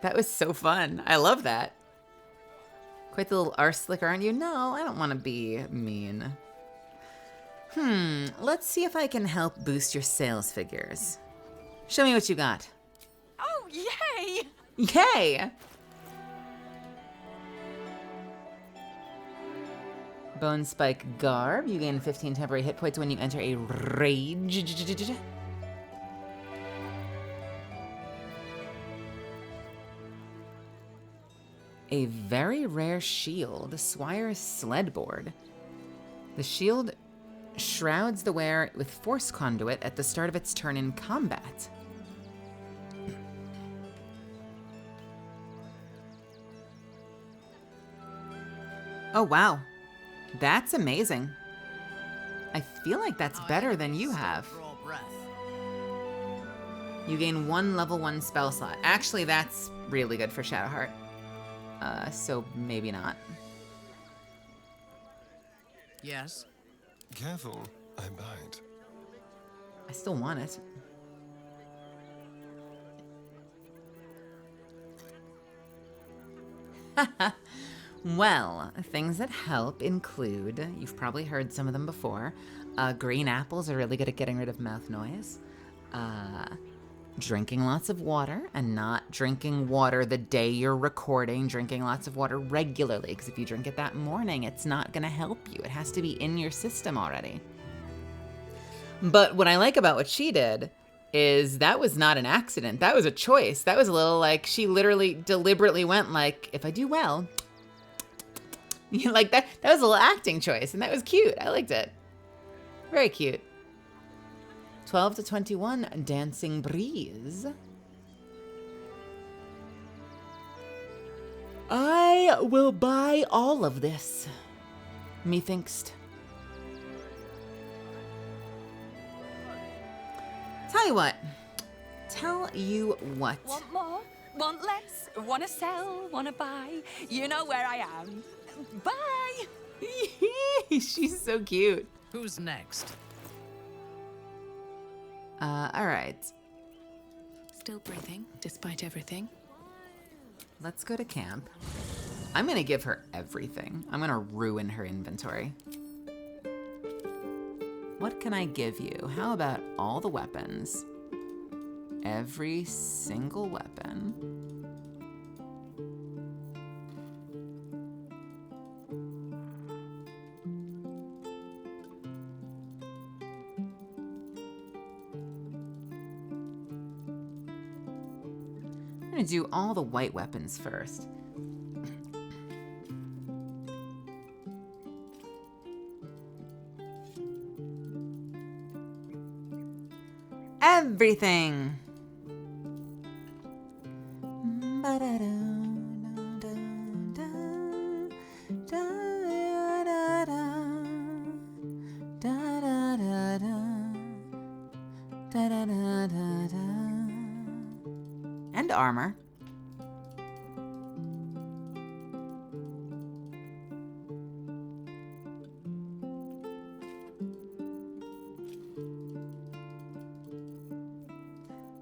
That was so fun. I love that. Quite the little arse slicker, aren't you? No, I don't want to be mean. Let's see if I can help boost your sales figures. Show me what you got. Oh, yay! Yay! Bone Spike Garb. You gain 15 temporary hit points when you enter a rage. A very rare shield, Swire's Sledboard. The shield shrouds the wearer with force conduit at the start of its turn in combat. Oh wow, that's amazing. I feel like that's better than you have. You gain 1 level 1 spell slot. Actually, that's really good for Shadowheart. So maybe not. Yes. Careful, I bite. I still want it. Well, things that help include, you've probably heard some of them before, green apples are really good at getting rid of mouth noise. Drinking lots of water and not drinking water the day you're recording, drinking lots of water regularly, because if you drink it that morning, it's not gonna help you. It has to be in your system already. But what I like about what she did is that was not an accident. That was a choice. That was a little like, she literally deliberately went like, if I do well, like that was a little acting choice, and that was cute. I liked it. Very cute. 12 to 21, Dancing Breeze. I will buy all of this, methinks. Tell you what. Want more? Want less? Wanna sell? Wanna buy? You know where I am. Bye! She's so cute. Who's next? All right. Still breathing, despite everything. Let's go to camp. I'm gonna give her everything. I'm gonna ruin her inventory. What can I give you? How about all the weapons? Every single weapon. I'm gonna do all the white weapons first. Everything. And armor.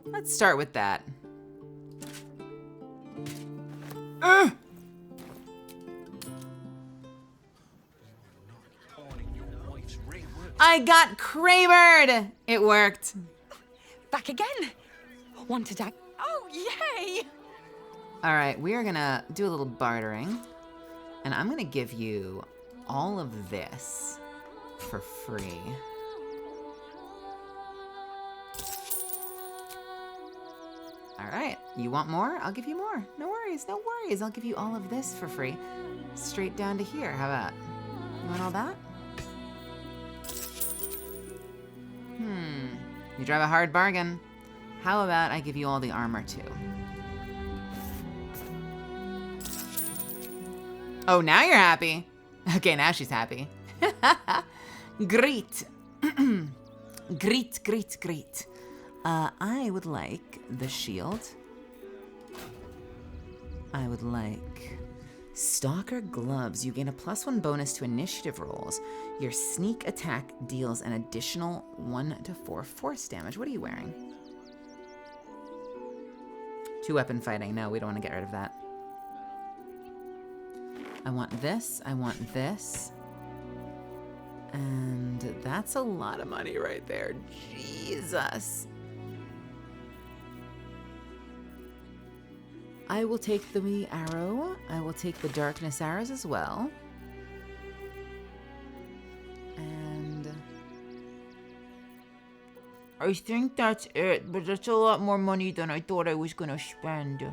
Let's start with that. I got Kraybird! It worked. Back again. Wanted to... Oh, yay! All right, we are gonna do a little bartering. And I'm gonna give you all of this for free. All right, you want more? I'll give you more. No worries, no worries. I'll give you all of this for free. Straight down to here. How about? You want all that? You drive a hard bargain. How about I give you all the armor too? Oh, now you're happy. Okay, now she's happy. Great. Great. I would like the shield. I would like Stalker gloves. You gain a +1 bonus to initiative rolls. Your sneak attack deals an additional 1 to 4 force damage. What are you wearing? 2-weapon fighting. No, we don't want to get rid of that. I want this. I want this. And that's a lot of money right there. Jesus. I will take the arrow. I will take the darkness arrows as well. And I think that's it, but that's a lot more money than I thought I was gonna spend.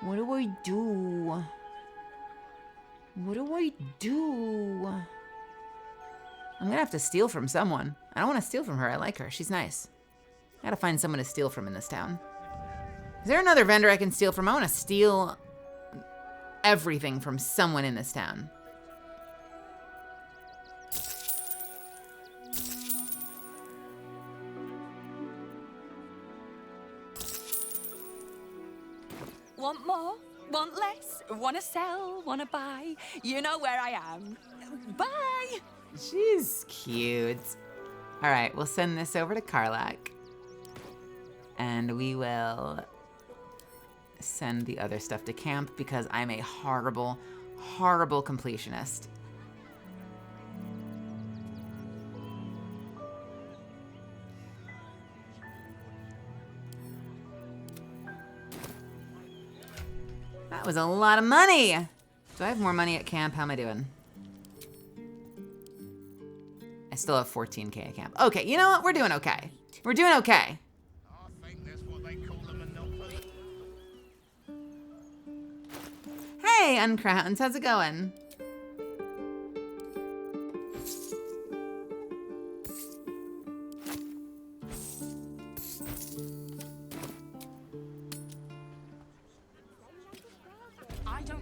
What do I do? What do I do? I'm gonna have to steal from someone. I don't want to steal from her. I like her. She's nice. I gotta find someone to steal from in this town. Is there another vendor I can steal from? I want to steal everything from someone in this town. Want more? Want less? Wanna sell? Wanna buy? You know where I am. Bye! She's cute. All right, we'll send this over to Karlak. And we will send the other stuff to camp because I'm a horrible, horrible completionist. That was a lot of money. Do I have more money at camp? How am I doing? I still have 14K at camp. Okay, you know what? We're doing okay. We're doing okay. Hey, Uncrowns, how's it going?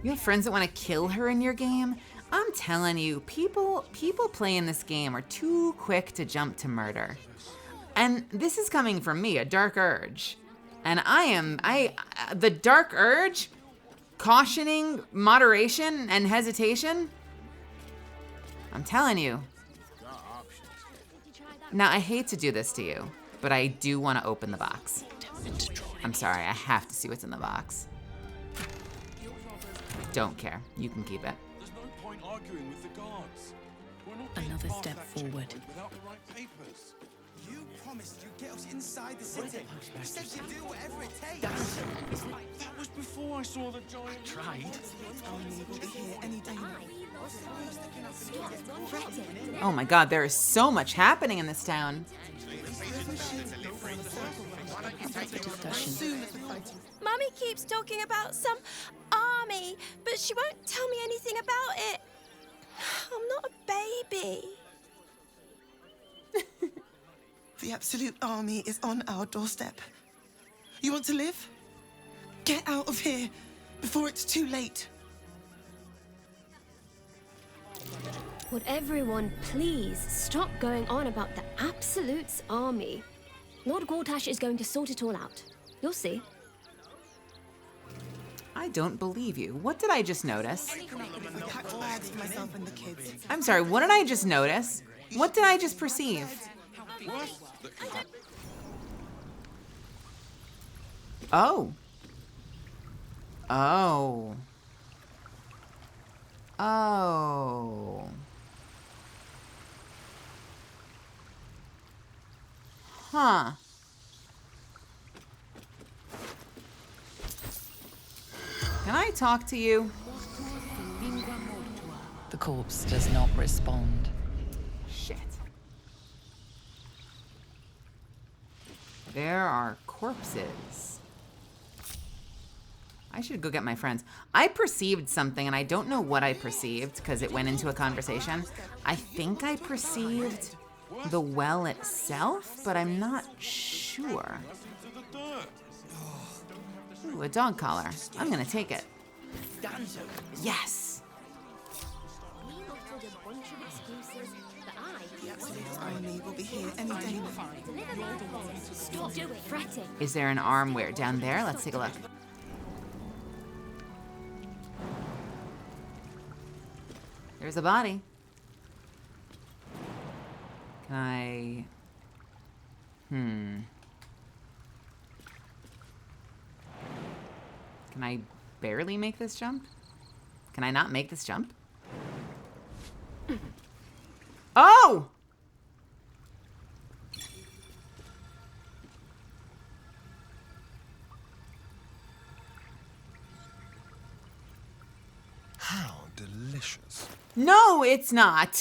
You have friends that want to kill her in your game? I'm telling you, people playing this game are too quick to jump to murder. And this is coming from me, a dark urge. And the dark urge, cautioning moderation and hesitation. I'm telling you. Now, I hate to do this to you, but I do want to open the box. I'm sorry, I have to see what's in the box. Don't care. You can keep it. There's no point arguing with the guards. We're not Another step forward. without the right papers. You promised you'd get us inside the city. You said you'd do whatever it takes. That was before I saw the giant. Tried. Army will be here any day now. Oh my god, there is so much happening in this town. Mummy keeps talking about some army, but she won't tell me anything about it. I'm not a baby. The Absolute Army is on our doorstep. You want to live? Get out of here before it's too late. Would everyone please stop going on about the Absolute's army? Lord Gortash is going to sort it all out. You'll see. I don't believe you. What did I just notice? I'm sorry, what did I just notice? What did I just perceive? Oh. Oh. Oh. Huh. Can I talk to you? The corpse does not respond. Shit. There are corpses. I should go get my friends. I perceived something, and I don't know what I perceived because it went into a conversation. I think I perceived the well itself, but I'm not sure. Ooh, a dog collar. I'm gonna take it. Yes. The absolute army will be here any day now. Stop fretting. Is there an armware down there? Let's take a look. There's a body. Can I... Can I barely make this jump? Can I not make this jump? Oh! How delicious. No, it's not.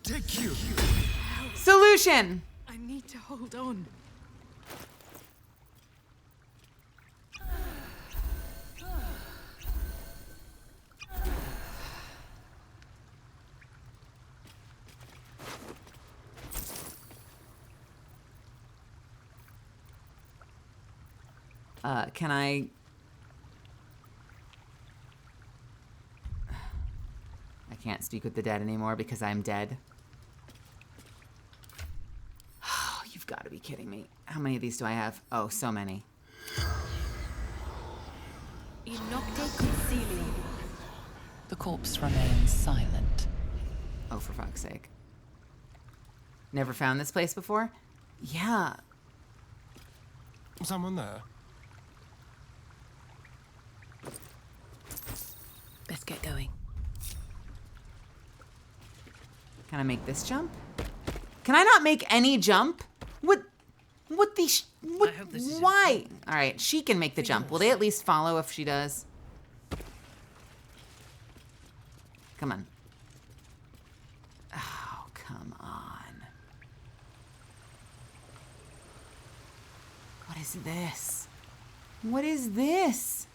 Take you. Solution. I need to hold on. Can I... I can't speak with the dead anymore because I'm dead. Oh, you've got to be kidding me. How many of these do I have? Oh, so many. The corpse remains silent. Oh, for fuck's sake. Never found this place before? Yeah. Someone there? Best get going. Can I make this jump? Can I not make any jump? What the what, why? All right, she can make the jump. Will they at least follow if she does? Come on. Oh, come on. What is this? What is this?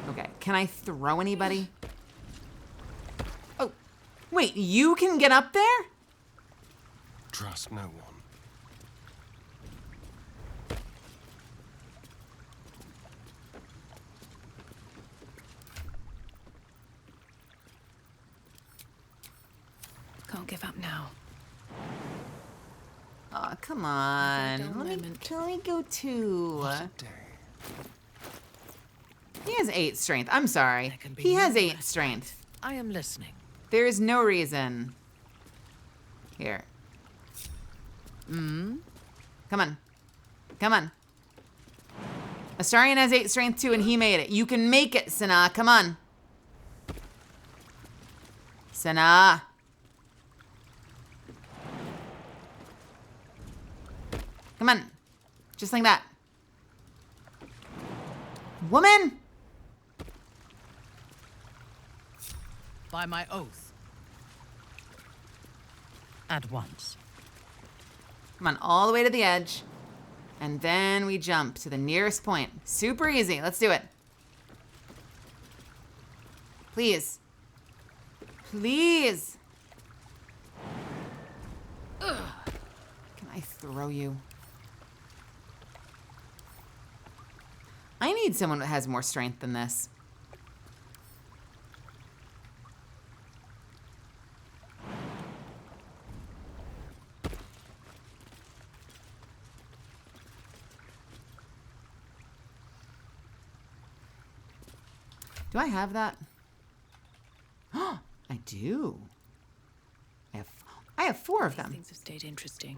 Okay, can I throw anybody? Oh, wait, you can get up there? Trust no one. Can't give up now. Oh, come on. Let me go too. He has 8 strength. I'm sorry. He has 8 strength. I am listening. There is no reason. Here. Come on. Come on. Astarion has 8 strength too, and he made it. You can make it, Sana. Come on. Sana. Come on. Just like that. Woman! By my oath. At once. Come on, all the way to the edge. And then we jump to the nearest point. Super easy. Let's do it. Please. Please. Ugh. Can I throw you? I need someone that has more strength than this. Do I have that? Oh, I do. I have 4 of them. Things have stayed interesting.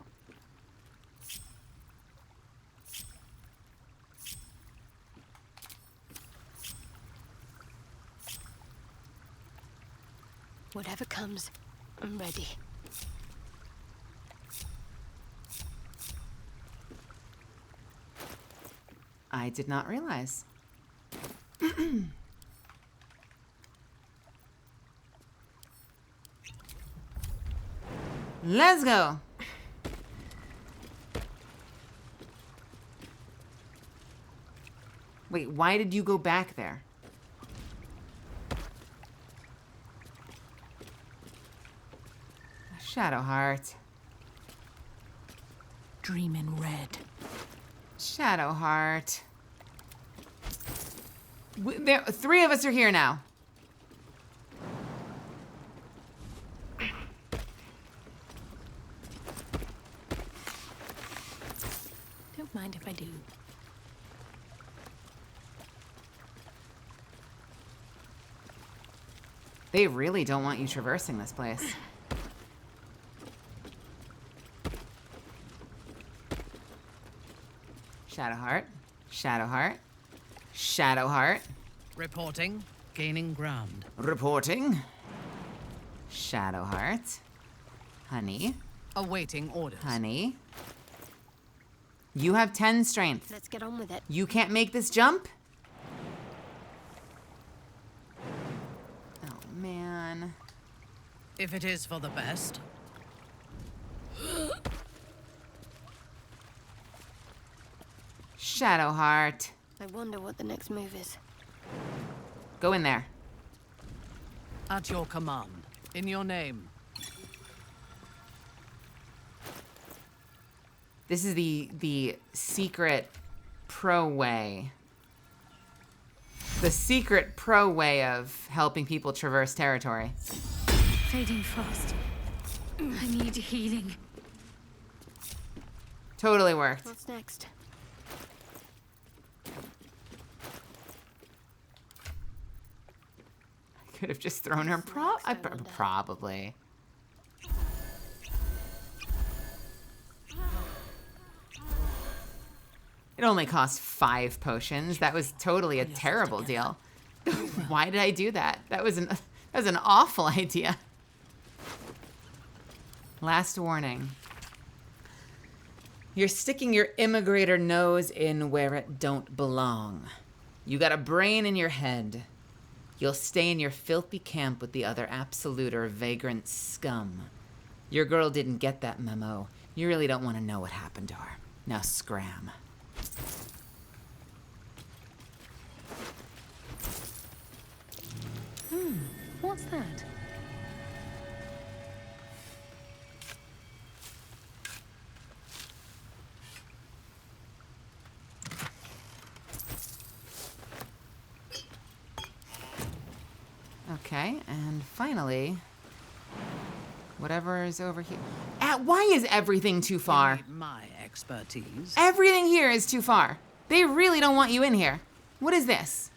Whatever comes, I'm ready. I did not realize. Let's go. Wait, why did you go back there? Shadowheart. Dream in red. Shadowheart. Three of us are here now. Don't mind if I do. They really don't want you traversing this place. Shadowheart. Shadowheart. Shadowheart. Reporting. Gaining ground. Reporting. Shadowheart. Honey. Awaiting orders. Honey. You have 10 strength. Let's get on with it. You can't make this jump? Oh, man. If it is for the best. Shadowheart. I wonder what the next move is. Go in there. At your command. In your name. This is the secret pro way. The secret pro way of helping people traverse territory. Fading fast. I need healing. Totally worked. What's next? Could have just thrown her. Probably. It only cost 5 potions. That was totally a terrible deal. Why did I do that? That was an awful idea. Last warning. You're sticking your immigrator nose in where it don't belong. You got a brain in your head. You'll stay in your filthy camp with the other absolute or vagrant scum. Your girl didn't get that memo. You really don't want to know what happened to her. Now scram. What's that? Okay, and finally, whatever is over here. Why is everything too far? My expertise. Everything here is too far. They really don't want you in here. What is this?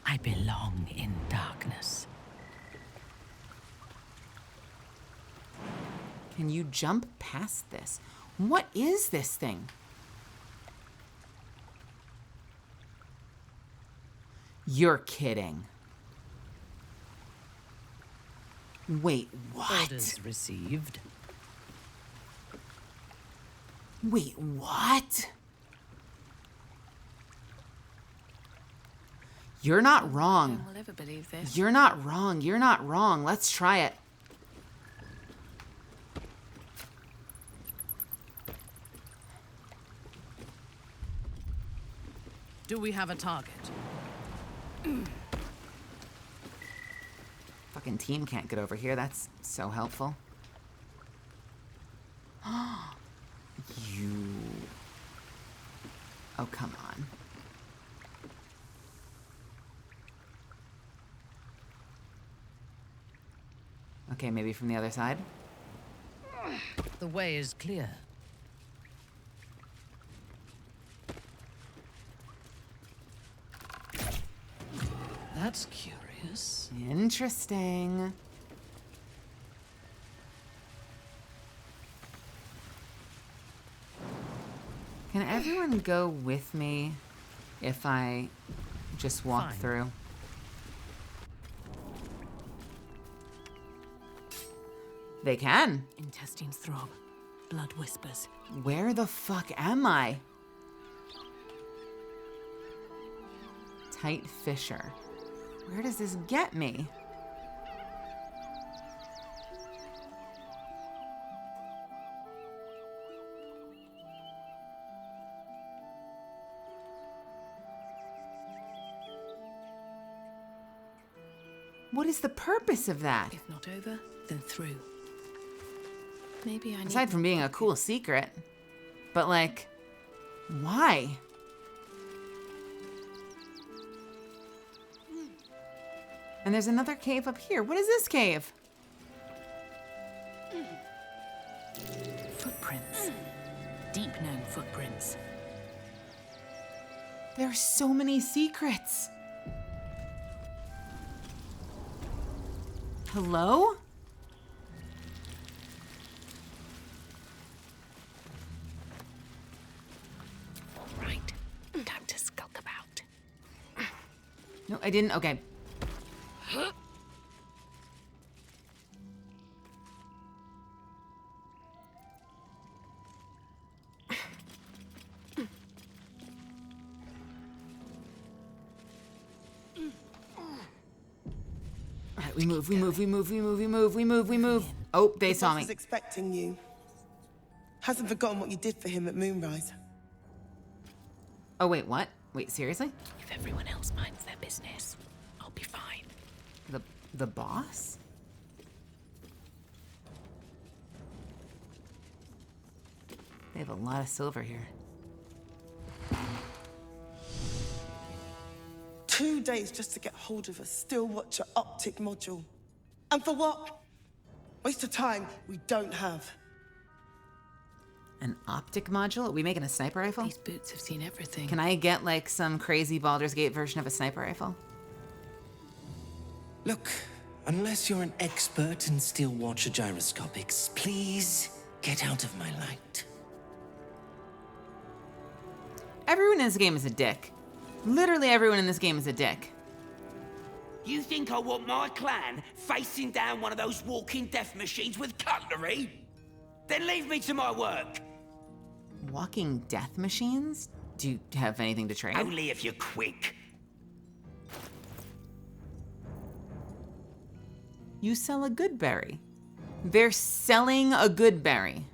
I belong in darkness. Can you jump past this? What is this thing? You're kidding. Wait, what? Orders received. Wait, what? You're not wrong. No one will ever believe this. You're not wrong. You're not wrong. Let's try it. Do we have a target? Fucking team can't get over here. That's so helpful. You. Oh, come on. Okay, maybe from the other side. The way is clear. That's curious. Interesting. Can everyone go with me if I just walk Fine. through? They can. Intestines throb. Blood whispers. Where the fuck am I? Tight fissure. Where does this get me? What is the purpose of that? If not over, then through. Maybe I need... Aside from being a cool secret. But like, why? And there's another cave up here. What is this cave? Footprints. Deep known footprints. There are so many secrets. Hello? Right. Time to skulk about. No, I didn't. Okay. Alright, we move, we move, we move, we move, we move, we move, we move. Oh, they saw me. He's expecting you. Hasn't forgotten what you did for him at Moonrise. Oh, wait, what? Wait, seriously? If everyone else minds their business, I'll be fine. The boss? They have a lot of silver here. 2 days just to get hold of a still watcher optic module. And for what? Waste of time we don't have. An optic module? Are we making a sniper rifle? These boots have seen everything. Can I get like some crazy Baldur's Gate version of a sniper rifle? Look, unless you're an expert in steel watcher gyroscopics, please get out of my light. Everyone in this game is a dick. Literally everyone in this game is a dick. You think I want my clan facing down one of those walking death machines with cutlery? Then leave me to my work. Walking death machines? Do you have anything to trade? Only if you're quick. You sell a good berry. They're selling a good berry.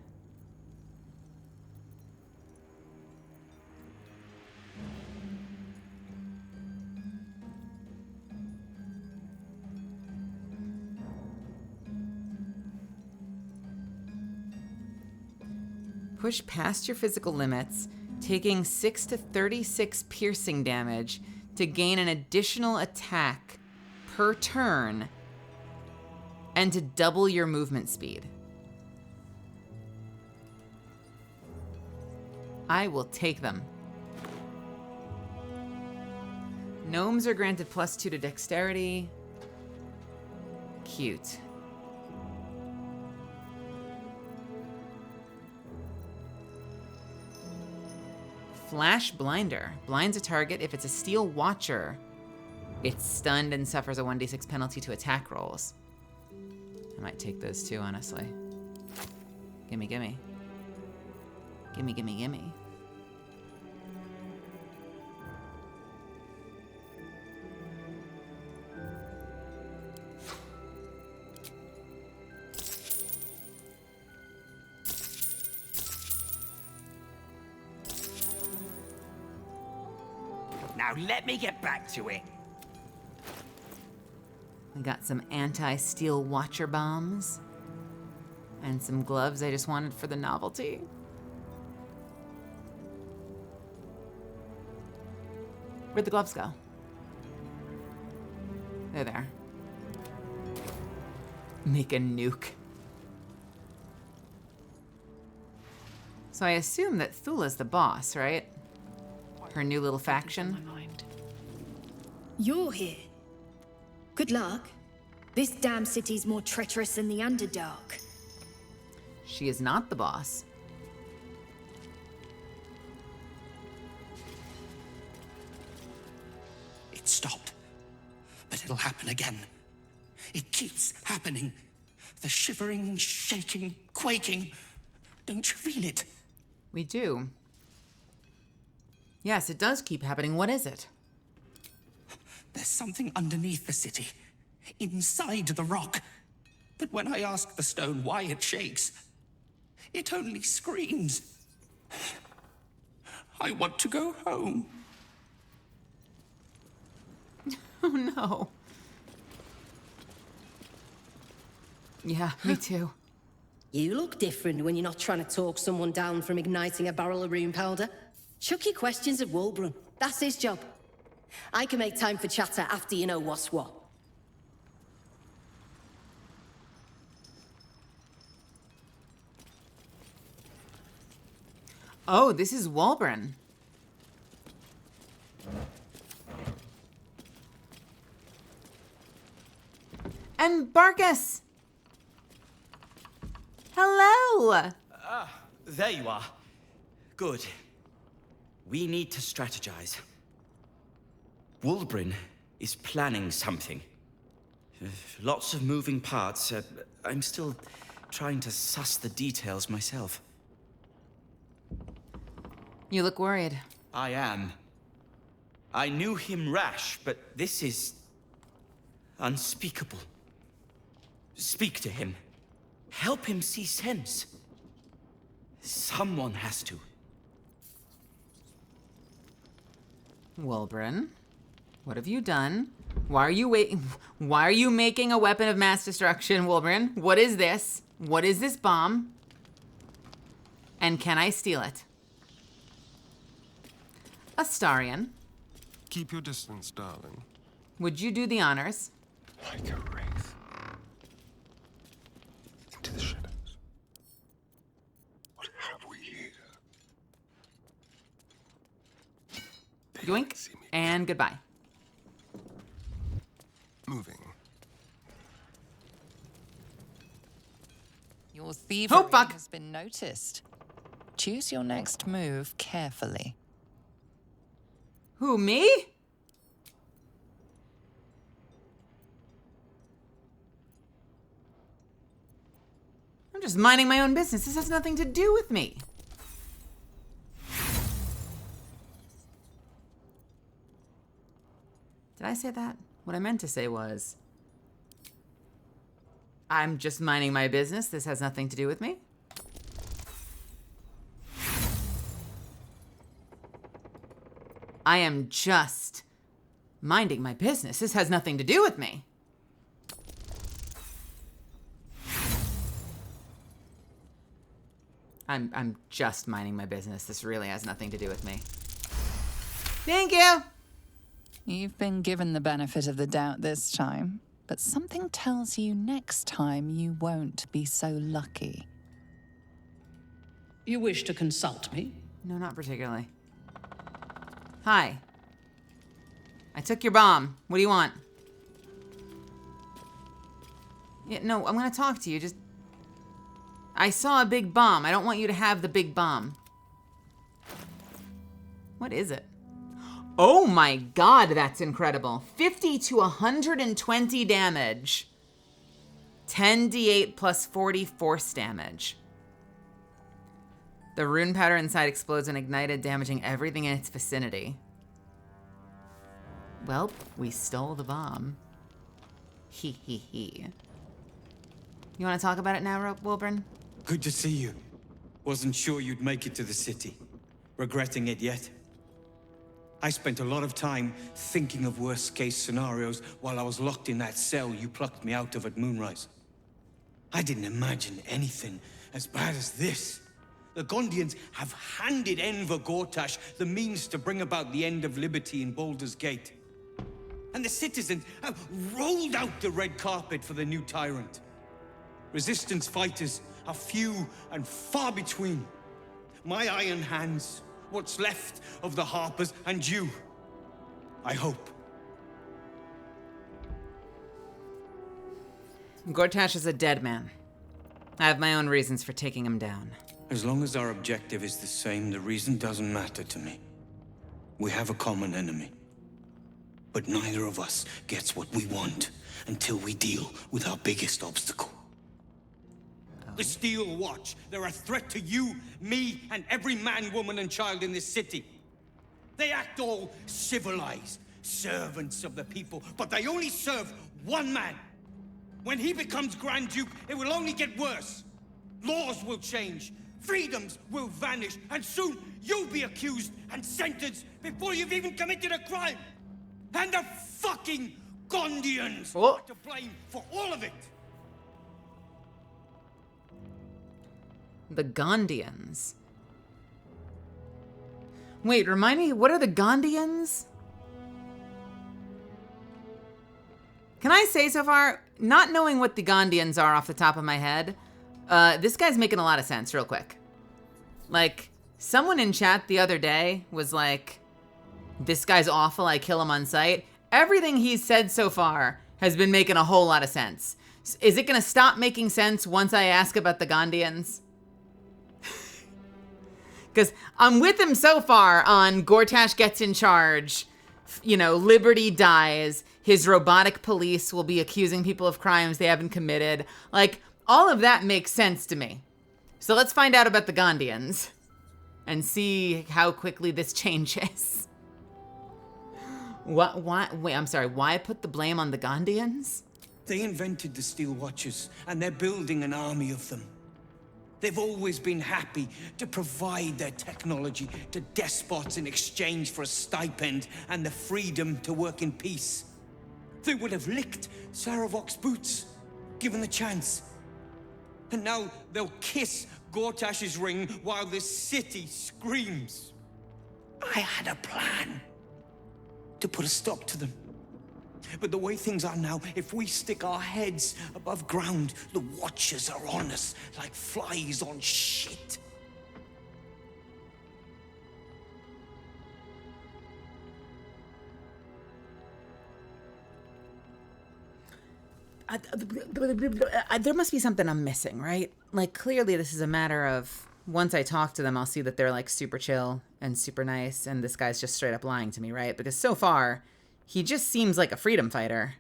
Push past your physical limits, taking 6 to 36 piercing damage to gain an additional attack per turn and to double your movement speed. I will take them. Gnomes are granted +2 to dexterity. Cute. Flash Blinder. Blinds a target if it's a steel watcher. It's stunned and suffers a 1d6 penalty to attack rolls. I might take those too, honestly. Gimme, gimme. Gimme, gimme, gimme. Now let me get back to it. We got some anti-steel watcher bombs. And some gloves I just wanted for the novelty. Where'd the gloves go? They're there. Make a nuke. So I assume that Thula's the boss, right? Her new little faction. You're here. Good luck. This damn city's more treacherous than the Underdark. She is not the boss. It stopped, but it'll happen again. It keeps happening. The shivering, shaking, quaking. Don't you feel it? We do. Yes, it does keep happening. What is it? There's something underneath the city, inside the rock. But when I ask the stone why it shakes, it only screams. I want to go home. Oh no. Yeah, me too. You look different when you're not trying to talk someone down from igniting a barrel of rune powder. Chuck your questions at Wulbrun. That's his job. I can make time for chatter after you know what's what. Oh, this is Wulbrun. And Barkus! Hello! There you are. Good. We need to strategize. Wulbrun is planning something. Lots of moving parts. I'm still trying to suss the details myself. You look worried. I am. I knew him rash, but this is unspeakable. Speak to him. Help him see sense. Someone has to. Wulbrun, what have you done? Why are you making a weapon of mass destruction, Wulbrun? What is this? What is this bomb? And can I steal it? Astarion. Keep your distance, darling. Would you do the honors? Like a wraith. Into the shadows. What have we here? Yoink. And goodbye. Moving. Your thievery Oh, fuck. has been noticed. Choose your next move carefully. Who, me? I'm just minding my own business. This has nothing to do with me. Did I say that? What I meant to say was, I'm just minding my business. This has nothing to do with me. I am just minding my business. This has nothing to do with me. I'm just minding my business. This really has nothing to do with me. Thank you. You've been given the benefit of the doubt this time, but something tells you next time you won't be so lucky. You wish to consult me? No, not particularly. Hi. I took your bomb. What do you want? Yeah, no, I'm gonna talk to you. Just... I saw a big bomb. I don't want you to have the big bomb. What is it? Oh my god, that's incredible. 50 to 120 damage. 10d8 plus 40 force damage. The rune powder inside explodes when ignited, damaging everything in its vicinity. Well, we stole the bomb. Hee hee hee. You want to talk about it now, Wulbrun? Good to see you. Wasn't sure you'd make it to the city. Regretting it yet? I spent a lot of time thinking of worst-case scenarios while I was locked in that cell you plucked me out of at Moonrise. I didn't imagine anything as bad as this. The Gondians have handed Enver Gortash the means to bring about the end of liberty in Baldur's Gate. And the citizens have rolled out the red carpet for the new tyrant. Resistance fighters are few and far between. My iron hands, what's left of the Harpers, and you, I hope. Gortash is a dead man. I have my own reasons for taking him down. As long as our objective is the same, the reason doesn't matter to me. We have a common enemy. But neither of us gets what we want until we deal with our biggest obstacle. The Steel Watch. They're a threat to you, me, and every man, woman, and child in this city. They act all civilized, servants of the people, but they only serve one man. When he becomes Grand Duke, it will only get worse. Laws will change, freedoms will vanish, and soon you'll be accused and sentenced before you've even committed a crime. And the fucking Gondians are to blame for all of it. The Gondians. Wait, remind me, what are the Gondians? Can I say so far, not knowing what the Gondians are off the top of my head, this guy's making a lot of sense real quick. Like, someone in chat the other day was like, this guy's awful, I kill him on sight. Everything he's said so far has been making a whole lot of sense. Is it gonna stop making sense once I ask about the Gondians? Because I'm with him so far on Gortash gets in charge, you know, Liberty dies, his robotic police will be accusing people of crimes they haven't committed. Like, all of that makes sense to me. So let's find out about the Gondians and see how quickly this changes. Wait, I'm sorry, why put the blame on the Gondians? They invented the Steel Watchers, and they're building an army of them. They've always been happy to provide their technology to despots in exchange for a stipend and the freedom to work in peace. They would have licked Saravok's boots, given the chance. And now they'll kiss Gortash's ring while this city screams. I had a plan to put a stop to them. But the way things are now, if we stick our heads above ground, the Watchers are on us like flies on shit. There must be something I'm missing, right? Like, clearly this is a matter of, once I talk to them, I'll see that they're like super chill and super nice, and this guy's just straight up lying to me, right? Because so far, he just seems like a freedom fighter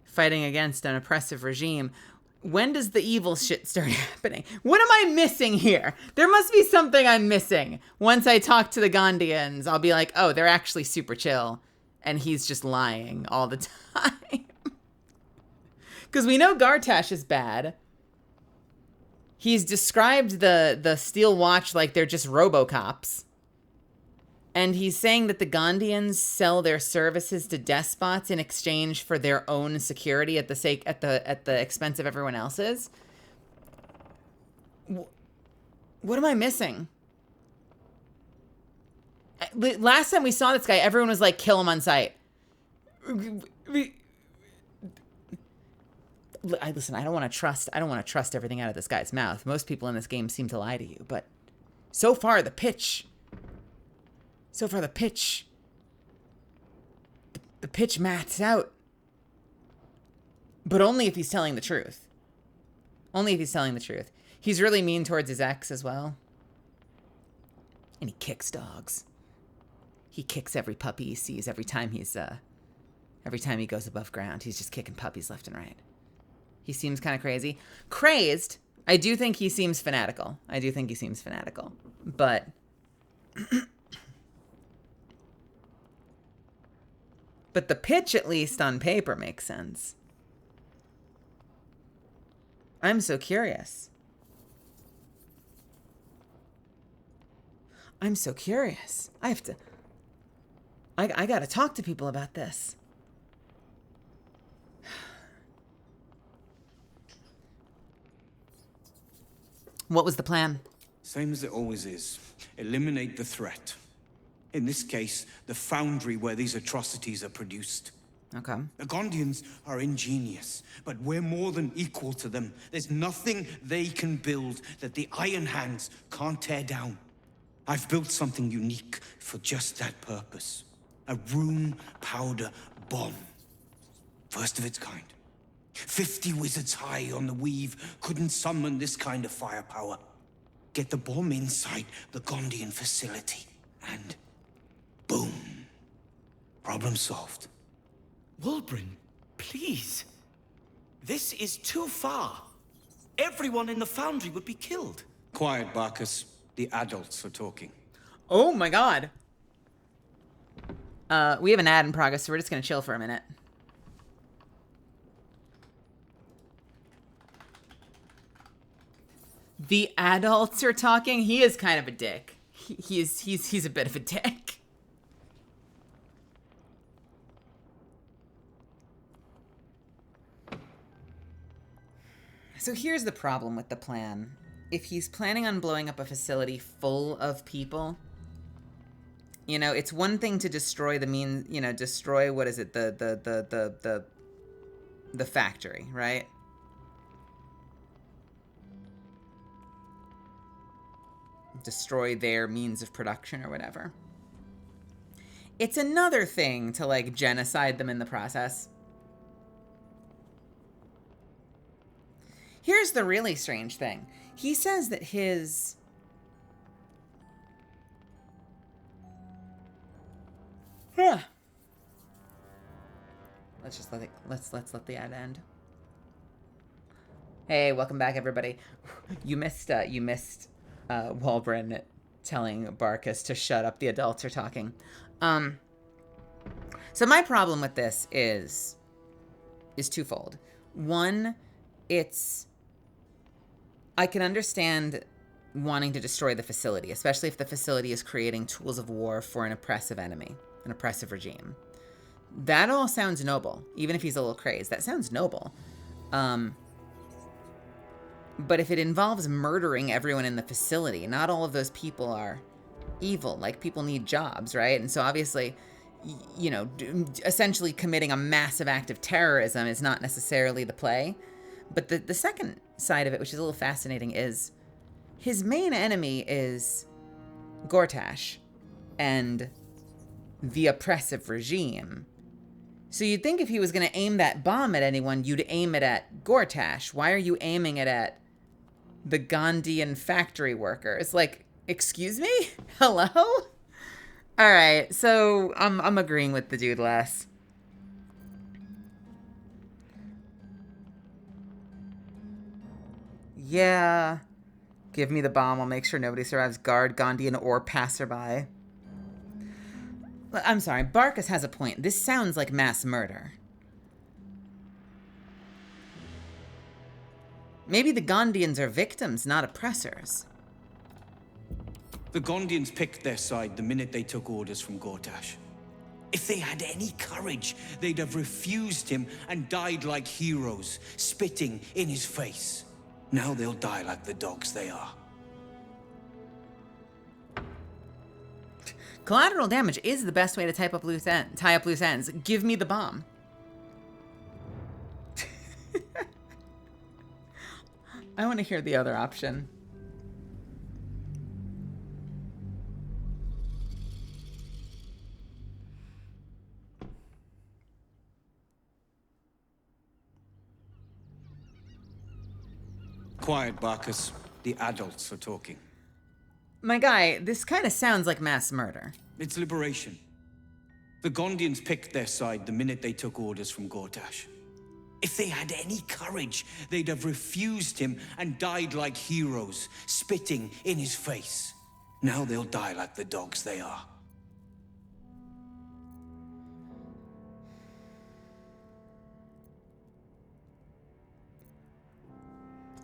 fighting against an oppressive regime. When does the evil shit start happening? What am I missing here? There must be something I'm missing. Once I talk to the Gondians, I'll be like, oh, they're actually super chill, and he's just lying all the time. Because we know Gartash is bad. He's described the Steel Watch like they're just RoboCops. And he's saying that the Gondians sell their services to despots in exchange for their own security at the expense of everyone else's. What am I missing? Last time we saw this guy, everyone was like, kill him on sight. Listen, I don't want to trust everything out of this guy's mouth. Most people in this game seem to lie to you, but so far the pitch maths out. But only if he's telling the truth. Only if he's telling the truth. He's really mean towards his ex as well. And he kicks dogs. He kicks every puppy he sees every time he goes above ground. He's just kicking puppies left and right. He seems kind of crazy. Crazed. I do think he seems fanatical. But but the pitch, at least on paper, makes sense. I'm so curious. I gotta talk to people about this. What was the plan? Same as it always is. Eliminate the threat. In this case, the foundry where these atrocities are produced. Okay. The Gondians are ingenious, but we're more than equal to them. There's nothing they can build that the Iron Hands can't tear down. I've built something unique for just that purpose. A rune powder bomb. First of its kind. 50 wizards high on the weave couldn't summon this kind of firepower. Get the bomb inside the Gondian facility, and boom. Problem solved. Wulbren, please. This is too far. Everyone in the foundry would be killed. Quiet, Barkus. The adults are talking. Oh my god. We have an ad in progress, so we're just gonna chill for a minute. The adults are talking. He is kind of a dick. He's a bit of a dick. So here's the problem with the plan. if he's planning on blowing up a facility full of people, you know, it's one thing to destroy destroy, what is it, the factory, right? Destroy their means of production or whatever. It's another thing to, like, genocide them in the process. Here's the really strange thing. He says that his... Let's let the ad end. Hey, welcome back, everybody. You missed Walbrin telling Barkus to shut up. The adults are talking. So my problem with this is twofold. One, I can understand wanting to destroy the facility, especially if the facility is creating tools of war for an oppressive enemy, an oppressive regime. That all sounds noble, even if he's a little crazed. That sounds noble. But if it involves murdering everyone in the facility, not all of those people are evil. Like, people need jobs, right? And so obviously, you know, essentially committing a massive act of terrorism is not necessarily the play. But the second side of it, which is a little fascinating, is his main enemy is Gortash and the oppressive regime. So you'd think if he was going to aim that bomb at anyone, you'd aim it at Gortash. Why are you aiming it at the Gondian factory workers? Like, excuse me? Hello? All right, so I'm agreeing with the dude less. Yeah. Give me the bomb. I'll make sure nobody survives. Guard, Gondian, or passerby. I'm sorry. Barkus has a point. This sounds like mass murder. Maybe the Gondians are victims, not oppressors. The Gondians picked their side the minute they took orders from Gortash. If they had any courage, they'd have refused him and died like heroes, spitting in his face. Now they'll die like the dogs they are. Collateral damage is the best way to tie up loose ends. Give me the bomb. I want to hear the other option. Quiet, Barkus. The adults are talking. My guy, this kind of sounds like mass murder. It's liberation. The Gondians picked their side the minute they took orders from Gortash. If they had any courage, they'd have refused him and died like heroes, spitting in his face. Now they'll die like the dogs they are.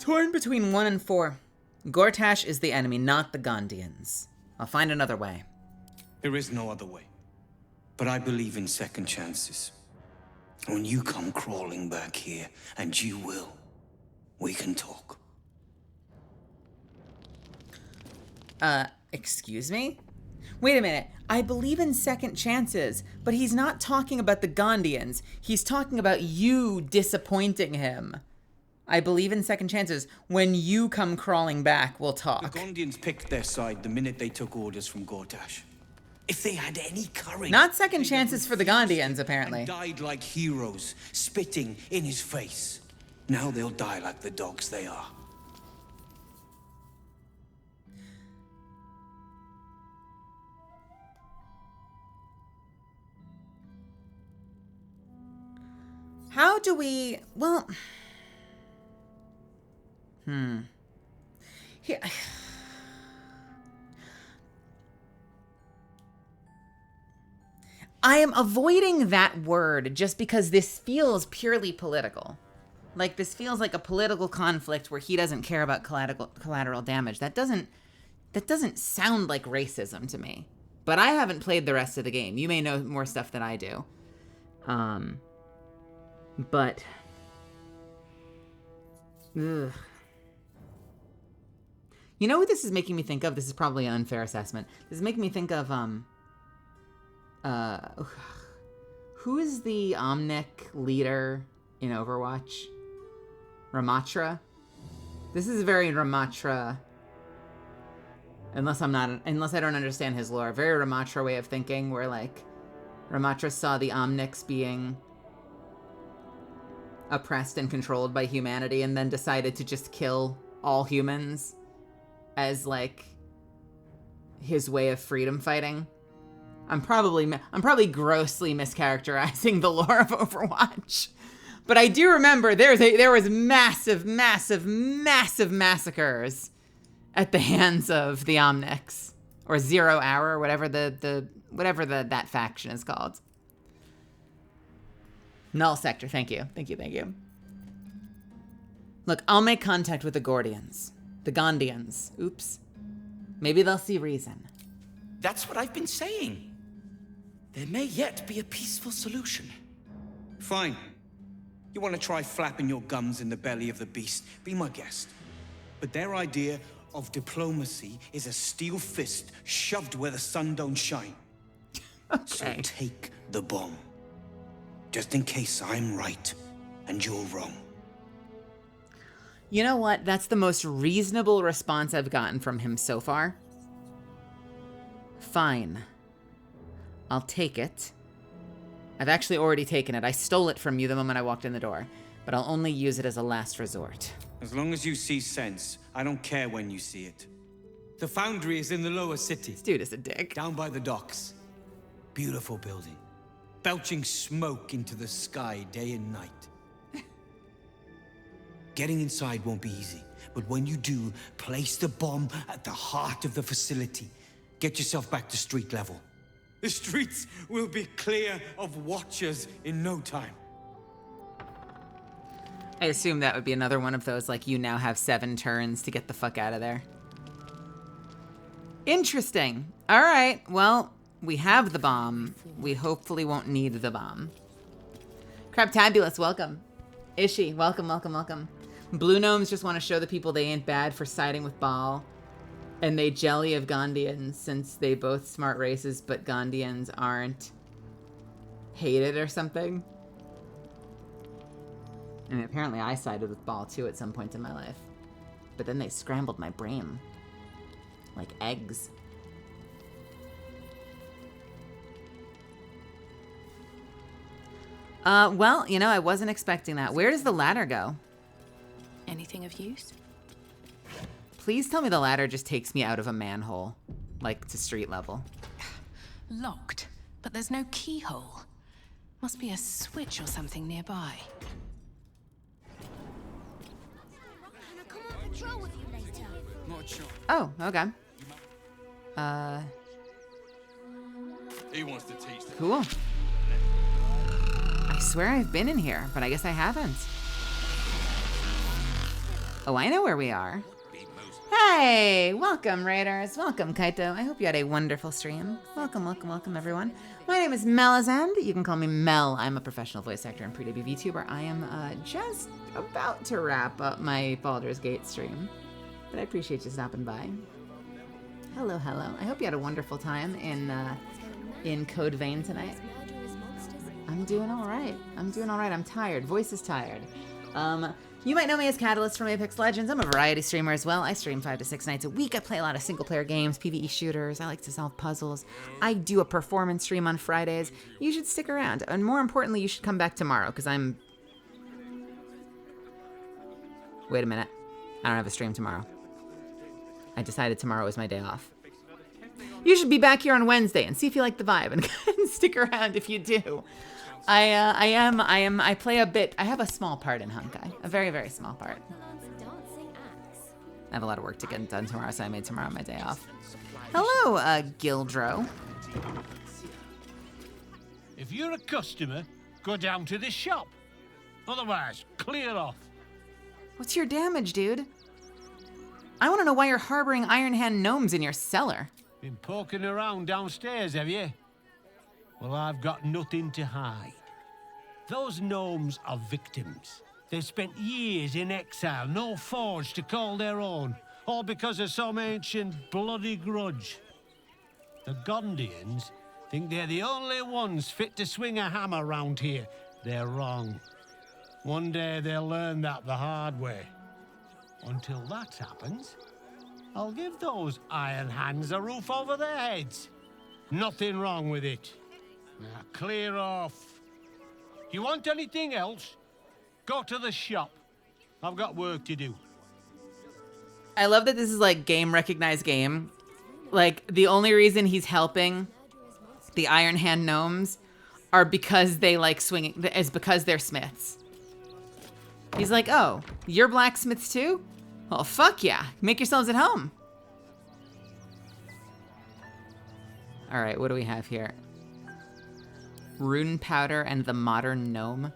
Torn between 1 and 4. Gortash is the enemy, not the Gondians. I'll find another way. There is no other way. But I believe in second chances. When you come crawling back here, and you will, we can talk. Excuse me? Wait a minute. I believe in second chances, but he's not talking about the Gondians. He's talking about you disappointing him. I believe in second chances. When you come crawling back, we'll talk. The Gondians picked their side the minute they took orders from Gortash. If they had any courage... Not second chances for the Gondians, apparently. Died like heroes, spitting in his face. Now they'll die like the dogs they are. How do we... Well... Here... I am avoiding that word just because this feels purely political. Like, this feels like a political conflict where he doesn't care about collateral damage. That doesn't sound like racism to me. But I haven't played the rest of the game. You may know more stuff than I do. But... Ugh. You know what this is making me think of? This is probably an unfair assessment. This is making me think of, who is the Omnic leader in Overwatch? Ramatra? This is very Ramatra, unless I don't understand his lore. Very Ramatra way of thinking, where like Ramatra saw the Omnics being oppressed and controlled by humanity, and then decided to just kill all humans as like his way of freedom fighting. I'm probably grossly mischaracterizing the lore of Overwatch. But I do remember there was massive massacres at the hands of the Omnics, or 0 Hour, whatever that faction is called. Null Sector, thank you. Look, I'll make contact with the Gordians. The Gondians. Oops. Maybe they'll see reason. That's what I've been saying. There may yet be a peaceful solution. Fine. You want to try flapping your gums in the belly of the beast? Be my guest. But their idea of diplomacy is a steel fist shoved where the sun don't shine. Okay. So take the bomb. Just in case I'm right and you're wrong. You know what? That's the most reasonable response I've gotten from him so far. Fine. I'll take it. I've actually already taken it. I stole it from you the moment I walked in the door, but I'll only use it as a last resort. As long as you see sense, I don't care when you see it. The foundry is in the lower city. This dude is a dick. Down by the docks. Beautiful building. Belching smoke into the sky day and night. Getting inside won't be easy, but when you do, place the bomb at the heart of the facility. Get yourself back to street level. The streets will be clear of watchers in no time. I assume that would be another one of those, like, you now have 7 turns to get the fuck out of there. Interesting. All right, well, we have the bomb. We hopefully won't need the bomb. Crabtabulous, welcome. Ishi, welcome. Blue Gnomes just want to show the people they ain't bad for siding with Baal. And they jelly of Gondians since they both smart races, but Gondians aren't hated or something. And apparently I sided with Baal too at some point in my life. But then they scrambled my brain. Like eggs. Well, you know, I wasn't expecting that. Where does the ladder go? Anything of use? Please tell me the ladder just takes me out of a manhole, like to street level. Locked, but there's no keyhole. Must be a switch or something nearby. Can I come on patrol with you later? Not sure. Oh, okay. He wants to teach them. Cool. I swear I've been in here, but I guess I haven't. Oh, I know where we are. Hey, welcome Raiders, welcome Kaito. I hope you had a wonderful stream. Welcome everyone. My name is Melizand. You can call me Mel. I'm a professional voice actor and pre-debut VTuber. I am just about to wrap up my Baldur's Gate stream, but I appreciate you stopping by. Hello. I hope you had a wonderful time in Code Vein tonight. I'm doing all right. I'm tired. Voice is tired. You might know me as Catalyst from Apex Legends. I'm a variety streamer as well. I stream 5 to 6 nights a week. I play a lot of single-player games, PvE shooters. I like to solve puzzles. I do a performance stream on Fridays. You should stick around. And more importantly, you should come back tomorrow, because Wait a minute. I don't have a stream tomorrow. I decided tomorrow was my day off. You should be back here on Wednesday and see if you like the vibe, and stick around if you do. I play a bit. I have a small part in Honkai. A very, very small part. I have a lot of work to get done tomorrow, so I made tomorrow my day off. Hello, Gildro. If you're a customer, go down to the shop. Otherwise, clear off. What's your damage, dude? I want to know why you're harboring Iron Hand gnomes in your cellar. Been poking around downstairs, have you? Well, I've got nothing to hide. Those gnomes are victims. They've spent years in exile, no forge to call their own. all because of some ancient bloody grudge. The Gondians think they're the only ones fit to swing a hammer round here. They're wrong. One day they'll learn that the hard way. Until that happens, I'll give those iron hands a roof over their heads. Nothing wrong with it. Now clear off. You want anything else? Go to the shop. I've got work to do. I love that this is like game recognized game. Like the only reason he's helping the Iron Hand gnomes are because they like swinging, is because they're smiths. He's like, oh, you're blacksmiths too? Well, fuck yeah. Make yourselves at home. All right, what do we have here? Rune powder and the modern gnome.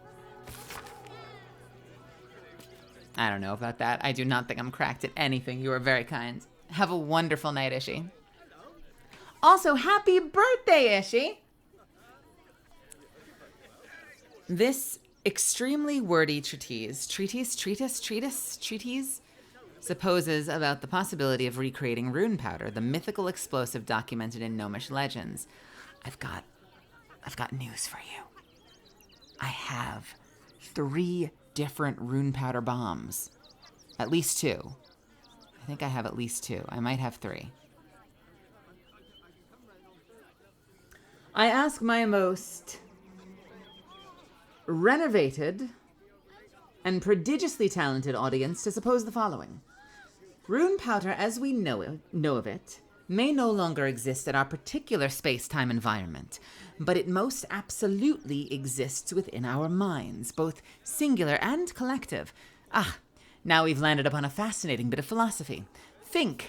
I don't know about that. I do not think I'm cracked at anything. You are very kind. Have a wonderful night, Ishi. Also, happy birthday, Ishi! This extremely wordy treatise supposes about the possibility of recreating rune powder, the mythical explosive documented in gnomish legends. I've got news for you. I have 3 different rune powder bombs. At least 2. I think I have at least 2. I might have 3. I ask my most renovated and prodigiously talented audience to suppose the following. Rune powder as we know of it may no longer exist in our particular space-time environment, but it most absolutely exists within our minds, both singular and collective. Ah, now we've landed upon a fascinating bit of philosophy. Think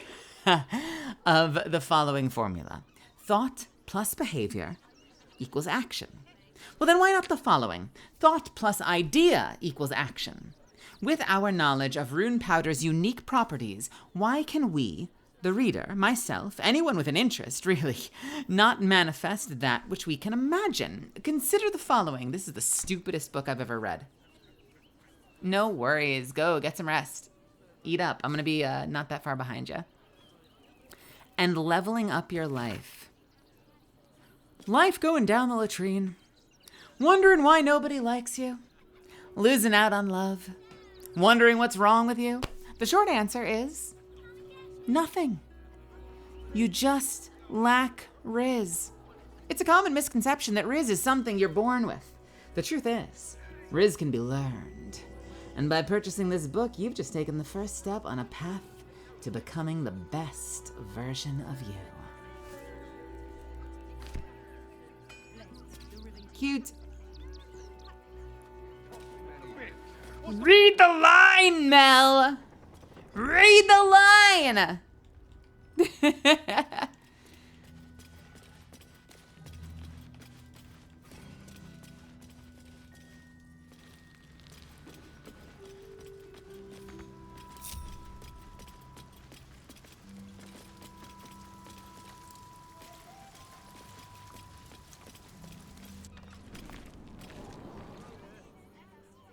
of the following formula. Thought plus behavior equals action. Well, then why not the following? Thought plus idea equals action. With our knowledge of rune powder's unique properties, why can we, the reader, myself, anyone with an interest, really, not manifest that which we can imagine? Consider the following. This is the stupidest book I've ever read. No worries. Go, get some rest. Eat up. I'm going to be not that far behind you. And leveling up your life. Life going down the latrine. Wondering why nobody likes you. Losing out on love. Wondering what's wrong with you. The short answer is nothing. You just lack Riz. It's a common misconception that Riz is something you're born with. The truth is, Riz can be learned. And by purchasing this book, you've just taken the first step on a path to becoming the best version of you. Cute. Read the line, Mel! Read the line!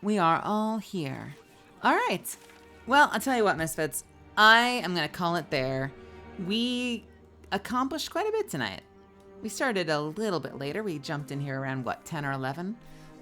We are all here. All right. Well, I'll tell you what, Misfits. I am going to call it there. We accomplished quite a bit tonight. We started a little bit later. We jumped in here around, 10 or 11?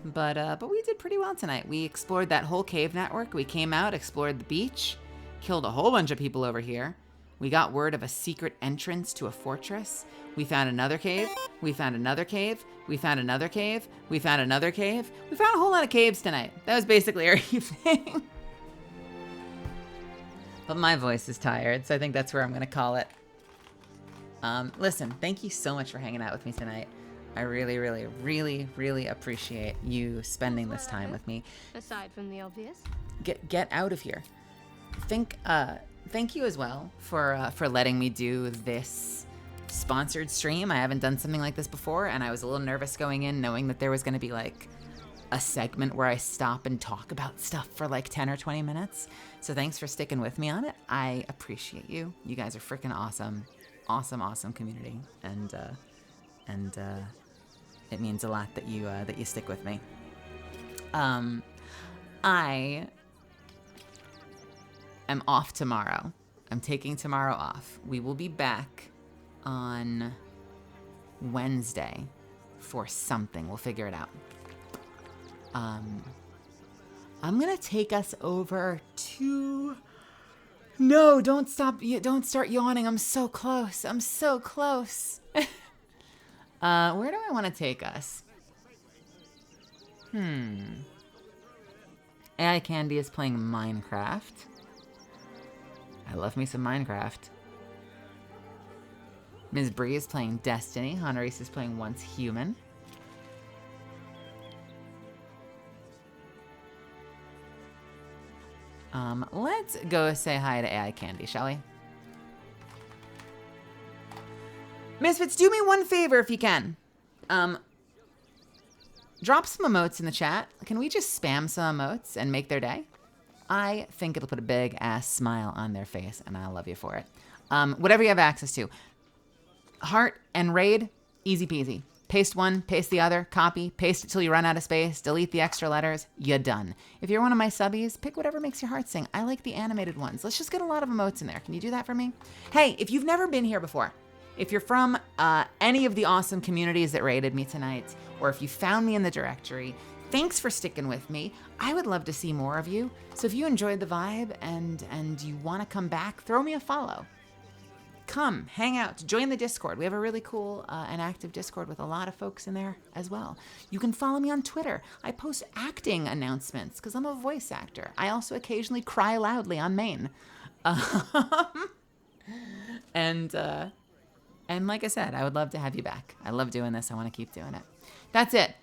But we did pretty well tonight. We explored that whole cave network. We came out, explored the beach, killed a whole bunch of people over here. We got word of a secret entrance to a fortress. We found another cave. We found another cave. We found another cave. We found another cave. We found a whole lot of caves tonight. That was basically our evening. But my voice is tired, so I think that's where I'm going to call it. Listen, thank you so much for hanging out with me tonight. I really, really, really, really appreciate you spending this time with me. Aside from the obvious. Get out of here. Thank you as well for letting me do this sponsored stream. I haven't done something like this before, and I was a little nervous going in knowing that there was going to be like a segment where I stop and talk about stuff for like 10 or 20 minutes. So thanks for sticking with me on it. I appreciate you. You guys are freaking awesome. Awesome community. And it means a lot that you stick with me. I am off tomorrow. I'm taking tomorrow off. We will be back on Wednesday for something. We'll figure it out. I'm gonna take us over to... No, don't stop. Don't start yawning. I'm so close. I'm so close. Where do I want to take us? AI Candy is playing Minecraft. I love me some Minecraft. Ms. Bree is playing Destiny. Honoris is playing Once Human. Let's go say hi to AI Candy, shall we? Misfits, do me one favor if you can. Drop some emotes in the chat. Can we just spam some emotes and make their day? I think it'll put a big ass smile on their face, and I love you for it. Whatever you have access to. Heart and raid, easy peasy. Paste one, paste the other, copy, paste it till you run out of space, delete the extra letters, you're done. If you're one of my subbies, pick whatever makes your heart sing. I like the animated ones. Let's just get a lot of emotes in there. Can you do that for me? Hey, if you've never been here before, if you're from any of the awesome communities that raided me tonight, or if you found me in the directory, thanks for sticking with me. I would love to see more of you. So if you enjoyed the vibe and you want to come back, throw me a follow. Come, hang out, join the Discord. We have a really cool and active Discord with a lot of folks in there as well. You can follow me on Twitter. I post acting announcements because I'm a voice actor. I also occasionally cry loudly on main. And like I said, I would love to have you back. I love doing this. I want to keep doing it. That's it.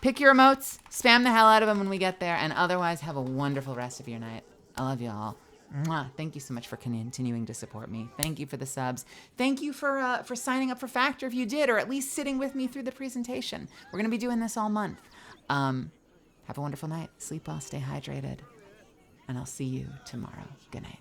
Pick your emotes, spam the hell out of them when we get there, and otherwise have a wonderful rest of your night. I love you all. Mwah. Thank you so much for continuing to support me. Thank you for the subs. Thank you for signing up for Factor if you did, or at least sitting with me through the presentation. We're going to be doing this all month. Have a wonderful night. Sleep well, stay hydrated, and I'll see you tomorrow. Good night.